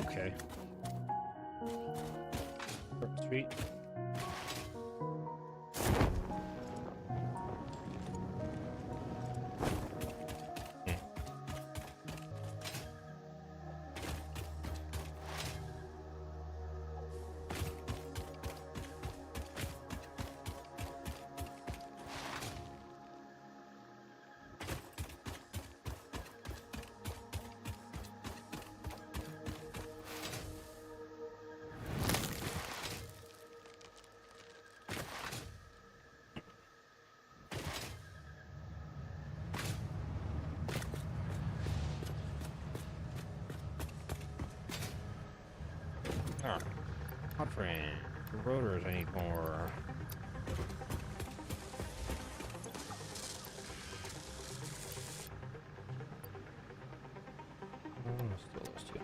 Okay. Sweet. Ah, hot frame. The rotors, I need more. Still those 2.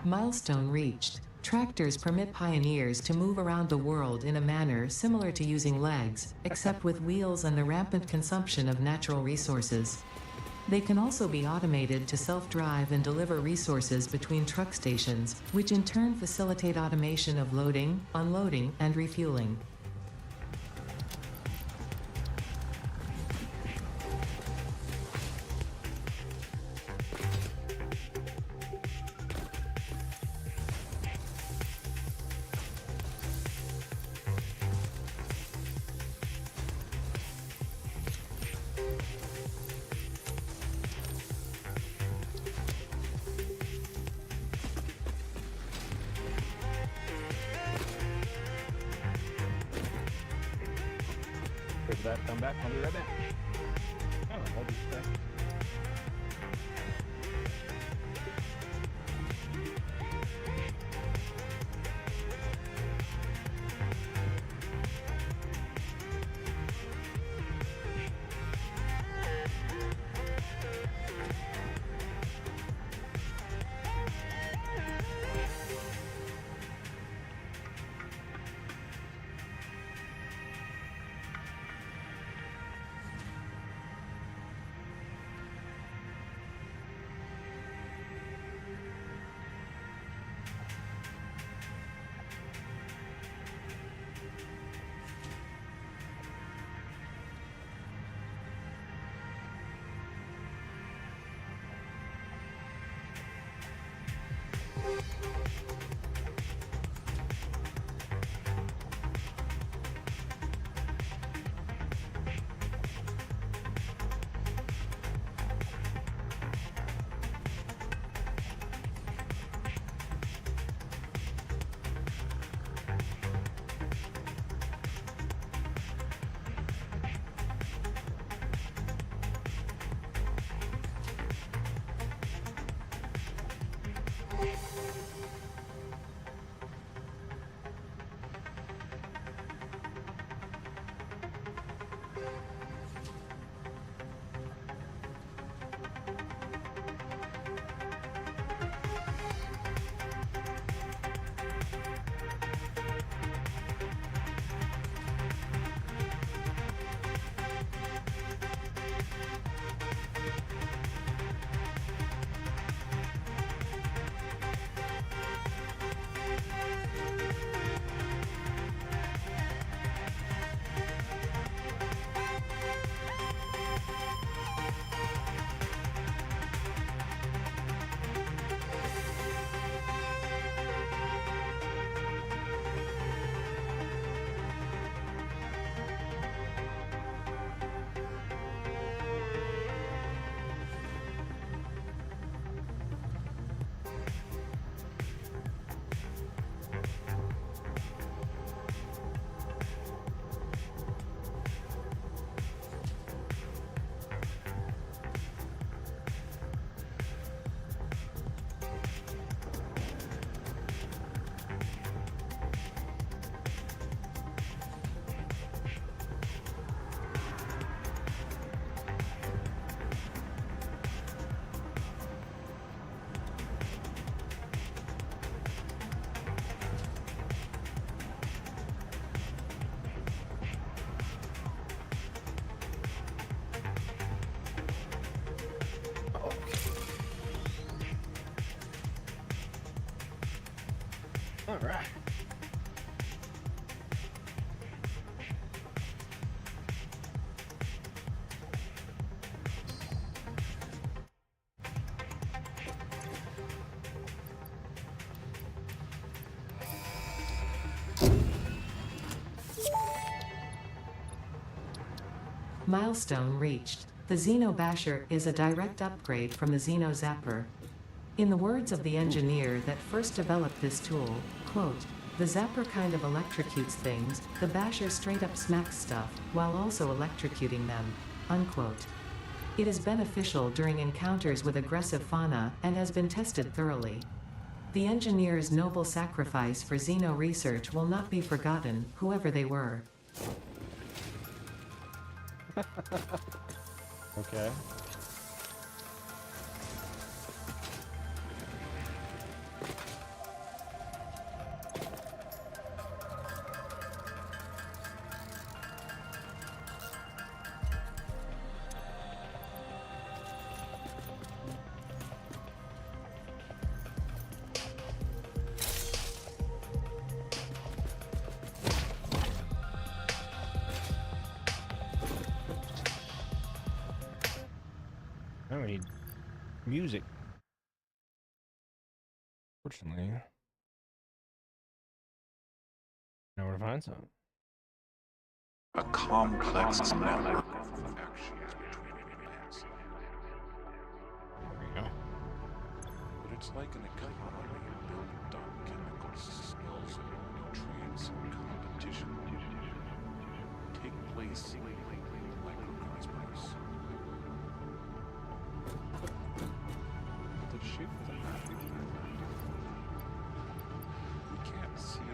Milestone reached. Tractors permit pioneers to move around the world in a manner similar to using legs, except with wheels and the rampant consumption of natural resources. They can also be automated to self-drive and deliver resources between truck stations, which in turn facilitate automation of loading, unloading, and refueling. Wait for that to come back. I'll be right back. Oh, I'll be back. All right. Milestone reached. The Xeno Basher is a direct upgrade from the Xeno Zapper. In the words of the engineer that first developed this tool, quote, "The Zapper kind of electrocutes things, the Basher straight up smacks stuff, while also electrocuting them," unquote. It is beneficial during encounters with aggressive fauna and has been tested thoroughly. The engineer's noble sacrifice for Xeno research will not be forgotten, whoever they were. Okay. Now we need music. Fortunately, I know where to find some. A complex network of actions between plants. There we go. But it's like an economy built on chemical signals, nutrients, and competition. Take place in microcosmos. The shape of the map, we can't see it.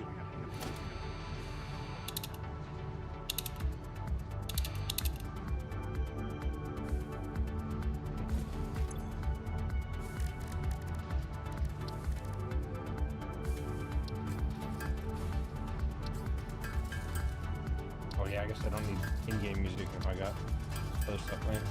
Oh yeah, I guess I don't need in-game music if I got other stuff playing.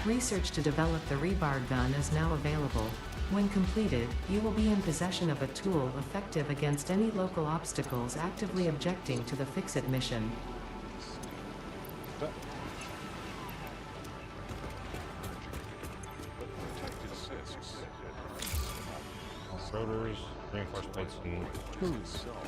Research to develop the rebar gun is now available. When completed, you will be in possession of a tool effective against any local obstacles actively objecting to the Fix-It mission. Protected discs. Rotors, reinforced plates, and Tool itself.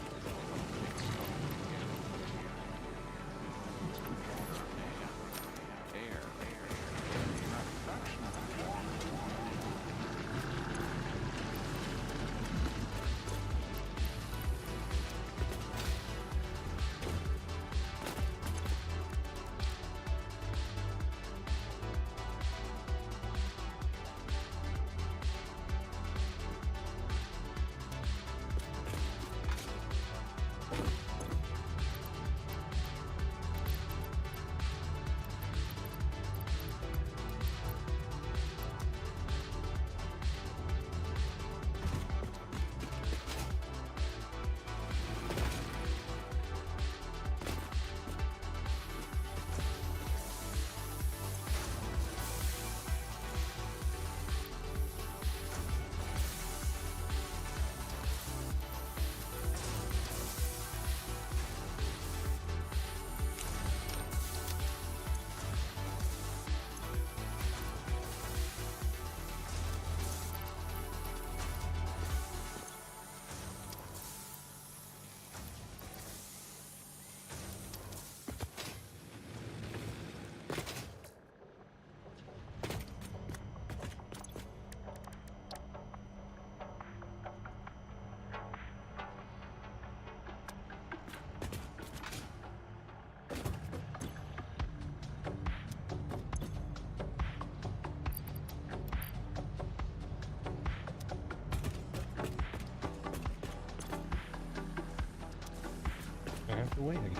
I have to wait again.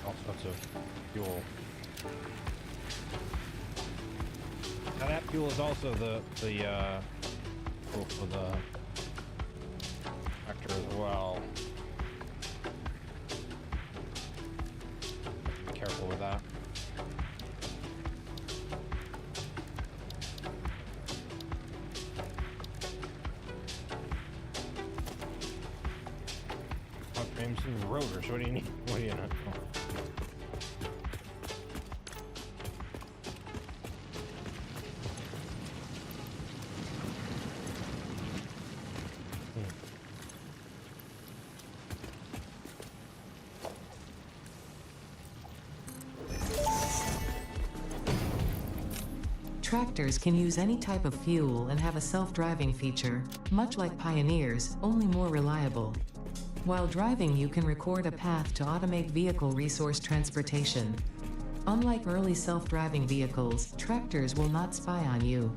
All sorts of fuel. Now that fuel is also the fuel for the tractor as well. Be careful with that. Frames and rotors. What do you need? What do you know? Tractors can use any type of fuel and have a self-driving feature, much like Pioneers, only more reliable. While driving, you can record a path to automate vehicle resource transportation. Unlike early self-driving vehicles, tractors will not spy on you.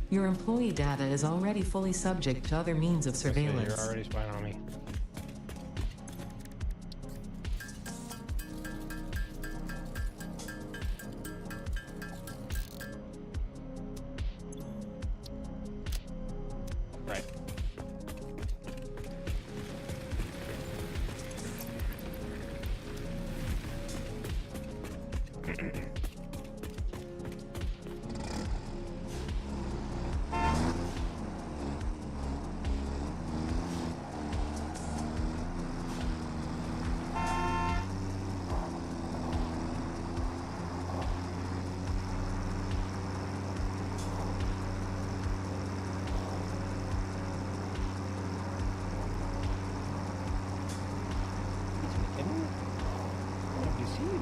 Your employee data is already fully subject to other means of Okay, surveillance. you're already spying on me. Right. What have you seen?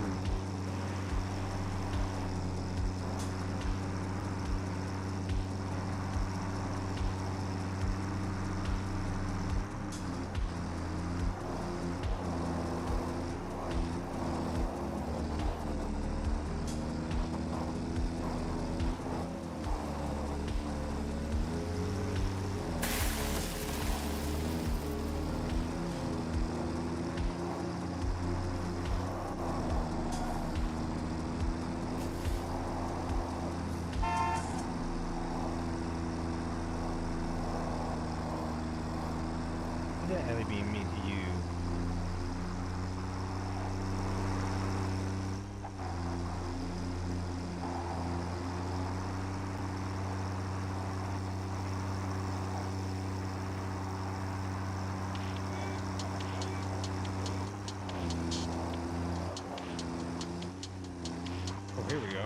What did Ellie beam mean to you? Oh, here we go.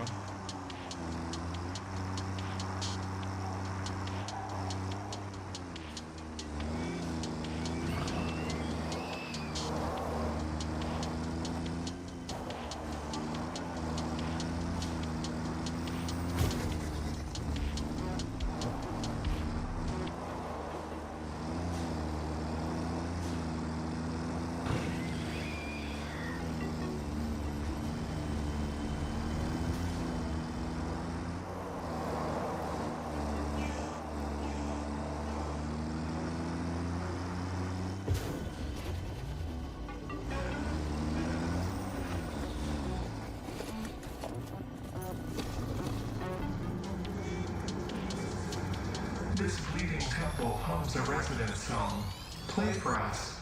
This bleeding temple homes a residence song. Play for us.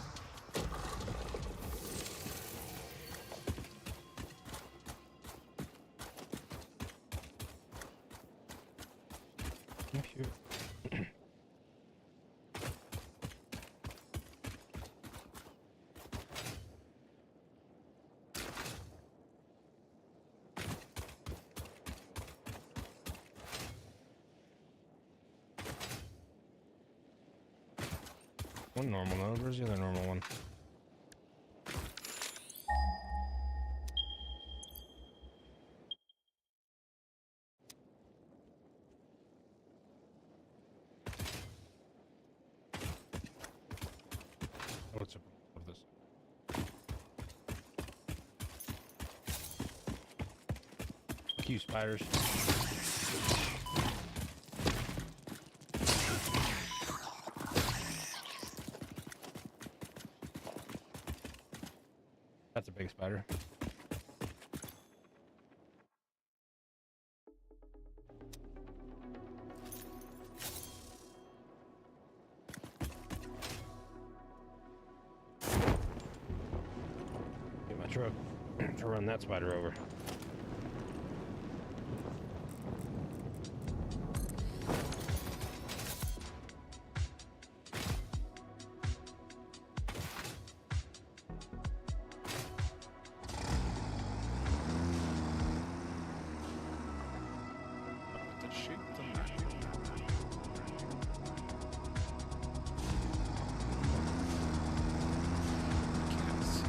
Computer. One normal node. Where's the other normal one? Oh, it's a of this. Fuck you, spiders. That's a big spider. Get my truck to run that spider over. That shit the map. Can't see.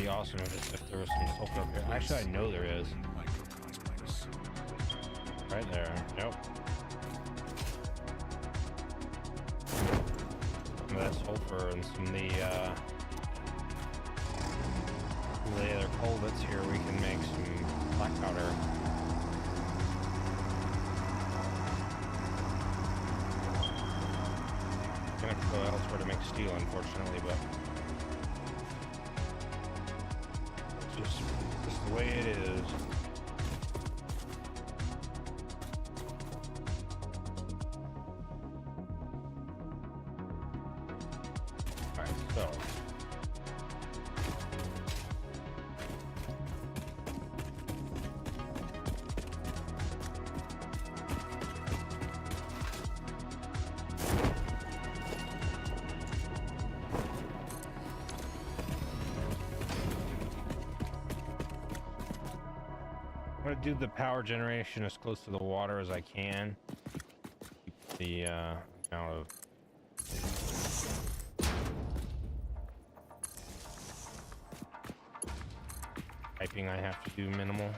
be awesome if there was some sulfur up here. Actually, I know there is. Right there. Nope. Some of that sulfur and some of the other coal that's here, we can make some black powder. Gonna have to go elsewhere to make steel, unfortunately, but it's just the way it is. Alright, so I'm gonna do the power generation as close to the water as I can. Keep the amount of piping I have to do minimal.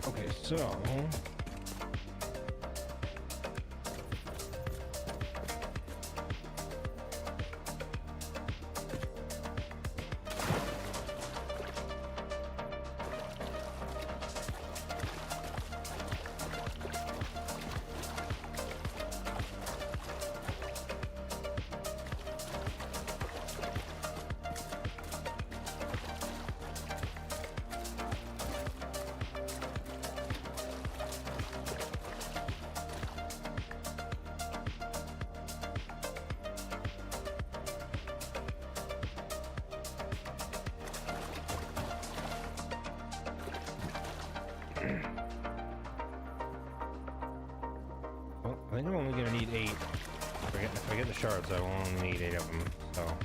Okay, so well, I think I'm only gonna need 8. If I get the shards, I will only need 8 of them. So.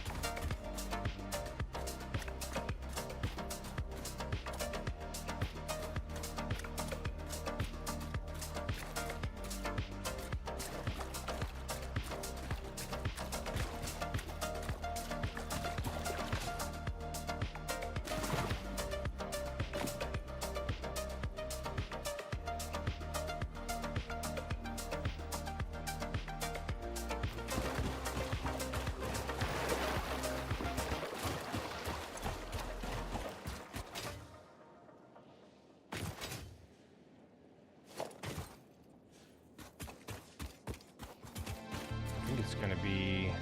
I think it's gonna be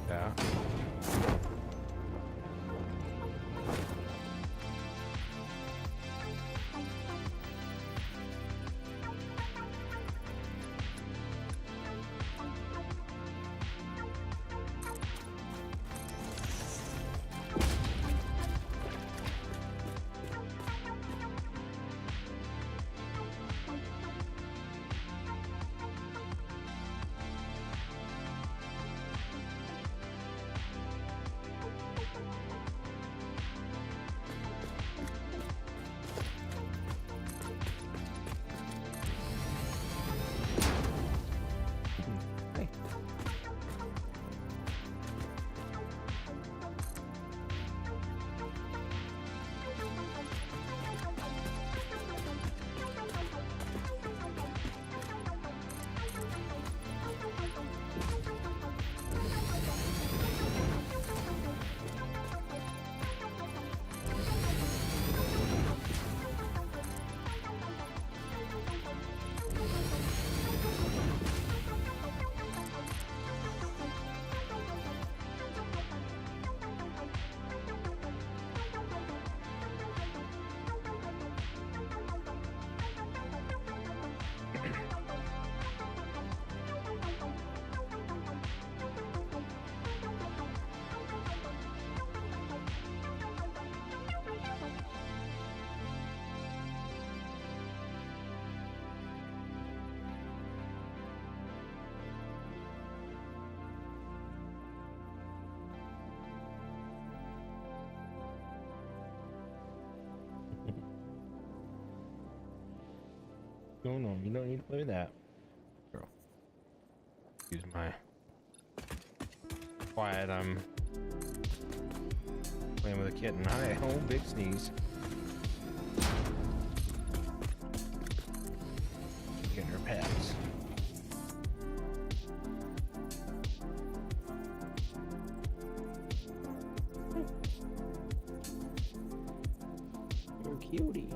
yeah. No, no, you don't need to play with that. Girl. Use my quiet. I'm playing with a kitten. Hi, oh, big sneeze. Getting her pets. You're cutie.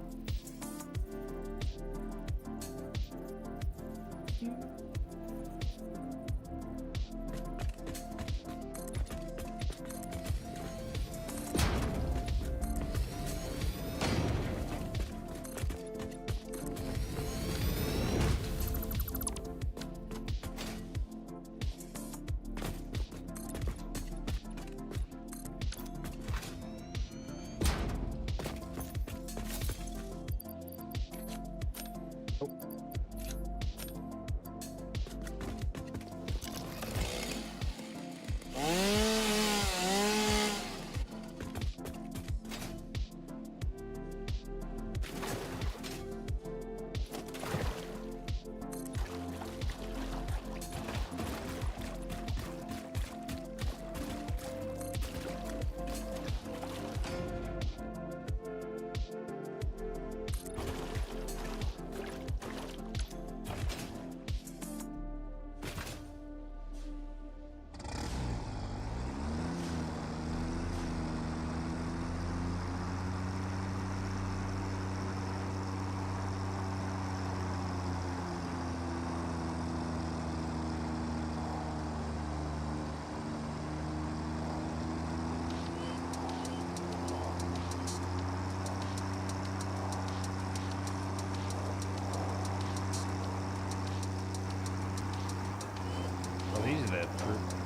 Oh, these are the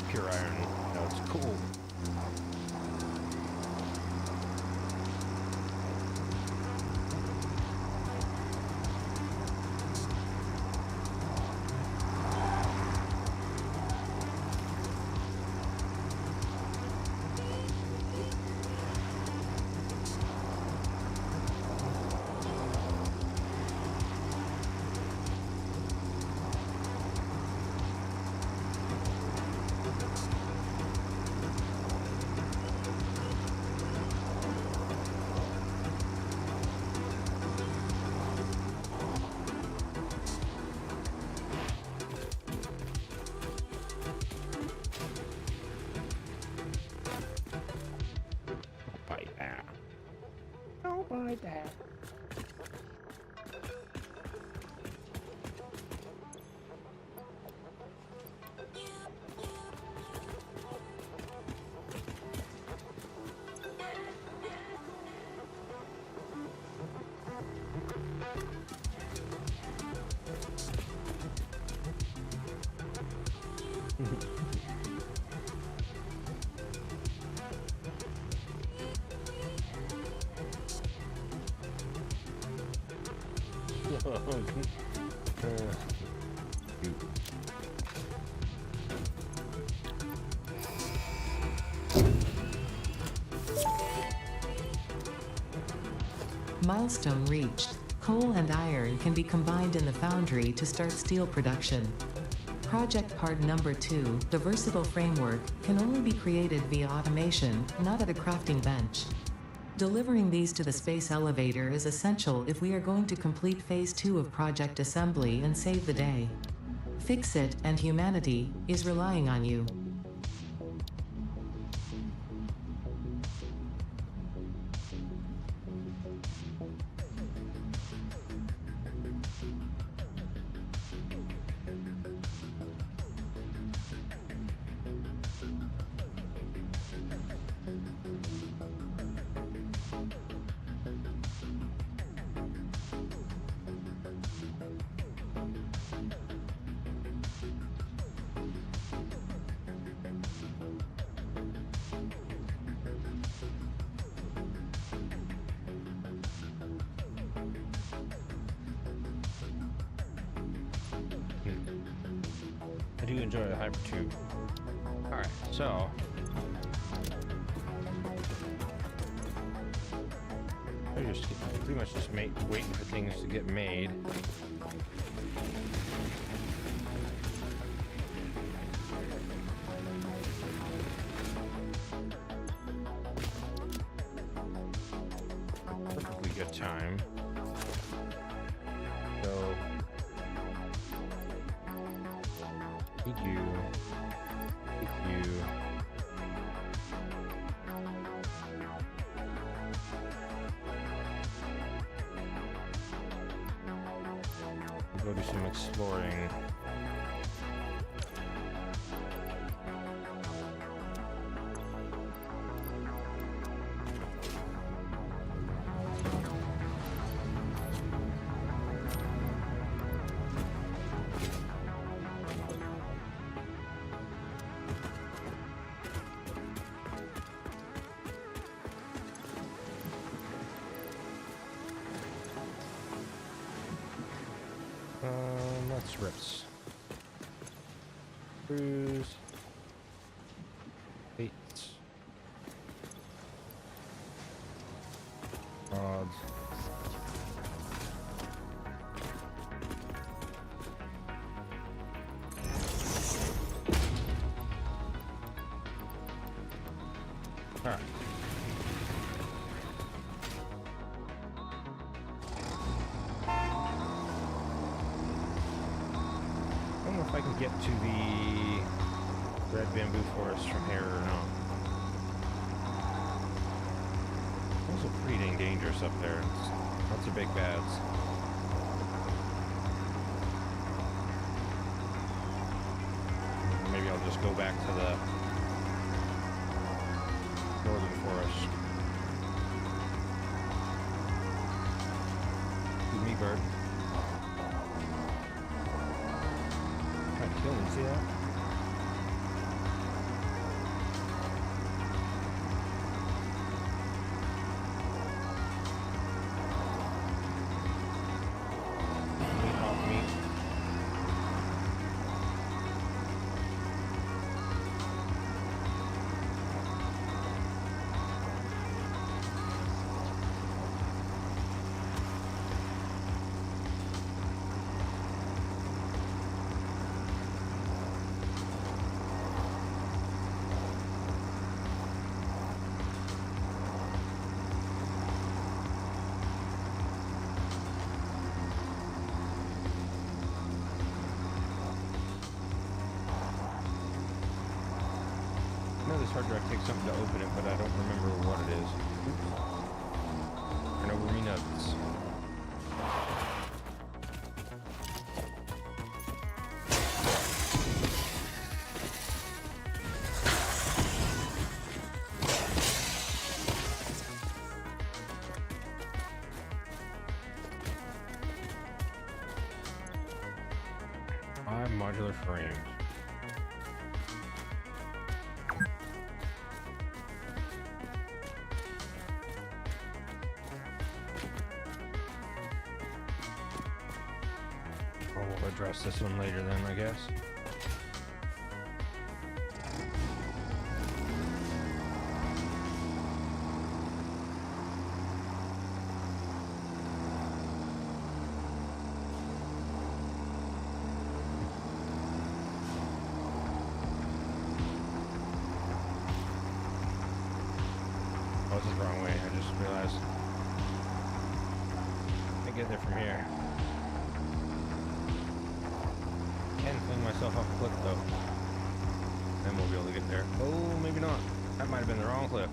pure iron. No, it's cool. Bite that. Don't bite that. Milestone reached. Coal and iron can be combined in the foundry to start steel production. Project part number 2, the versatile framework, can only be created via automation, not at a crafting bench. Delivering these to the space elevator is essential if we are going to complete phase 2 of project assembly and save the day. Fix-It and humanity is relying on you. I do enjoy the hypertube. Alright, so I just pretty much just waiting for things to get made. Perfectly good time. So, thank you. Thank you. Go do some exploring. Let's rips. Cruise. Eight. Rods. All right. I don't know if I can get to the red bamboo forest from here or not. Those are pretty dang dangerous up there. Lots of big bads. Maybe I'll just go back to the northern forest. Excuse me, bird. Kill him, see that? Meat off meat. I know this hard drive takes something to open it, but I don't remember what it is. I know we're nuts. Modular frames. We'll address this one later then, I guess. Oh, this is the wrong way. I just realized. I get there from here. Can fling myself off a cliff though. Then we'll be able to get there. Oh, maybe not. That might have been the wrong cliff.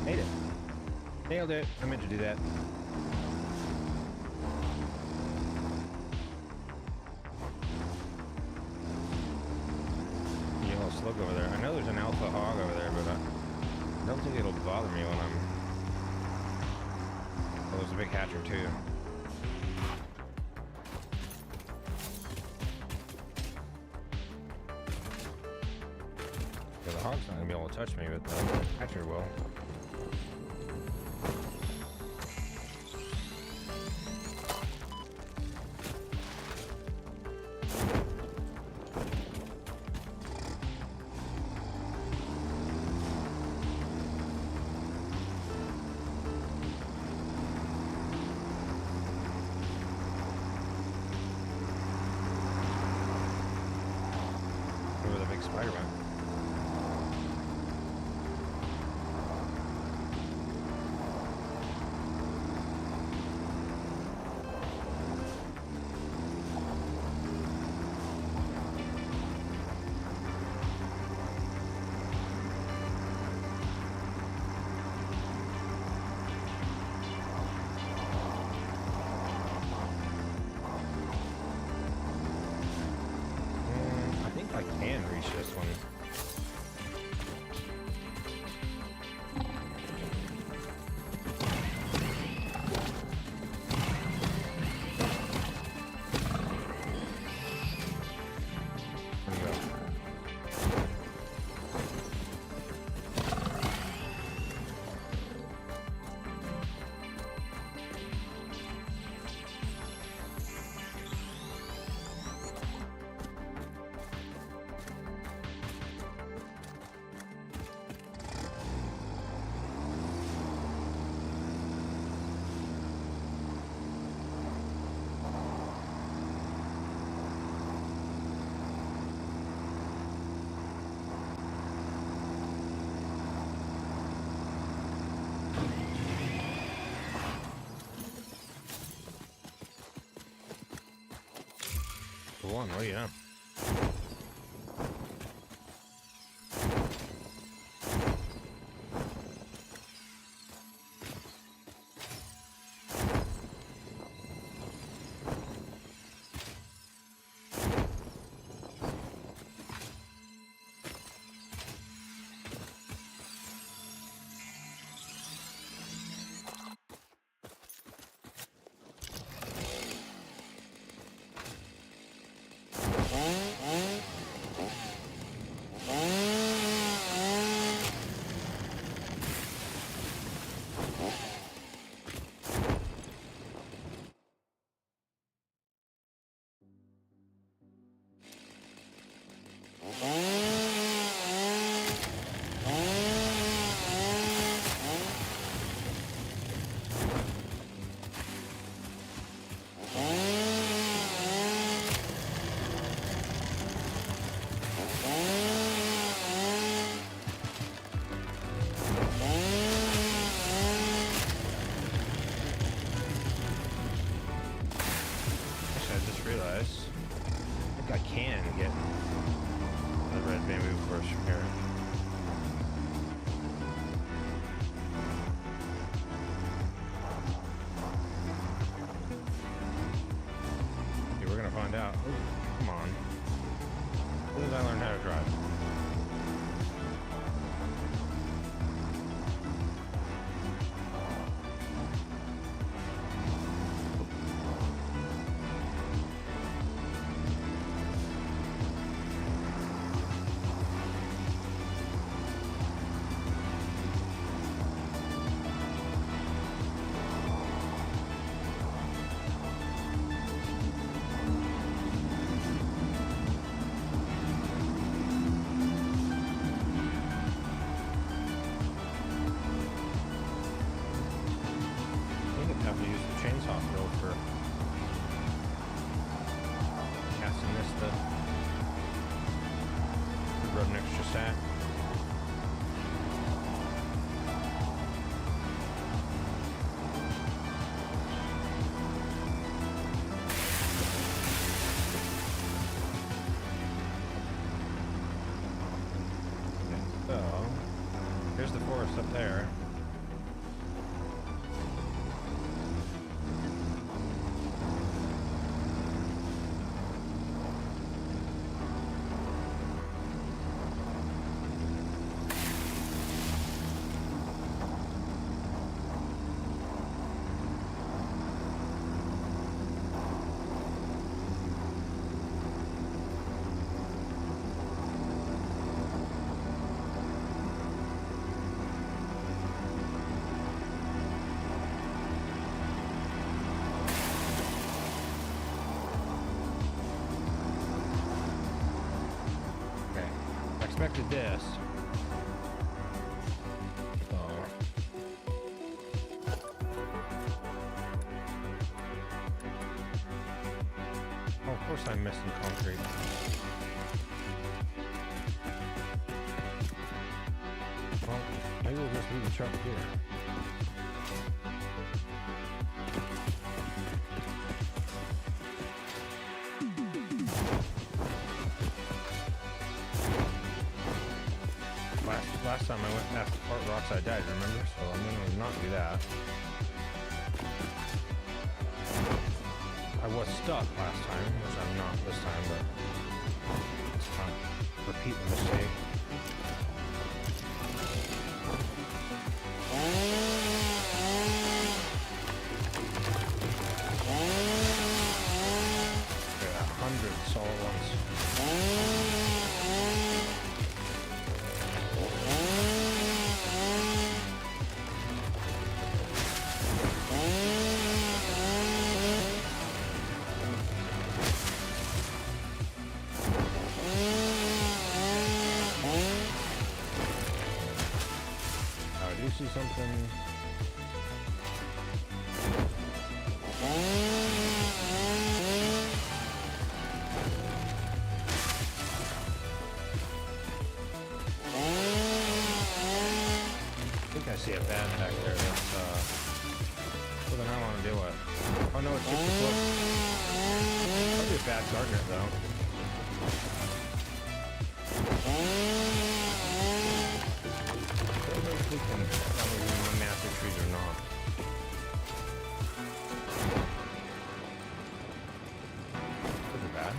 Made it. Nailed it. I meant to do that. Yellow slug over there. I know there's an alpha hog over there, but I don't think it'll bother me when I'm... Oh, there's a big hatcher too. Yeah, the hog's not gonna be able to touch me, but the hatcher will. Spider-Man. I think I can reach this one. There we go. One, oh yeah. Actually, I just realized I think I can get the red bamboo bush here. Okay, we're gonna find out. Ooh, come on. When did I learn how to drive? I think I have to use the chainsaw throw for casting this to rub an extra sat. So, here's the forest up there. Expected this. Oh, of course I'm missing concrete. Ooh, the truck here. Last time I went past the Fort Rocks, I died, remember? So I'm gonna not do that. I was stuck last time, which I'm not this time, but let's not repeat the mistake. Okay, 100 all at once. I do see something. I think I see a band back there that's well, then I want to do it. Oh no, it's just a book. Probably a bad gardener though. I don't know if we can tell when master trees or not. Those are bad.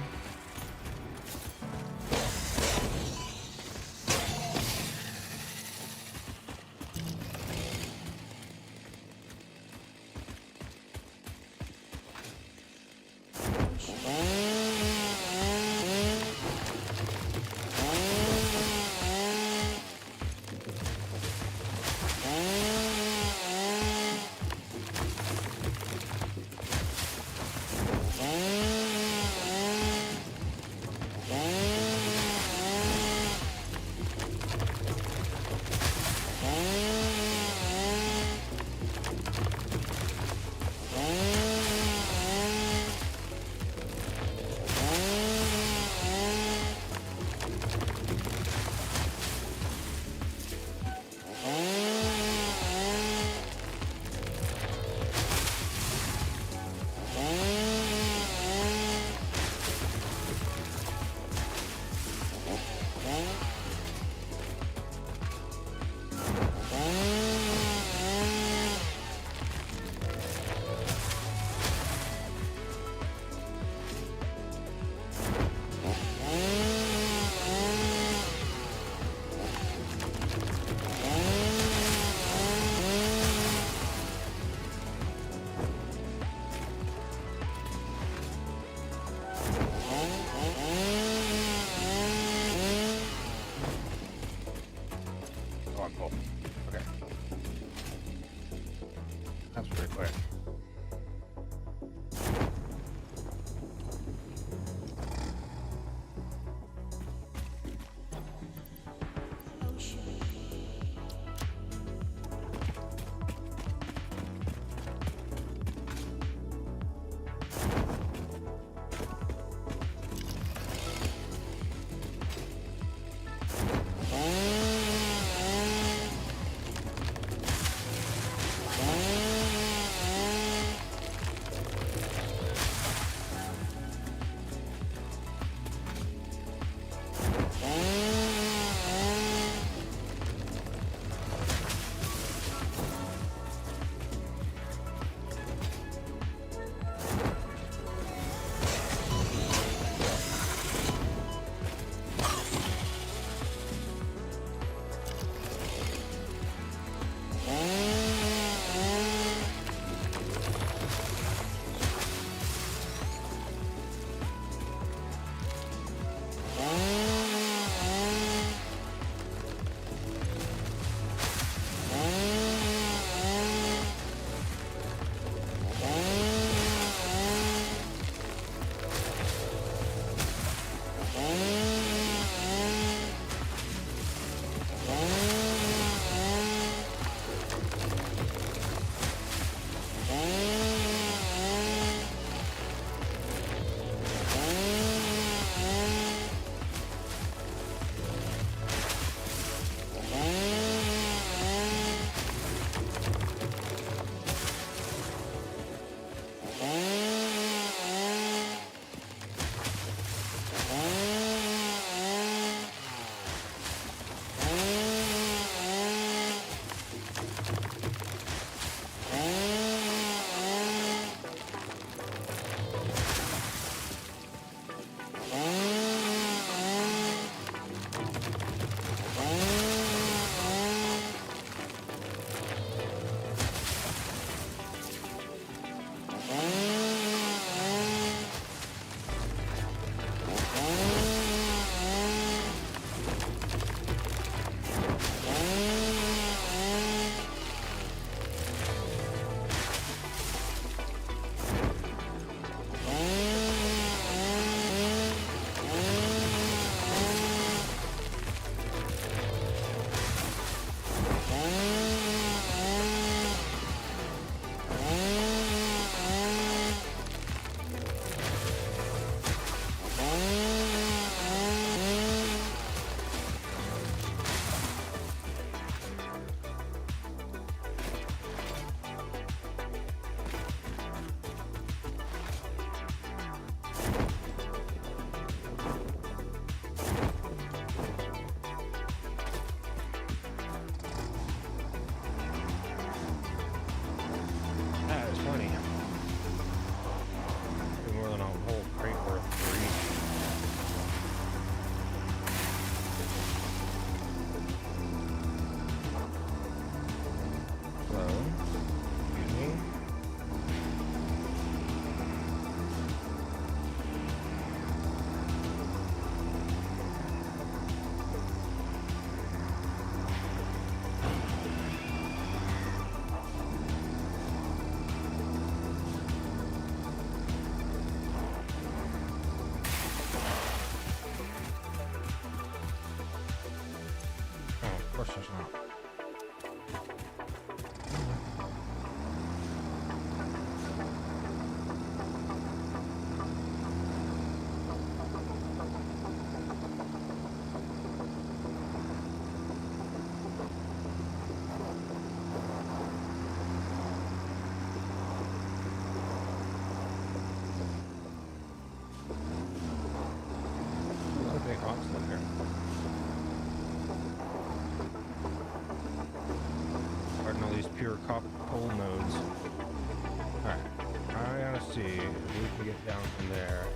get down from there.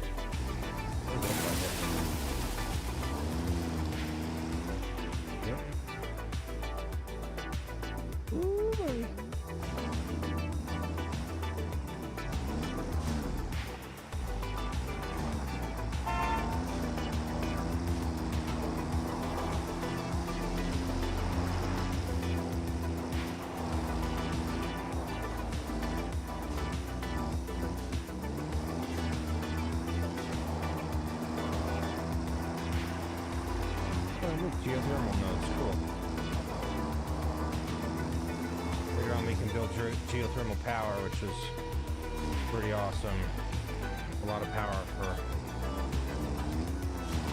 It looks like it. Yep. Ooh, boy. Oh, look, geothermal nodes, cool. Later on we can build geothermal power, which is pretty awesome. A lot of power for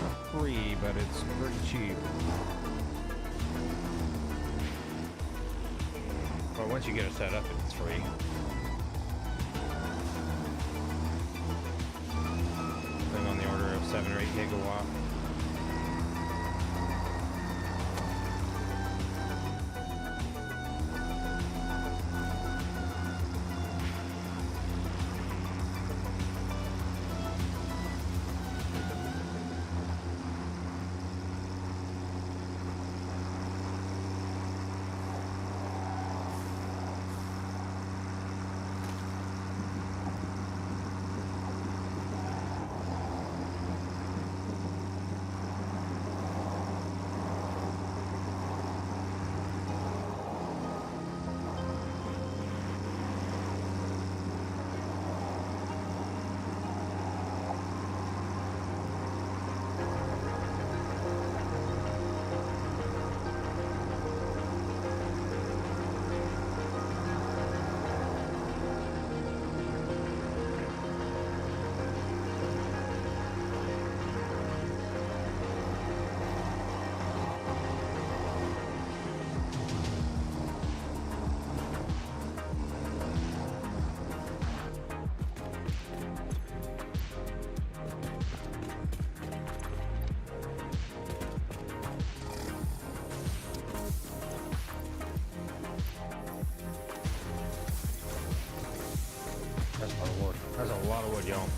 not free, but it's pretty cheap. Well, once you get it set up, it's free. Something on the order of 7 or 8 gigawatt. That's a lot of wood. That's a lot of wood, y'all.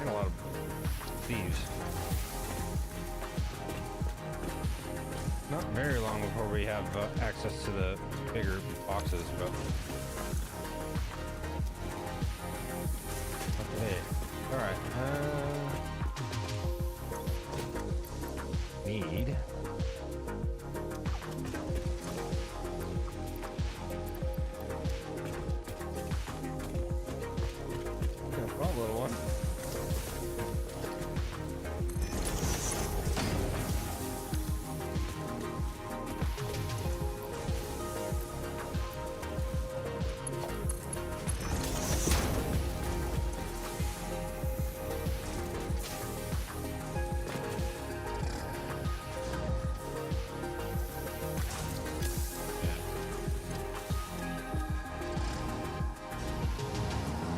And a lot of thieves. Not very long before we have access to the bigger boxes, but... Okay. Alright, need... Little one.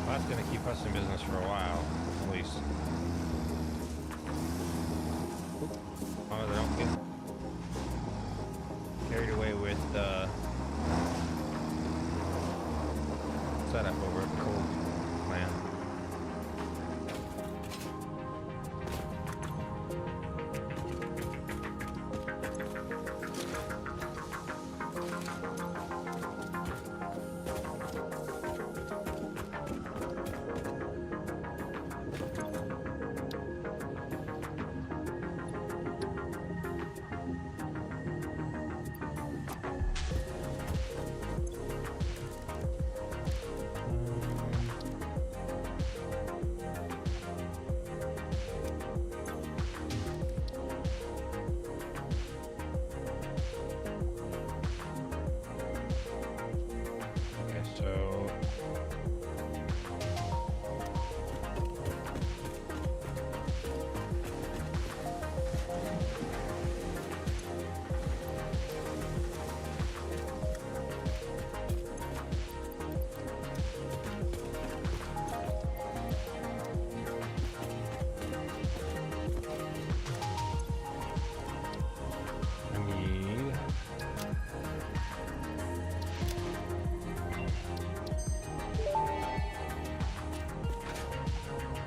That's going to keep us in business for a while, at least. Oh, they don't get carried away with the setup over at the coal plant.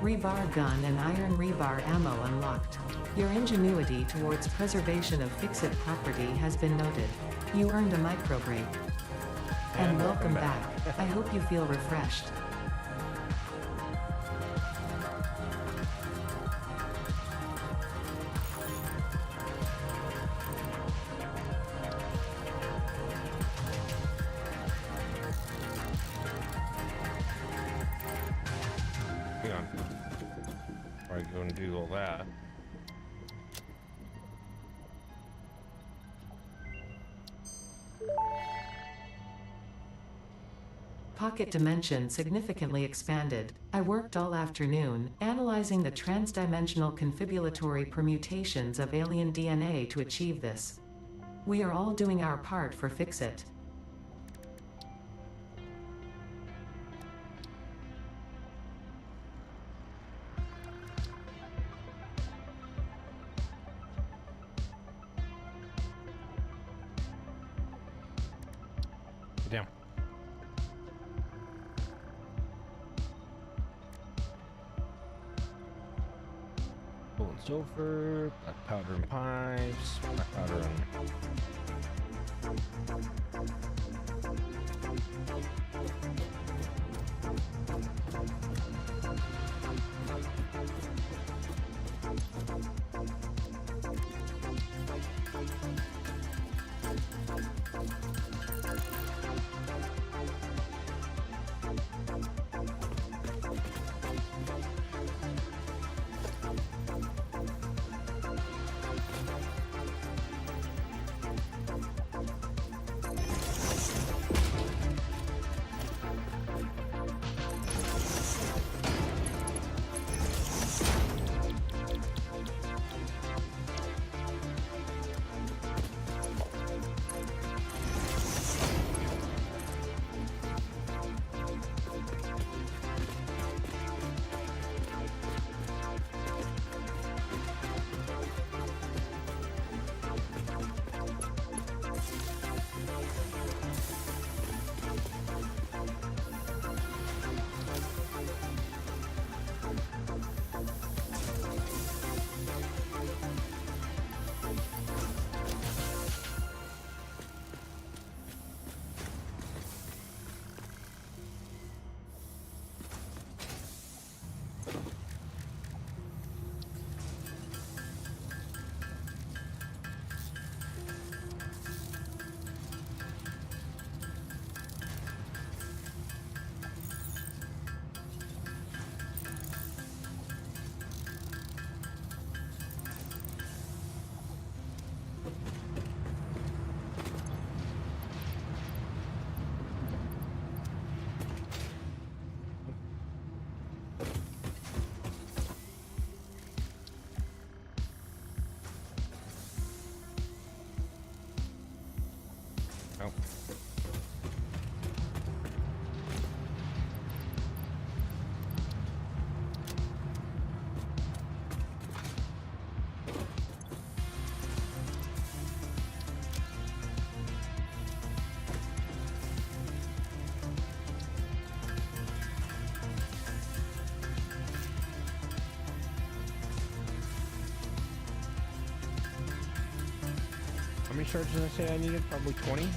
Rebar gun and iron rebar ammo unlocked. Your ingenuity towards preservation of Fixit property has been noted. You earned a micro break. And welcome back. I hope you feel refreshed. Hang on. Before I go and do all that. Pocket dimension significantly expanded. I worked all afternoon, analyzing the transdimensional confibulatory permutations of alien DNA to achieve this. We are all doing our part for Fixit. Get down. Gold and sulfur, black powder and pipes, black powder and... Oh. How many shards did I say I needed? Probably 20?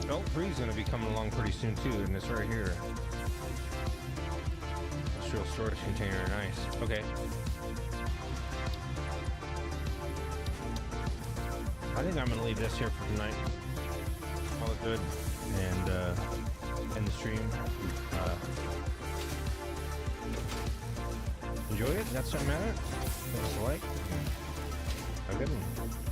Belt 3 is going to be coming along pretty soon too, and it's right here. Industrial storage container, nice. Okay. I think I'm going to leave this here for tonight. Call it good, and end the stream. Enjoy it. That's what matters. Give us a like. Have a good one.